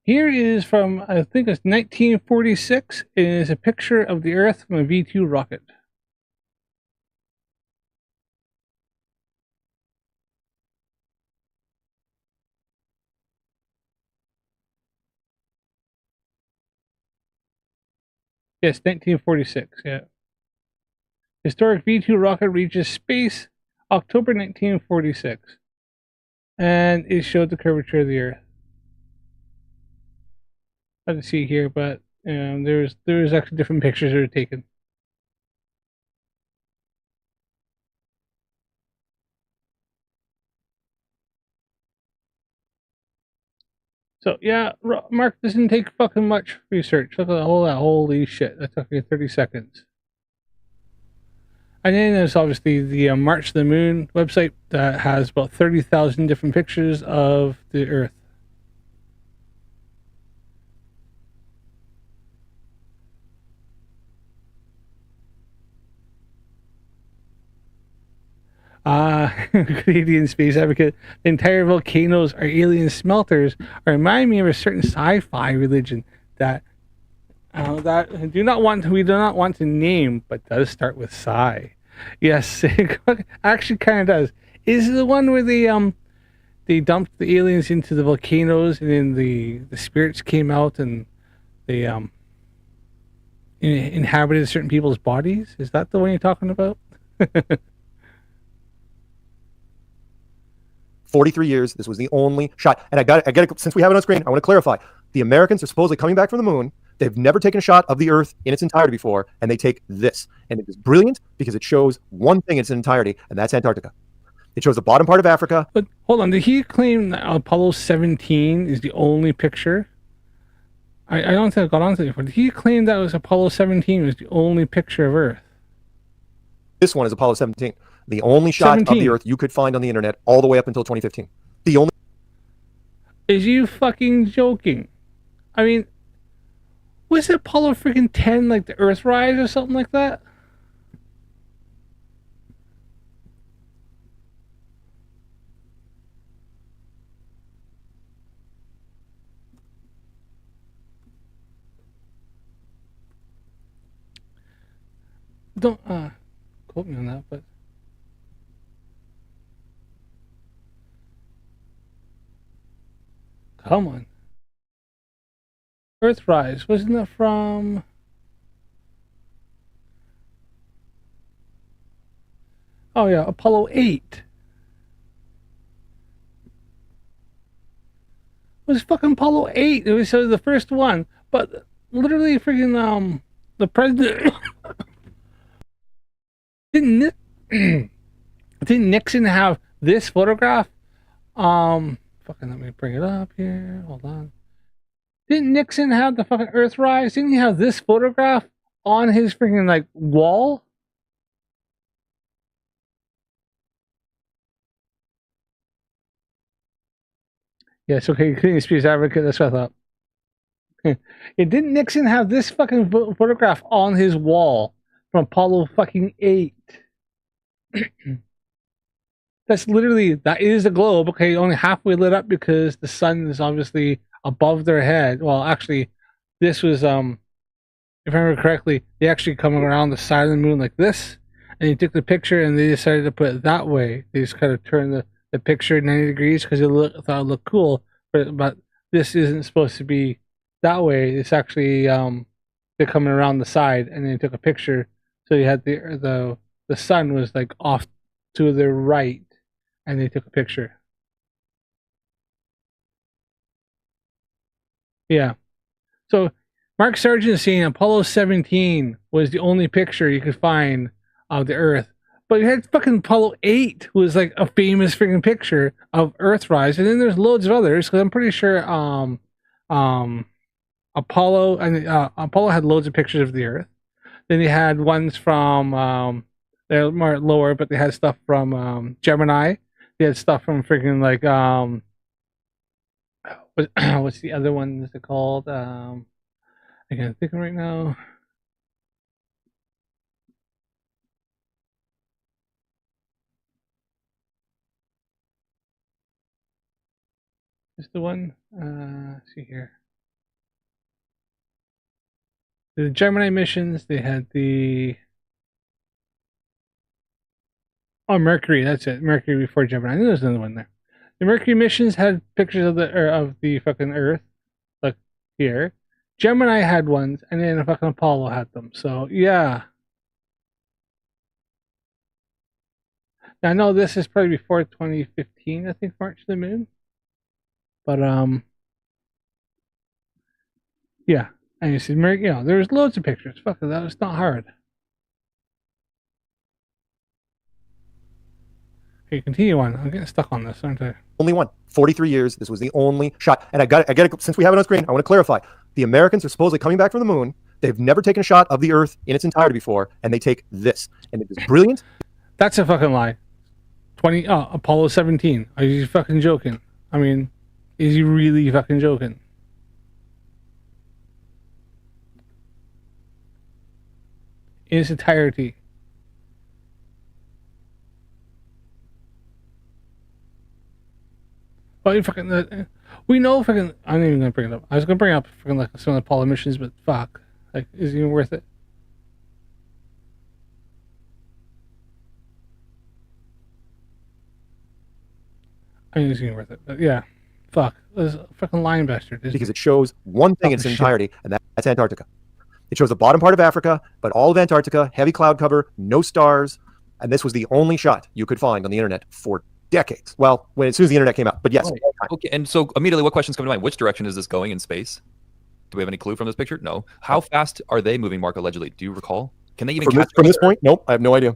[SPEAKER 2] here is from, I think it's 1946. It is a picture of the Earth from a V-2 rocket. Yes, 1946, yeah. Historic V-2 rocket reaches space, October 1946. And it showed the curvature of the Earth. I can see here, but there's actually different pictures that are taken. So yeah, Mark doesn't take fucking much research. Look at all that. Holy shit, that took me 30 seconds. And then there's obviously the March to the Moon website that has about 30,000 different pictures of the Earth. Canadian space advocate. The entire volcanoes are alien smelters. Remind me of a certain sci-fi religion that we do not want to name, but does start with psi. Yes, it actually kind of does. Is it the one where they dumped the aliens into the volcanoes and then the spirits came out and they inhabited certain people's bodies? Is that the one you're talking about?
[SPEAKER 9] 43 years. This was the only shot. And I got it. Since we have it on screen, I want to clarify. The Americans are supposedly coming back from the moon. They've never taken a shot of the Earth in its entirety before, and they take this. And it is brilliant because it shows one thing in its entirety, and that's Antarctica. It shows the bottom part of Africa.
[SPEAKER 2] But hold on, did he claim that Apollo 17 is the only picture? I don't think I got onto it before. Did he claim that was Apollo 17 was the only picture of Earth?
[SPEAKER 9] This one is Apollo 17. The only shot
[SPEAKER 2] 17.
[SPEAKER 9] of the Earth you could find on the internet all the way up until 2015. The only.
[SPEAKER 2] Is you fucking joking? I mean, was it Apollo freaking 10 like the Earthrise or something like that? Don't quote me on that, but come on. Earthrise, wasn't it from... Oh yeah, Apollo 8. It was fucking Apollo 8. It was the first one. But literally freaking the president didn't didn't Nixon have this photograph? Fucking let me bring it up here. Hold on. Didn't Nixon have the fucking Earthrise? Didn't he have this photograph on his freaking like wall? Yes, okay, clean speech advocate, that's what I thought. Didn't Nixon have this fucking photograph on his wall from Apollo fucking 8? That's literally, that is the globe, okay, only halfway lit up because the sun is obviously above their head. Well, actually, this was, if I remember correctly, they actually come around the side of the moon like this, and he took the picture and they decided to put it that way. They just kind of turned the picture 90 degrees because they thought it looked cool, but this isn't supposed to be that way. It's actually they're coming around the side, and they took a picture. So you had the sun was like off to the right, and they took a picture. Yeah. So Mark Sargent is saying Apollo 17 was the only picture you could find of the Earth. But you had fucking Apollo 8 was like a famous freaking picture of Earthrise, and then there's loads of others because I'm pretty sure Apollo had loads of pictures of the Earth. Then they had ones from they're more lower, but they had stuff from Gemini. They had stuff from freaking like what's the other one? Is it called? I can't think of it right now. Is the one? Let's see here. The Gemini missions. They had the Mercury. That's it. Mercury before Gemini. I knew there's another one there. The Mercury missions had pictures of the fucking Earth, like here. Gemini had ones, and then fucking Apollo had them. So yeah. Now, I know this is probably before 2015. I think March to the Moon. But yeah, and you see, there's loads of pictures. Fuck it, that was not hard. Okay, continue on. I'm getting stuck on this, aren't I?
[SPEAKER 9] Only one. 43 years. This was the only shot. And I got it. Since we have it on screen, I want to clarify. The Americans are supposedly coming back from the moon. They've never taken a shot of the Earth in its entirety before, and they take this, and it is brilliant.
[SPEAKER 2] That's a fucking lie. Apollo 17. Are you fucking joking? I mean, is he really fucking joking? In its entirety. But you fucking, we know fucking. I'm not even gonna bring it up. I was gonna bring up fucking like some of the Apollo missions, but fuck, like, is it even worth it? I think it's even worth it. But yeah, fuck, this is a fucking lying bastard.
[SPEAKER 9] Because it shows one thing in its entirety, and that's Antarctica. It shows the bottom part of Africa, but all of Antarctica, heavy cloud cover, no stars, and this was the only shot you could find on the internet for decades. Well, as soon as the internet came out, but yes.
[SPEAKER 10] Okay, and so immediately, what questions come to mind? Which direction is this going in space? Do we have any clue from this picture? No. How fast are they moving, Mark? Allegedly, do you recall? Can they even
[SPEAKER 9] from this point? Nope, I have no idea.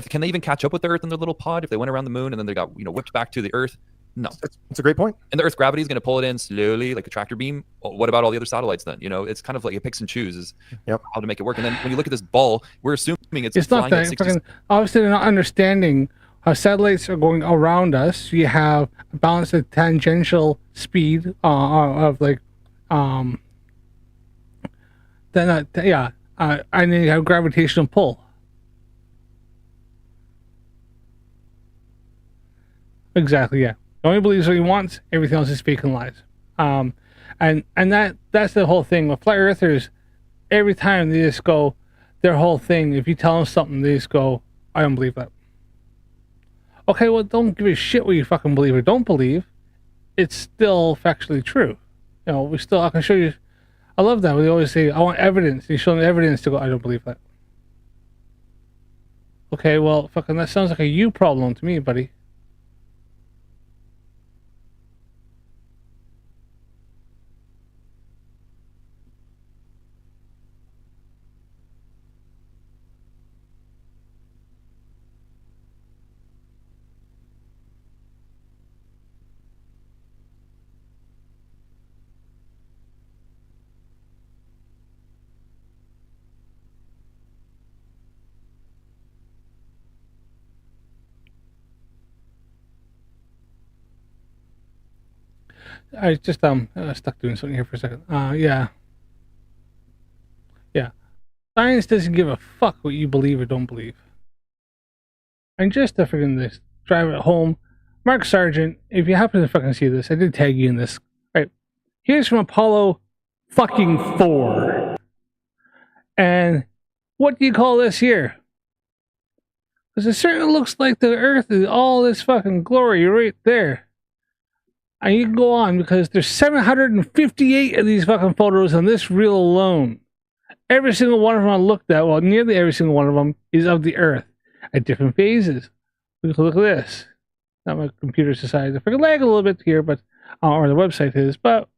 [SPEAKER 10] Can they even catch up with the Earth in their little pod? If they went around the moon and then they got whipped back to the Earth? No.
[SPEAKER 9] That's a great point.
[SPEAKER 10] And the Earth's gravity is going to pull it in slowly, like a tractor beam. What about all the other satellites then? It's kind of like it picks and chooses how to make it work. And then when you look at this ball, we're assuming it's
[SPEAKER 2] not that fucking. Obviously, they're not understanding how satellites are going around us. You have a balance of tangential speed of like and then you have gravitational pull. Exactly, yeah. He only believes what he wants. Everything else is fake and lies. And that's the whole thing with flat earthers. Every time they just go, their whole thing. If you tell them something, they just go, "I don't believe that." Okay, well, don't give a shit what you fucking believe or don't believe. it's still factually true. You know, I can show you. I love that. They always say, I want evidence. You show them evidence to go, I don't believe that. Okay, well, fucking, that sounds like a you problem to me, buddy. I just stuck doing something here for a second. Yeah. Science doesn't give a fuck what you believe or don't believe. And just to freaking this drive it home, Mark Sargent, if you happen to fucking see this, I did tag you in this. Right. Here's from Apollo fucking 4. And what do you call this here? Because it certainly looks like the Earth is all this fucking glory right there. And you can go on because there's 758 of these fucking photos on this reel alone. Every single one of them I looked at, well, nearly every single one of them is of the Earth at different phases. Look at this. Now my computer's decided to freaking lag a little bit here, but or the website is, but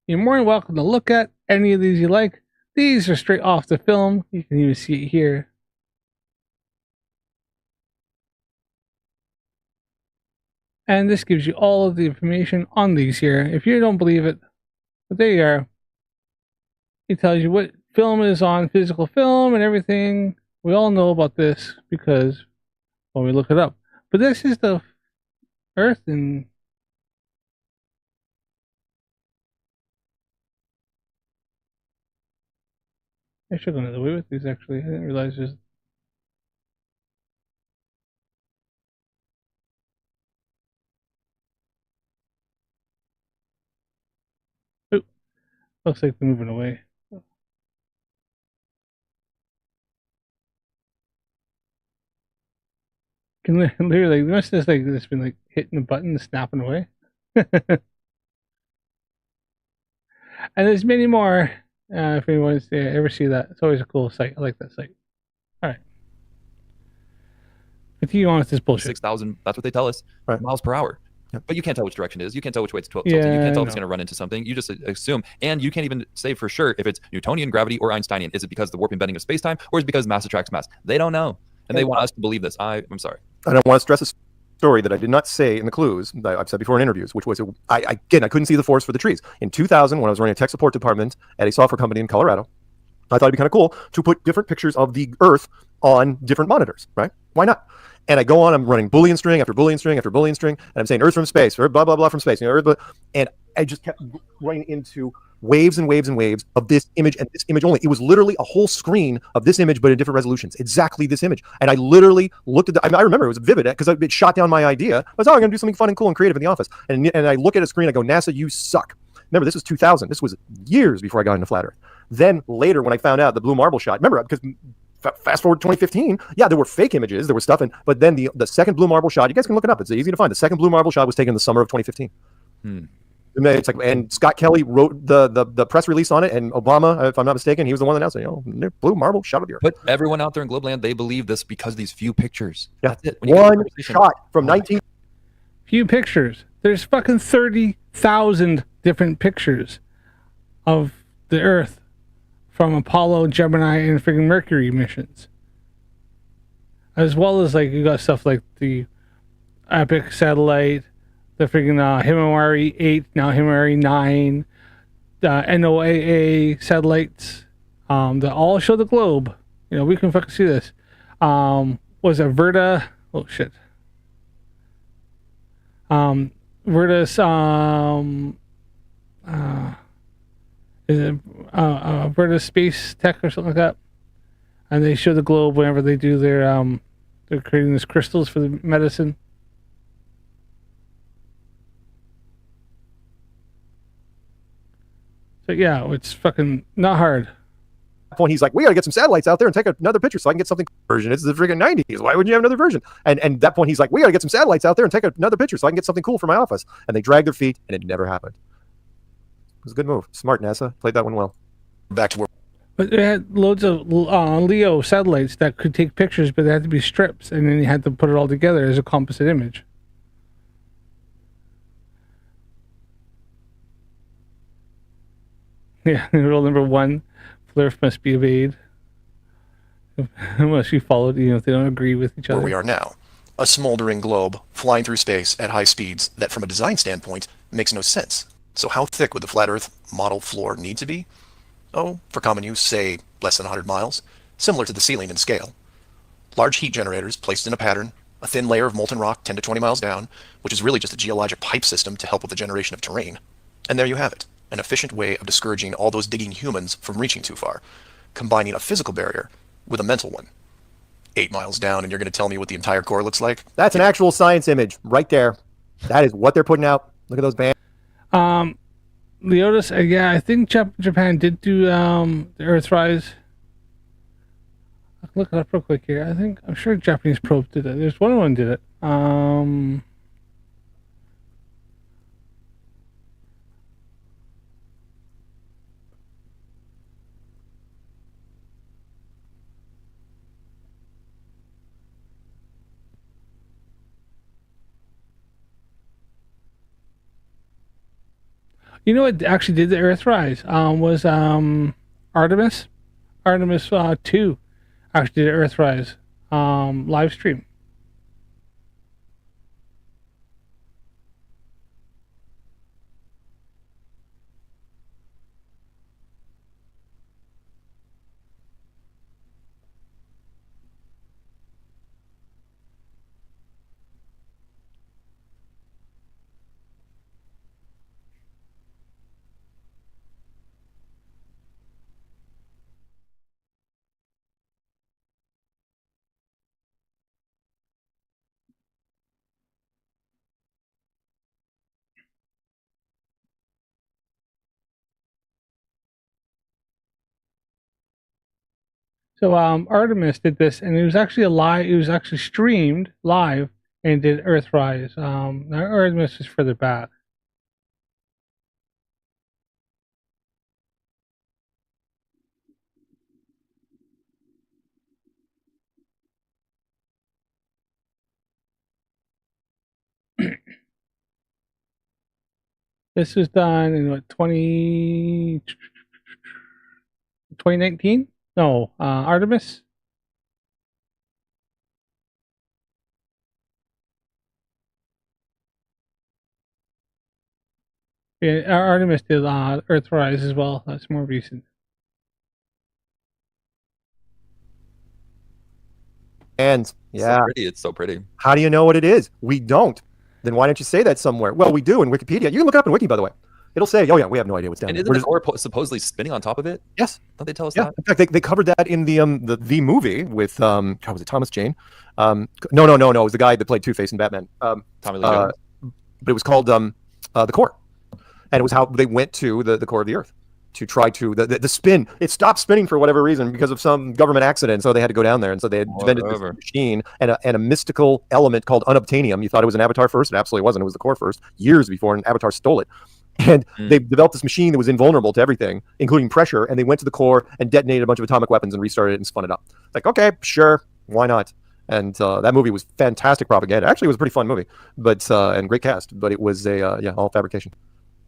[SPEAKER 2] you're more than welcome to look at any of these you like. These are straight off the film. You can even see it here. And this gives you all of the information on these here. If you don't believe it, but there you are. It tells you what film is on physical film and everything. We all know about this because when we look it up. But this is the Earth and I should go another way with these actually. I didn't realize there's Oop. Looks like they're moving away. Can literally, they must have just been like hitting the button and snapping away. And there's many more. If anyone's ever see that, it's always a cool site. I like that site. All right. Continue on with this bullshit.
[SPEAKER 10] 6,000, that's what they tell us,
[SPEAKER 9] Right.
[SPEAKER 10] miles per hour.
[SPEAKER 9] Yep.
[SPEAKER 10] But you can't tell which direction it is. You can't tell which way it's tilting.
[SPEAKER 2] Yeah,
[SPEAKER 10] You can't tell
[SPEAKER 2] I
[SPEAKER 10] if it's
[SPEAKER 2] know.
[SPEAKER 10] going to run into something. You just assume. And you can't even say for sure if it's Newtonian gravity or Einsteinian. Is it because of the warping bending of space-time or is it because mass attracts mass? They don't know. And they want us to believe this. I'm sorry.
[SPEAKER 9] And I want to stress a story that I did not say in the clues that I've said before in interviews, which was, I couldn't see the forest for the trees. In 2000, when I was running a tech support department at a software company in Colorado, I thought it'd be kind of cool to put different pictures of the Earth on different monitors, right? Why not? And I go on, I'm running Boolean string after Boolean string after Boolean string, and I'm saying Earth from space, or blah, blah, blah from space, you know, Earth, and I just kept running into waves and waves and waves of this image and this image only. It was literally a whole screen of this image, but in different resolutions. Exactly this image. And I literally looked at I remember it was vivid because it shot down my idea. I was, I'm going to do something fun and cool and creative in the office. And I look at a screen, I go, NASA, you suck. Remember, this was 2000. This was years before I got into Flat Earth. Then later, when I found out the blue marble shot, remember, because fast forward to 2015, yeah, there were fake images, there was stuff, but then the second blue marble shot, you guys can look it up. It's easy to find. The second blue marble shot was taken in the summer of 2015. It's like, and Scott Kelly wrote the press release on it, and Obama, if I'm not mistaken, he was the one that announced it. You know, blue marble shot of the Earth.
[SPEAKER 10] But everyone out there in Globeland, they believe this because of these few pictures.
[SPEAKER 9] Yeah,
[SPEAKER 10] that's it. When you
[SPEAKER 9] one shot from 19.
[SPEAKER 2] Few pictures. There's fucking 30,000 different pictures of the Earth from Apollo, Gemini, and freaking Mercury missions. As well as like you got stuff like the Epic satellite, the freaking Himawari 8, now Himawari 9, the NOAA satellites that all show the globe. You know, we can fucking see this. Was it Verta? Oh shit. Verta's is it Verta Space Tech or something like that? And they show the globe whenever they do their they're creating these crystals for the medicine. So yeah, it's fucking not hard.
[SPEAKER 9] Point he's like, we gotta get some satellites out there and take another picture so I can get something version. It's the freaking 90s. Why wouldn't you have another version? And that point he's like, we gotta get some satellites out there and take another picture so I can get something cool for my office. And they dragged their feet, and it never happened. It was a good move. Smart, NASA. Played that one well.
[SPEAKER 11] Back to where
[SPEAKER 2] But they had loads of LEO satellites that could take pictures, but they had to be strips, and then you had to put it all together as a composite image. Yeah, rule number 1, Flerf must be obeyed. Unless you followed, if they don't agree with each other.
[SPEAKER 11] we are now. A smoldering globe flying through space at high speeds that, from a design standpoint, makes no sense. So how thick would the flat Earth model floor need to be? Oh, for common use, say less than 100 miles, similar to the ceiling in scale. Large heat generators placed in a pattern, a thin layer of molten rock 10 to 20 miles down, which is really just a geologic pipe system to help with the generation of terrain. And there you have it, an efficient way of discouraging all those digging humans from reaching too far, combining a physical barrier with a mental one. 8 miles down, and you're going to tell me what the entire core looks like?
[SPEAKER 9] That's an actual science image right there. That is what they're putting out. Look at those bands.
[SPEAKER 2] Leotis, yeah, I think Japan did do the Earthrise. I'll look it up real quick here. I'm sure Japanese probe did it. There's one of them did it. You know what actually did the Earthrise? Was Artemis. Artemis 2 actually did Earthrise live stream. So Artemis did this, and it was actually a live. It was actually streamed live and did Earthrise. Now Artemis is further back. This was done in what 2019? No, Artemis. Yeah, Artemis did Earthrise as well. That's more recent.
[SPEAKER 9] And yeah,
[SPEAKER 10] so pretty. It's so pretty.
[SPEAKER 9] How do you know what it is? We don't. Then why don't you say that somewhere? Well, we do in Wikipedia. You can look it up in Wiki, by the way. It'll say, oh yeah, we have no idea what's down
[SPEAKER 10] And
[SPEAKER 9] there.
[SPEAKER 10] isn't the core supposedly spinning on top of it?
[SPEAKER 9] Yes.
[SPEAKER 10] Don't they tell us
[SPEAKER 9] Yeah.
[SPEAKER 10] that?
[SPEAKER 9] In fact, they covered that in the movie with God, was it Thomas Jane? No. It was the guy that played Two-Face in Batman.
[SPEAKER 10] Tommy Lee Jones.
[SPEAKER 9] But it was called the core, and it was how they went to the core of the Earth to try to the spin. It stopped spinning for whatever reason because of some government accident, so they had to go down there, and so they had invented this machine and a mystical element called unobtainium. You thought it was an avatar first, it absolutely wasn't. It was the core first, years before an avatar stole it. And they developed this machine that was invulnerable to everything, including pressure, and they went to the core and detonated a bunch of atomic weapons and restarted it and spun it up. Like, okay, sure, why not? And that movie was fantastic propaganda. Actually, it was a pretty fun movie, but and great cast. But it was all fabrication.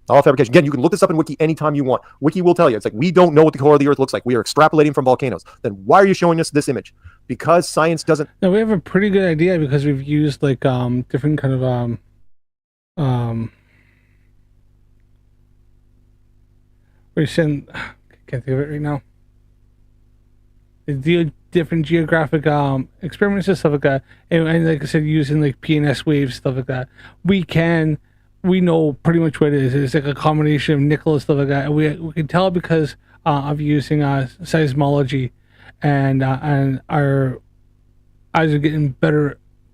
[SPEAKER 9] All fabrication. Again, you can look this up in Wiki anytime you want. Wiki will tell you. It's like, we don't know what the core of the Earth looks like. We are extrapolating from volcanoes. Then why are you showing us this image? Because science doesn't.
[SPEAKER 2] No, we have a pretty good idea because we've used like different kind of we send. Can't think of it right now. Different geographic experiments and stuff like that, and like I said, using like PNS waves, stuff like that. We know pretty much what it is. It's like a combination of nickel and stuff like that. And we can tell because of using seismology, and our eyes are getting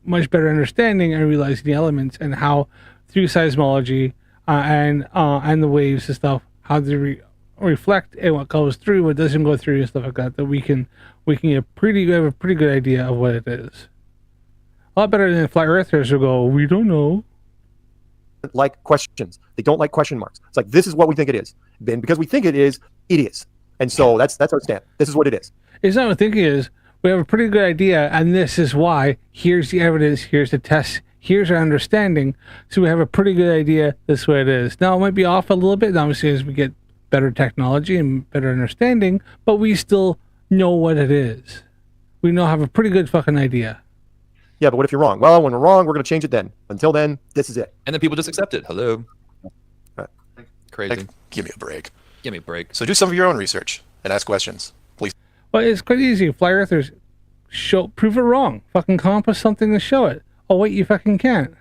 [SPEAKER 2] much better understanding and realizing the elements and how through seismology and the waves and stuff how they reflect and what goes through, what doesn't go through, and stuff like that. That we have a pretty good idea of what it is. A lot better than flat earthers who go, we don't know.
[SPEAKER 9] Like questions. They don't like question marks. It's like, this is what we think it is. And because we think it is, it is. And so that's our stand. This is what it is.
[SPEAKER 2] It's not what thinking is. We have a pretty good idea, and this is why. Here's the evidence. Here's the test. Here's our understanding. So we have a pretty good idea. This is what it is. Now, it might be off a little bit, obviously, as we get better technology and better understanding, but we still know what it is. We now have a pretty good fucking idea.
[SPEAKER 9] Yeah, but what if you're wrong? Well, when we're wrong, we're going to change it then. Until then, this is it.
[SPEAKER 10] And then people just accept it. Hello.
[SPEAKER 9] Right.
[SPEAKER 10] Crazy.
[SPEAKER 11] Like, give me a break.
[SPEAKER 10] Give me a break.
[SPEAKER 11] So do some of your own research and ask questions, please.
[SPEAKER 2] Well, it's quite easy. Flat earthers prove it wrong. Fucking come up with something to show it. Oh, wait, you fucking can't.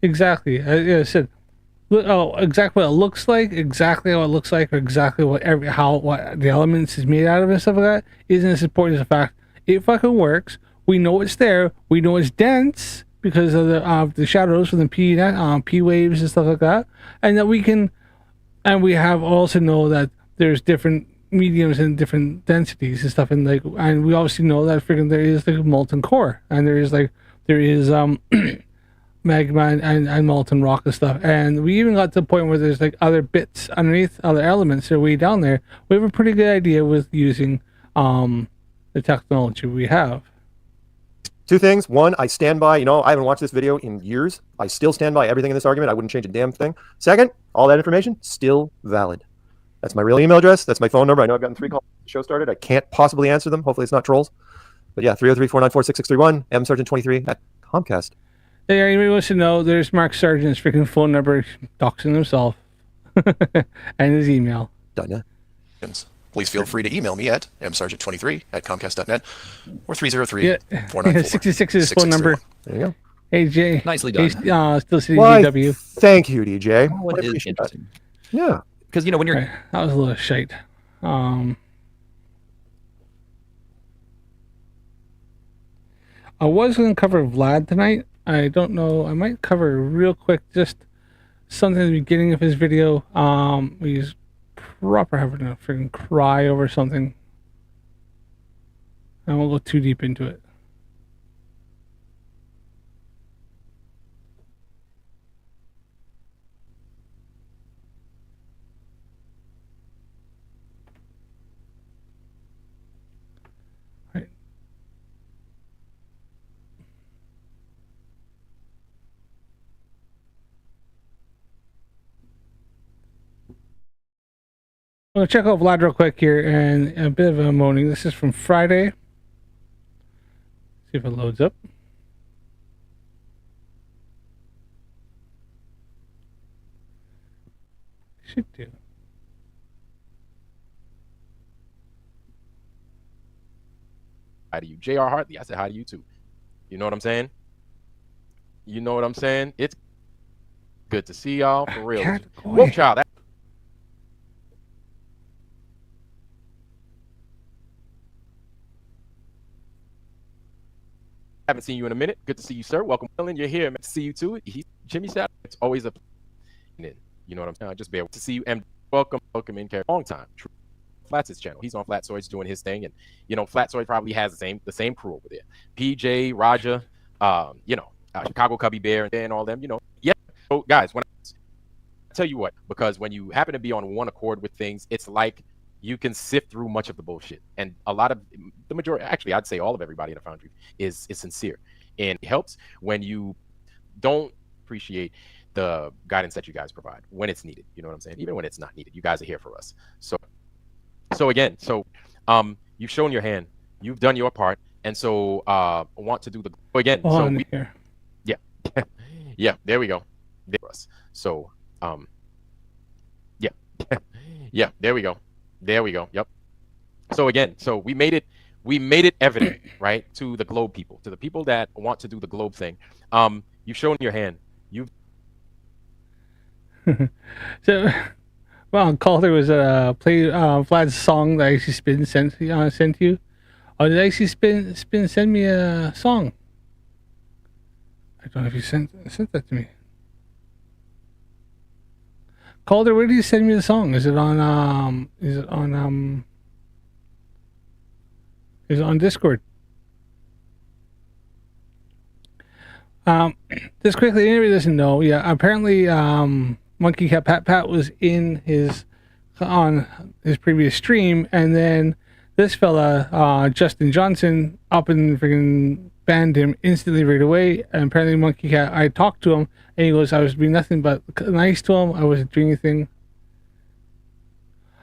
[SPEAKER 2] Exactly. I said, exactly what it looks like, exactly how it looks like, or exactly what the elements is made out of and stuff like that isn't as important as the fact it fucking works. We know it's there. We know it's dense because of the shadows from the P waves and stuff like that, and that we have also know that there's different mediums and different densities and stuff, and we obviously know that freaking there is the molten core, and there is magma and molten rock and stuff, and we even got to the point where there's like other bits underneath, other elements that are way down there. We have a pretty good idea with using the technology we have.
[SPEAKER 9] Two things. One, I stand by, I haven't watched this video in years. I still stand by everything in this argument. I wouldn't change a damn thing. Second, all that information, still valid. That's my real email address. That's my phone number. I know I've gotten 3 calls since the show started. I can't possibly answer them. Hopefully it's not trolls. But yeah, 303-494-6631, msargent23 at Comcast.
[SPEAKER 2] Hey, anybody wants to know, there's Mark Sargent's freaking phone number, doxing himself, and his email.
[SPEAKER 9] Done, yeah.
[SPEAKER 11] Please feel free to email me at msargent23 at comcast.net or 303-494.
[SPEAKER 2] 66 is his phone number.
[SPEAKER 9] There you go.
[SPEAKER 2] Hey, Jay.
[SPEAKER 10] Nicely done.
[SPEAKER 2] Still City
[SPEAKER 9] Why,
[SPEAKER 2] DW.
[SPEAKER 9] thank you, DJ.
[SPEAKER 10] What is interesting?
[SPEAKER 9] Yeah.
[SPEAKER 10] Because, when you're...
[SPEAKER 2] Right. That was a little shite. I was going to cover Vlad tonight. I don't know. I might cover real quick just something at the beginning of his video. He's proper having a freaking cry over something. I won't go too deep into it. I'm going to check out Vlad real quick here, and a bit of a moaning. This is from Friday. See if it loads up. Should do.
[SPEAKER 12] Hi to you. J.R. Hartley, I said hi to you too. You know what I'm saying? You know what I'm saying? It's good to see y'all, for real. Wolf Child. Haven't seen you in a minute. Good to see you, sir. Welcome, Dylan. You're here. Man. To see you too. Jimmy Sapp. It's always a. You know what I'm saying? Just bear to see you. And welcome in. Long time. True. Flat's channel. He's on Flatsoids doing his thing, and Flatsoid probably has the same crew over there. PJ, Raja, Chicago Cubby Bear, and all them. Yeah. So guys, when I tell you what, because when you happen to be on one accord with things, it's like you can sift through much of the bullshit, and a lot of the majority, actually, I'd say all of everybody in the Foundry is sincere, and it helps when you don't appreciate the guidance that you guys provide when it's needed. You know what I'm saying? Even when it's not needed, you guys are here for us. So again, you've shown your hand, you've done your part, and so want to do the again. Yeah, yeah. There we go. There for us. So yeah, yeah. There we go. There we go. Yep. So again, we made it evident, right, to the globe people, to the people that want to do the globe thing. You've shown your hand.
[SPEAKER 2] So Well, Calder was play Vlad's song that Icy Spin sent you. Oh, did Icy Spin send me a song? I don't know if you sent that to me. Calder, where did you send me the song? Is it on Discord? Just quickly, anybody doesn't know, yeah, apparently Monkey Cat Pat was on his previous stream, and then this fella, Justin Johnson, up and freaking banned him instantly right away. And apparently Monkey Cat, I talked to him, and he goes, I was being nothing but nice to him. I wasn't doing anything.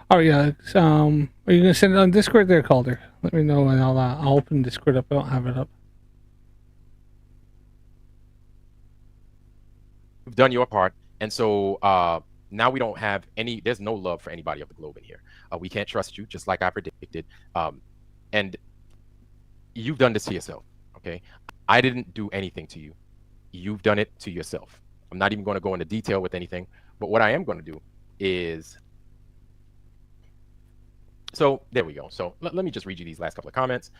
[SPEAKER 2] Oh yeah, are you gonna send it on Discord there, Calder? Let me know, and I'll open Discord up. I don't have it up.
[SPEAKER 12] You've done your part, and so now we don't have any. There's no love for anybody of the globe in here. We can't trust you, just like I predicted. And you've done this to yourself. Okay, I didn't do anything to you. You've done it to yourself. I'm not even going to go into detail with anything, but what I am going to do is. So there we go. So let me just read you these last couple of comments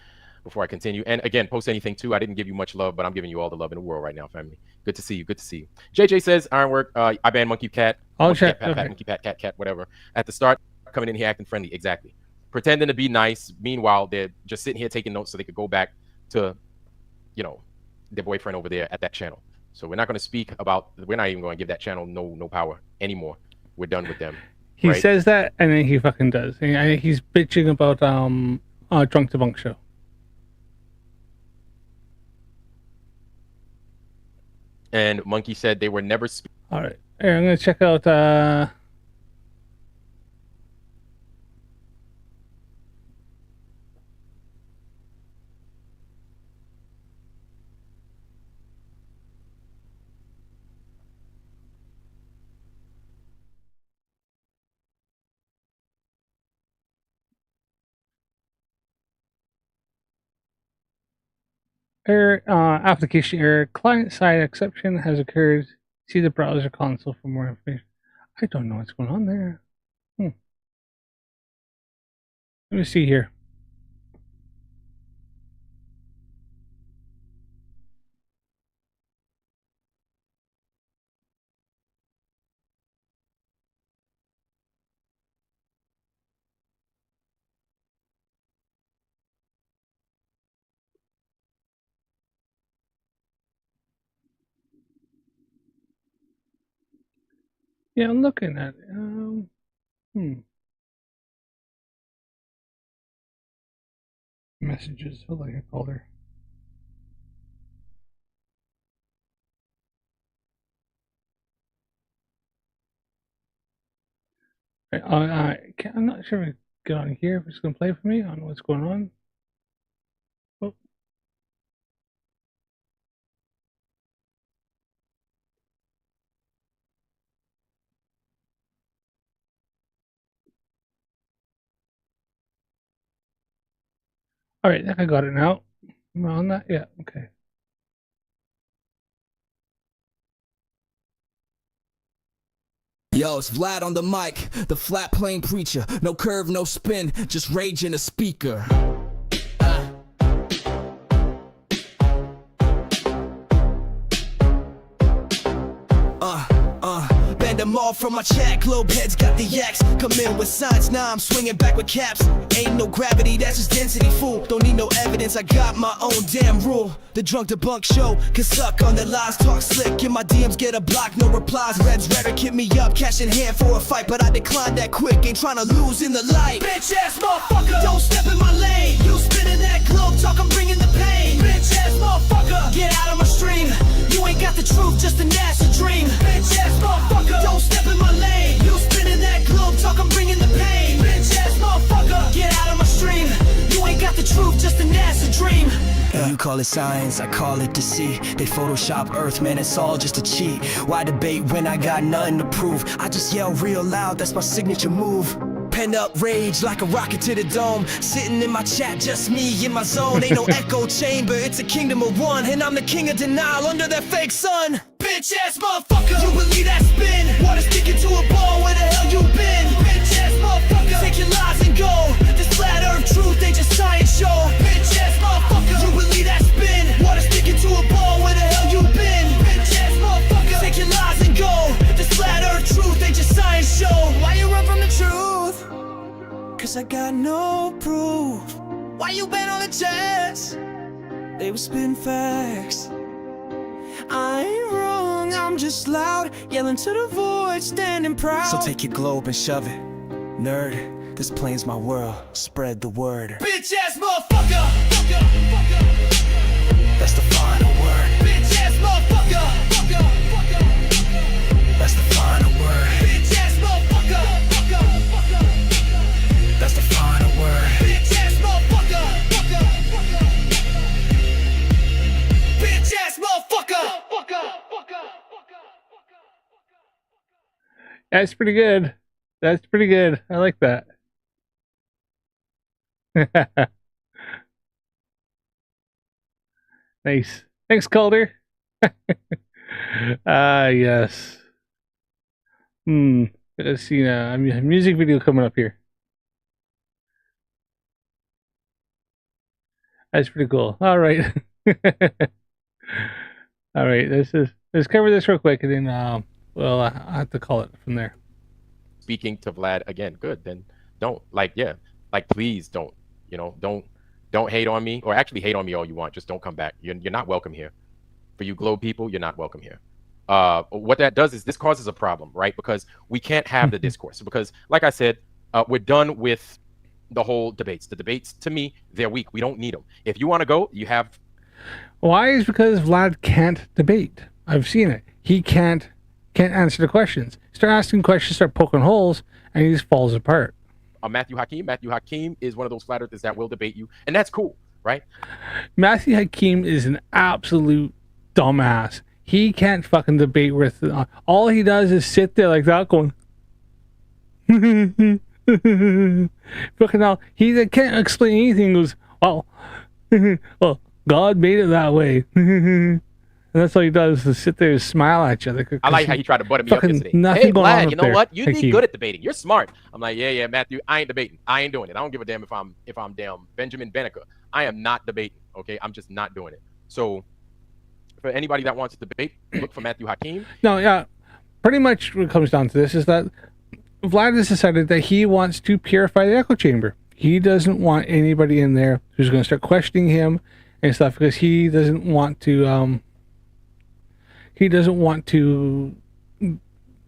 [SPEAKER 12] before I continue. And again, post anything too. I didn't give you much love, but I'm giving you all the love in the world right now, family. Good to see you. Good to see you. JJ says, Ironwork, I banned Monkey Cat.
[SPEAKER 2] Oh,
[SPEAKER 12] Monkey Cat, Monkey Cat, whatever. At the start, coming in here acting friendly. Exactly. Pretending to be nice. Meanwhile, they're just sitting here taking notes so they could go back to, you know, their boyfriend over there at that channel. So we're not going to speak about, we're not even going to give that channel no power anymore. We're done with them.
[SPEAKER 2] He
[SPEAKER 12] right?
[SPEAKER 2] says that, and then he fucking does. He's bitching about Drunk Debunk Show.
[SPEAKER 12] And Monkey said they were never.
[SPEAKER 2] All right, here, I'm gonna check out. Error, application error, client-side exception has occurred. See the browser console for more information. I don't know what's going on there. Let me see here. Yeah, I'm looking at it. Messages. Hold on, I called her. I'm not sure if I get on here if it's going to play for me. I don't know what's going on. Oh. All right, I got it now. Am I on that? Yeah, okay.
[SPEAKER 13] Yo, it's Vlad on the mic, the flat plane preacher. No curve, no spin, just rage in a speaker. Bend them all from my chat, globe heads got the yaks. Come in with signs, now I'm swinging back with caps. Ain't no gravity, that's just density, fool. Don't need no evidence, I got my own damn rule. The Drunk Debunk Show can suck on the lies, talk slick. In my DMs get a block, no replies. Red's rhetoric hit me up, cash in hand for a fight, but I declined that quick. Ain't trying to lose in the light. Bitch ass motherfucker, don't step in my lane. You spinning that globe talk, I'm bringing the pain. Bitch ass motherfucker, get out of my stream. You ain't got the truth, just a NASA dream. Bitch ass motherfucker, don't step in my lane. You spinning that globe talk, I'm bringing the pain. Bitch ass motherfucker, get out of my stream. You ain't got the truth, just a NASA dream. You call it science, I call it deceit. They Photoshop Earth, man, it's all just a cheat. Why debate when I got nothing to prove? I just yell real loud, that's my signature move. Pen up rage like a rocket to the dome. Sitting in my chat, just me in my zone. Ain't no echo chamber, it's a kingdom of one. And I'm the king of denial under that fake sun. Bitch ass motherfucker, you believe that spin? Water sticking to a ball, where the hell you been? got no proof. Why you bet on the chance? They were spitting facts. I ain't wrong, I'm just loud, yelling to the void, standing proud. So take your globe and shove it, nerd. This plane's my world, spread the word. Bitch ass motherfucker! That's the final word. Bitch ass motherfucker! That's the final word. Bitch ass motherfucker! That's the final word. Bitch ass motherfucker! Bitch ass motherfucker!
[SPEAKER 2] That's pretty good. That's pretty good. I like that. Nice. Thanks, Calder. Yes. Let's see now. A music video coming up here. That's pretty cool. All right. All right. Let's cover this real quick, and then well, I have to call it from there.
[SPEAKER 12] Speaking to Vlad again, good. Then don't please don't. Don't hate on me, or actually hate on me all you want. Just don't come back. You're not welcome here. For you Globe people, you're not welcome here. What that does is this causes a problem, right? Because we can't have the discourse. Because, like I said, we're done with the whole debates. The debates, to me, they're weak. We don't need them. If you want to go, you have.
[SPEAKER 2] Why is because Vlad can't debate. I've seen it. He can't answer the questions. Start asking questions, start poking holes, and he just falls apart.
[SPEAKER 12] Matthew Hakeem. Matthew Hakeem is one of those flat earthers that will debate you, and that's cool, right?
[SPEAKER 2] Matthew Hakeem is an absolute dumbass. He can't fucking debate with. All he does is sit there like that, going. Fucking hell, he can't explain anything. He goes, well, God made it that way. And that's all he does is sit there and smile at you.
[SPEAKER 12] I like how he tried to butter me up yesterday. Hey, Vlad, you know what? You'd be good at debating. You're smart. I'm like, yeah, Matthew, I ain't debating. I ain't doing it. I don't give a damn if I'm damn Benjamin Benneker. I am not debating, okay? I'm just not doing it. So for anybody that wants to debate, look for Matthew Hakeem.
[SPEAKER 2] No, yeah. Pretty much what comes down to this is that Vlad has decided that he wants to purify the echo chamber. He doesn't want anybody in there who's going to start questioning him and stuff, because he doesn't want to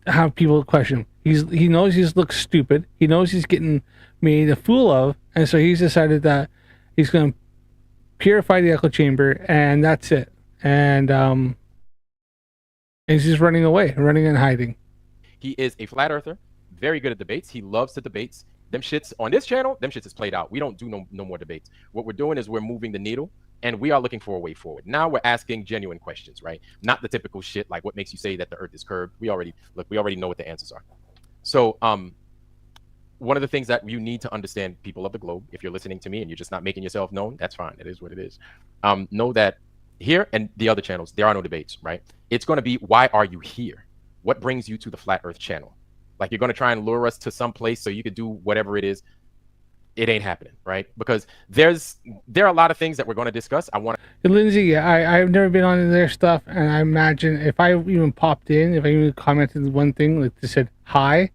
[SPEAKER 2] have people question him. He knows he looks stupid. He knows he's getting made a fool of, and so he's decided that he's going to purify the echo chamber, and that's it. And he's just running away, running and hiding.
[SPEAKER 12] He is a flat earther, very good at debates. He loves the debates. Them shits on this channel, them shits is played out. We don't do no more debates. What we're doing is we're moving the needle, and we are looking for a way forward. Now we're asking genuine questions, right? Not the typical shit like what makes you say that the earth is curved. We already know what the answers are. So one of the things that you need to understand, people of the globe, if you're listening to me and you're just not making yourself known, that's fine. It is what it is. Know that here and the other channels, there are no debates, right? It's going to be, why are you here? What brings you to the Flat Earth channel? Like, you're going to try and lure us to some place so you could do whatever it is. It ain't happening, right? Because there are a lot of things that we're going to discuss.
[SPEAKER 2] Lindsay, I've never been on their stuff, and I imagine if I even popped in, if I even commented one thing, like they said hi,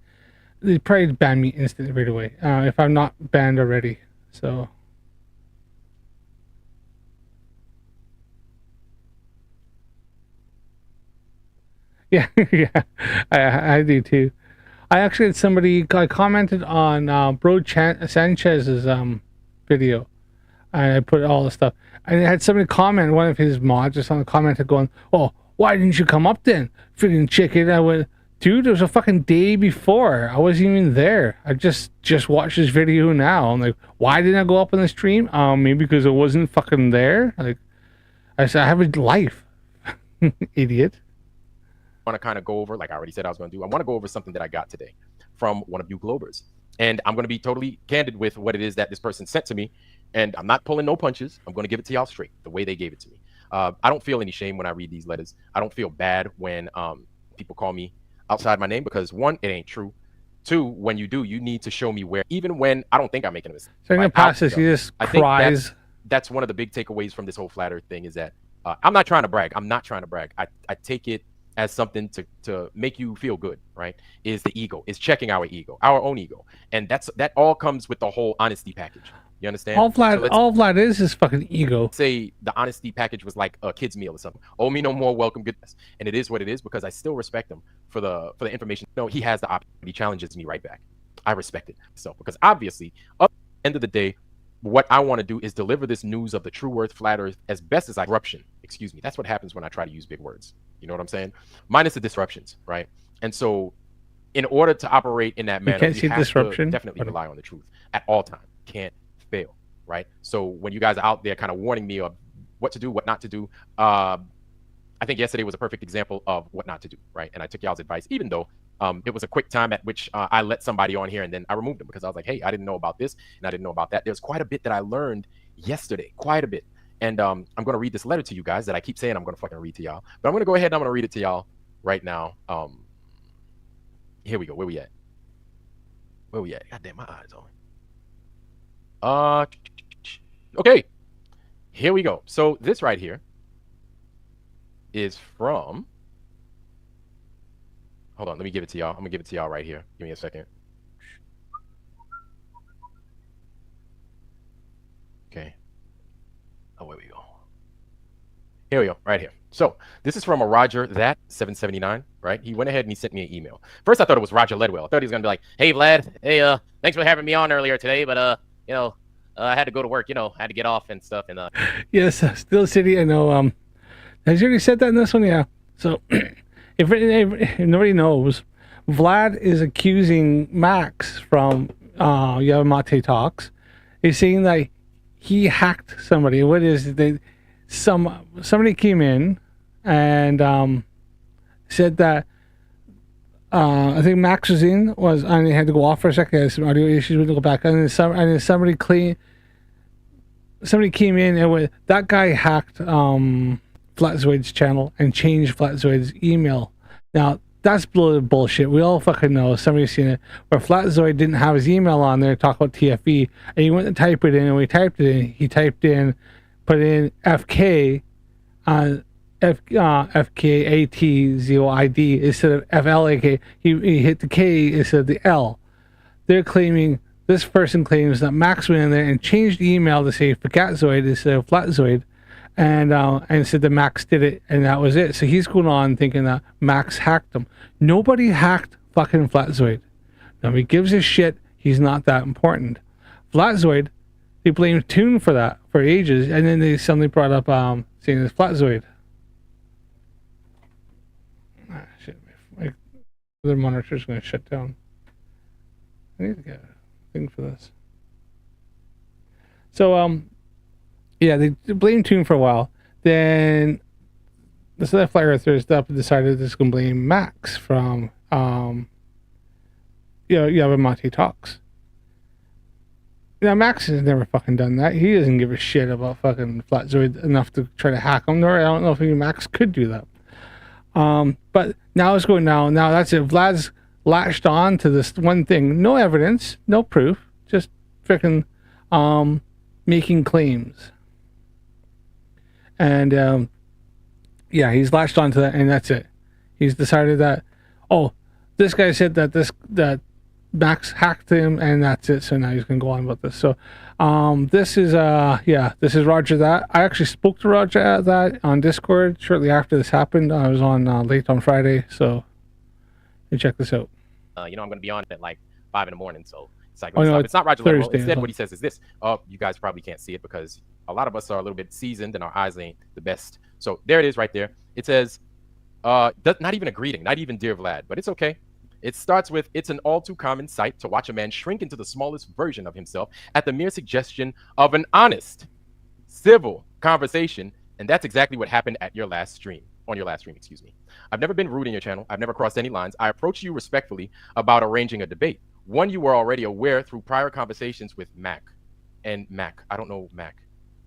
[SPEAKER 2] they'd probably ban me instantly right away, if I'm not banned already. So yeah, yeah, I do too. I actually had somebody, I commented on Bro Sanchez's video, and I put all the stuff, and I had somebody comment, one of his mods just on the comment going, oh, why didn't you come up then, freaking chicken? I went, dude, it was a fucking day before. I wasn't even there. I just watched this video now. I'm like, why didn't I go up on the stream? Maybe because I wasn't fucking there. Like, I said, I have a life. Idiot.
[SPEAKER 12] I want to kind of go over, like I already said I was going to do, I want to go over something that I got today from one of you Globers. And I'm going to be totally candid with what it is that this person sent to me. And I'm not pulling no punches. I'm going to give it to y'all straight, the way they gave it to me. I don't feel any shame when I read these letters. I don't feel bad when people call me outside my name, because one, it ain't true. Two, when you do, you need to show me where, even when I don't think I'm making a mistake.
[SPEAKER 2] So in the process, he just cries.
[SPEAKER 12] That's one of the big takeaways from this whole flat earth thing, is that I'm not trying to brag. I'm not trying to brag. I take it as something to make you feel good, right? Is the ego, is checking our ego, our own ego. And that all comes with the whole honesty package. You understand?
[SPEAKER 2] All Vlad is fucking ego.
[SPEAKER 12] Say the honesty package was like a kid's meal or something. Owe me no more, welcome, goodness. And it is what it is, because I still respect him for the information. No, he has the option. He challenges me right back. I respect it. So, because obviously, at the end of the day, what I want to do is deliver this news of the true earth, flat earth, as best as I corruption. Excuse me. That's what happens when I try to use big words. You know what I'm saying? Minus the disruptions, right? And so, in order to operate in that manner, you have to definitely rely on the truth at all times. Can't fail, right? So when you guys are out there kind of warning me of what to do, what not to do, I think yesterday was a perfect example of what not to do, right? And I took y'all's advice, even though it was a quick time at which I let somebody on here and then I removed them because I was like, hey, I didn't know about this and I didn't know about that. There's quite a bit that I learned yesterday, quite a bit. And I'm going to read this letter to you guys that I keep saying I'm going to fucking read to y'all. But I'm going to go ahead and I'm going to read it to y'all right now. Here we go. Where we at? Where we at? God damn, my eyes on. Okay. Here we go. So this right here is from... Hold on, let me give it to y'all. I'm going to give it to y'all right here. Give me a second. Okay. Oh, where we go. Here we go, right here. So this is from a Roger that 779, right? He went ahead and he sent me an email. First, I thought it was Roger Ledwell. I thought he was gonna be like, "Hey, Vlad, hey, thanks for having me on earlier today, but you know, I had to go to work, you know, I had to get off and stuff." And
[SPEAKER 2] yes, Still City. I know. Has you already said that in this one? Yeah. So if nobody knows, Vlad is accusing Max from Yamate Talks. He's saying that he hacked somebody. What is it? Somebody came in and said that I think Max was and he had to go off for a second. He had some audio issues. We had to go back, and then somebody came in and that guy hacked Flatzoid's channel and changed Flatzoid's email. Now that's bloated bullshit. We all fucking know. Somebody's seen it. Where Flatzoid didn't have his email on there to talk about TFE, and he went to type it in, and when he typed it in, put in FK on FKATZOID instead of FLAK. He hit the K instead of the L. This person claims that Max went in there and changed the email to say Fakatzoid instead of Flatzoid, and said that Max did it, and that was it. So he's going on thinking that Max hacked him. Nobody hacked fucking Flatzoid. Nobody gives a shit. He's not that important. Flatzoid, they blamed Toon for that for ages, and then they suddenly brought up saying it's Flatzoid. Ah, shit. My other monitor's going to shut down. I need to get a thing for this. So, yeah, they blamed Toon for a while. Then the Flat Earthers decided to going to blame Max from Yamate Talks. Now, Max has never fucking done that. He doesn't give a shit about fucking Flatzoid enough to try to hack him, nor I don't know if Max could do that. But now it's going down. Now that's it. Vlad's latched on to this one thing. No evidence, no proof, just freaking making claims. And yeah, he's latched onto that, and that's it. He's decided that, this guy said that Max hacked him, and that's it. So now he's gonna go on about this. So this is Roger that. I actually spoke to Roger that on Discord shortly after this happened. I was on late on Friday, so you check this out.
[SPEAKER 12] I'm gonna be on at like 5 a.m, so it's like it's not Roger Ledwell. Instead, what he says is this. You guys probably can't see it because a lot of us are a little bit seasoned and our eyes ain't the best. So there it is right there. It says not even a greeting, not even dear Vlad, but it's okay. It starts with, it's an all too common sight to watch a man shrink into the smallest version of himself at the mere suggestion of an honest, civil conversation. And that's exactly what happened on your last stream, excuse me. I've never been rude in your channel. I've never crossed any lines. I approached you respectfully about arranging a debate. One you were already aware through prior conversations with Mac. I don't know Mac.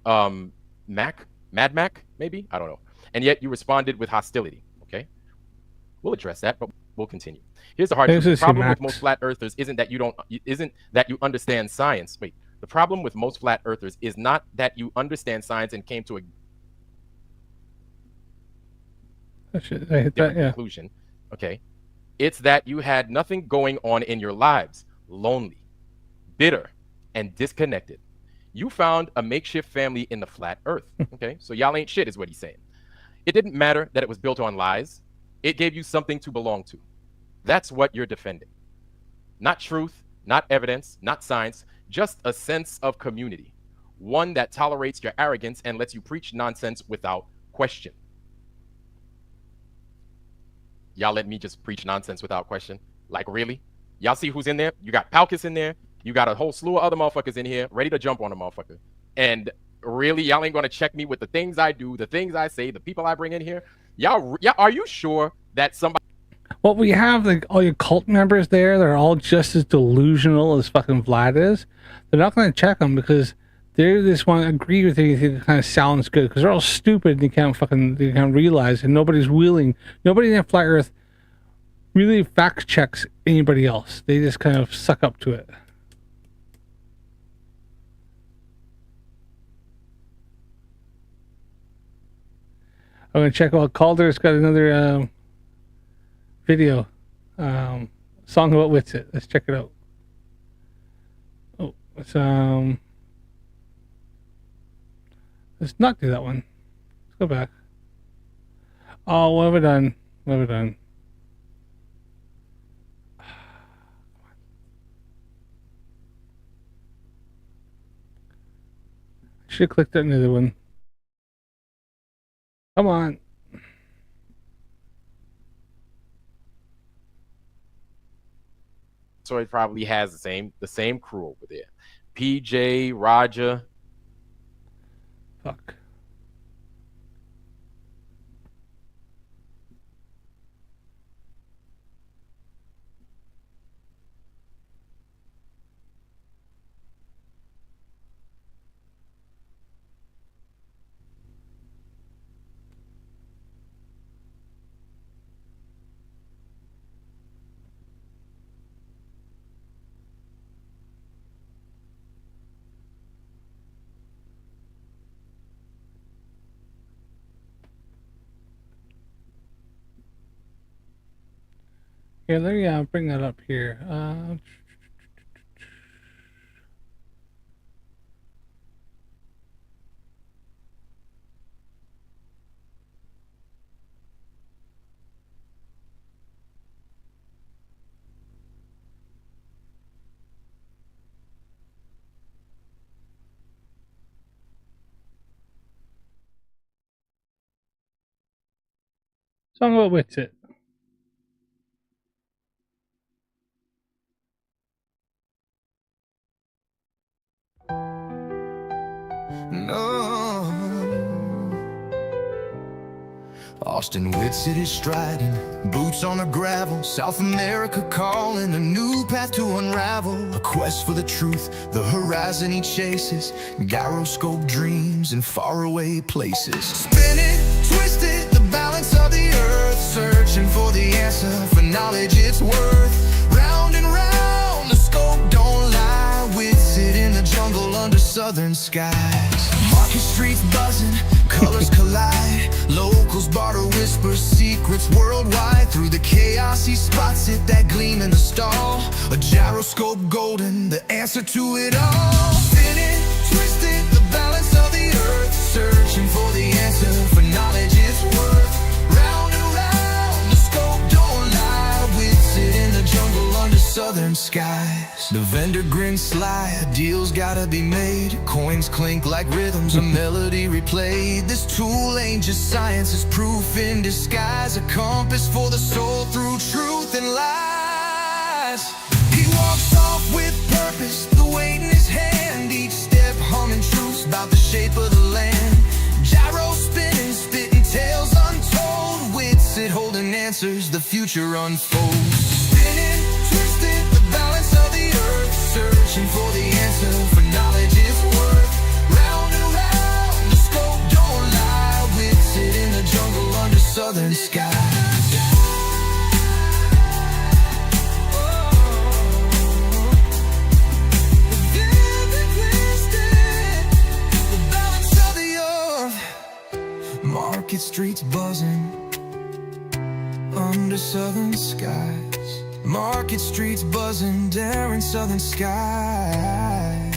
[SPEAKER 12] Mad Mac, maybe? I don't know. And yet you responded with hostility, okay? We'll address that, but we'll continue. Here's the hard truth. The problem with most flat earthers isn't that you understand science. Wait, the problem with most flat earthers is not that you understand science and came to a
[SPEAKER 2] I hit that, yeah.
[SPEAKER 12] Conclusion. Okay. It's that you had nothing going on in your lives, lonely, bitter, and disconnected. You found a makeshift family in the flat earth. Okay. So y'all ain't shit, is what he's saying. It didn't matter that it was built on lies. It gave you something to belong to. That's what you're defending. Not truth, not evidence, not science, just a sense of community. One that tolerates your arrogance and lets you preach nonsense without question. Y'all let me just preach nonsense without question? Like, really? Y'all see who's in there? You got Palkus in there. You got a whole slew of other motherfuckers in here ready to jump on a motherfucker. And really, y'all ain't going to check me with the things I do, the things I say, the people I bring in here? Y'all, are you sure that somebody...
[SPEAKER 2] Well, we have like all your cult members there. They're all just as delusional as fucking Vlad is. They're not going to check them because they just want to agree with anything that kind of sounds good because they're all stupid and they can't realize, and nobody in the flat earth really fact checks anybody else. They just kind of suck up to it. I'm going to check out Calder's got another video, song about Witsit. Let's check it out. Oh, let's not do that one. Let's go back. Oh, what have I done? What have I done? I should have clicked on another one. Come on.
[SPEAKER 12] So it probably has the same crew over there. PJ, Roger.
[SPEAKER 2] Fuck. Yeah, let me bring that up here. Song about Witsit.
[SPEAKER 13] No. Austin Witsit is striding, boots on the gravel, South America calling, a new path to unravel, a quest for the truth, the horizon he chases, gyroscope dreams in faraway places. Spinning, twisted, the balance of the earth, searching for the answer, for knowledge it's worth. Round and round, the scope don't lie, Witsit in the jungle under southern skies. Market streets buzzing, colors collide, locals barter whispers, secrets worldwide. Through the chaos he spots it, that gleam in the stall, a gyroscope golden, the answer to it all. Spinning, twisted, the balance of the earth, searching for the answer, for knowledge it's worth. Round and round, the scope don't lie, Witsit in the jungle under southern skies. The vendor grins sly, a deal's gotta be made, coins clink like rhythms, a melody replayed. This tool ain't just science, it's proof in disguise, a compass for the soul through truth and lies. He walks off with purpose, the weight in his hand, each step humming truths about the shape of the land. Gyro spinning, spitting tales untold, Witsit holding answers, the future unfolds. Spinning, twisted, the balance of the earth, searching for the answer, for knowledge it's worth. Round and round, the scope don't lie, Witsit in the jungle under southern skies. Market streets buzzing, under southern skies. Market streets buzzing, daring southern skies.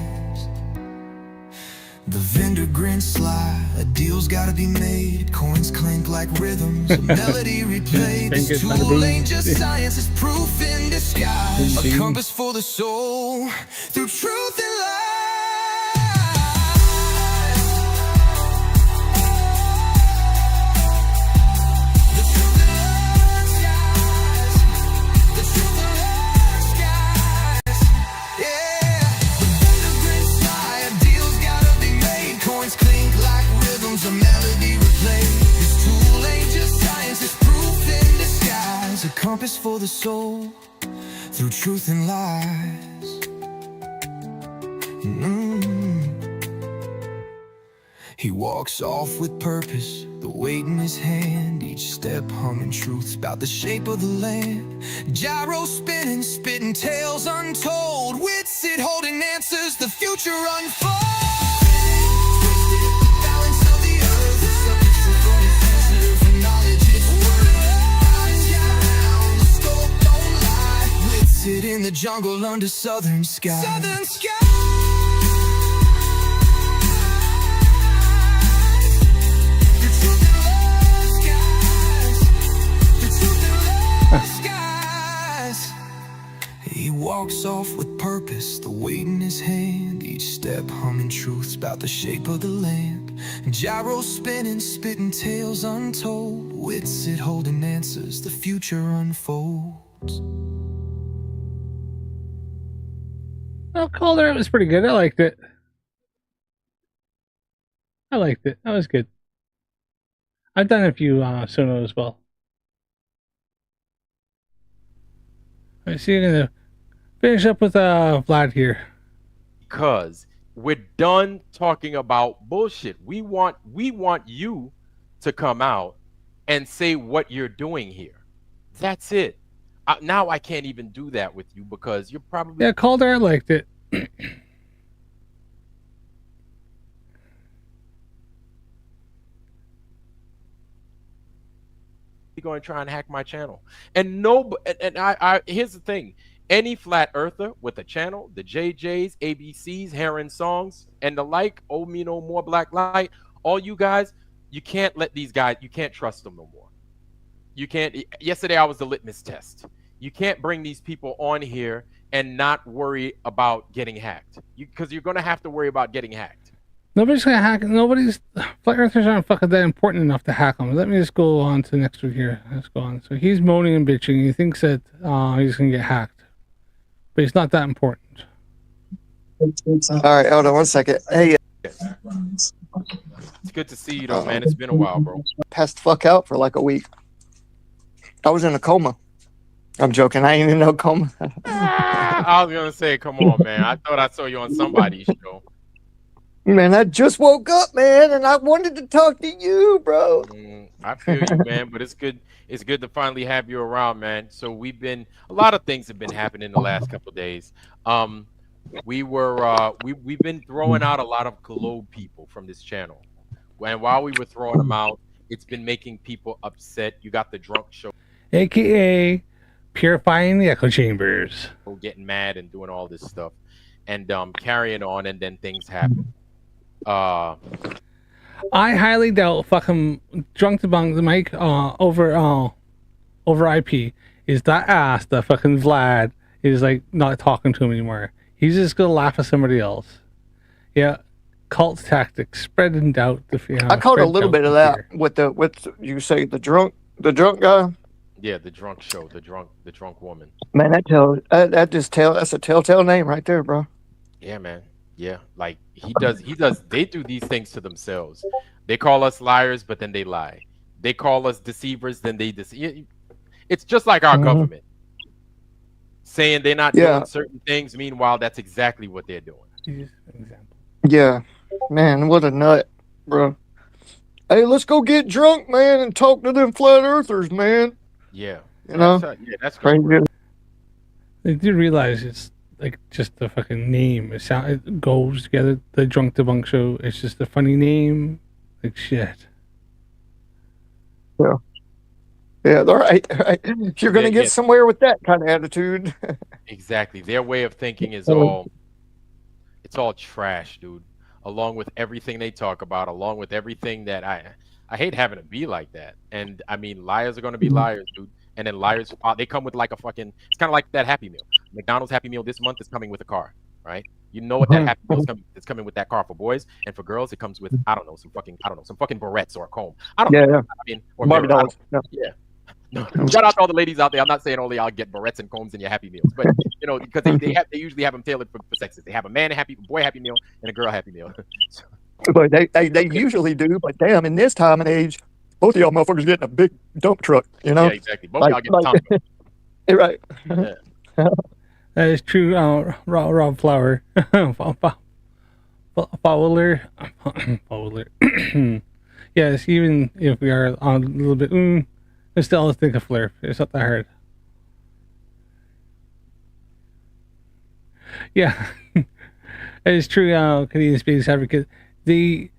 [SPEAKER 13] The vendor grins sly, a deal's gotta be made. Coins clink like rhythms, a melody replayed. This tool ain't just science, it's proof in disguise. A compass for the soul, through truth and lies. A melody replayed. This tool ain't just science, it's proof in disguise. A compass for the soul, through truth and lies. He walks off with purpose, the weight in his hand. Each step humming truths about the shape of the land. Gyro spinning, spitting tales untold. Wits it holding answers, the future unfolds. Sit in the jungle under southern skies. Southern skies. The truth and love skies. The truth and love skies. He walks off with purpose, the weight in his hand. Each step humming truths about the shape of the land. Gyro spinning, spitting tales untold. Wits it holding answers, the future unfolds.
[SPEAKER 2] Oh, Calder, it was pretty good. I liked it. I liked it. That was good. I've done a few Sono as well. I see you're gonna finish up with Vlad here.
[SPEAKER 12] Because we're done talking about bullshit. We want you to come out and say what you're doing here. That's it. Now I can't even do that with you because you're probably...
[SPEAKER 2] Yeah, Calder, I liked it.
[SPEAKER 12] You're going to try and hack my channel. And I here's the thing. Any flat earther with a channel, the JJs, ABCs, Heron Songs, and the like, Oh Me No More, Black Light, all you guys, you can't let these guys, you can't trust them no more. You can't. Yesterday I was the litmus test. You can't bring these people on here and not worry about getting hacked. Because you're going to have to worry about getting hacked.
[SPEAKER 2] Nobody's going to hack. Flat Earthers aren't fucking that important enough to hack them. Let me just go on to next week here. Let's go on. So he's moaning and bitching. He thinks that he's going to get hacked. But he's not that important.
[SPEAKER 14] All right, hold on one second. Hey.
[SPEAKER 12] It's good to see you though, man. It's been a while, bro.
[SPEAKER 14] Passed the fuck out for like a week. I was in a coma. I'm joking. I ain't in no coma.
[SPEAKER 12] I was gonna say, come on, man. I thought I saw you on somebody's show.
[SPEAKER 14] Man, I just woke up, man, and I wanted to talk to you, bro.
[SPEAKER 12] I feel you, man, but it's good. It's good to finally have you around, man. So a lot of things have been happening the last couple of days. We've been throwing out a lot of globe people from this channel. And while we were throwing them out, it's been making people upset. You got the drunk show,
[SPEAKER 2] AKA purifying the echo chambers.
[SPEAKER 12] Getting mad and doing all this stuff, and carrying on, and then things happen.
[SPEAKER 2] I highly doubt fucking drunk debunk the mic over IP is that ass that fucking Vlad is like not talking to him anymore. He's just gonna laugh at somebody else. Yeah, cult tactics, spreading doubt.
[SPEAKER 14] I caught a little bit of that with you say the drunk guy.
[SPEAKER 12] Yeah, the drunk show, the drunk woman.
[SPEAKER 14] Man, that's a telltale name right there, bro.
[SPEAKER 12] Yeah, man. Yeah, like they do these things to themselves. They call us liars, but then they lie. They call us deceivers, then they deceive. It's just like our government saying they're not doing certain things. Meanwhile, that's exactly what they're doing.
[SPEAKER 14] Yeah, man, what a nut, bro. Hey, let's go get drunk, man, and talk to them flat earthers, man.
[SPEAKER 12] Yeah,
[SPEAKER 14] you know,
[SPEAKER 12] that's
[SPEAKER 14] crazy.
[SPEAKER 2] They do realize it's like just the fucking name. It goes together. The Drunk Debunk Show. It's just a funny name. Like shit.
[SPEAKER 14] Yeah. Yeah, all right, all right. You're gonna get somewhere with that kind of attitude.
[SPEAKER 12] Exactly. Their way of thinking is
[SPEAKER 14] Oh.
[SPEAKER 12] it's all trash, dude. Along with everything they talk about, along with everything that I hate having to be like that. And I mean, liars are gonna be liars, dude. And then liars, they come with like a fucking. It's kind of like that Happy Meal. McDonald's Happy Meal this month is coming with a car, right? You know what that Happy Meal is coming? It's coming with that car for boys, and for girls, it comes with I don't know some fucking barrettes or a comb. I don't know. I mean, or
[SPEAKER 14] Barbie
[SPEAKER 12] mirror,
[SPEAKER 14] dolls. No.
[SPEAKER 12] yeah. No, shout out to all the ladies out there. I'm not saying only I'll get barrettes and combs in your Happy Meals, but you know, because they usually have them tailored for sexes. They have a man boy Happy Meal and a girl Happy Meal.
[SPEAKER 14] But they usually do. But damn, in this time and age, both of y'all motherfuckers getting a big dump truck. You know.
[SPEAKER 12] Yeah, exactly. Both y'all getting Tommy.
[SPEAKER 14] Right.
[SPEAKER 12] Yeah.
[SPEAKER 2] That is true. Rob Flower, Fowler. Yes, even if we are on a little bit, I still think of Flerf. It's not that hard. Yeah, it's true. Canadian Space Advocate. The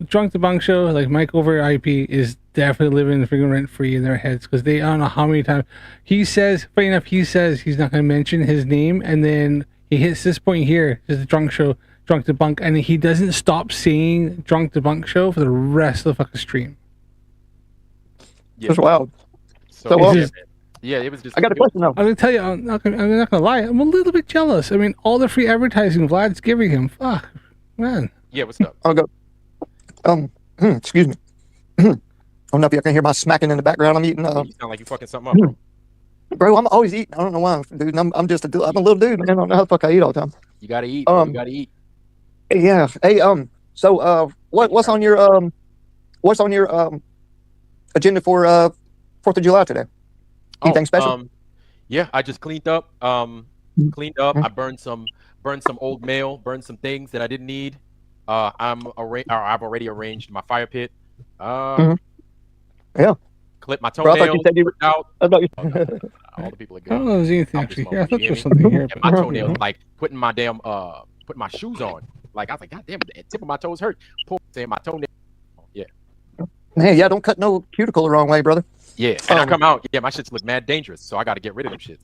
[SPEAKER 2] Drunk Debunk show, like Mike over IP, is definitely living the freaking rent free in their heads because they I don't know how many times he says. Funny enough, he says he's not going to mention his name, and then he hits this point here. Is the drunk show, Drunk Debunk, and he doesn't stop saying Drunk Debunk show for the rest of the fucking stream.
[SPEAKER 12] Yeah.
[SPEAKER 14] That's wild.
[SPEAKER 12] So,
[SPEAKER 14] well,
[SPEAKER 12] yeah, it was just.
[SPEAKER 14] I got a question though.
[SPEAKER 2] I'm gonna tell you, I'm not gonna lie. I'm a little bit jealous. I mean, all the free advertising Vlad's giving him. Fuck, man.
[SPEAKER 12] Yeah, what's up?
[SPEAKER 14] I'll go. Excuse me. I don't know if y'all can hear my smacking in the background. I'm eating.
[SPEAKER 12] You sound like you fucking something up,
[SPEAKER 14] bro. I'm always eating. I don't know why, dude. I'm a little dude, man. I don't know how the fuck I eat all the time.
[SPEAKER 12] You gotta eat. You gotta eat.
[SPEAKER 14] Yeah. Hey. So, what's on your agenda for 4th of July today? Anything special?
[SPEAKER 12] Yeah, I just cleaned up. I burned some old mail, burned some things that I didn't need. I've already arranged my fire pit.
[SPEAKER 14] Yeah.
[SPEAKER 12] Clip my
[SPEAKER 14] Bro, I thought
[SPEAKER 12] toenails.
[SPEAKER 14] you said you
[SPEAKER 12] All the people are
[SPEAKER 2] I don't
[SPEAKER 12] good.
[SPEAKER 2] know if there's anything actually here. I thought there was something here.
[SPEAKER 12] And my toenails, like putting my damn putting my shoes on. Like I was like, God damn, the tip of my toes hurt. Saying my toenail. Yeah.
[SPEAKER 14] Man, yeah, don't cut no cuticle the wrong way, brother.
[SPEAKER 12] Yeah, and I come out. Yeah, my shits look mad dangerous, so I got to get rid of them shits.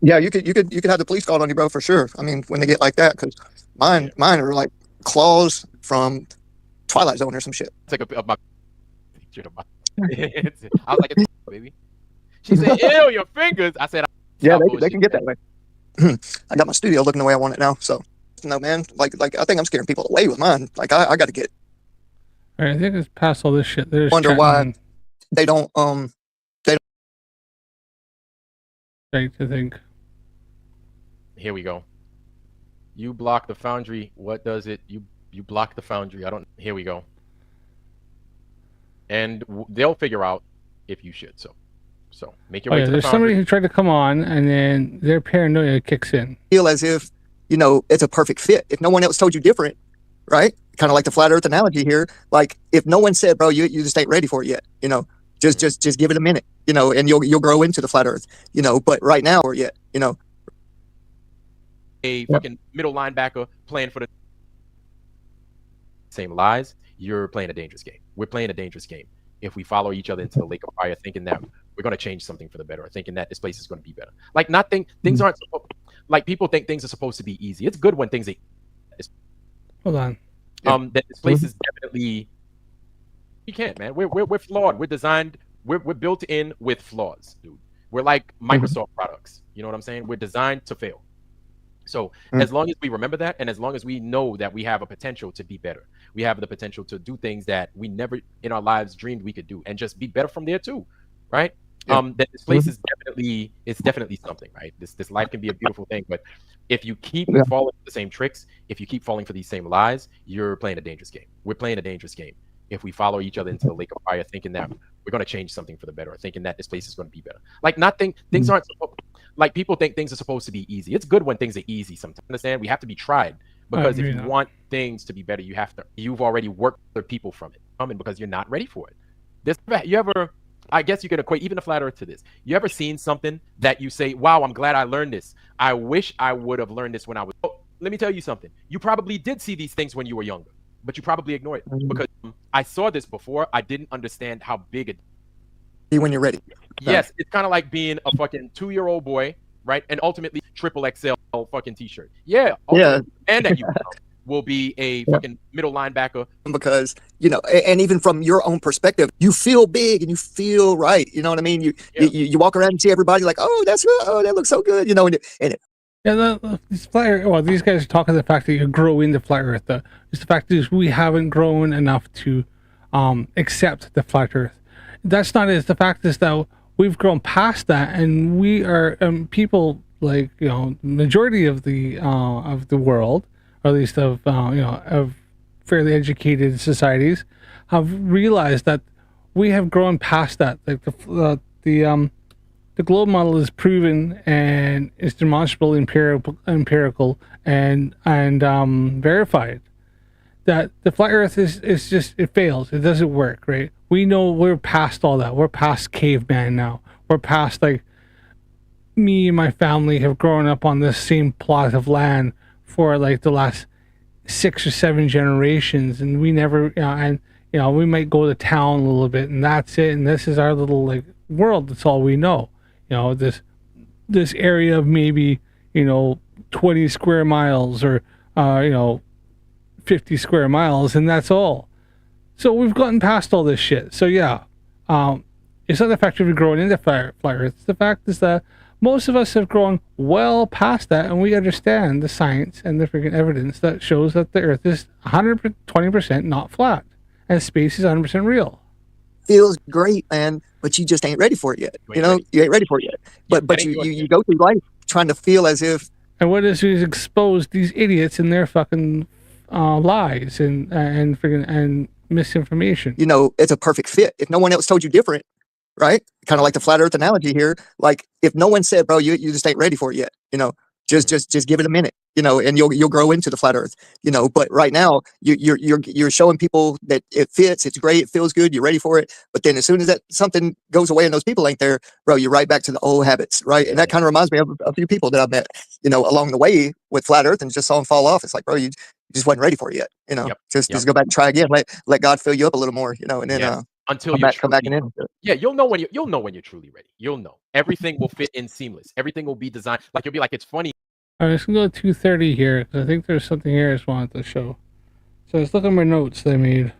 [SPEAKER 14] Yeah, you could have the police called on you, bro, for sure. I mean, when they get like that, because mine are like claws from Twilight Zone or some shit.
[SPEAKER 12] Take a my picture of my. I was like, it's baby. She said, "Ew, your fingers." I said,
[SPEAKER 14] "Yeah, they can get that way." I got my studio looking the way I want it now. So, no, man, like I think I'm scaring people away with mine. Like I got to get.
[SPEAKER 2] All right, I think it's past all this shit. There's
[SPEAKER 14] wonder why they don't
[SPEAKER 2] right to think.
[SPEAKER 12] Here we go. You block the foundry. What does it? You block the foundry. I don't. Here we go. And they'll figure out if you should. So make your way to the
[SPEAKER 2] there's
[SPEAKER 12] foundry.
[SPEAKER 2] somebody who tried to come on, and then their paranoia kicks in.
[SPEAKER 14] Feel as if it's a perfect fit. If no one else told you different, right? Kind of like the flat Earth analogy here. Like if no one said, "Bro, you just ain't ready for it yet," just give it a minute, and you'll grow into the flat Earth, But right now or yet,
[SPEAKER 12] A fucking middle linebacker playing for the same lies. You're playing a dangerous game. We're playing a dangerous game. If we follow each other into the lake of fire, thinking that we're going to change something for the better, or thinking that this place is going to be better. Like things aren't like people think things are supposed to be easy. It's good when things are.
[SPEAKER 2] Hold on.
[SPEAKER 12] That this place is definitely. You can't, man. We're flawed. We're designed. We're built in with flaws, dude. We're like Microsoft products. You know what I'm saying? We're designed to fail. So as long as we remember that, and as long as we know that we have a potential to be better, we have the potential to do things that we never in our lives dreamed we could do, and just be better from there too, right? That this place is definitely something, right? This life can be a beautiful thing, but if you keep falling for the same tricks, if you keep falling for these same lies, you're playing a dangerous game. We're playing a dangerous game. If we follow each other into the lake of fire, thinking that we're going to change something for the better, or thinking that this place is going to be better, like things aren't like people think things are supposed to be easy. It's good when things are easy. Sometimes understand we have to be tried, because if you want things to be better, you've already worked other people from it, because you're not ready for it. I guess you could equate even the flat Earth to this. You ever seen something that you say, "Wow, I'm glad I learned this. I wish I would have learned this when I was." Oh, let me tell you something. You probably did see these things when you were younger, but you probably ignored it, because I saw this before. I didn't understand how big it.
[SPEAKER 14] when you're ready.
[SPEAKER 12] Yes, it's kind of like being a fucking 2-year-old boy, right? And ultimately triple XL fucking t-shirt. Yeah.
[SPEAKER 14] Yeah.
[SPEAKER 12] And that you will be a fucking middle linebacker.
[SPEAKER 14] Because, you know, and even from your own perspective, you feel big and you feel right. You know what I mean? You walk around and see everybody like, oh, that looks so good. You know,
[SPEAKER 2] these these guys are talking the fact that you grow into flat Earth. Just the fact is we haven't grown enough to accept the flat Earth. That's not it. The fact is that we've grown past that, and we are people like, you know, majority of the world, or at least of of fairly educated societies, have realized that we have grown past that. Like the globe model is proven and is demonstrable, empirical, and verified. That the flat Earth is just, it fails. It doesn't work, right? We know we're past all that. We're past caveman now. We're past, like, me and my family have grown up on this same plot of land for like the last 6 or 7 generations, and we never, and we might go to town a little bit, and that's it. And this is our little like world. That's all we know. You know, this area of maybe 20 square miles or 50 square miles, and that's all. So we've gotten past all this shit. So yeah, it's not the fact that we're growing into flat Earth. The fact is that most of us have grown well past that, and we understand the science and the freaking evidence that shows that the Earth is 120% not flat, and space is 100% real.
[SPEAKER 14] Feels great, man, but you just ain't ready for it yet. You ain't ready for it yet. But you go through life trying to feel as if.
[SPEAKER 2] And what is we've exposed these idiots in their fucking lies and freaking and misinformation.
[SPEAKER 14] It's a perfect fit. If no one else told you different, right? Kind of like the flat Earth analogy here. Like if no one said, bro, you just ain't ready for it yet. Just give it a minute. And you'll grow into the flat Earth. But right now you're showing people that it fits. It's great. It feels good. You're ready for it. But then as soon as that something goes away and those people ain't there, bro, you're right back to the old habits, right? And that kind of reminds me of a few people that I've met, along the way with flat Earth, and just saw them fall off. It's like, bro, you just wasn't ready for it yet. Just go back and try again. Let God fill you up a little more, and then
[SPEAKER 12] until come back and in. Yeah, you'll know when you're truly ready. You'll know everything will fit in seamless. Everything will be designed like you'll be like, it's funny.
[SPEAKER 2] All right, let's go to 2:30 here, because I think there's something here I just wanted to show. So let's look at my notes that I made.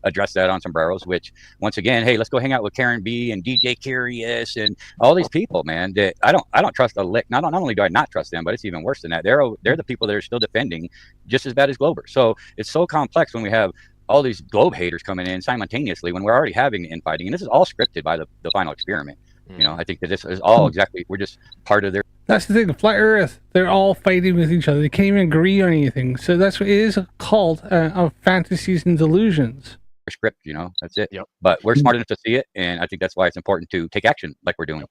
[SPEAKER 15] Address that on sombreros, which once again, hey, let's go hang out with Karen B and DJ Curious and all these people, man, that I don't trust a lick. Not only do I not trust them, but it's even worse than that. They're the people that are still defending just as bad as Globers. So it's so complex when we have all these globe haters coming in simultaneously when we're already having infighting, and this is all scripted by the final experiment. I think that this is all exactly, we're just part of their.
[SPEAKER 2] That's the thing, the flat Earth, they're all fighting with each other. They can't even agree on anything. So that's what it is, a cult of fantasies and delusions.
[SPEAKER 15] Script, that's it. But we're smart enough to see it, and I think that's why it's important to take action like we're doing.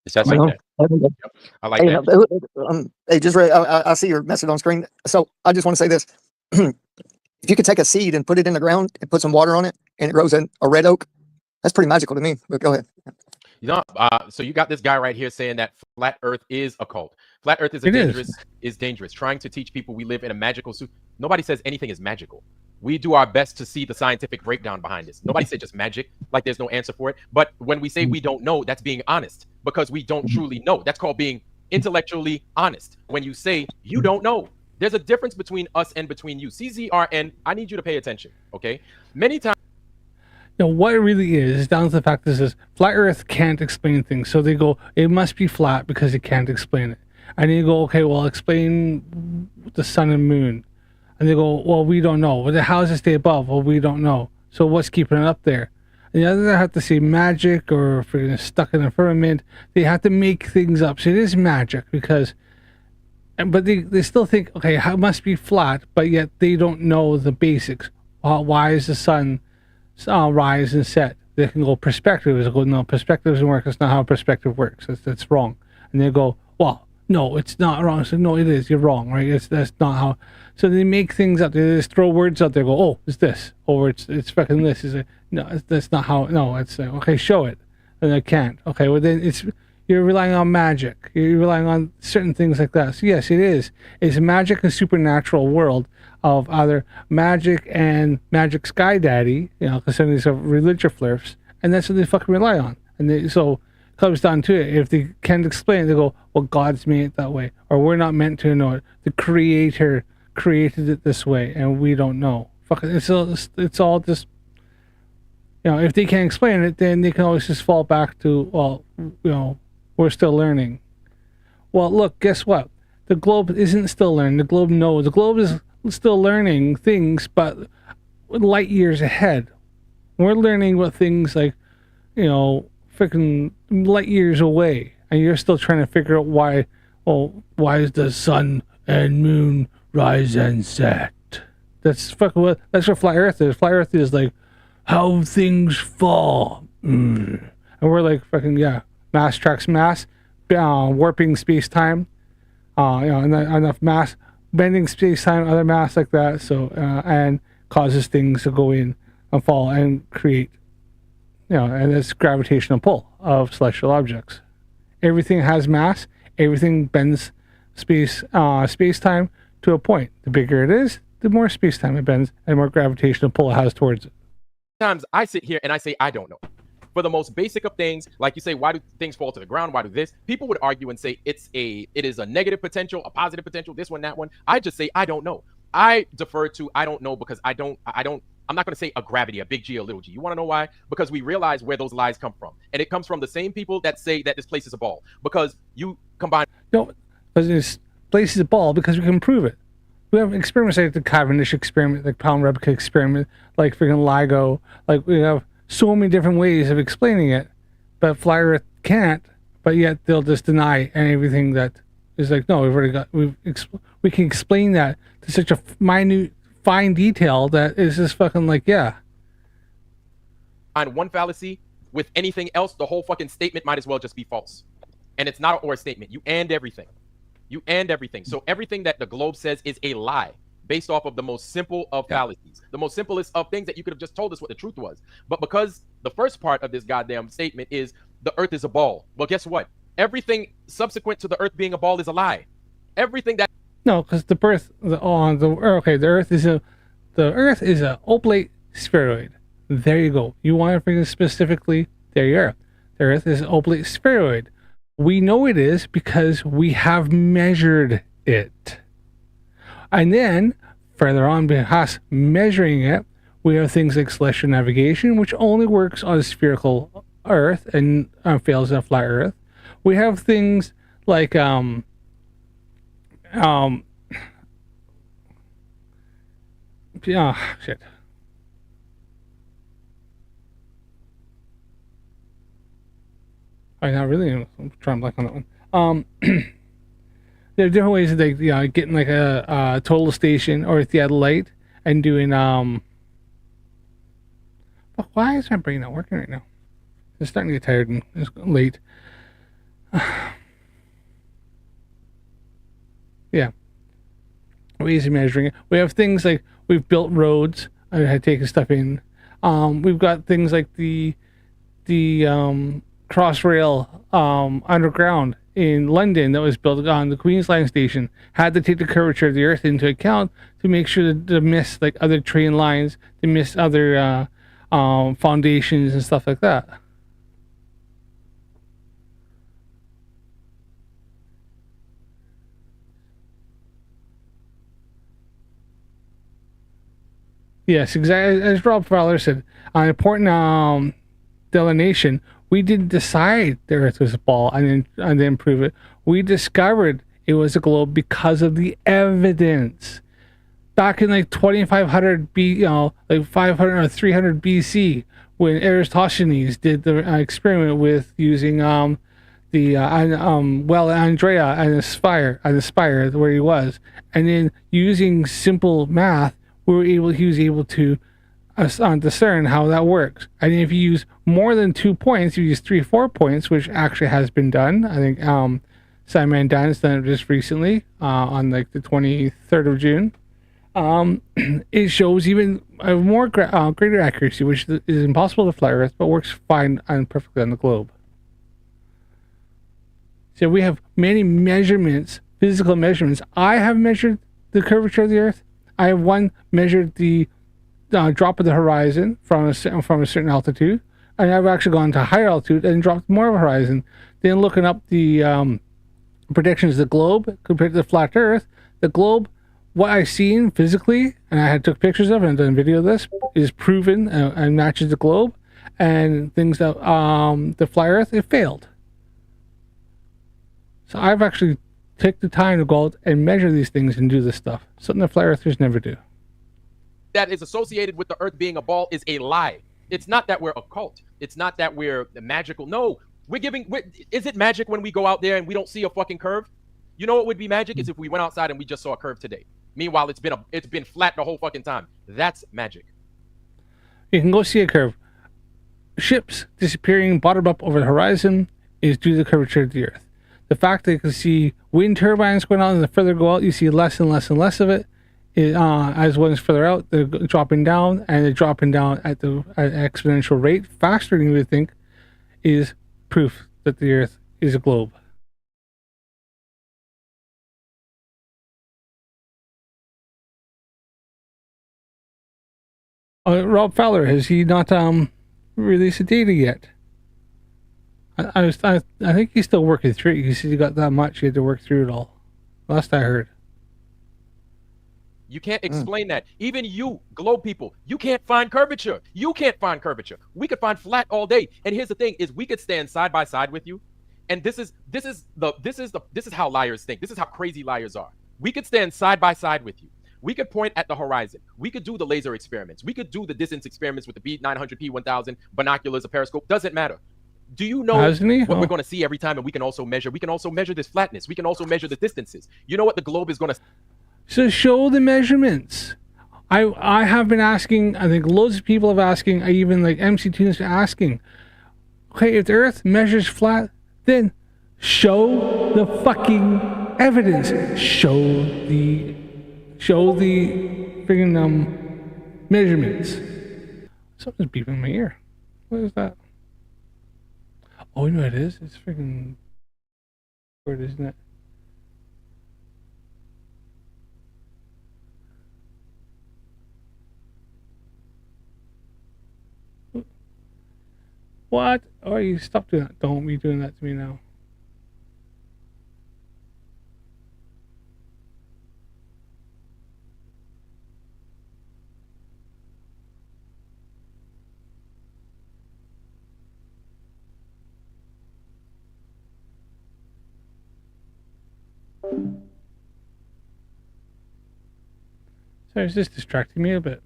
[SPEAKER 15] It's that like that.
[SPEAKER 12] I like that.
[SPEAKER 14] Hey, just I see your message on screen. So I just want to say this. If you could take a seed and put it in the ground and put some water on it and it grows a red oak, that's pretty magical to me. But go ahead.
[SPEAKER 12] So you got this guy right here saying that flat Earth is a cult. Flat Earth is dangerous. Trying to teach people we live in a magical suit. Nobody says anything is magical. We do our best to see the scientific breakdown behind this. Nobody said just magic, like there's no answer for it. But when we say we don't know, that's being honest, because we don't truly know. That's called being intellectually honest. When you say you don't know, there's a difference between us and between you. CZRN, I need you to pay attention, okay? Many times.
[SPEAKER 2] What it really is down to the fact is flat Earth can't explain things. So they go, it must be flat because it can't explain it. And you go, okay, well, explain the sun and moon. And they go, well, we don't know. Well, how does it stay above? Well, we don't know. So what's keeping it up there? And the other have to say magic or freaking stuck in a firmament. They have to make things up. So it is magic because, but they still think, okay, it must be flat, but yet they don't know the basics. Why is the sun rise and set? They can go perspective. They go, no, perspective doesn't work. That's not how perspective works. That's wrong. And they go, well, no, it's not wrong. So no, it is. You're wrong, right? That's not how. So they make things up. They just throw words out there. Go, oh, it's this, or it's fucking this. No, that's not how. No, it's okay. Show it, and I can't. Okay, well then you're relying on magic. You're relying on certain things like that. So yes, it is. It's magic and supernatural world of either magic and magic sky daddy, because some of these are religious flerfs, and that's what they fucking rely on. And so it comes down to it. If they can't explain it, they go, well, God's made it that way, or we're not meant to know it. The Creator created it this way, and we don't know. Fucking, it's all just, if they can't explain it, then they can always just fall back to, well, we're still learning. Well, look, guess what? The globe isn't still learning. The globe knows. The globe is still learning things, but light years ahead. We're learning what things like, freaking light years away, and you're still trying to figure out why does the sun and moon rise and set? That's what flat Earth is. Flat Earth is like how things fall, and we're like fucking mass tracks mass, warping space time, enough mass bending space time, other mass like that. So and causes things to go in and fall and create, and it's gravitational pull of celestial objects. Everything has mass. Everything bends space time to a point. The bigger it is, the more space time it bends, and the more gravitational pull it has towards it.
[SPEAKER 12] Sometimes I sit here and I say I don't know. For the most basic of things, like you say, why do things fall to the ground? Why do this? People would argue and say it is a negative potential, a positive potential, this one, that one. I just say I don't know. I defer to I don't know because I'm not going to say a gravity, a big G, a little g. You want to know why? Because we realize where those lies come from. And it comes from the same people that say that this place is a ball. Because you combine...
[SPEAKER 2] No, this place is a ball because we can prove it. We have experiments like the Cavendish experiment, like Pound Replica experiment, like freaking LIGO. Like we have so many different ways of explaining it, but Flat Earth can't. But yet they'll just deny everything that is like, no, we can explain that to such a minute, fine detail that is just fucking like,
[SPEAKER 12] On one fallacy with anything else, the whole fucking statement might as well just be false. And it's not an or statement. You and everything. So everything that the globe says is a lie based off of the most simple of fallacies, the most simplest of things that you could have just told us what the truth was. But because the first part of this goddamn statement is the earth is a ball. Well, guess what? Everything subsequent to the earth being a ball is a lie. Everything that...
[SPEAKER 2] No, because the earth is an oblate spheroid. There you go. You want to bring it specifically? There you are. The earth is an oblate spheroid. We know it is because we have measured it. And then, further on past measuring it, we have things like celestial navigation, which only works on a spherical Earth and fails on a flat Earth. We have things like shit. Not really. I'm trying to blank on that one. There are different ways of like, getting like a total station or a theodolite and doing why is my brain not working right now? It's starting to get tired and it's late. Ways of measuring it. We have things like we've built roads and had taken stuff in. We've got things like the Crossrail underground in London that was built on the Queensland station. Had to take the curvature of the earth into account to make sure to miss like other train lines, to miss other foundations and stuff like that. Yes, exactly. As Rob Fowler said, an important delineation. We didn't decide the Earth was a ball and then prove it. We discovered it was a globe because of the evidence. Back in like 2500 like 500 or 300 BC, when Eratosthenes did the experiment with using Andrea and the spire where he was, and then using simple math, he was able to discern how that works. And if you use more than 2 points, you use 3 or 4 points, which actually has been done. I think Simon Dun's done it just recently on like the 23rd of June. It shows even more greater accuracy, which is impossible to flat Earth, but works fine and perfectly on the globe. So we have many measurements, physical measurements. I have measured the curvature of the Earth. I have measured the drop of the horizon from a certain altitude, and I've actually gone to higher altitude and dropped more of a horizon. Then looking up the predictions of the globe compared to the flat Earth, the globe, what I've seen physically, and I had took pictures of it and done video of this, is proven and matches the globe, and things that the flat Earth, it failed. So I've actually taken the time to go out and measure these things and do this stuff, something the flat Earthers never do.
[SPEAKER 12] That is associated with the Earth being a ball is a lie. It's not that we're a cult. It's not that we're magical. No, is it magic when we go out there and we don't see a fucking curve? You know what would be magic is if we went outside and we just saw a curve today. Meanwhile, it's been flat the whole fucking time. That's magic.
[SPEAKER 2] You can go see a curve. Ships disappearing bottom up over the horizon is due to the curvature of the Earth. The fact that you can see wind turbines going on, and the further you go out, you see less and less and less of it. As one's further out, they're dropping down, and they're dropping down at an exponential rate, faster than you would think, is proof that the Earth is a globe. Rob Fowler, has he not released the data yet? I think he's still working through it. He said he got that much, he had to work through it all. Last I heard.
[SPEAKER 12] You can't explain that. Even you, globe people, you can't find curvature. You can't find curvature. We could find flat all day. And here's the thing: is we could stand side by side with you, and this is how liars think. This is how crazy liars are. We could stand side by side with you. We could point at the horizon. We could do the laser experiments. We could do the distance experiments with the B900, P1000, binoculars, a periscope. Doesn't matter. Do you know what we're going to see every time? And we can also measure. We can also measure this flatness. We can also measure the distances. You know what the globe is going to.
[SPEAKER 2] So show the measurements. I have been asking. I think loads of people have asking. I even like MC Tunes asking. Okay, if the Earth measures flat, then show the fucking evidence. Show the friggin' measurements. Something's beeping in my ear. What is that? Oh, you know what it is? It's friggin' weird, isn't it? What? Oh, you stop doing that. Don't be doing that to me now. Sorry, it's just distracting me a bit.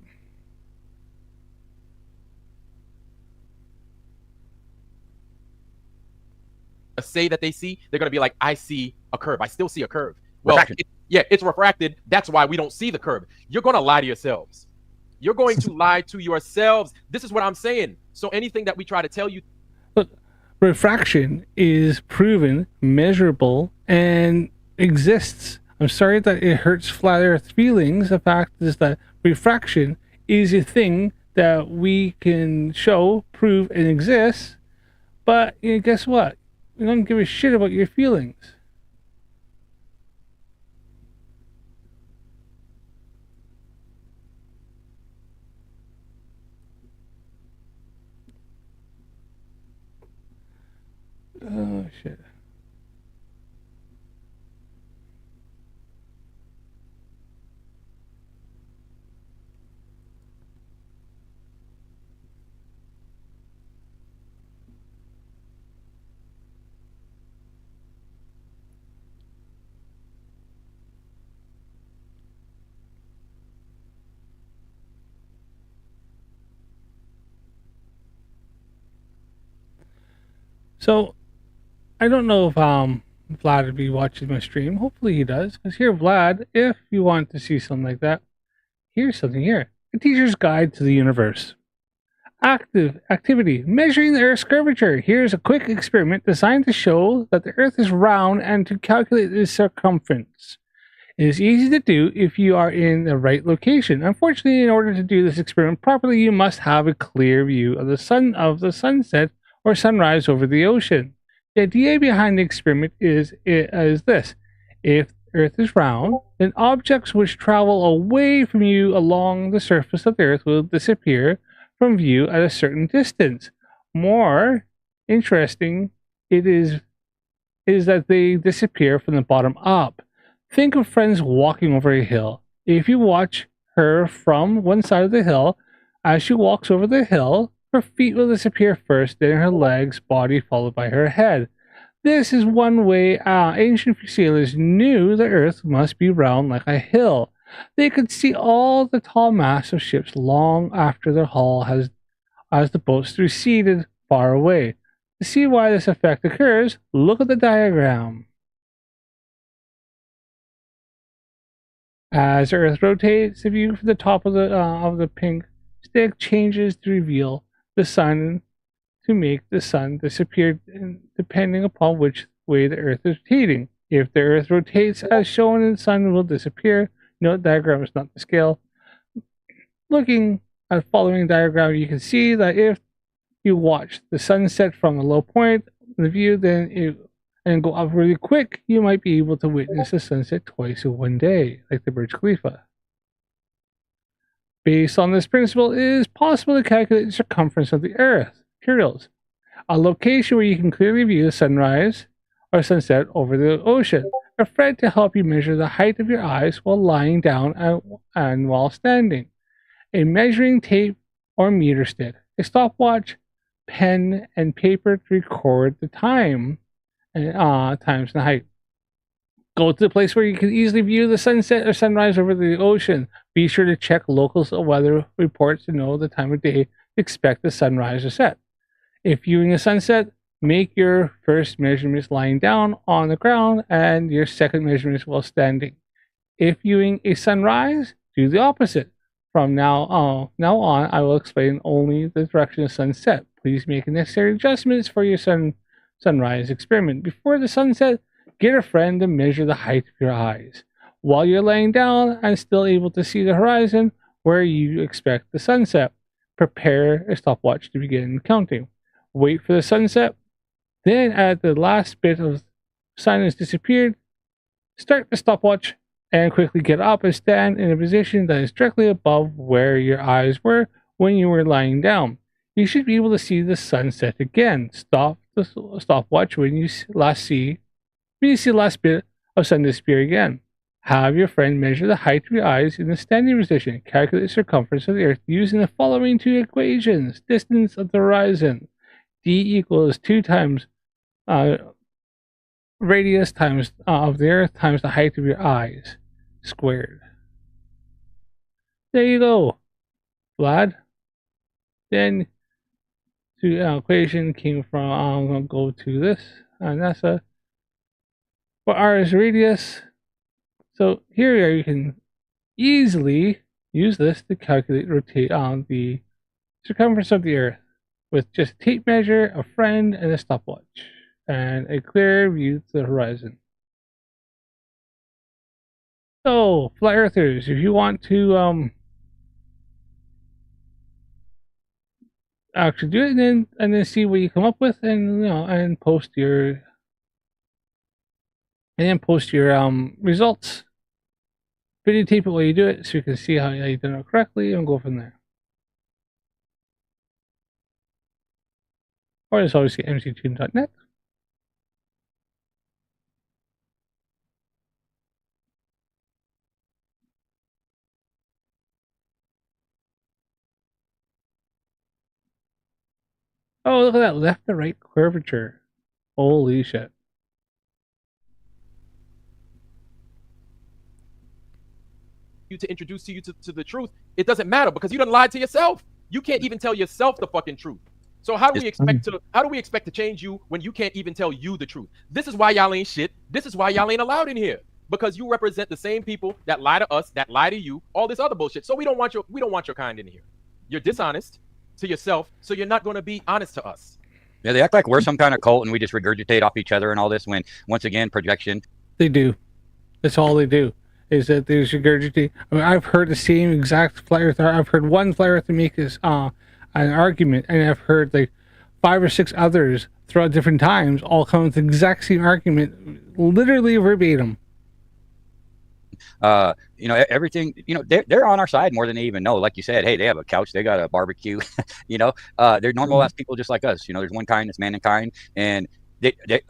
[SPEAKER 12] Say that they see, they're going to be like, I see a curve. I still see a curve. Well, it's refracted. That's why we don't see the curve. You're going to lie to yourselves. You're going to lie to yourselves. This is what I'm saying. So anything that we try to tell you.
[SPEAKER 2] Look, refraction is proven, measurable, and exists. I'm sorry that it hurts flat Earth feelings. The fact is that refraction is a thing that we can show, prove, and exists. But guess what? We don't give a shit about your feelings. Oh, shit. So, I don't know if Vlad would be watching my stream. Hopefully he does. Because here, Vlad, if you want to see something like that, here's something here. A Teacher's Guide to the Universe. Activity. Measuring the Earth's curvature. Here's a quick experiment designed to show that the Earth is round and to calculate its circumference. It is easy to do if you are in the right location. Unfortunately, in order to do this experiment properly, you must have a clear view of the sunset or sunrise over the ocean. The idea behind the experiment is this. If Earth is round, then objects which travel away from you along the surface of the Earth will disappear from view at a certain distance. More interesting it is that they disappear from the bottom up. Think of friends walking over a hill. If you watch her from one side of the hill, as she walks over the hill, her feet will disappear first, then her legs, body, followed by her head. This is one way ancient sailors knew the Earth must be round like a hill. They could see all the tall masts of ships long after their hull as the boats receded far away. To see why this effect occurs, look at the diagram. As the Earth rotates, the view from the top of the pink stick changes to reveal the sun, to make the sun disappear depending upon which way the Earth is rotating. If the Earth rotates as shown, the sun will disappear. Note diagram is not to scale. Looking at the following diagram, you can see that if you watch the sunset from a low point in the view, and go up really quick, you might be able to witness the sunset twice in one day, like the Burj Khalifa. Based on this principle, it is possible to calculate the circumference of the Earth. Curios, a location where you can clearly view the sunrise or sunset over the ocean. A thread to help you measure the height of your eyes while lying down and while standing. A measuring tape or meter stick. A stopwatch, pen, and paper to record the time and times and height. Go to the place where you can easily view the sunset or sunrise over the ocean. Be sure to check local weather reports to know the time of day to expect the sunrise or set. If viewing a sunset, make your first measurements lying down on the ground and your second measurements while standing. If viewing a sunrise, do the opposite. From now on, I will explain only the direction of sunset. Please make necessary adjustments for your sunrise experiment. Before the sunset, get a friend to measure the height of your eyes. While you're laying down and still able to see the horizon where you expect the sunset, prepare a stopwatch to begin counting. Wait for the sunset. Then, at the last bit of sun has disappeared, start the stopwatch and quickly get up and stand in a position that is directly above where your eyes were when you were lying down. You should be able to see the sunset again. Stop the stopwatch when you see the last bit of sun disappear again. Have your friend measure the height of your eyes in the standing position. Calculate the circumference of the Earth using the following two equations. Distance of the horizon. D equals 2 times radius times of the Earth times the height of your eyes squared. There you go, Vlad. Then the equation came from, I'm going to go to this, NASA. For R is radius. So here you can easily use this to calculate the circumference of the Earth with just a tape measure, a friend, and a stopwatch, and a clear view to the horizon. So, flat earthers, if you want to actually do it and then see what you come up with, and post your results. Videotape it while you do it so you can see how you done it correctly and go from there. Or just always get mctune.net. Oh, look at that left to right curvature. Holy shit.
[SPEAKER 12] You to introduce you to the truth, it doesn't matter because you done lied to yourself. You can't even tell yourself the fucking truth. So how do we expect to change you when you can't even tell you the truth? This is why y'all ain't shit. This is why y'all ain't allowed in here. Because you represent the same people that lie to us, that lie to you, all this other bullshit. So we don't want your kind in here. You're dishonest to yourself, so you're not going to be honest to us.
[SPEAKER 15] Yeah, they act like we're some kind of cult and we just regurgitate off each other and all this when, once again, projection.
[SPEAKER 2] They do. That's all they do. Is that there's regurgitate. I mean, I've heard the same exact flat earther. I've heard one flat earther make this an argument, and I've heard like 5 or 6 others throughout different times all come with the exact same argument, literally verbatim.
[SPEAKER 15] You know, everything, you know, they're on our side more than they even know. Like you said, hey, they have a couch, they got a barbecue, you know, they're normal ass people just like us. You know, there's one kind, it's mankind. And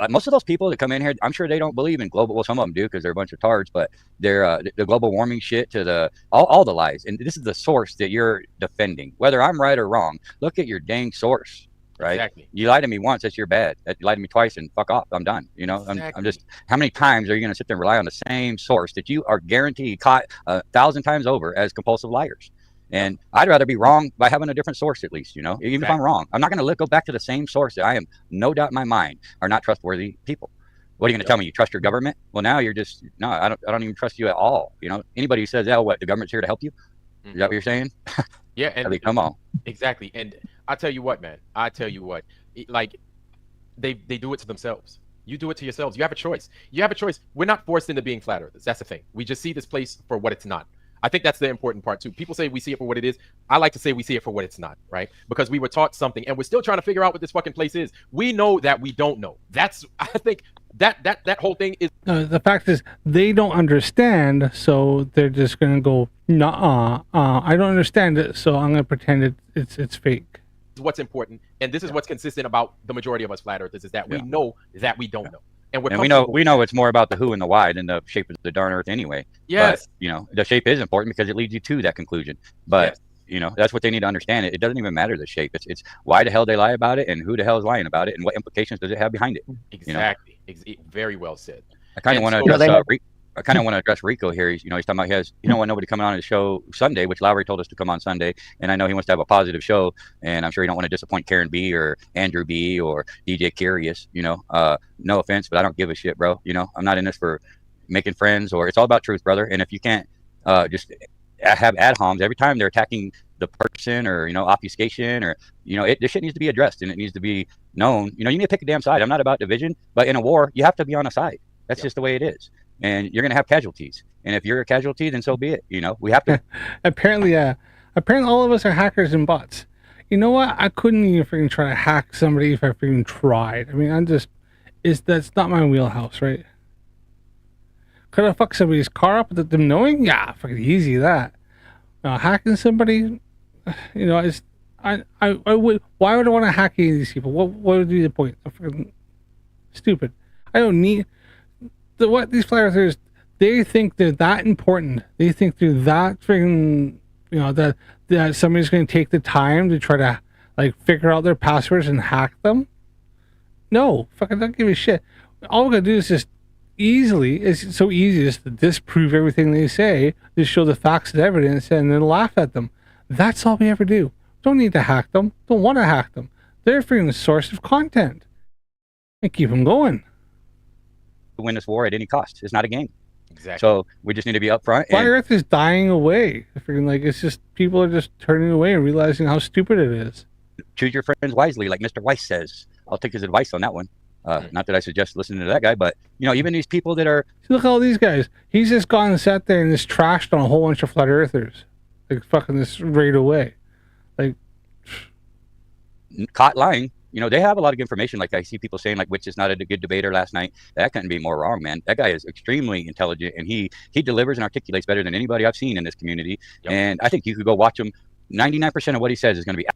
[SPEAKER 15] most of those people that come in here, I'm sure they don't believe in global, well, some of them do because they're a bunch of tards, but they're the global warming shit to the all the lies. And this is the source that you're defending, whether I'm right or wrong. Look at your dang source. Right.
[SPEAKER 12] Exactly.
[SPEAKER 15] You lied to me once, that's your bad. You lied to me twice, and fuck off. I'm done. You know, I'm just. How many times are you going to sit there and rely on the same source that you are guaranteed caught 1,000 times over as compulsive liars? And I'd rather be wrong by having a different source, at least. You know, even if I'm wrong, I'm not going to go back to the same source that I am no doubt in my mind are not trustworthy people. What are you going to tell me? You trust your government? Well, now you're just no. I don't even trust you at all. You know, anybody who says, "Oh, what the government's here to help you," is that what you're saying?
[SPEAKER 12] Yeah, and
[SPEAKER 15] I mean, come on.
[SPEAKER 12] Exactly. And I tell you what, man. I tell you what. Like, they do it to themselves. You do it to yourselves. You have a choice. You have a choice. We're not forced into being flat earthers. That's the thing. We just see this place for what it's not. I think that's the important part too. People say we see it for what it is. I like to say we see it for what it's not, right? Because we were taught something and we're still trying to figure out what this fucking place is. We know that we don't know. That's, I think that whole thing is.
[SPEAKER 2] The fact is they don't understand, so they're just gonna go, nah, I don't understand it, so I'm gonna pretend it's fake.
[SPEAKER 12] What's important, and this is what's consistent about the majority of us flat earthers, is that we know that we don't know. And
[SPEAKER 15] we know it's more about the who and the why than the shape of the darn earth anyway.
[SPEAKER 12] Yes.
[SPEAKER 15] But, you know, the shape is important because it leads you to that conclusion. But you know, that's what they need to understand. It doesn't even matter the shape. It's why the hell they lie about it and who the hell is lying about it and what implications does it have behind it.
[SPEAKER 12] Exactly. You know? Very well said.
[SPEAKER 15] I kind of want to address I kind of want to address Rico here. He's talking about he don't want nobody coming on his show Sunday, which Lowry told us to come on Sunday. And I know he wants to have a positive show, and I'm sure he don't want to disappoint Karen B or Andrew B or DJ Curious. No offense, but I don't give a shit, bro. You know, I'm not in this for making friends, or it's all about truth, brother. And if you can't just have ad homs every time they're attacking the person, or obfuscation, or this shit needs to be addressed and it needs to be known. You need to pick a damn side. I'm not about division, but in a war you have to be on a side. That's just the way it is. And you're going to have casualties. And if you're a casualty, then so be it. We have to.
[SPEAKER 2] Apparently all of us are hackers and bots. You know what? I couldn't even freaking try to hack somebody if I freaking tried. I mean, that's not my wheelhouse, right? Could I fuck somebody's car up without them knowing? Yeah, fucking easy that. Hacking somebody, I would. Why would I want to hack any of these people? What would be the point? I'm freaking stupid. I don't need. What these flat earthers, they think they're that important. They think they're that freaking, that somebody's going to take the time to try to figure out their passwords and hack them. No, fucking don't give a shit. All we're going to do is just it's so easy just to disprove everything they say, just show the facts and evidence, and then laugh at them. That's all we ever do. Don't need to hack them. Don't want to hack them. They're freaking the source of content. And keep them going.
[SPEAKER 15] Win this war at any cost. It's not a game.
[SPEAKER 12] Exactly.
[SPEAKER 15] So we just need to be upfront.
[SPEAKER 2] Flat Earth is dying away. Freaking it's just people are just turning away and realizing how stupid it is.
[SPEAKER 15] Choose your friends wisely, like Mr. Weiss says. I'll take his advice on that one. Not that I suggest listening to that guy, but even these people that are.
[SPEAKER 2] Look at all these guys. He's just gone and sat there and just trashed on a whole bunch of flat earthers, fucking this right away,
[SPEAKER 15] caught lying. They have a lot of information. Like I see people saying, Witch is not a good debater last night. That couldn't be more wrong, man. That guy is extremely intelligent, and he delivers and articulates better than anybody I've seen in this community. Yep. And I think you could go watch him. 99% of what he says is going to be.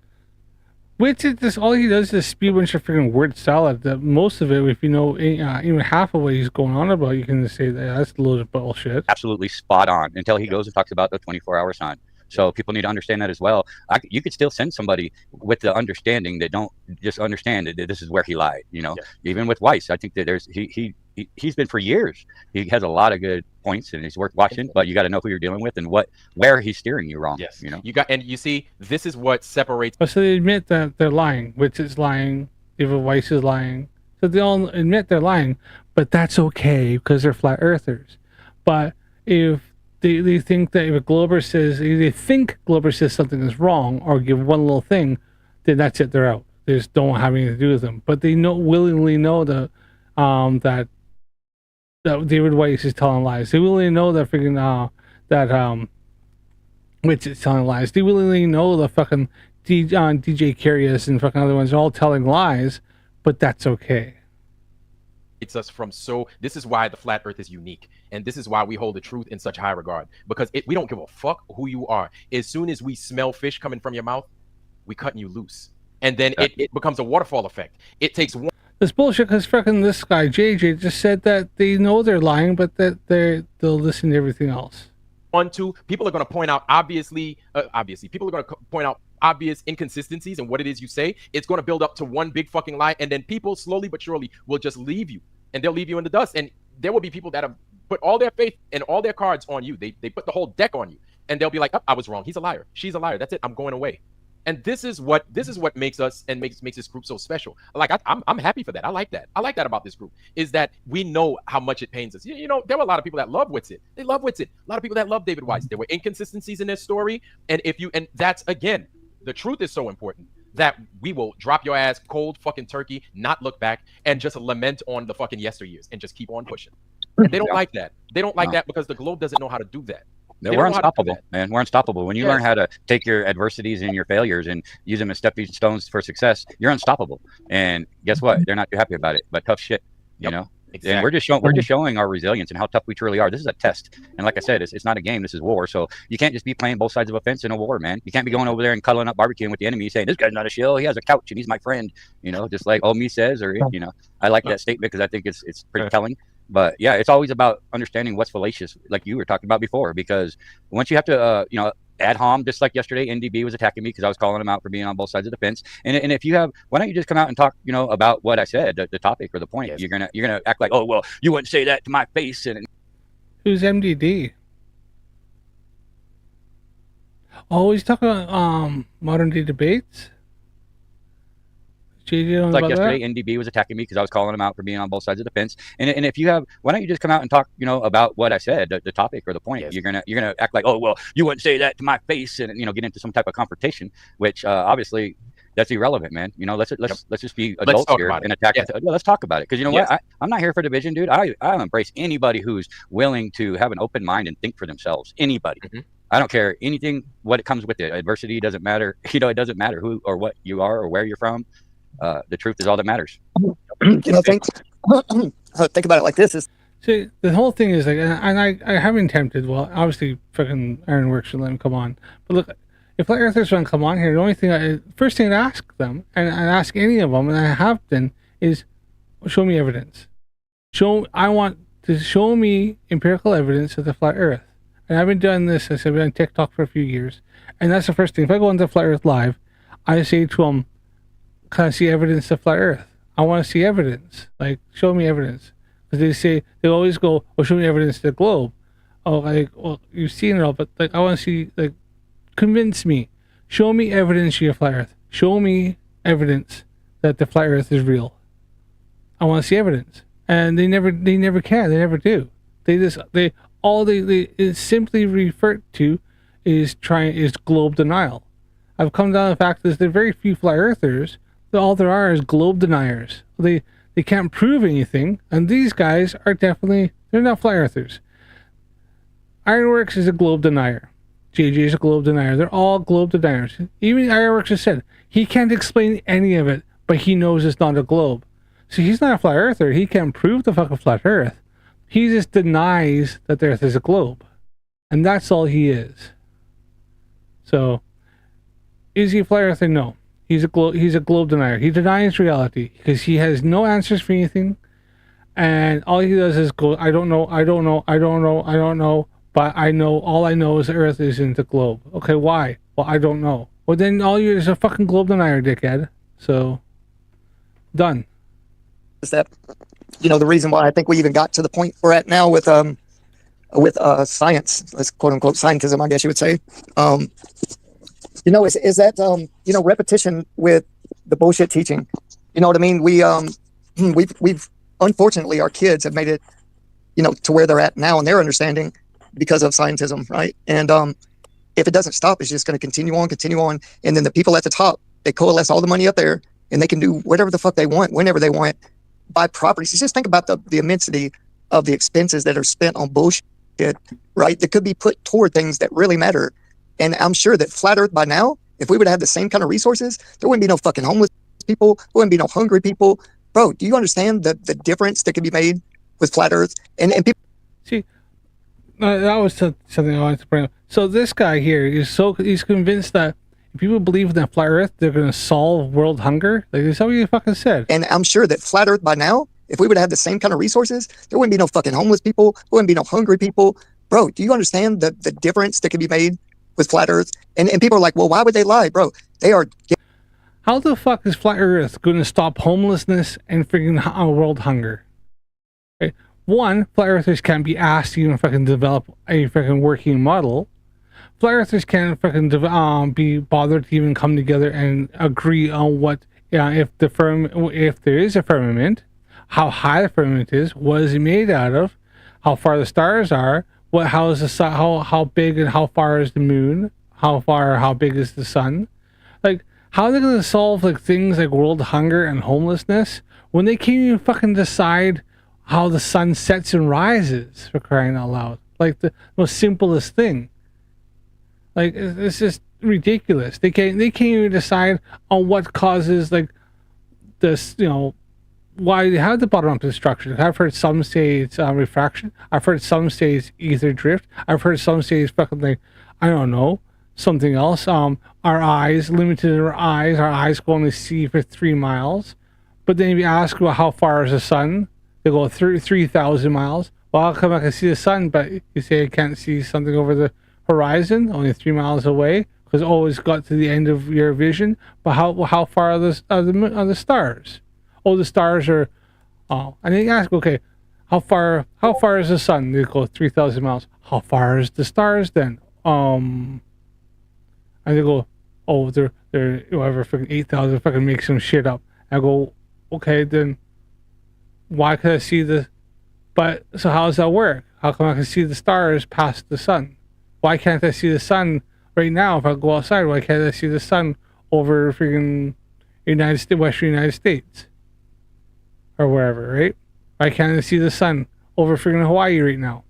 [SPEAKER 2] Witch is just all he does is spew a bunch of freaking word salad. That most of it, if you know even half of what he's going on about, you can just say that's a load of bullshit.
[SPEAKER 15] Absolutely spot on until he goes and talks about the 24-hour sun. So people need to understand that as well. You could still send somebody with the understanding that don't just understand that this is where he lied. Even with Weiss, I think that he's been for years. He has a lot of good points and he's worth watching. But you got to know who you're dealing with and where he's steering you wrong.
[SPEAKER 12] Yes. And you see, this is what separates.
[SPEAKER 2] So they admit that they're lying. Witch is lying. David Weiss is lying. So they all admit they're lying, but that's okay because they're flat earthers. But if they think that if a Glober says, they think Glober says something is wrong or give one little thing, then that's it, they're out. They just don't have anything to do with them. But they willingly know that David Weiss is telling lies. They willingly know that freaking Witch is telling lies. They willingly know the fucking DJ Curious and fucking other ones are all telling lies, but that's okay.
[SPEAKER 12] It's us from this is why the flat earth is unique, and this is why we hold the truth in such high regard, because we don't give a fuck who you are. As soon as we smell fish coming from your mouth, we cutting you loose, and then it becomes a waterfall effect. It takes one.
[SPEAKER 2] This bullshit, because fucking this guy JJ just said that they know they're lying, but that they'll listen to everything else.
[SPEAKER 12] 1, 2, people are going to point out obviously people are going to point out obvious inconsistencies in what it is you say. It's going to build up to one big fucking lie, and then people slowly but surely will just leave you, and they'll leave you in the dust. And there will be people that have put all their faith and all their cards on you. They put the whole deck on you, and they'll be like, oh, I was wrong. He's a liar. She's a liar. That's it. I'm going away. And this is what makes us and makes this group so special. Like I'm happy for that. I like that. I like that about this group, is that we know how much it pains us. You know, there were a lot of people that love Witsit. They love Witsit. A lot of people that love David Weiss. There were inconsistencies in their story, and that's again, the truth is so important that we will drop your ass cold fucking turkey, not look back, and just lament on the fucking yesteryears and just keep on pushing. And they don't like that. They don't like that because the globe doesn't know how to do that.
[SPEAKER 15] We're unstoppable, man. We're unstoppable. When you learn how to take your adversities and your failures and use them as stepping stones for success, you're unstoppable. And guess what? They're not too happy about it, but tough shit, you know? Exactly. And we're just showing our resilience and how tough we truly are. This is a test. And like I said, it's not a game. This is war. So you can't just be playing both sides of a fence in a war, man. You can't be going over there and cuddling up barbecuing with the enemy saying, this guy's not a shill. He has a couch and he's my friend, you know, just like me says, or, you know, I like that statement because I think it's pretty telling. But yeah, it's always about understanding what's fallacious, like you were talking about before, because once you have to, you know, ad hom, just like yesterday, NDB was attacking me because I was calling him out for being on both sides of the fence. And if you have, why don't you just come out and talk, you know, about what I said, the topic or the point? Yes. You're gonna act like, oh well, you wouldn't say that to my face. And
[SPEAKER 2] who's MDD? Oh, he's talking about modern day debates.
[SPEAKER 15] Like yesterday, NDB was attacking me because I was calling him out for being on both sides of the fence. And if you have, why don't you just come out and talk, you know, about what I said, the topic or the point? Yes. You're gonna act like, oh well, you wouldn't say that to my face, and you know, get into some type of confrontation, which obviously that's irrelevant, man. You know, let's just be adults here and attack. Yeah. Let's talk about it, because you know what? I'm not here for division, dude. I embrace anybody who's willing to have an open mind and think for themselves. Anybody. Mm-hmm. I don't care anything what it comes with it. Adversity doesn't matter. You know, it doesn't matter who or what you are or where you're from. The truth is all that matters.
[SPEAKER 14] You know, think about it like this:
[SPEAKER 2] see, the whole thing is like, and I haven't tempted. Well, obviously, fucking Ironworks should let him come on. But look, if Flat Earthers want to come on here, the only thing, first thing to ask them, and I ask any of them, and I have been, is show me evidence. I want to show me empirical evidence of the flat Earth. And I've been doing this. I've been on TikTok for a few years, and that's the first thing. If I go into Flat Earth Live, I say to them, "Can I see evidence of flat Earth? I want to see evidence. Like, show me evidence." Because they always go, "Well, show me evidence of the globe." Oh, like, well, you've seen it all, but like, I want to see, like, convince me. Show me evidence of your flat Earth. Show me evidence that the flat Earth is real. I want to see evidence, and they never can. They never do. They simply refer to is globe denial. I've come down to the fact that there are very few flat Earthers. All there are is globe deniers. They can't prove anything, and these guys are they're not flat Earthers. Ironworks is a globe denier. JJ is a globe denier. They're all globe deniers. Even Ironworks has said he can't explain any of it, but he knows it's not a globe. So he's not a flat Earther. He can't prove the fucking flat Earth. He just denies that the Earth is a globe, and that's all he is. So, is he a flat Earther? No. He's a globe denier. He denies reality because he has no answers for anything, and all he does is go, I don't know, but I know, all I know is the Earth isn't a globe. Okay, why? Well, I don't know. Well, then all you're is a fucking globe denier, dickhead. So, done.
[SPEAKER 14] Is that, you know, the reason why I think we even got to the point we're at now with science, let's quote unquote scientism, I guess you would say. You know, is that you know, repetition with the bullshit teaching. You know what I mean? We've unfortunately, our kids have made it, you know, to where they're at now in their understanding because of scientism, right? And if it doesn't stop, it's just going to continue on, and then the people at the top, they coalesce all the money up there, and they can do whatever the fuck they want, whenever they want, buy properties. You just think about the immensity of the expenses that are spent on bullshit, right? That could be put toward things that really matter. And I'm sure that Flat Earth by now If we would have the same kind of resources, there wouldn't be no fucking homeless people. There wouldn't be no hungry people. Bro, do you understand the difference that can be made with flat Earth? And people.
[SPEAKER 2] See, that was something I wanted to bring up. So this guy here he's convinced that if people believe in that flat Earth, they're going to solve world hunger. Like, is that what you fucking said?
[SPEAKER 14] And I'm sure that flat Earth by now, if we would have the same kind of resources, there wouldn't be no fucking homeless people. There wouldn't be no hungry people. Bro, do you understand the difference that can be made with flat Earth? And people are like, well, why would they lie, bro? They are.
[SPEAKER 2] How the fuck is flat Earth going to stop homelessness and freaking world hunger? Okay. One, flat earthers can't be asked to even fucking develop a fucking working model. Flat earthers can't fucking be bothered to even come together and agree on what, if there is a firmament, how high the firmament is, what is it made out of, how far the stars are, how is the sun, how big and how far is the moon, how big is the sun. Like, how are they going to solve like things like world hunger and homelessness when they can't even fucking decide how the sun sets and rises, for crying out loud? Like the most simplest thing. Like, it's just ridiculous. They can't even decide on what causes like this, why they have the bottom up structure. I've heard some say it's refraction. I've heard some say it's ether drift. I've heard some say it's fucking like, I don't know, something else. Our eyes, limited in our eyes can only see for 3 miles. But then if you ask, well, how far is the sun? They go 3,000 miles. Well, how come I can see the sun, but you say I can't see something over the horizon, only 3 miles away, because it always got to the end of your vision. But how far are the stars? Oh, the stars are. Oh, and then you ask, okay, how far is the sun? They go 3,000 miles. How far is the stars then? And they go, oh, they're whatever, fucking 8,000. Fucking make some shit up. I go, okay, then why could I see the? But so how does that work? How come I can see the stars past the sun? Why can't I see the sun right now if I go outside? Why can't I see the sun over freaking Western United States? Or wherever, right? Why can't I see the sun over freaking Hawaii right now?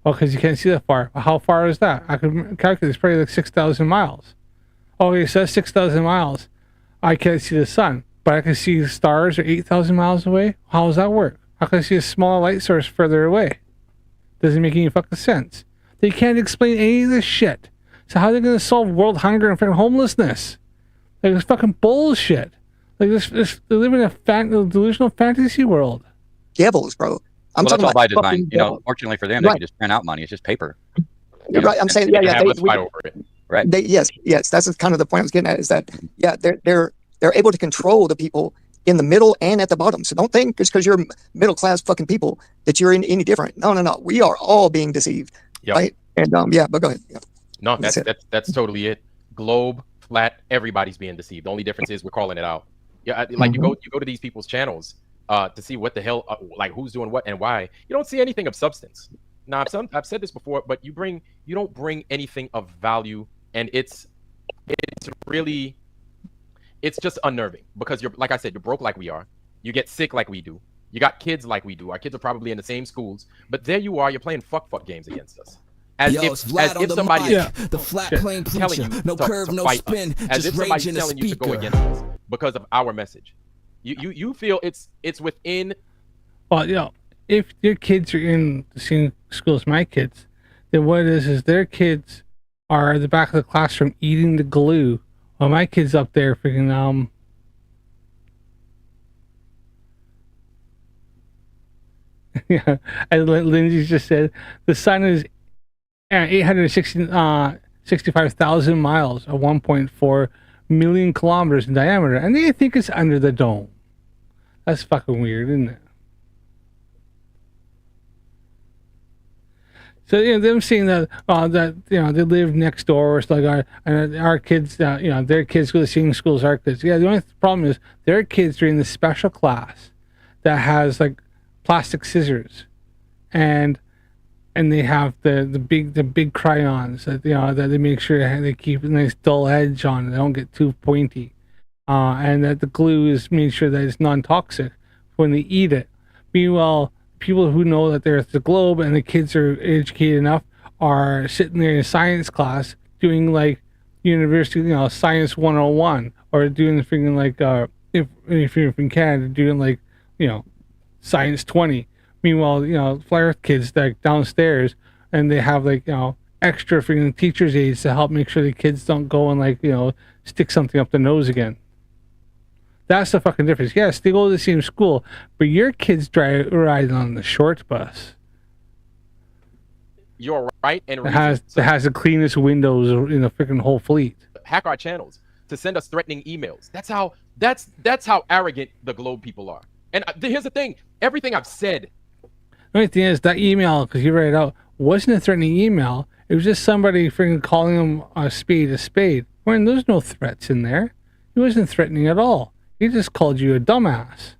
[SPEAKER 2] Well, because you can't see that far. How far is that? I could calculate. It's probably like 6,000 miles. Okay, so that's 6,000 miles. I can't see the sun, but I can see the stars are 8,000 miles away. How does that work? How can I see a small light source further away? Doesn't make any fucking sense. They can't explain any of this shit. So how are they going to solve world hunger and freaking homelessness? Like, it's fucking bullshit. Like, they live in a delusional fantasy world.
[SPEAKER 14] Devils, bro.
[SPEAKER 15] I'm talking about by design. Fortunately for them, they can just print out money. It's just paper.
[SPEAKER 14] Right. I'm saying,
[SPEAKER 15] Right.
[SPEAKER 14] Yes. That's kind of the point I was getting at. Is that they're able to control the people in the middle and at the bottom. So don't think just because you're middle class fucking people that you're any different. No. We are all being deceived.
[SPEAKER 12] Yep.
[SPEAKER 14] Right. And but go ahead. Yeah.
[SPEAKER 12] No, that's totally it. Globe, flat, everybody's being deceived. The only difference is we're calling it out. Yeah, like you go to these people's channels to see what the hell, like who's doing what and why. You don't see anything of substance. Now, I've said this before, but you don't bring anything of value, and it's just unnerving because you're, like I said, you're broke like we are. You get sick like we do. You got kids like we do. Our kids are probably in the same schools, but there you are. You're playing fuck games against us. As if somebody
[SPEAKER 13] the flat plane
[SPEAKER 12] telling you
[SPEAKER 13] no curve, no spin,
[SPEAKER 12] as if somebody's telling you to go against us because of our message. You feel it's within.
[SPEAKER 2] Well, if your kids are in the same school as my kids, then what it is their kids are at the back of the classroom eating the glue, while my kids up there freaking yeah. As Lindsay just said, the sun is 865,000 miles, or 1.4 million kilometers in diameter, and they think it's under the dome. That's fucking weird, isn't it? So them seeing that they live next door, or like our kids, their kids go to the same school as our kids. Yeah, the only problem is their kids are in the special class that has like plastic scissors, and they have the big crayons that that they make sure they keep a nice dull edge on. They don't get too pointy, and that the glue is made sure that it's non-toxic when they eat it. Meanwhile, people who know that there's the globe and the kids are educated enough are sitting there in science class doing like university, science 101, or doing freaking like if you're from Canada, doing like science 20. Meanwhile, Flat Earth kids like downstairs, and they have like extra freaking teachers' aides to help make sure the kids don't go and like stick something up their nose again. That's the fucking difference. Yes, they go to the same school, but your kids ride on the short bus.
[SPEAKER 12] You're right, and
[SPEAKER 2] It has the cleanest windows in the freaking whole fleet.
[SPEAKER 12] hack our channels to send us threatening emails. That's how arrogant the Globe people are. And here's the thing: everything I've said.
[SPEAKER 2] The only thing is that email, because you read it out, wasn't a threatening email. It was just somebody freaking calling him a spade. When there's no threats in there, he wasn't threatening at all. He just called you a dumbass.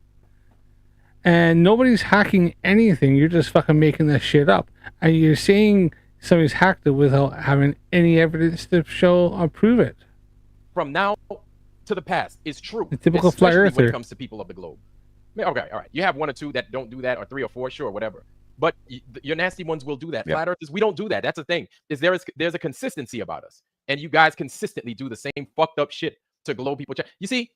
[SPEAKER 2] And nobody's hacking anything. You're just fucking making this shit up. And you're saying somebody's hacked it without having any evidence to show or prove it.
[SPEAKER 12] From now to the past is true.
[SPEAKER 2] The typical flat
[SPEAKER 12] especially
[SPEAKER 2] earther.
[SPEAKER 12] when it comes to people of the globe. Okay, all right. You have 1 or 2 that don't do that, or 3 or 4, sure, whatever. But your nasty ones will do that.
[SPEAKER 15] Yep.
[SPEAKER 12] Flat earthers, we don't do that. That's the thing. There's a consistency about us, and you guys consistently do the same fucked up shit to globe people. You see,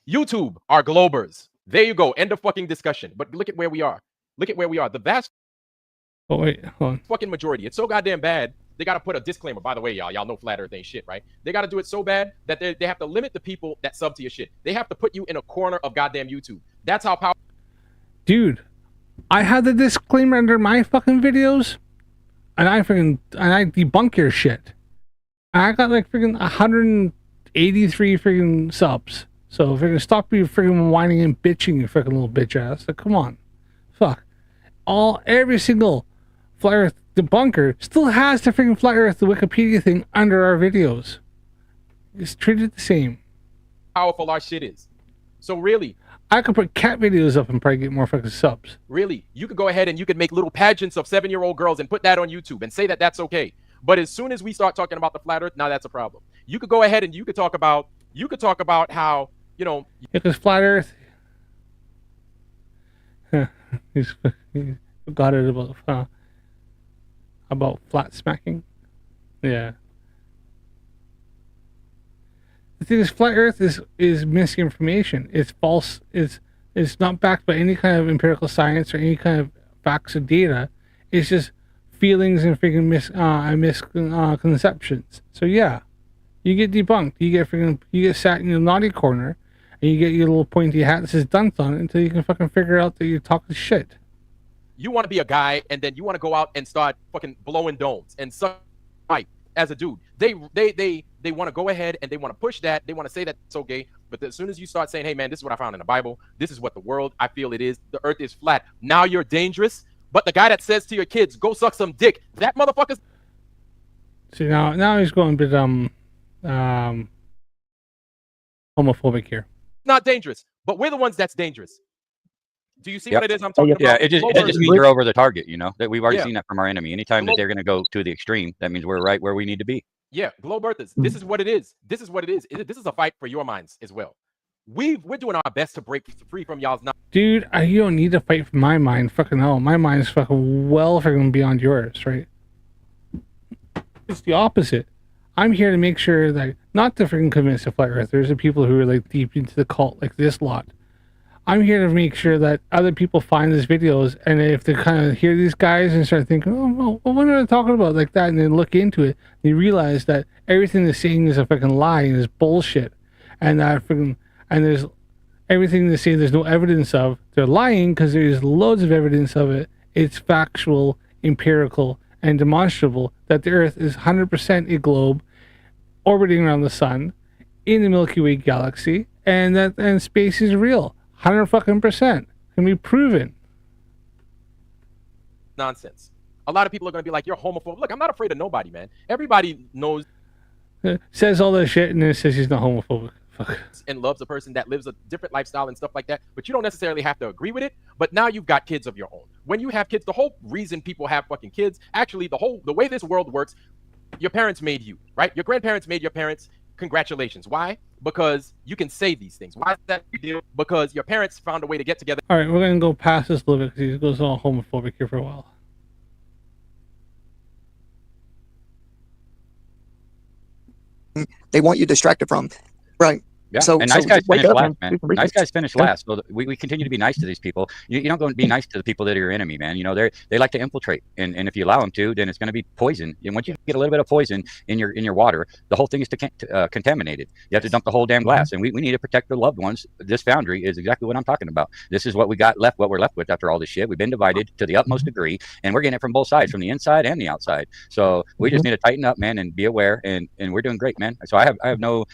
[SPEAKER 12] YouTube are globers. There you go. End of fucking discussion. But look at where we are. The vast fucking majority. It's so goddamn bad. They got to put a disclaimer. By the way, y'all know flat earth ain't shit, right? They got to do it so bad that they have to limit the people that sub to your shit. They have to put you in a corner of goddamn YouTube. That's how powerful.
[SPEAKER 2] Dude, I had the disclaimer under my fucking videos, and I debunk your shit. I got like freaking 183 freaking subs. So if you're gonna stop you freaking whining and bitching, you freaking little bitch ass. Like, come on. Fuck. Every single Flat Earth debunker still has the freaking Flat Earth, the Wikipedia thing under our videos. It's treated the same.
[SPEAKER 12] Powerful our shit is. So really,
[SPEAKER 2] I could put cat videos up and probably get more fucking subs.
[SPEAKER 12] Really, you could go ahead and you could make little pageants of 7-year-old girls and put that on YouTube and say that that's okay. But as soon as we start talking about the flat earth, now that's a problem. You could go ahead and you could talk about how,
[SPEAKER 2] Because flat earth, he forgot it about flat smacking. Yeah. The thing is, flat earth is misinformation. It's false. It's not backed by any kind of empirical science or any kind of facts or data. It's just feelings and freaking misconceptions. So yeah, you get debunked. You get sat in your naughty corner, and you get your little pointy hat that says dunked on it until you can fucking figure out that you're talking shit.
[SPEAKER 12] you want to be a guy and then you want to go out and start fucking blowing domes and suck pipe as a dude. They want to go ahead and they want to push that. They want to say that it's okay. But as soon as you start saying, hey man, this is what I found in the Bible. This is what the world, I feel it is. The earth is flat. Now you're dangerous. But the guy that says to your kids, go suck some dick, that motherfucker's...
[SPEAKER 2] See, now he's going a bit homophobic here.
[SPEAKER 12] not dangerous. But we're the ones that's dangerous. Do you see what it is I'm talking about?
[SPEAKER 15] Yeah, it just means you're over the target, you know, that we've already
[SPEAKER 12] Yeah.
[SPEAKER 15] seen that from our enemy. Anytime that they're going to go to the extreme, that means we're right where we need to be.
[SPEAKER 12] Yeah, globe earthers. This is what it is. This is what it is. This is a fight for your minds as well. We're doing our best to break free from y'all's knowledge.
[SPEAKER 2] Dude, you don't need to fight for my mind. Fucking hell. My mind's fucking well fucking beyond yours, right? It's the opposite. I'm here to make sure that, not to freaking convince the flat earthers, the people who are like deep into the cult, like this lot. I'm here to make sure that other people find these videos, and if they kind of hear these guys and start thinking, oh, well, what are they talking about like that, and then look into it, they realize that everything they're saying is a fucking lie and is bullshit, and there's everything they say there's no evidence of. They're lying because there's loads of evidence of it. It's factual, empirical, and demonstrable that the Earth is 100% a globe orbiting around the sun in the Milky Way galaxy, and space is real. 100% can be proven.
[SPEAKER 12] Nonsense. A lot of people are going to be like, you're homophobic. Look, I'm not afraid of nobody, man. Everybody knows
[SPEAKER 2] Says all that shit and then says he's not homophobic. Fuck.
[SPEAKER 12] and loves a person that lives a different lifestyle and stuff like that, but you don't necessarily have to agree with it. But now you've got kids of your own. When you have kids, the whole reason people have fucking kids, actually the way this world works, your parents made you, right? Your grandparents made your parents. Congratulations. Why? Because you can say these things. Why is that a big deal? Because your parents found a way to get together.
[SPEAKER 2] All right, we're going to go past this a little bit because he goes all homophobic here for a while.
[SPEAKER 14] they want you distracted from, right?
[SPEAKER 15] Yeah,
[SPEAKER 14] So,
[SPEAKER 15] and nice
[SPEAKER 14] so
[SPEAKER 15] guys
[SPEAKER 14] just wake
[SPEAKER 15] finish
[SPEAKER 14] up
[SPEAKER 15] last,
[SPEAKER 14] and
[SPEAKER 15] man.
[SPEAKER 14] do some
[SPEAKER 15] Nice
[SPEAKER 14] research.
[SPEAKER 15] guys finish
[SPEAKER 14] Yeah.
[SPEAKER 15] last. So we continue to be nice to these people. You don't go and be nice to the people that are your enemy, man. You know, they like to infiltrate, and if you allow them to, then it's going to be poison. And once you get a little bit of poison in your water, the whole thing is contaminated. You have to dump the whole damn glass, and we need to protect the loved ones. This foundry is exactly what I'm talking about. This is what we got left, what we're left with after all this shit. We've been divided to the utmost degree, and we're getting it from both sides, from the inside and the outside. So we just need to tighten up, man, and be aware. And we're doing great, man. So I have no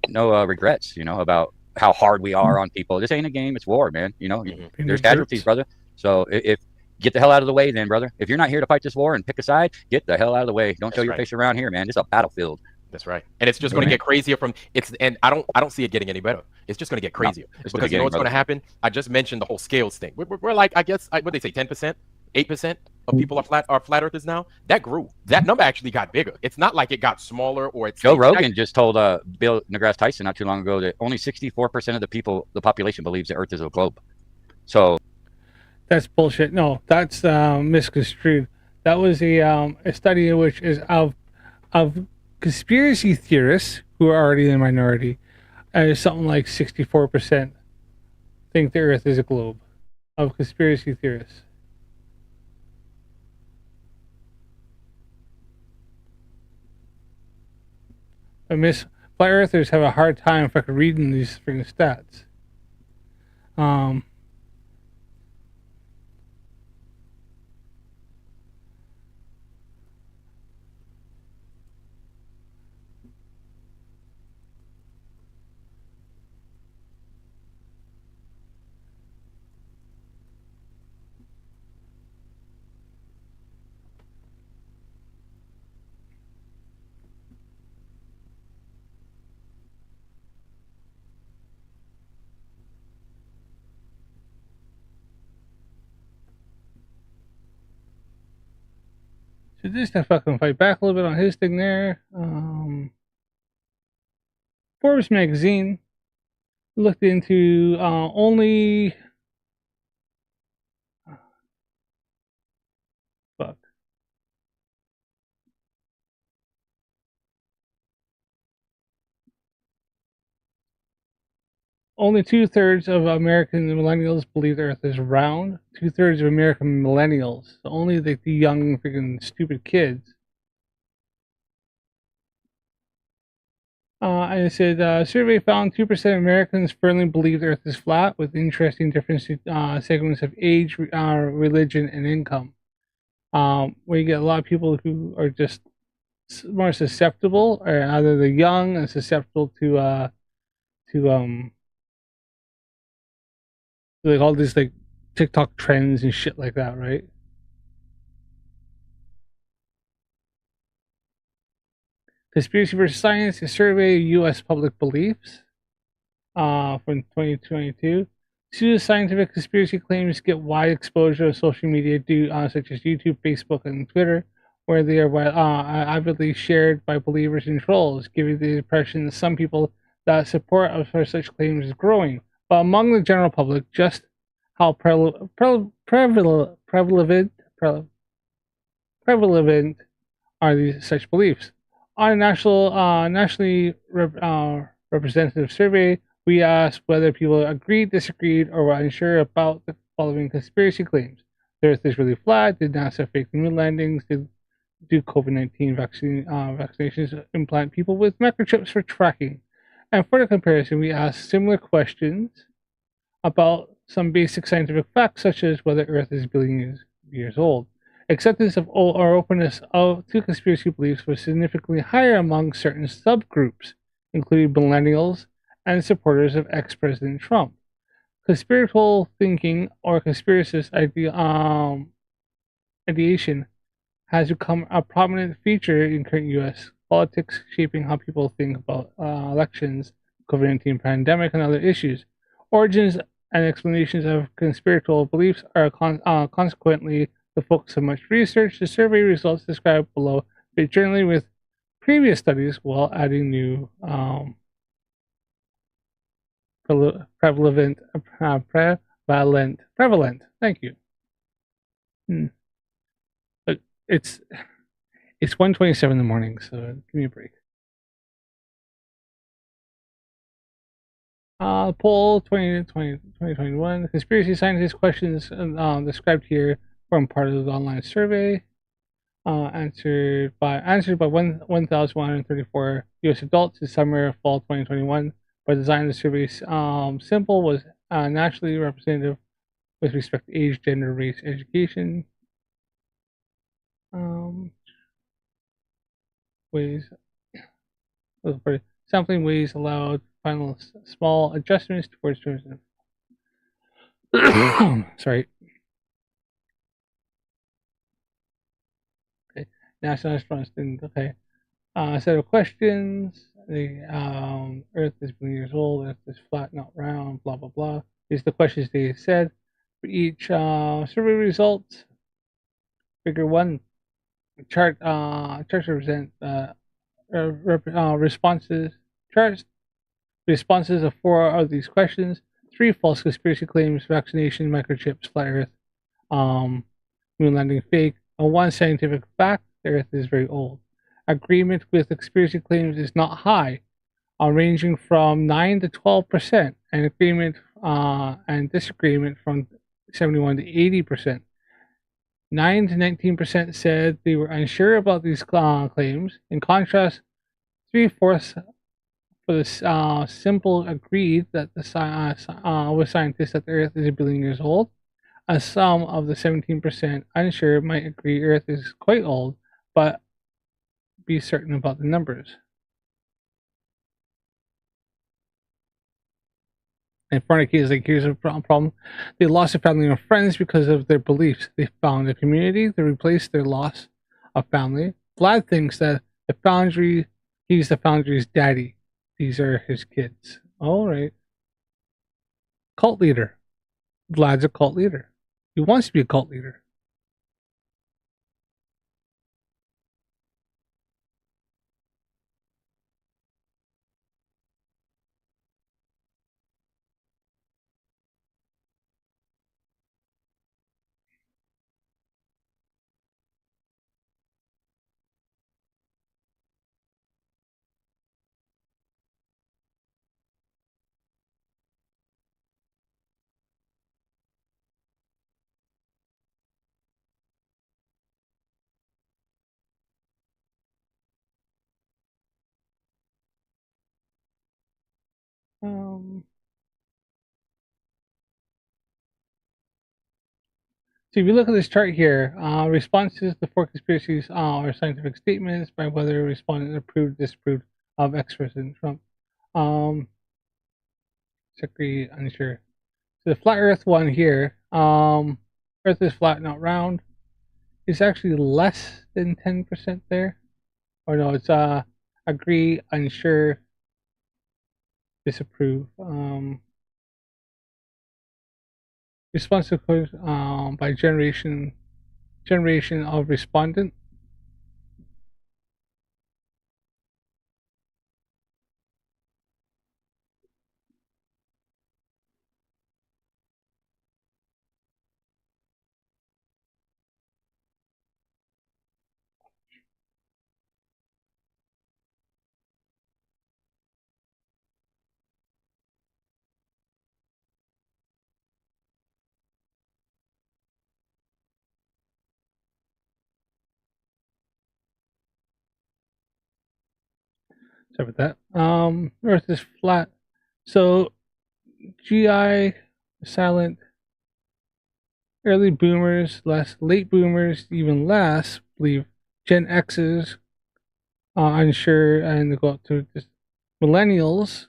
[SPEAKER 15] regrets, you know, about how hard we are on people. This ain't a game, it's war, man. You know, there's casualties, brother. So if get the hell out of the way then, brother. If you're not here to fight this war and pick a side, get the hell out of the way. Don't show your face around here, man. This is a battlefield.
[SPEAKER 12] That's right. And it's just going to get crazier and I don't see it getting any better. It's just going to get crazier. Because you know what's going to happen? I just mentioned the whole scales thing. We're like, I guess, what they say, 10%, 8% of people are flat earthers now. That grew. That number actually got bigger. It's not like it got smaller or it's
[SPEAKER 15] Joe Rogan just told Bill deGrasse Tyson not too long ago that only 64% of the population believes the Earth is a globe. So
[SPEAKER 2] that's bullshit. No, that's misconstrued. That was a study which is of conspiracy theorists who are already in the minority. Something like 64% think the Earth is a globe of conspiracy theorists. Flat earthers have a hard time fucking reading these freaking stats. So just to fucking fight back a little bit on his thing there. Forbes magazine looked into only only 2/3 of American millennials believe the Earth is round. 2/3 of American millennials, only the young freaking stupid kids. And it said, survey found 2% of Americans firmly believe the Earth is flat, with interesting different segments of age, religion, and income. Where you get a lot of people who are just more susceptible, or either the young and susceptible to like all these like TikTok trends and shit like that, right? Conspiracy versus Science, a survey of U.S. public beliefs from 2022. Pseudoscientific conspiracy claims get wide exposure on social media, such as YouTube, Facebook, and Twitter, where they are avidly shared by believers and trolls, giving the impression that some people that support for such claims is growing. But among the general public, just how prevalent are these such beliefs? On a nationally representative survey, we asked whether people agreed, disagreed, or were unsure about the following conspiracy claims: the Earth is really flat. Did NASA fake the moon landings? Do COVID-19 vaccinations implant people with microchips for tracking? And for the comparison, we asked similar questions about some basic scientific facts, such as whether Earth is billions of years old. Acceptance of or openness to conspiracy beliefs was significantly higher among certain subgroups, including millennials and supporters of ex-President Trump. Conspiratorial thinking or conspiracist ideation has become a prominent feature in current U.S. politics, shaping how people think about elections, COVID-19 pandemic, and other issues. Origins and explanations of conspiratorial beliefs are consequently the focus of much research. The survey results described below fit generally with previous studies while adding new prevalent. Thank you. But it's 1:27 in the morning, so give me a break. Poll 2021. Conspiracy scientist questions described here form part of the online survey. Answered by 1,134 U.S. adults in summer of fall 2021. By design, the survey simple was naturally representative with respect to age, gender, race, education. Ways sampling ways allowed final small adjustments towards terms. Sorry. Okay. National response didn't. Okay. Set of questions. The Earth is billion years old. Earth is flat, not round. Blah blah blah. These are the questions they said for each survey results. Figure 1 chart. Charts represent responses. Charts responses of 4 of these questions. 3 false conspiracy claims: vaccination, microchips, flat Earth, moon landing fake. 1 scientific fact: the Earth is very old. Agreement with conspiracy claims is not high, ranging from 9 to 12%, and agreement and disagreement from 71 to 80%. 9 to 19% said they were unsure about these claims. In contrast, 3/4 for the simple agreed that with scientists that the Earth is a billion years old. A sum of the 17% unsure might agree Earth is quite old, but be certain about the numbers. And fornicators, like, here's a problem. They lost their family and friends because of their beliefs. They found a community to replace their loss of family. Vlad thinks that he's the Foundry's daddy. These are his kids. All right. Cult leader. Vlad's a cult leader. He wants to be a cult leader. So if you look at this chart here, responses to 4 conspiracies are scientific statements by whether respondent approved, disapproved of X President Trump. Secretary unsure. So the flat Earth one here, Earth is flat, not round, is actually less than 10% there. Or no, it's agree, unsure, disapprove. Response to by generation of respondent. Sorry about that. Earth is flat. So GI, silent, early boomers, less, late boomers, even less, believe. Gen X's, unsure, and they go up to just millennials,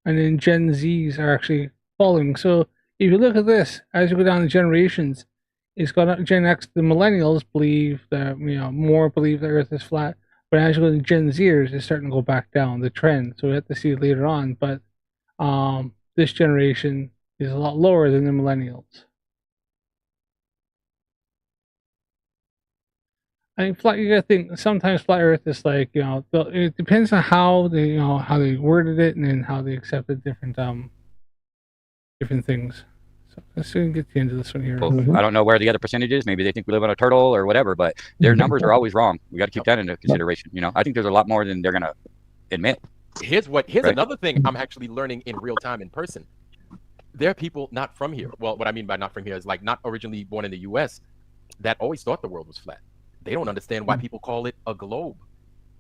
[SPEAKER 2] and then Gen Z's are actually falling. So if you look at this, as you go down the generations, it's got Gen X, the millennials believe that, more believe the Earth is flat. But as you go to Gen Zers, it's starting to go back down, the trend. So we have to see it later on. But this generation is a lot lower than the millennials. I mean, you gotta think, sometimes flat Earth is like, it depends on how they, how they worded it, and then how they accepted different things. So let's see, get to the end of this one here.
[SPEAKER 15] I don't know where the other percentage is. Maybe they think we live on a turtle or whatever, but their numbers are always wrong. We got to keep that into consideration. I think there's a lot more than they're going to admit.
[SPEAKER 12] Here's
[SPEAKER 15] Right.
[SPEAKER 12] another thing I'm actually learning in real time in person. There are people not from here. Well, what I mean by not from here is like not originally born in the U.S. that always thought the world was flat. They don't understand why people call it a globe.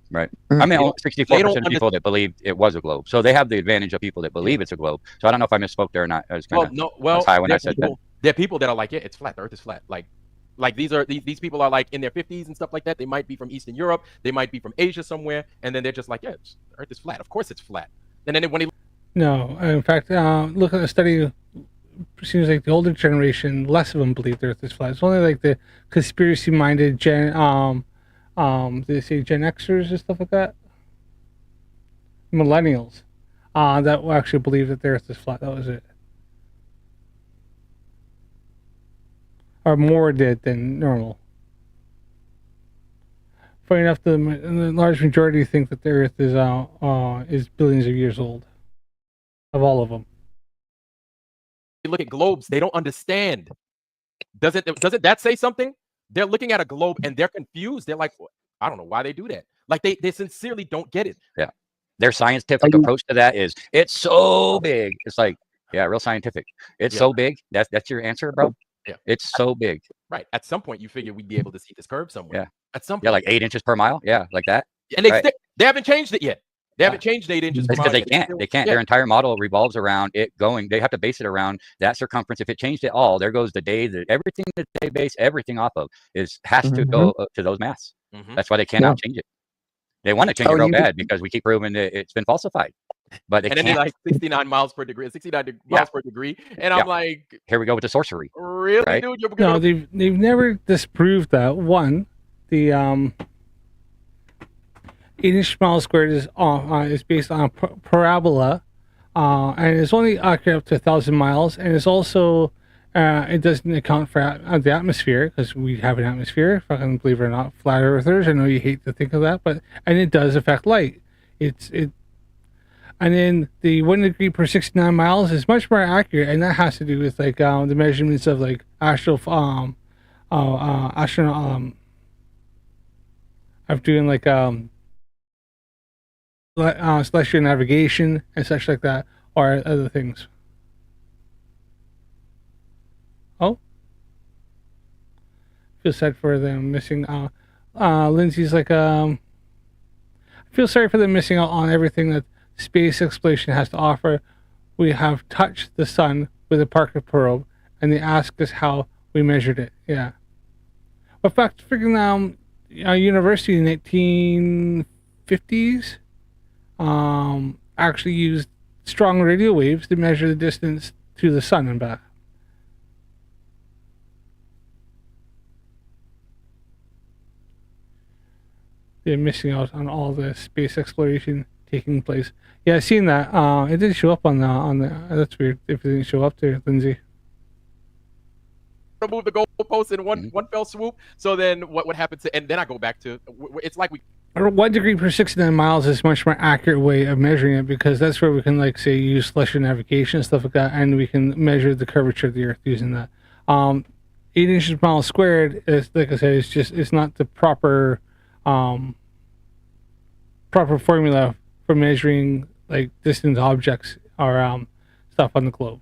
[SPEAKER 15] Right. I mean,
[SPEAKER 12] They don't-
[SPEAKER 15] 64% of people that believed it was a globe. So they have the advantage of people that believe it's a globe. So I don't know if I misspoke there or not. I was kind of high when I said that.
[SPEAKER 12] there are people that are like, yeah, it's flat. The Earth is flat. Like these people are like in their 50s and stuff like that. They might be from Eastern Europe. They might be from Asia somewhere, and then they're just like, yeah, the Earth is flat. Of course it's flat. And then when they
[SPEAKER 2] No, in fact, look at the study. Seems like the older generation, less of them believe the Earth is flat. It's only like the conspiracy-minded they say Gen Xers and stuff like that, millennials, that will actually believe that the Earth is flat. That was it, or more did than normal. Funny enough, the large majority think that the Earth is billions of years old. Of all of them.
[SPEAKER 12] look at globes, they don't understand. Doesn't that say something? They're looking at a globe and they're confused. They're like, I don't know why they do that. Like they sincerely don't get it.
[SPEAKER 15] Yeah. Their scientific approach to that is it's so big. It's like, yeah, real scientific. It's so big. That's your answer, bro.
[SPEAKER 12] Yeah.
[SPEAKER 15] It's so big.
[SPEAKER 12] Right. At some point you figure we'd be able to see this curve somewhere.
[SPEAKER 15] Yeah.
[SPEAKER 12] At some point.
[SPEAKER 15] Yeah, like 8 inches per mile. Yeah, like that.
[SPEAKER 12] And they haven't changed it yet. They haven't changed 8 inches per
[SPEAKER 15] It's
[SPEAKER 12] mile.
[SPEAKER 15] because they can't. Their entire model revolves around it going. They have to base it around that circumference. If it changed at all, there goes the day that everything that they base everything off of has to go to those maths. That's why they cannot change it. They want to change it real bad because we keep proving that it's been falsified. But they
[SPEAKER 12] and
[SPEAKER 15] can't.
[SPEAKER 12] then they're like 69 miles per degree, 69 miles per degree. And I'm like,
[SPEAKER 15] here we go with the sorcery.
[SPEAKER 12] Really,
[SPEAKER 15] right?
[SPEAKER 12] dude? You're
[SPEAKER 2] No, they've never disproved that. One, the 8-inch mile squared is based on a parabola, and it's only accurate up to 1,000 miles, and it's also it doesn't account for the atmosphere because we have an atmosphere. Fucking believe it or not, flat earthers. I know you hate to think of that, and it does affect light. And then the 1 degree per 69 miles is much more accurate, and that has to do with like the measurements of like astronaut of doing like celestial navigation and such like that, or other things. Oh, feel sad for them missing. Lindsay's like, I feel sorry for them missing out on everything that space exploration has to offer. We have touched the sun with a Parker probe, and they ask us how we measured it. Yeah. But fact, freaking university in the 1950s actually used strong radio waves to measure the distance to the sun and back. They're missing out on all the space exploration taking place. Yeah, I've seen that. It didn't show up on the. That's weird. If it didn't show up there, Lindsay.
[SPEAKER 12] Remove the goalpost in one fell swoop. So then what happens? And then I go back to it's like we.
[SPEAKER 2] 1 degree per 69 miles is a much more accurate way of measuring it because that's where we can like say use celestial navigation and stuff like that, and we can measure the curvature of the Earth using that. 8 inches per mile squared is, like I said, it's not the proper formula for measuring like distant objects or stuff on the globe.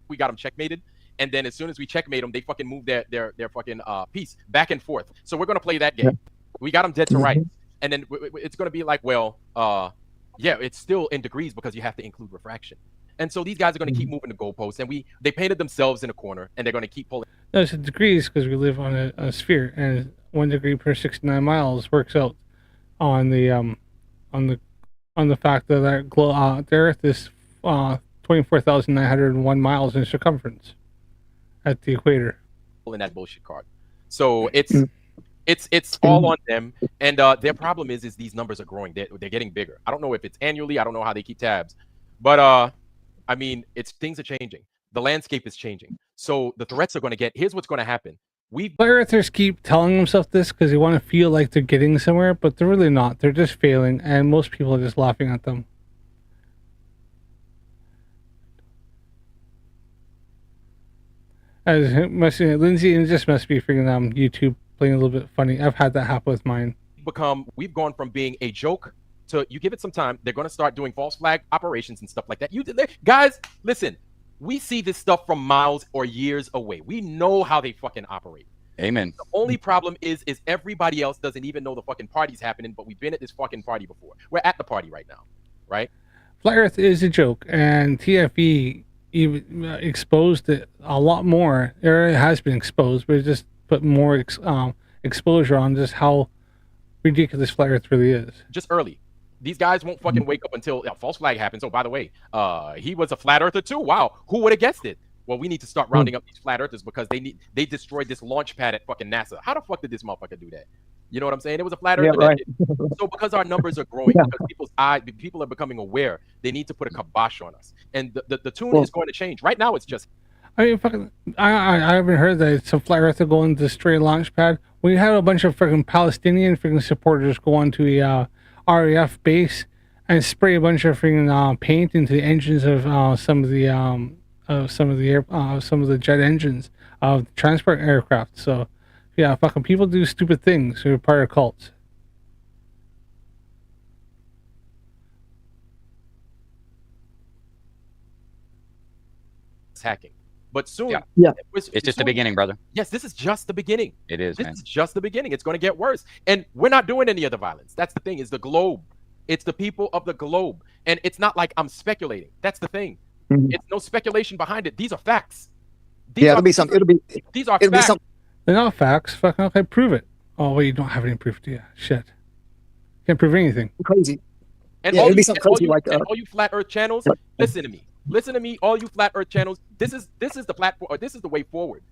[SPEAKER 12] We got them checkmated, and then as soon as we checkmate them, they fucking move their fucking piece back and forth. So we're gonna play that game. We got them dead to rights, and then it's gonna be like, well, yeah, it's still in degrees because you have to include refraction. And so these guys are gonna keep moving the goalposts, and they painted themselves in a corner, and they're gonna keep pulling.
[SPEAKER 2] No, it's degrees because we live on a sphere, and 1 degree per 69 miles works out on the fact that the Earth is 24,901 miles in circumference at the equator.
[SPEAKER 12] In that bullshit card. So it's all on them, and their problem is these numbers are growing. They're getting bigger. I don't know if it's annually. I don't know how they keep tabs, but I mean, things are changing. The landscape is changing. So the threats are going to get. Here's what's going to happen.
[SPEAKER 2] Earthers keep telling themselves this because they want to feel like they're getting somewhere, but they're really not. They're just failing, and most people are just laughing at them. Lindsay, it just must be freaking YouTube playing a little bit funny. I've had that happen with mine.
[SPEAKER 12] We've gone from being a joke You give it some time, they're going to start doing false flag operations and stuff like that. Guys, listen, we see this stuff from miles or years away. We know how they fucking operate.
[SPEAKER 15] Amen.
[SPEAKER 12] The only problem is everybody else doesn't even know the fucking party's happening, but we've been at this fucking party before. We're at the party right now, right?
[SPEAKER 2] Flat Earth is a joke, and TFE even exposed it a lot more. It has been exposed, but it just put more exposure on just how ridiculous Flat Earth really is.
[SPEAKER 12] Just early. These guys won't fucking wake up until a false flag happens. Oh, by the way, he was a flat earther too. Wow, who would have guessed it? Well, we need to start rounding up these flat earthers because they destroyed this launch pad at fucking NASA. How the fuck did this motherfucker do that? You know what I'm saying? It was a flat earther.
[SPEAKER 14] Yeah, right.
[SPEAKER 12] So because our numbers are growing, because people are becoming aware, they need to put a kibosh on us. And the tune is going to change. Right now, it's just.
[SPEAKER 2] I mean, fucking, I haven't heard that it's a flat earther going to destroy a launch pad. We had a bunch of freaking Palestinian freaking supporters go onto a RAF base and spray a bunch of freaking paint into the engines of some of the jet engines of the transport aircraft. So, yeah, fucking people do stupid things who are part of cults.
[SPEAKER 12] Hacking. But soon,
[SPEAKER 15] it's just the beginning, brother.
[SPEAKER 12] Yes, this is just the beginning.
[SPEAKER 15] It is,
[SPEAKER 12] This
[SPEAKER 15] man.
[SPEAKER 12] is just the beginning. It's going to get worse. And we're not doing any of the violence. That's the thing, is the globe. It's the people of the globe. And it's not like I'm speculating. That's the thing. It's no speculation behind it. These are facts. These
[SPEAKER 14] it'll be something.
[SPEAKER 12] These are
[SPEAKER 14] it'll be
[SPEAKER 12] facts.
[SPEAKER 14] something.
[SPEAKER 2] They're not facts. Fucking okay, prove it. Oh, wait, you don't have any proof, do you? Shit. Can't prove anything.
[SPEAKER 14] Crazy.
[SPEAKER 12] And
[SPEAKER 14] Yeah,
[SPEAKER 12] all
[SPEAKER 14] it'll be
[SPEAKER 12] you,
[SPEAKER 14] something
[SPEAKER 12] and all
[SPEAKER 14] crazy
[SPEAKER 12] you,
[SPEAKER 14] like
[SPEAKER 12] and all you flat earth channels, listen to me. Listen to me, all you flat earth channels. This is the platform, or this is the way forward.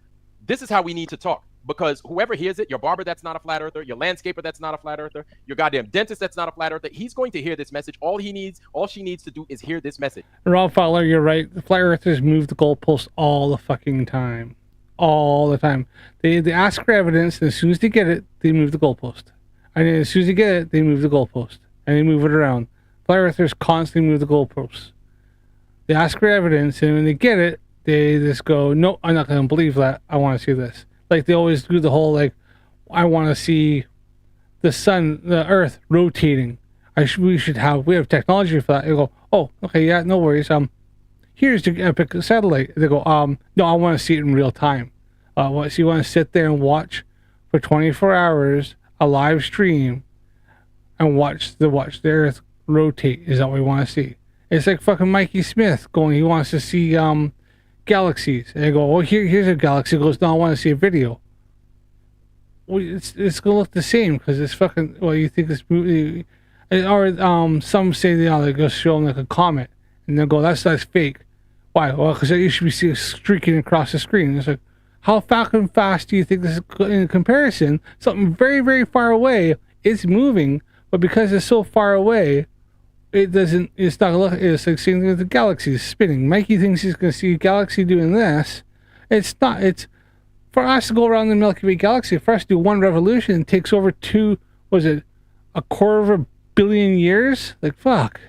[SPEAKER 12] This is how we need to talk. Because whoever hears it, your barber that's not a flat earther, your landscaper that's not a flat earther, your goddamn dentist that's not a flat earther, he's going to hear this message. All she needs to do is hear this message.
[SPEAKER 2] Rob Fowler, you're right. The flat earthers move the goalposts all the fucking time. All the time. They ask for evidence, and as soon as they get it, they move the goalpost. And then as soon as they get it, they move the goalpost. And they move it around. Flat earthers constantly move the goalposts. They ask for evidence, and when they get it, they just go, no, I'm not going to believe that. I want to see this. Like, they always do the whole, like, I want to see the sun, the earth rotating. We have technology for that. They go, oh, okay, yeah, no worries. Here's the epic satellite. They go, no, I want to see it in real time. So you want to sit there and watch for 24 hours a live stream and watch the earth rotate? Is that what we want to see? It's like fucking Mikey Smith going, he wants to see galaxies. And they go, oh, here's a galaxy. He goes, no, I want to see a video. Well, it's going to look the same because it's fucking, well, you think this movie, or some say they go show them like a comet. And they'll go, that's fake. Why? Well, because you should be streaking across the screen. It's like, how fucking fast do you think this is in comparison? Something very, very far away is moving, but because it's so far away, it's not look. It's like seeing the galaxy spinning. Mikey thinks he's going to see a galaxy doing this. It's not. It's for us to go around the Milky Way galaxy. For us to do one revolution, it takes over a quarter of a billion years? Like, fuck.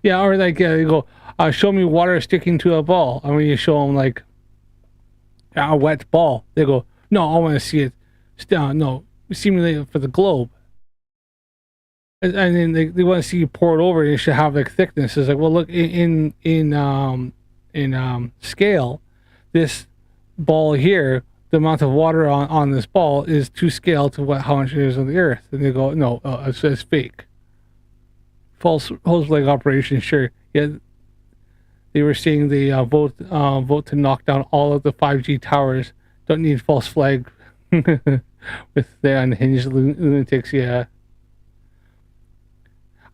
[SPEAKER 2] Yeah, or like you go, show me water sticking to a ball. And when you show them like a wet ball, they go, no, I want to see it. No, simulate for the globe. And then they want to see you pour it over, and it should have like thickness. It's like, well, look in scale, this ball here, the amount of water on this ball is to scale to how much it is on the Earth. And they go, no, it's fake. False flag operation, sure. Yeah, they were saying they vote to knock down all of the 5G towers. Don't need false flag with the unhinged lunatics. Yeah,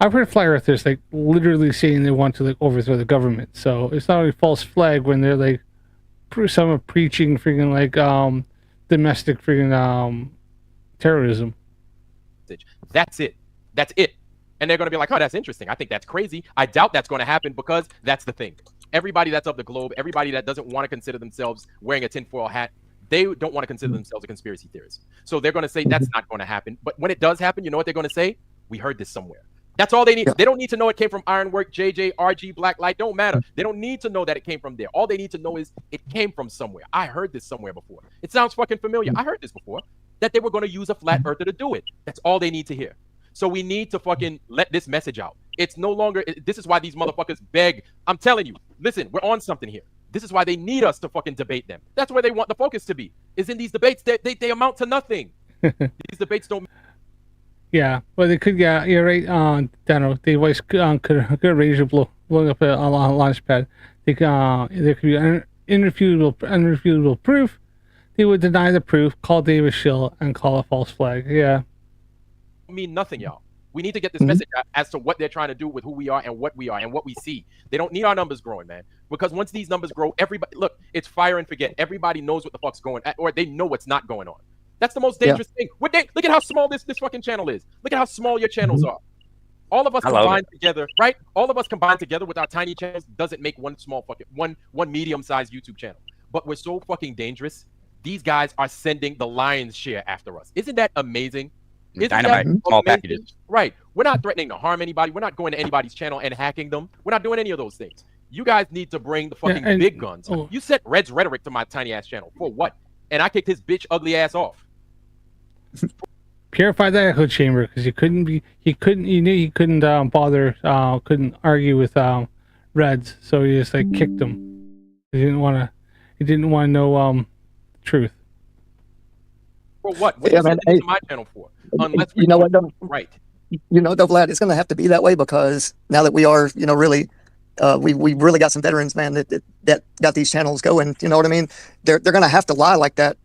[SPEAKER 2] I've heard flat earthers like literally saying they want to like overthrow the government. So it's not a false flag when they're like some are preaching freaking like domestic freaking terrorism.
[SPEAKER 12] That's it. That's it. And they're going to be like, oh, that's interesting. I think that's crazy. I doubt that's going to happen because that's the thing. Everybody that's of the globe, everybody that doesn't want to consider themselves wearing a tinfoil hat, they don't want to consider themselves a conspiracy theorist. So they're going to say that's not going to happen. But when it does happen, you know what they're going to say? We heard this somewhere. That's all they need. They don't need to know it came from Ironwork, JJ, RG, Blacklight. Don't matter. They don't need to know that it came from there. All they need to know is it came from somewhere. I heard this somewhere before. It sounds fucking familiar. I heard this before. That they were going to use a flat earther to do it. That's all they need to hear. So we need to fucking let this message out. It's no longer, this is why these motherfuckers beg. I'm telling you, listen, we're on something here. This is why they need us to fucking debate them. That's where they want the focus to be. Is in these debates. They amount to nothing. These debates don't.
[SPEAKER 2] Yeah, well, they could. Yeah, you're right. Dano, they always could arrange blowing up a launch pad. There could be irrefutable proof. They would deny the proof, call David Schill, and call a false flag. Yeah.
[SPEAKER 12] Mean nothing, y'all. We need to get this message out as to what they're trying to do with who we are and what we are and what we see. They don't need our numbers growing, man. Because once these numbers grow, everybody look, it's fire and forget. Everybody knows what the fuck's going on, or they know what's not going on. That's the most dangerous thing. Look at how small this fucking channel is. Look at how small your channels are. All of us combined together, right? All of us combined together with our tiny channels doesn't make one small fucking one medium-sized YouTube channel. But we're so fucking dangerous. These guys are sending the lion's share after us. Isn't that amazing?
[SPEAKER 15] Dynamite, small packages.
[SPEAKER 12] Right. We're not threatening to harm anybody. We're not going to anybody's channel and hacking them. We're not doing any of those things. You guys need to bring the fucking big guns. You sent Red's rhetoric to my tiny ass channel for what? And I kicked his bitch ugly ass off.
[SPEAKER 2] Purify that echo chamber because he knew he couldn't bother, couldn't argue with Reds, so he just like kicked him. He didn't want to know truth.
[SPEAKER 12] For what? What are you sending to my channel for? Unless
[SPEAKER 14] you know what, though?
[SPEAKER 12] Right.
[SPEAKER 14] You know, though, Vlad, it's going to have to be that way because now that we are, you know, really, we really got some veterans, man, that got these channels going. You know what I mean? They're going to have to lie like that,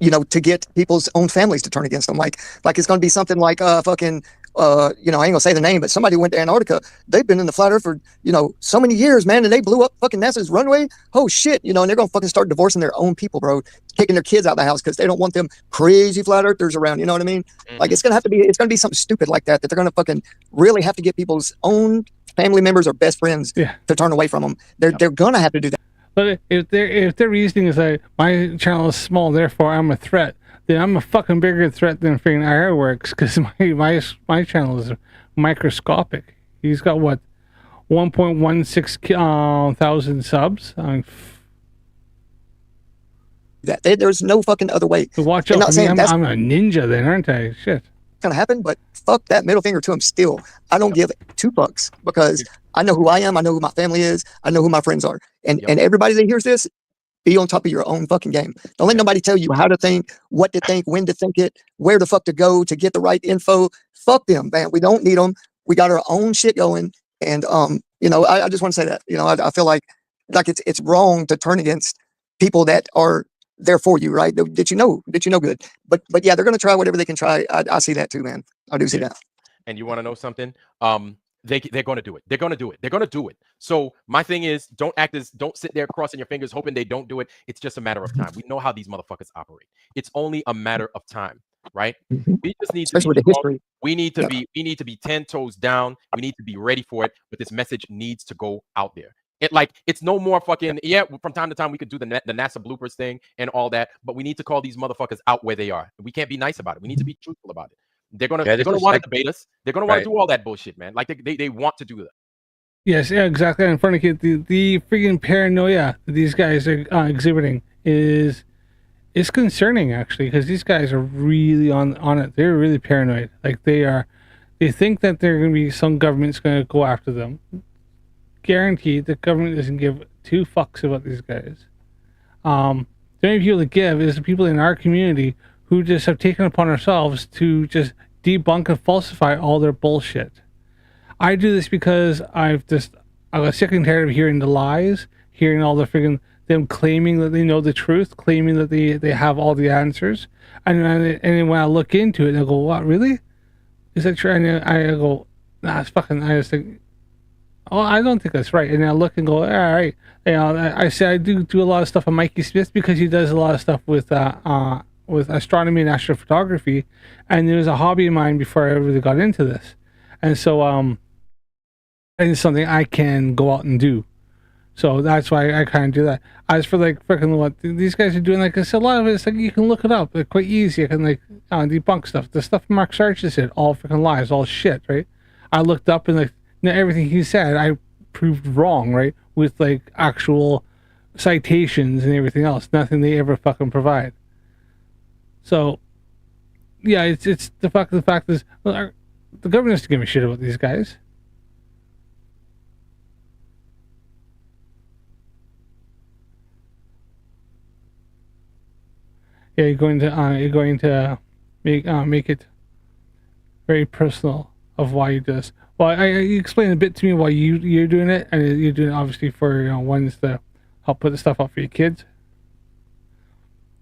[SPEAKER 14] you know, to get people's own families to turn against them. Like it's going to be something like fucking, you know, I ain't gonna say the name, but somebody went to Antarctica. They've been in the flat earth for, you know, so many years, man, and they blew up fucking NASA's runway. Oh shit, you know, and they're gonna fucking start divorcing their own people, bro, kicking their kids out of the house because they don't want them crazy flat earthers around. You know what I mean? Like it's gonna be something stupid like that they're gonna fucking really have to get people's own family members or best friends to turn away from them. They're gonna have to do that.
[SPEAKER 2] But if their reasoning is like my channel is small, therefore I'm a threat, then I'm a fucking bigger threat than freaking Ironworks because my channel is microscopic. He's got what 1.16 thousand subs.
[SPEAKER 14] There's no fucking other way.
[SPEAKER 2] So watch out! I'm a ninja then, aren't I? Shit.
[SPEAKER 14] Gonna happen, but fuck that middle finger to him still. I don't give 2 fucks because I know who I am, I know who my family is, I know who my friends are. And everybody that hears this, be on top of your own fucking game. Don't let nobody tell you how to think, what to think, when to think it, where the fuck to go to get the right info. Fuck them, man. We don't need them. We got our own shit going. And you know, I just want to say that. You know, I feel like it's wrong to turn against people that are there for you, right? That you know good. But yeah, they're gonna try whatever they can try. I see that too, man. I do see that.
[SPEAKER 12] And you want to know something? They're gonna do it. They're gonna do it. They're gonna do it. So my thing is, don't sit there crossing your fingers hoping they don't do it. It's just a matter of time. We know how these motherfuckers operate. It's only a matter of time, right? We just need
[SPEAKER 14] especially with the history.
[SPEAKER 12] We need to be 10 toes down. We need to be ready for it. But this message needs to go out there. It's no more fucking from time to time we could do the NASA bloopers thing and all that, but we need to call these motherfuckers out where they are. We can't be nice about it. We need to be truthful about it. They're gonna want to debate us. They're gonna want to do all that bullshit, man. Like they want to do that.
[SPEAKER 2] Yes, yeah, exactly. In front of you, the freaking paranoia that these guys are exhibiting is concerning actually, because these guys are really on it. They're really paranoid. Like they think that they're gonna be some government's gonna go after them. Guaranteed, the government doesn't give 2 fucks about these guys. The only people that give is the people in our community who just have taken upon ourselves to just debunk and falsify all their bullshit. I do this because I got sick and tired of hearing the lies, hearing all the freaking them claiming that they know the truth, claiming that they have all the answers, and then when I look into it, I go, "What, really? Is that true?" And I go, "Nah, it's fucking." I just think, "Oh, I don't think that's right." And I look and go, "All right." You know, I say I do a lot of stuff on Mikey Smith because he does a lot of stuff with astronomy and astrophotography, and it was a hobby of mine before I really got into this, and so and it's something I can go out and do. So that's why I kind of do that. As for like freaking what these guys are doing, like I said, a lot of it's like you can look it up. It's quite easy. I can like debunk stuff. The stuff Mark Sargent said, all freaking lies, all shit, right? I looked up and like everything he said, I proved wrong, right? With like actual citations and everything else, nothing they ever fucking provide. So, yeah, it's the fact is, well, the government doesn't give a shit about these guys. Yeah, you're going to make it very personal of why you do this. Well, you explained a bit to me why you're doing it, and you're doing it obviously for ones to help put the stuff out for your kids.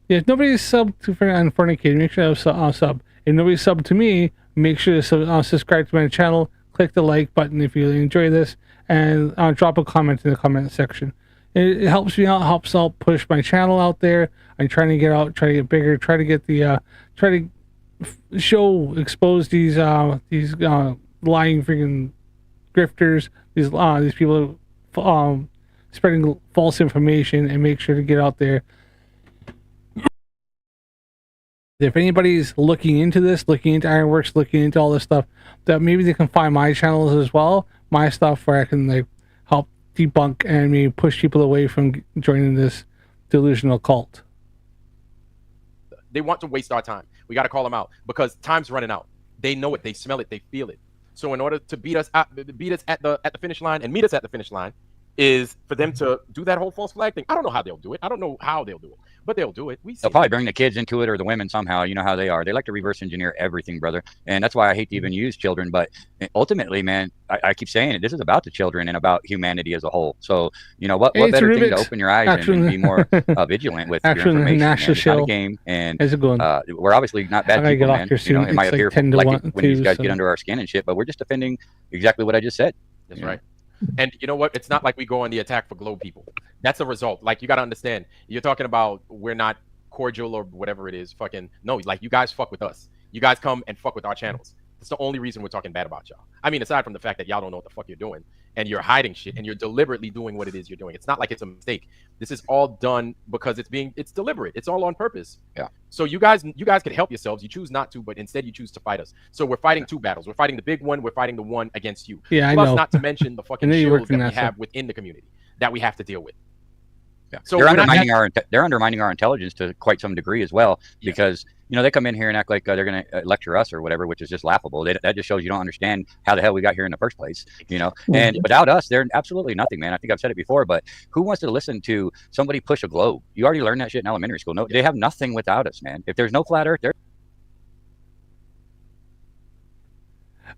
[SPEAKER 2] Yeah, if nobody's subbed to Fornicating, make sure to sub. If nobody's subbed to me, make sure to subscribe to my channel. Click the like button if you enjoy this, and drop a comment in the comment section. It helps me out, helps out push my channel out there. I'm trying to get out, try to get bigger, try to get the expose these lying freaking grifters, these people spreading false information, and make sure to get out there. If anybody's looking into this, looking into Ironworks, looking into all this stuff, that maybe they can find my channels as well, my stuff, where I can like help debunk and maybe push people away from joining this delusional cult.
[SPEAKER 12] They want to waste our time. We got to call them out because time's running out. They know it. They smell it. They feel it. So in order to beat us at the finish line and meet us at the finish line, is for them to do that whole false flag thing. I don't know how they'll do it. I don't know how they'll do it, but they'll do it.
[SPEAKER 15] They'll probably bring the kids into it or the women somehow. You know how they are. They like to reverse engineer everything, brother. And that's why I hate to even use children. But ultimately, man, I keep saying it. This is about the children and about humanity as a whole. So, you know, what better thing to open your eyes and be more vigilant with your information. Man. It's not a game. And we're obviously not bad people, man. You know, it might appear like when these guys get under our skin and shit, but we're just defending exactly what I just said.
[SPEAKER 12] That's right. And you know what? It's not like we go on the attack for globe people. That's a result. Like, you got to understand, you're talking about we're not cordial or whatever it is. Fucking no, like, you guys fuck with us. You guys come and fuck with our channels. That's the only reason we're talking bad about y'all. I mean, aside from the fact that y'all don't know what the fuck you're doing and you're hiding shit and you're deliberately doing what it is you're doing. It's not like it's a mistake. This is all done because it's deliberate. It's all on purpose.
[SPEAKER 15] Yeah.
[SPEAKER 12] So you guys can help yourselves. You choose not to, but instead you choose to fight us. So we're fighting two battles. We're fighting the big one. We're fighting the one against you.
[SPEAKER 2] Yeah,
[SPEAKER 12] Plus,
[SPEAKER 2] I know.
[SPEAKER 12] not to mention the fucking shields that we have within the community that we have to deal with.
[SPEAKER 15] Yeah.
[SPEAKER 12] So
[SPEAKER 15] they're undermining our intelligence to quite some degree as well, because you know they come in here and act like they're going to lecture us or whatever, which is just laughable. That just shows you don't understand how the hell we got here in the first place, you know. And without us, they're absolutely nothing, man. I think I've said it before, but who wants to listen to somebody push a globe? You already learned that shit in elementary school. No, they have nothing without us, man. If there's no flat Earth, there.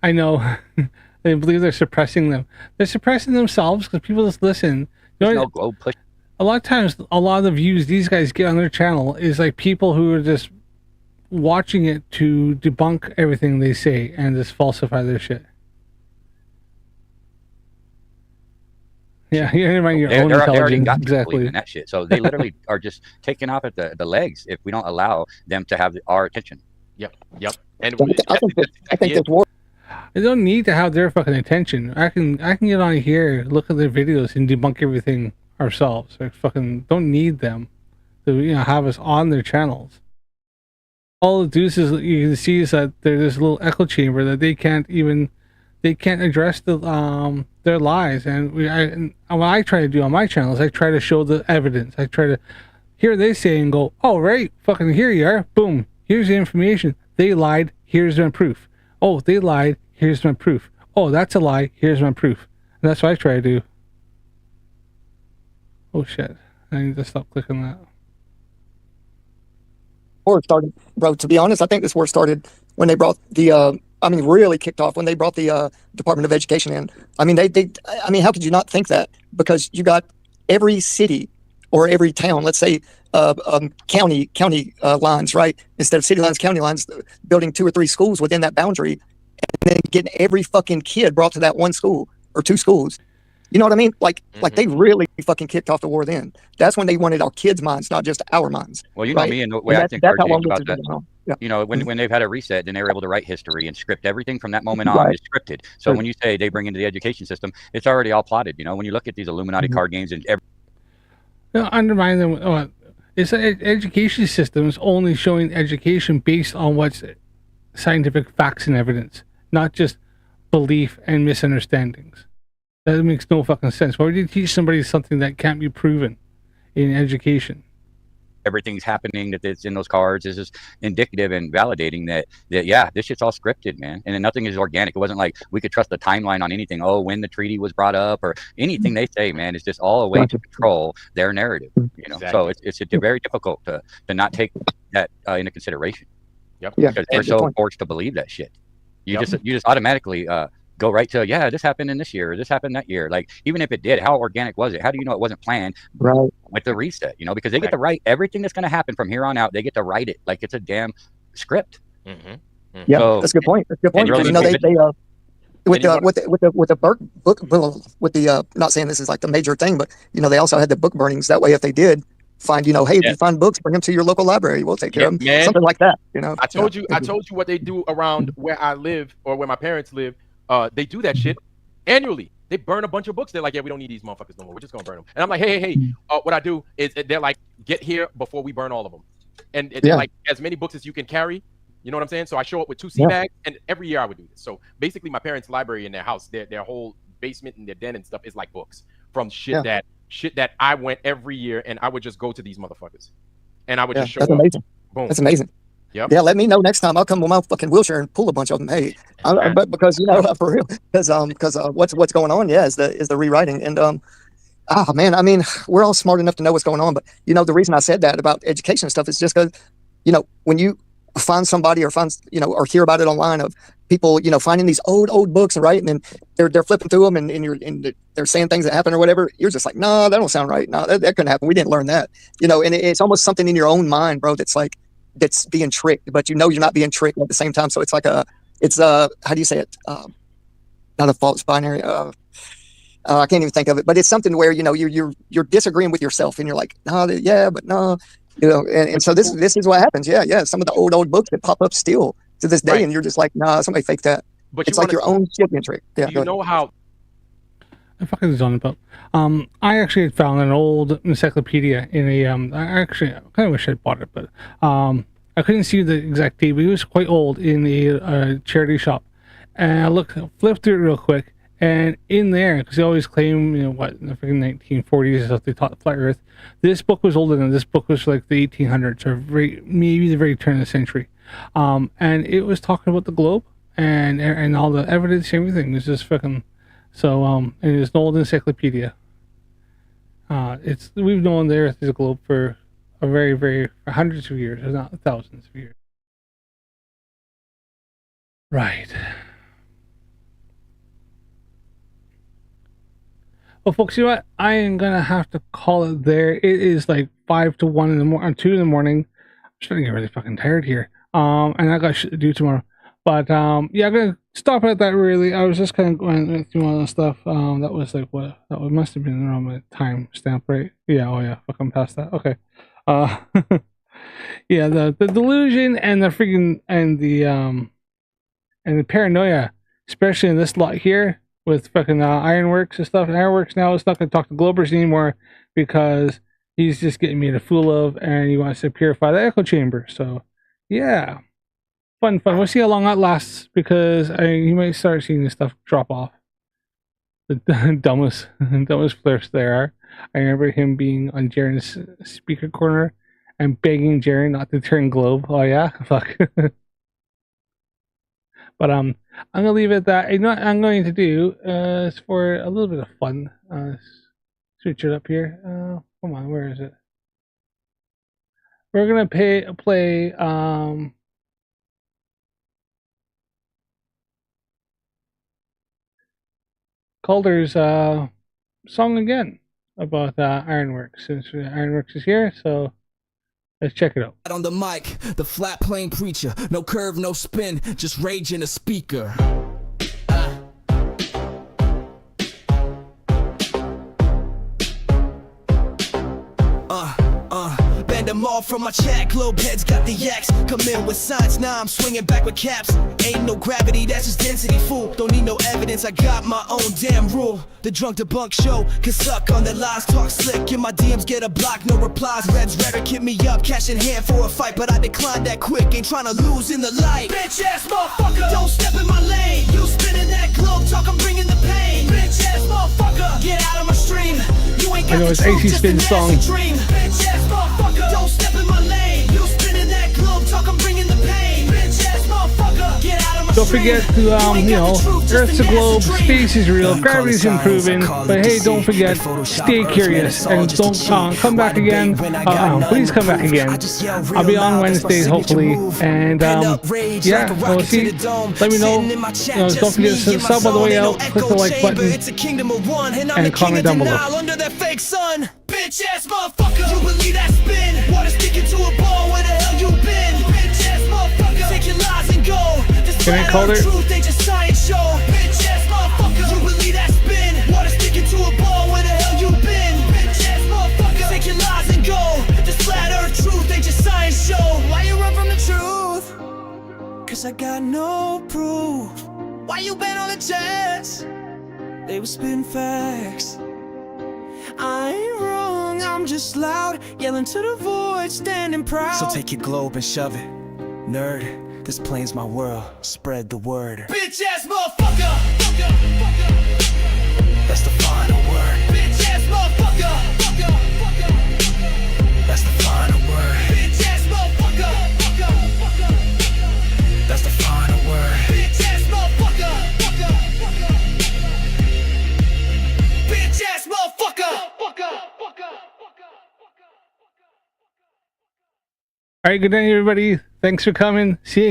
[SPEAKER 2] I know. They believe they're suppressing them. They're suppressing themselves because people just listen.
[SPEAKER 15] There's no globe push.
[SPEAKER 2] A lot of times, a lot of the views these guys get on their channel is like people who are just watching it to debunk everything they say and just falsify their shit. Yeah, you're in your own intelligence. Exactly.
[SPEAKER 15] That shit. So they literally are just taking off at the legs if we don't allow them to have our attention.
[SPEAKER 12] Yep. And
[SPEAKER 14] I think that's war.
[SPEAKER 2] They don't need to have their fucking attention. I can get on here, look at their videos, and debunk everything ourselves. I fucking don't need them to have us on their channels. All it does is you can see is that there's this little echo chamber that they can't address their lies. And what I try to do on my channel is I try to show the evidence. I try to hear they say and go, oh right, fucking here you are, boom, here's the information. They lied, here's my proof. Oh, they lied, here's my proof. Oh, that's a lie, here's my proof. And that's what I try to do. Oh shit, I need to stop clicking that.
[SPEAKER 14] War started, bro. To be honest, I think this war started when they brought the. Really kicked off when they brought the Department of Education in. I mean, how could you not think that? Because you got every city or every town, let's say, county lines, right? Instead of city lines, county lines, building 2 or 3 schools within that boundary, and then getting every fucking kid brought to that one school or 2 schools. You know what I mean? Like they really fucking kicked off the war then. That's when they wanted our kids' minds, not just our minds.
[SPEAKER 15] Well, you know me and the way I think about that. Yeah. You know, when they've had a reset, then they were able to write history and script everything from that moment on. It's scripted. So when you say they bring into the education system, it's already all plotted. You know, when you look at these Illuminati card games and
[SPEAKER 2] undermine them. It's an education system is only showing education based on what's scientific facts and evidence, not just belief and misunderstandings. That makes no fucking sense. Why would you teach somebody something that can't be proven in education?
[SPEAKER 15] Everything's happening that's in those cards is just indicative and validating that yeah, this shit's all scripted, man, and then nothing is organic. It wasn't like we could trust the timeline on anything. Oh, when the treaty was brought up or anything they say, man, it's just all a way to control their narrative. You know, so it's very difficult to not take that into consideration.
[SPEAKER 12] Yep.
[SPEAKER 14] Yeah.
[SPEAKER 15] Because we're so forced to believe that shit. You just automatically go right to, yeah, this happened in this year, or this happened that year. Like, even if it did, how organic was it? How do you know it wasn't planned with the reset? You know, because they get to write everything that's going to happen from here on out. They get to write it like it's a damn script.
[SPEAKER 14] Yeah,
[SPEAKER 15] So,
[SPEAKER 14] that's a good point. That's a good point.
[SPEAKER 15] really
[SPEAKER 14] You know, with the book, with the not saying this is like the major thing, but you know, they also had the book burnings. That way, if they did find, you know, hey, if you find books, bring them to your local library. We'll take care of them.
[SPEAKER 12] Man.
[SPEAKER 14] Something like that. You know,
[SPEAKER 12] I told you what they do around where I live or where my parents live. They do that shit annually. They burn a bunch of books. They're like, yeah, we don't need these motherfuckers no more. We're just gonna burn them. And I'm like, hey. What I do is they're like, get here before we burn all of them. And they're like, as many books as you can carry. You know what I'm saying? So I show up with 2 sea bags, and every year I would do this. So basically, my parents' library in their house, their whole basement and their den and stuff is like books from shit that I went every year, and I would just go to these motherfuckers, and I would just show up.
[SPEAKER 14] Amazing.
[SPEAKER 12] Boom.
[SPEAKER 14] That's amazing.
[SPEAKER 12] Yep.
[SPEAKER 14] Yeah, let me know next time. I'll come with my fucking wheelchair and pull a bunch of them. Hey, but because you know, for real, because what's going on? Yeah, is the rewriting and man, I mean, we're all smart enough to know what's going on, but you know, the reason I said that about education and stuff is just because, you know, when you find somebody or or hear about it online of people, you know, finding these old books and right, and then they're flipping through them and they're saying things that happen or whatever. You're just like, no, that don't sound right. No, that couldn't happen. We didn't learn that, you know. And it's almost something in your own mind, bro, that's like that's being tricked, but you know you're not being tricked at the same time. So it's like how do you say it? Not a false binary. I can't even think of it, but it's something where, you know, you're disagreeing with yourself and you're like, no, yeah, but no. You know, and so this is what happens. Yeah. Some of the old books that pop up still to this day, and you're just like, nah, somebody faked that. But it's like your own shit being tricked. Yeah.
[SPEAKER 12] You know how?
[SPEAKER 2] I fucking on about. I actually had found an old encyclopedia in a I kind of wish I'd bought it, but I couldn't see the exact date, but it was quite old in a charity shop, and I flipped through it real quick. And in there, because they always claim, you know, what, in the freaking 1940s and stuff, they taught the flat Earth. This book was older than this book was like the 1800s or maybe the very turn of the century. And it was talking about the globe and all the evidence, everything. It was just fucking, so, and it's an old encyclopedia. We've known the Earth is a globe for a for hundreds of years, if not thousands of years. Right. Well, folks, you know what? I am going to have to call it there. It is like 5 to 1 in the morning, 2 in the morning. I'm starting to get really fucking tired here. And I got shit to do tomorrow. But, yeah, I'm going to stop at that, really. I was just kind of going through all the stuff. That was like, what? That must have been around my time stamp, right? Yeah, oh yeah, fuck, I'm past that. Okay. Yeah, the delusion and the freaking, and the paranoia, especially in this lot here, with fucking Ironworks and stuff. And Ironworks now is not going to talk to Globers anymore because he's just getting me a fool of, and he wants to purify the echo chamber. So, yeah, fun. We'll see how long that lasts, because you might start seeing this stuff drop off. The dumbest flips there are. I remember him being on Jaren's speaker corner and begging Jaren not to turn globe. Oh yeah, fuck. But I'm gonna leave it at that. You know what I'm going to do is, for a little bit of fun, switch it up here. Come on, where is it? We're gonna play Calder's song again about Ironworks, since Ironworks is here. So let's check it out.
[SPEAKER 13] On the mic, the flat plane preacher, no curve, no spin, just rage in a speaker. Bend them all from my chat, globe heads got the yaks. Come in with science, now I'm swinging back with caps. Ain't no gravity, that's just density, fool. Don't need no evidence, I got my own damn rule. The drunk debunk show can suck on their lies, talk slick. In my DMs get a block, no replies. Red's rhetoric hit me up, cash in hand for a fight, but I declined that quick. Ain't trying to lose in the light. Bitch ass motherfucker, don't step in my lane. You spinning that globe talk, I'm bringing the pain. Bitch ass motherfucker, get out of my stream. You ain't got
[SPEAKER 2] I know
[SPEAKER 13] the
[SPEAKER 2] it's
[SPEAKER 13] truth,
[SPEAKER 2] AC
[SPEAKER 13] just
[SPEAKER 2] Spin's
[SPEAKER 13] an
[SPEAKER 2] song.
[SPEAKER 13] acid dream. Bitch ass motherfucker, don't step in my lane. You spinning that globe, talk, I'm bringing the pain. Bitch ass motherfucker, get out of my
[SPEAKER 2] Don't
[SPEAKER 13] stream.
[SPEAKER 2] forget to, you know, Earth's a globe, space is real, gravity's improving. But hey, don't forget, stay curious and don't come back again. Please come back again. I'll be on Wednesdays, hopefully. And yeah, we'll see. Let me know. Don't forget to sub on the way out, click the like button, and comment down below.
[SPEAKER 13] Under that fake sun. Bitch ass motherfucker, you believe that spin? Water sticking to a ball, where the hell you been? Bitch ass motherfucker, take your lies and go.
[SPEAKER 2] Can I call it?
[SPEAKER 13] Truth, they just science show. Bitch ass motherfucker, you believe that spin? Water sticking to a ball, where the hell you been? Bitch ass motherfucker, take your lies and go. This flat earth truth, they just science show. Why you run from the truth? Cause I got no proof. Why you bet on the chance? They were spitting facts. I ain't wrong, I'm just loud, yelling to the void, standing proud. So take your globe and shove it, nerd. This plane's my world, spread the word. Bitch ass motherfucker, that's the final word. Bitch ass motherfucker, that's the final word. Bitch ass motherfucker, that's the final word. Bitch ass motherfucker, bitch ass motherfucker.
[SPEAKER 2] All right, good night, everybody. Thanks for coming. See you.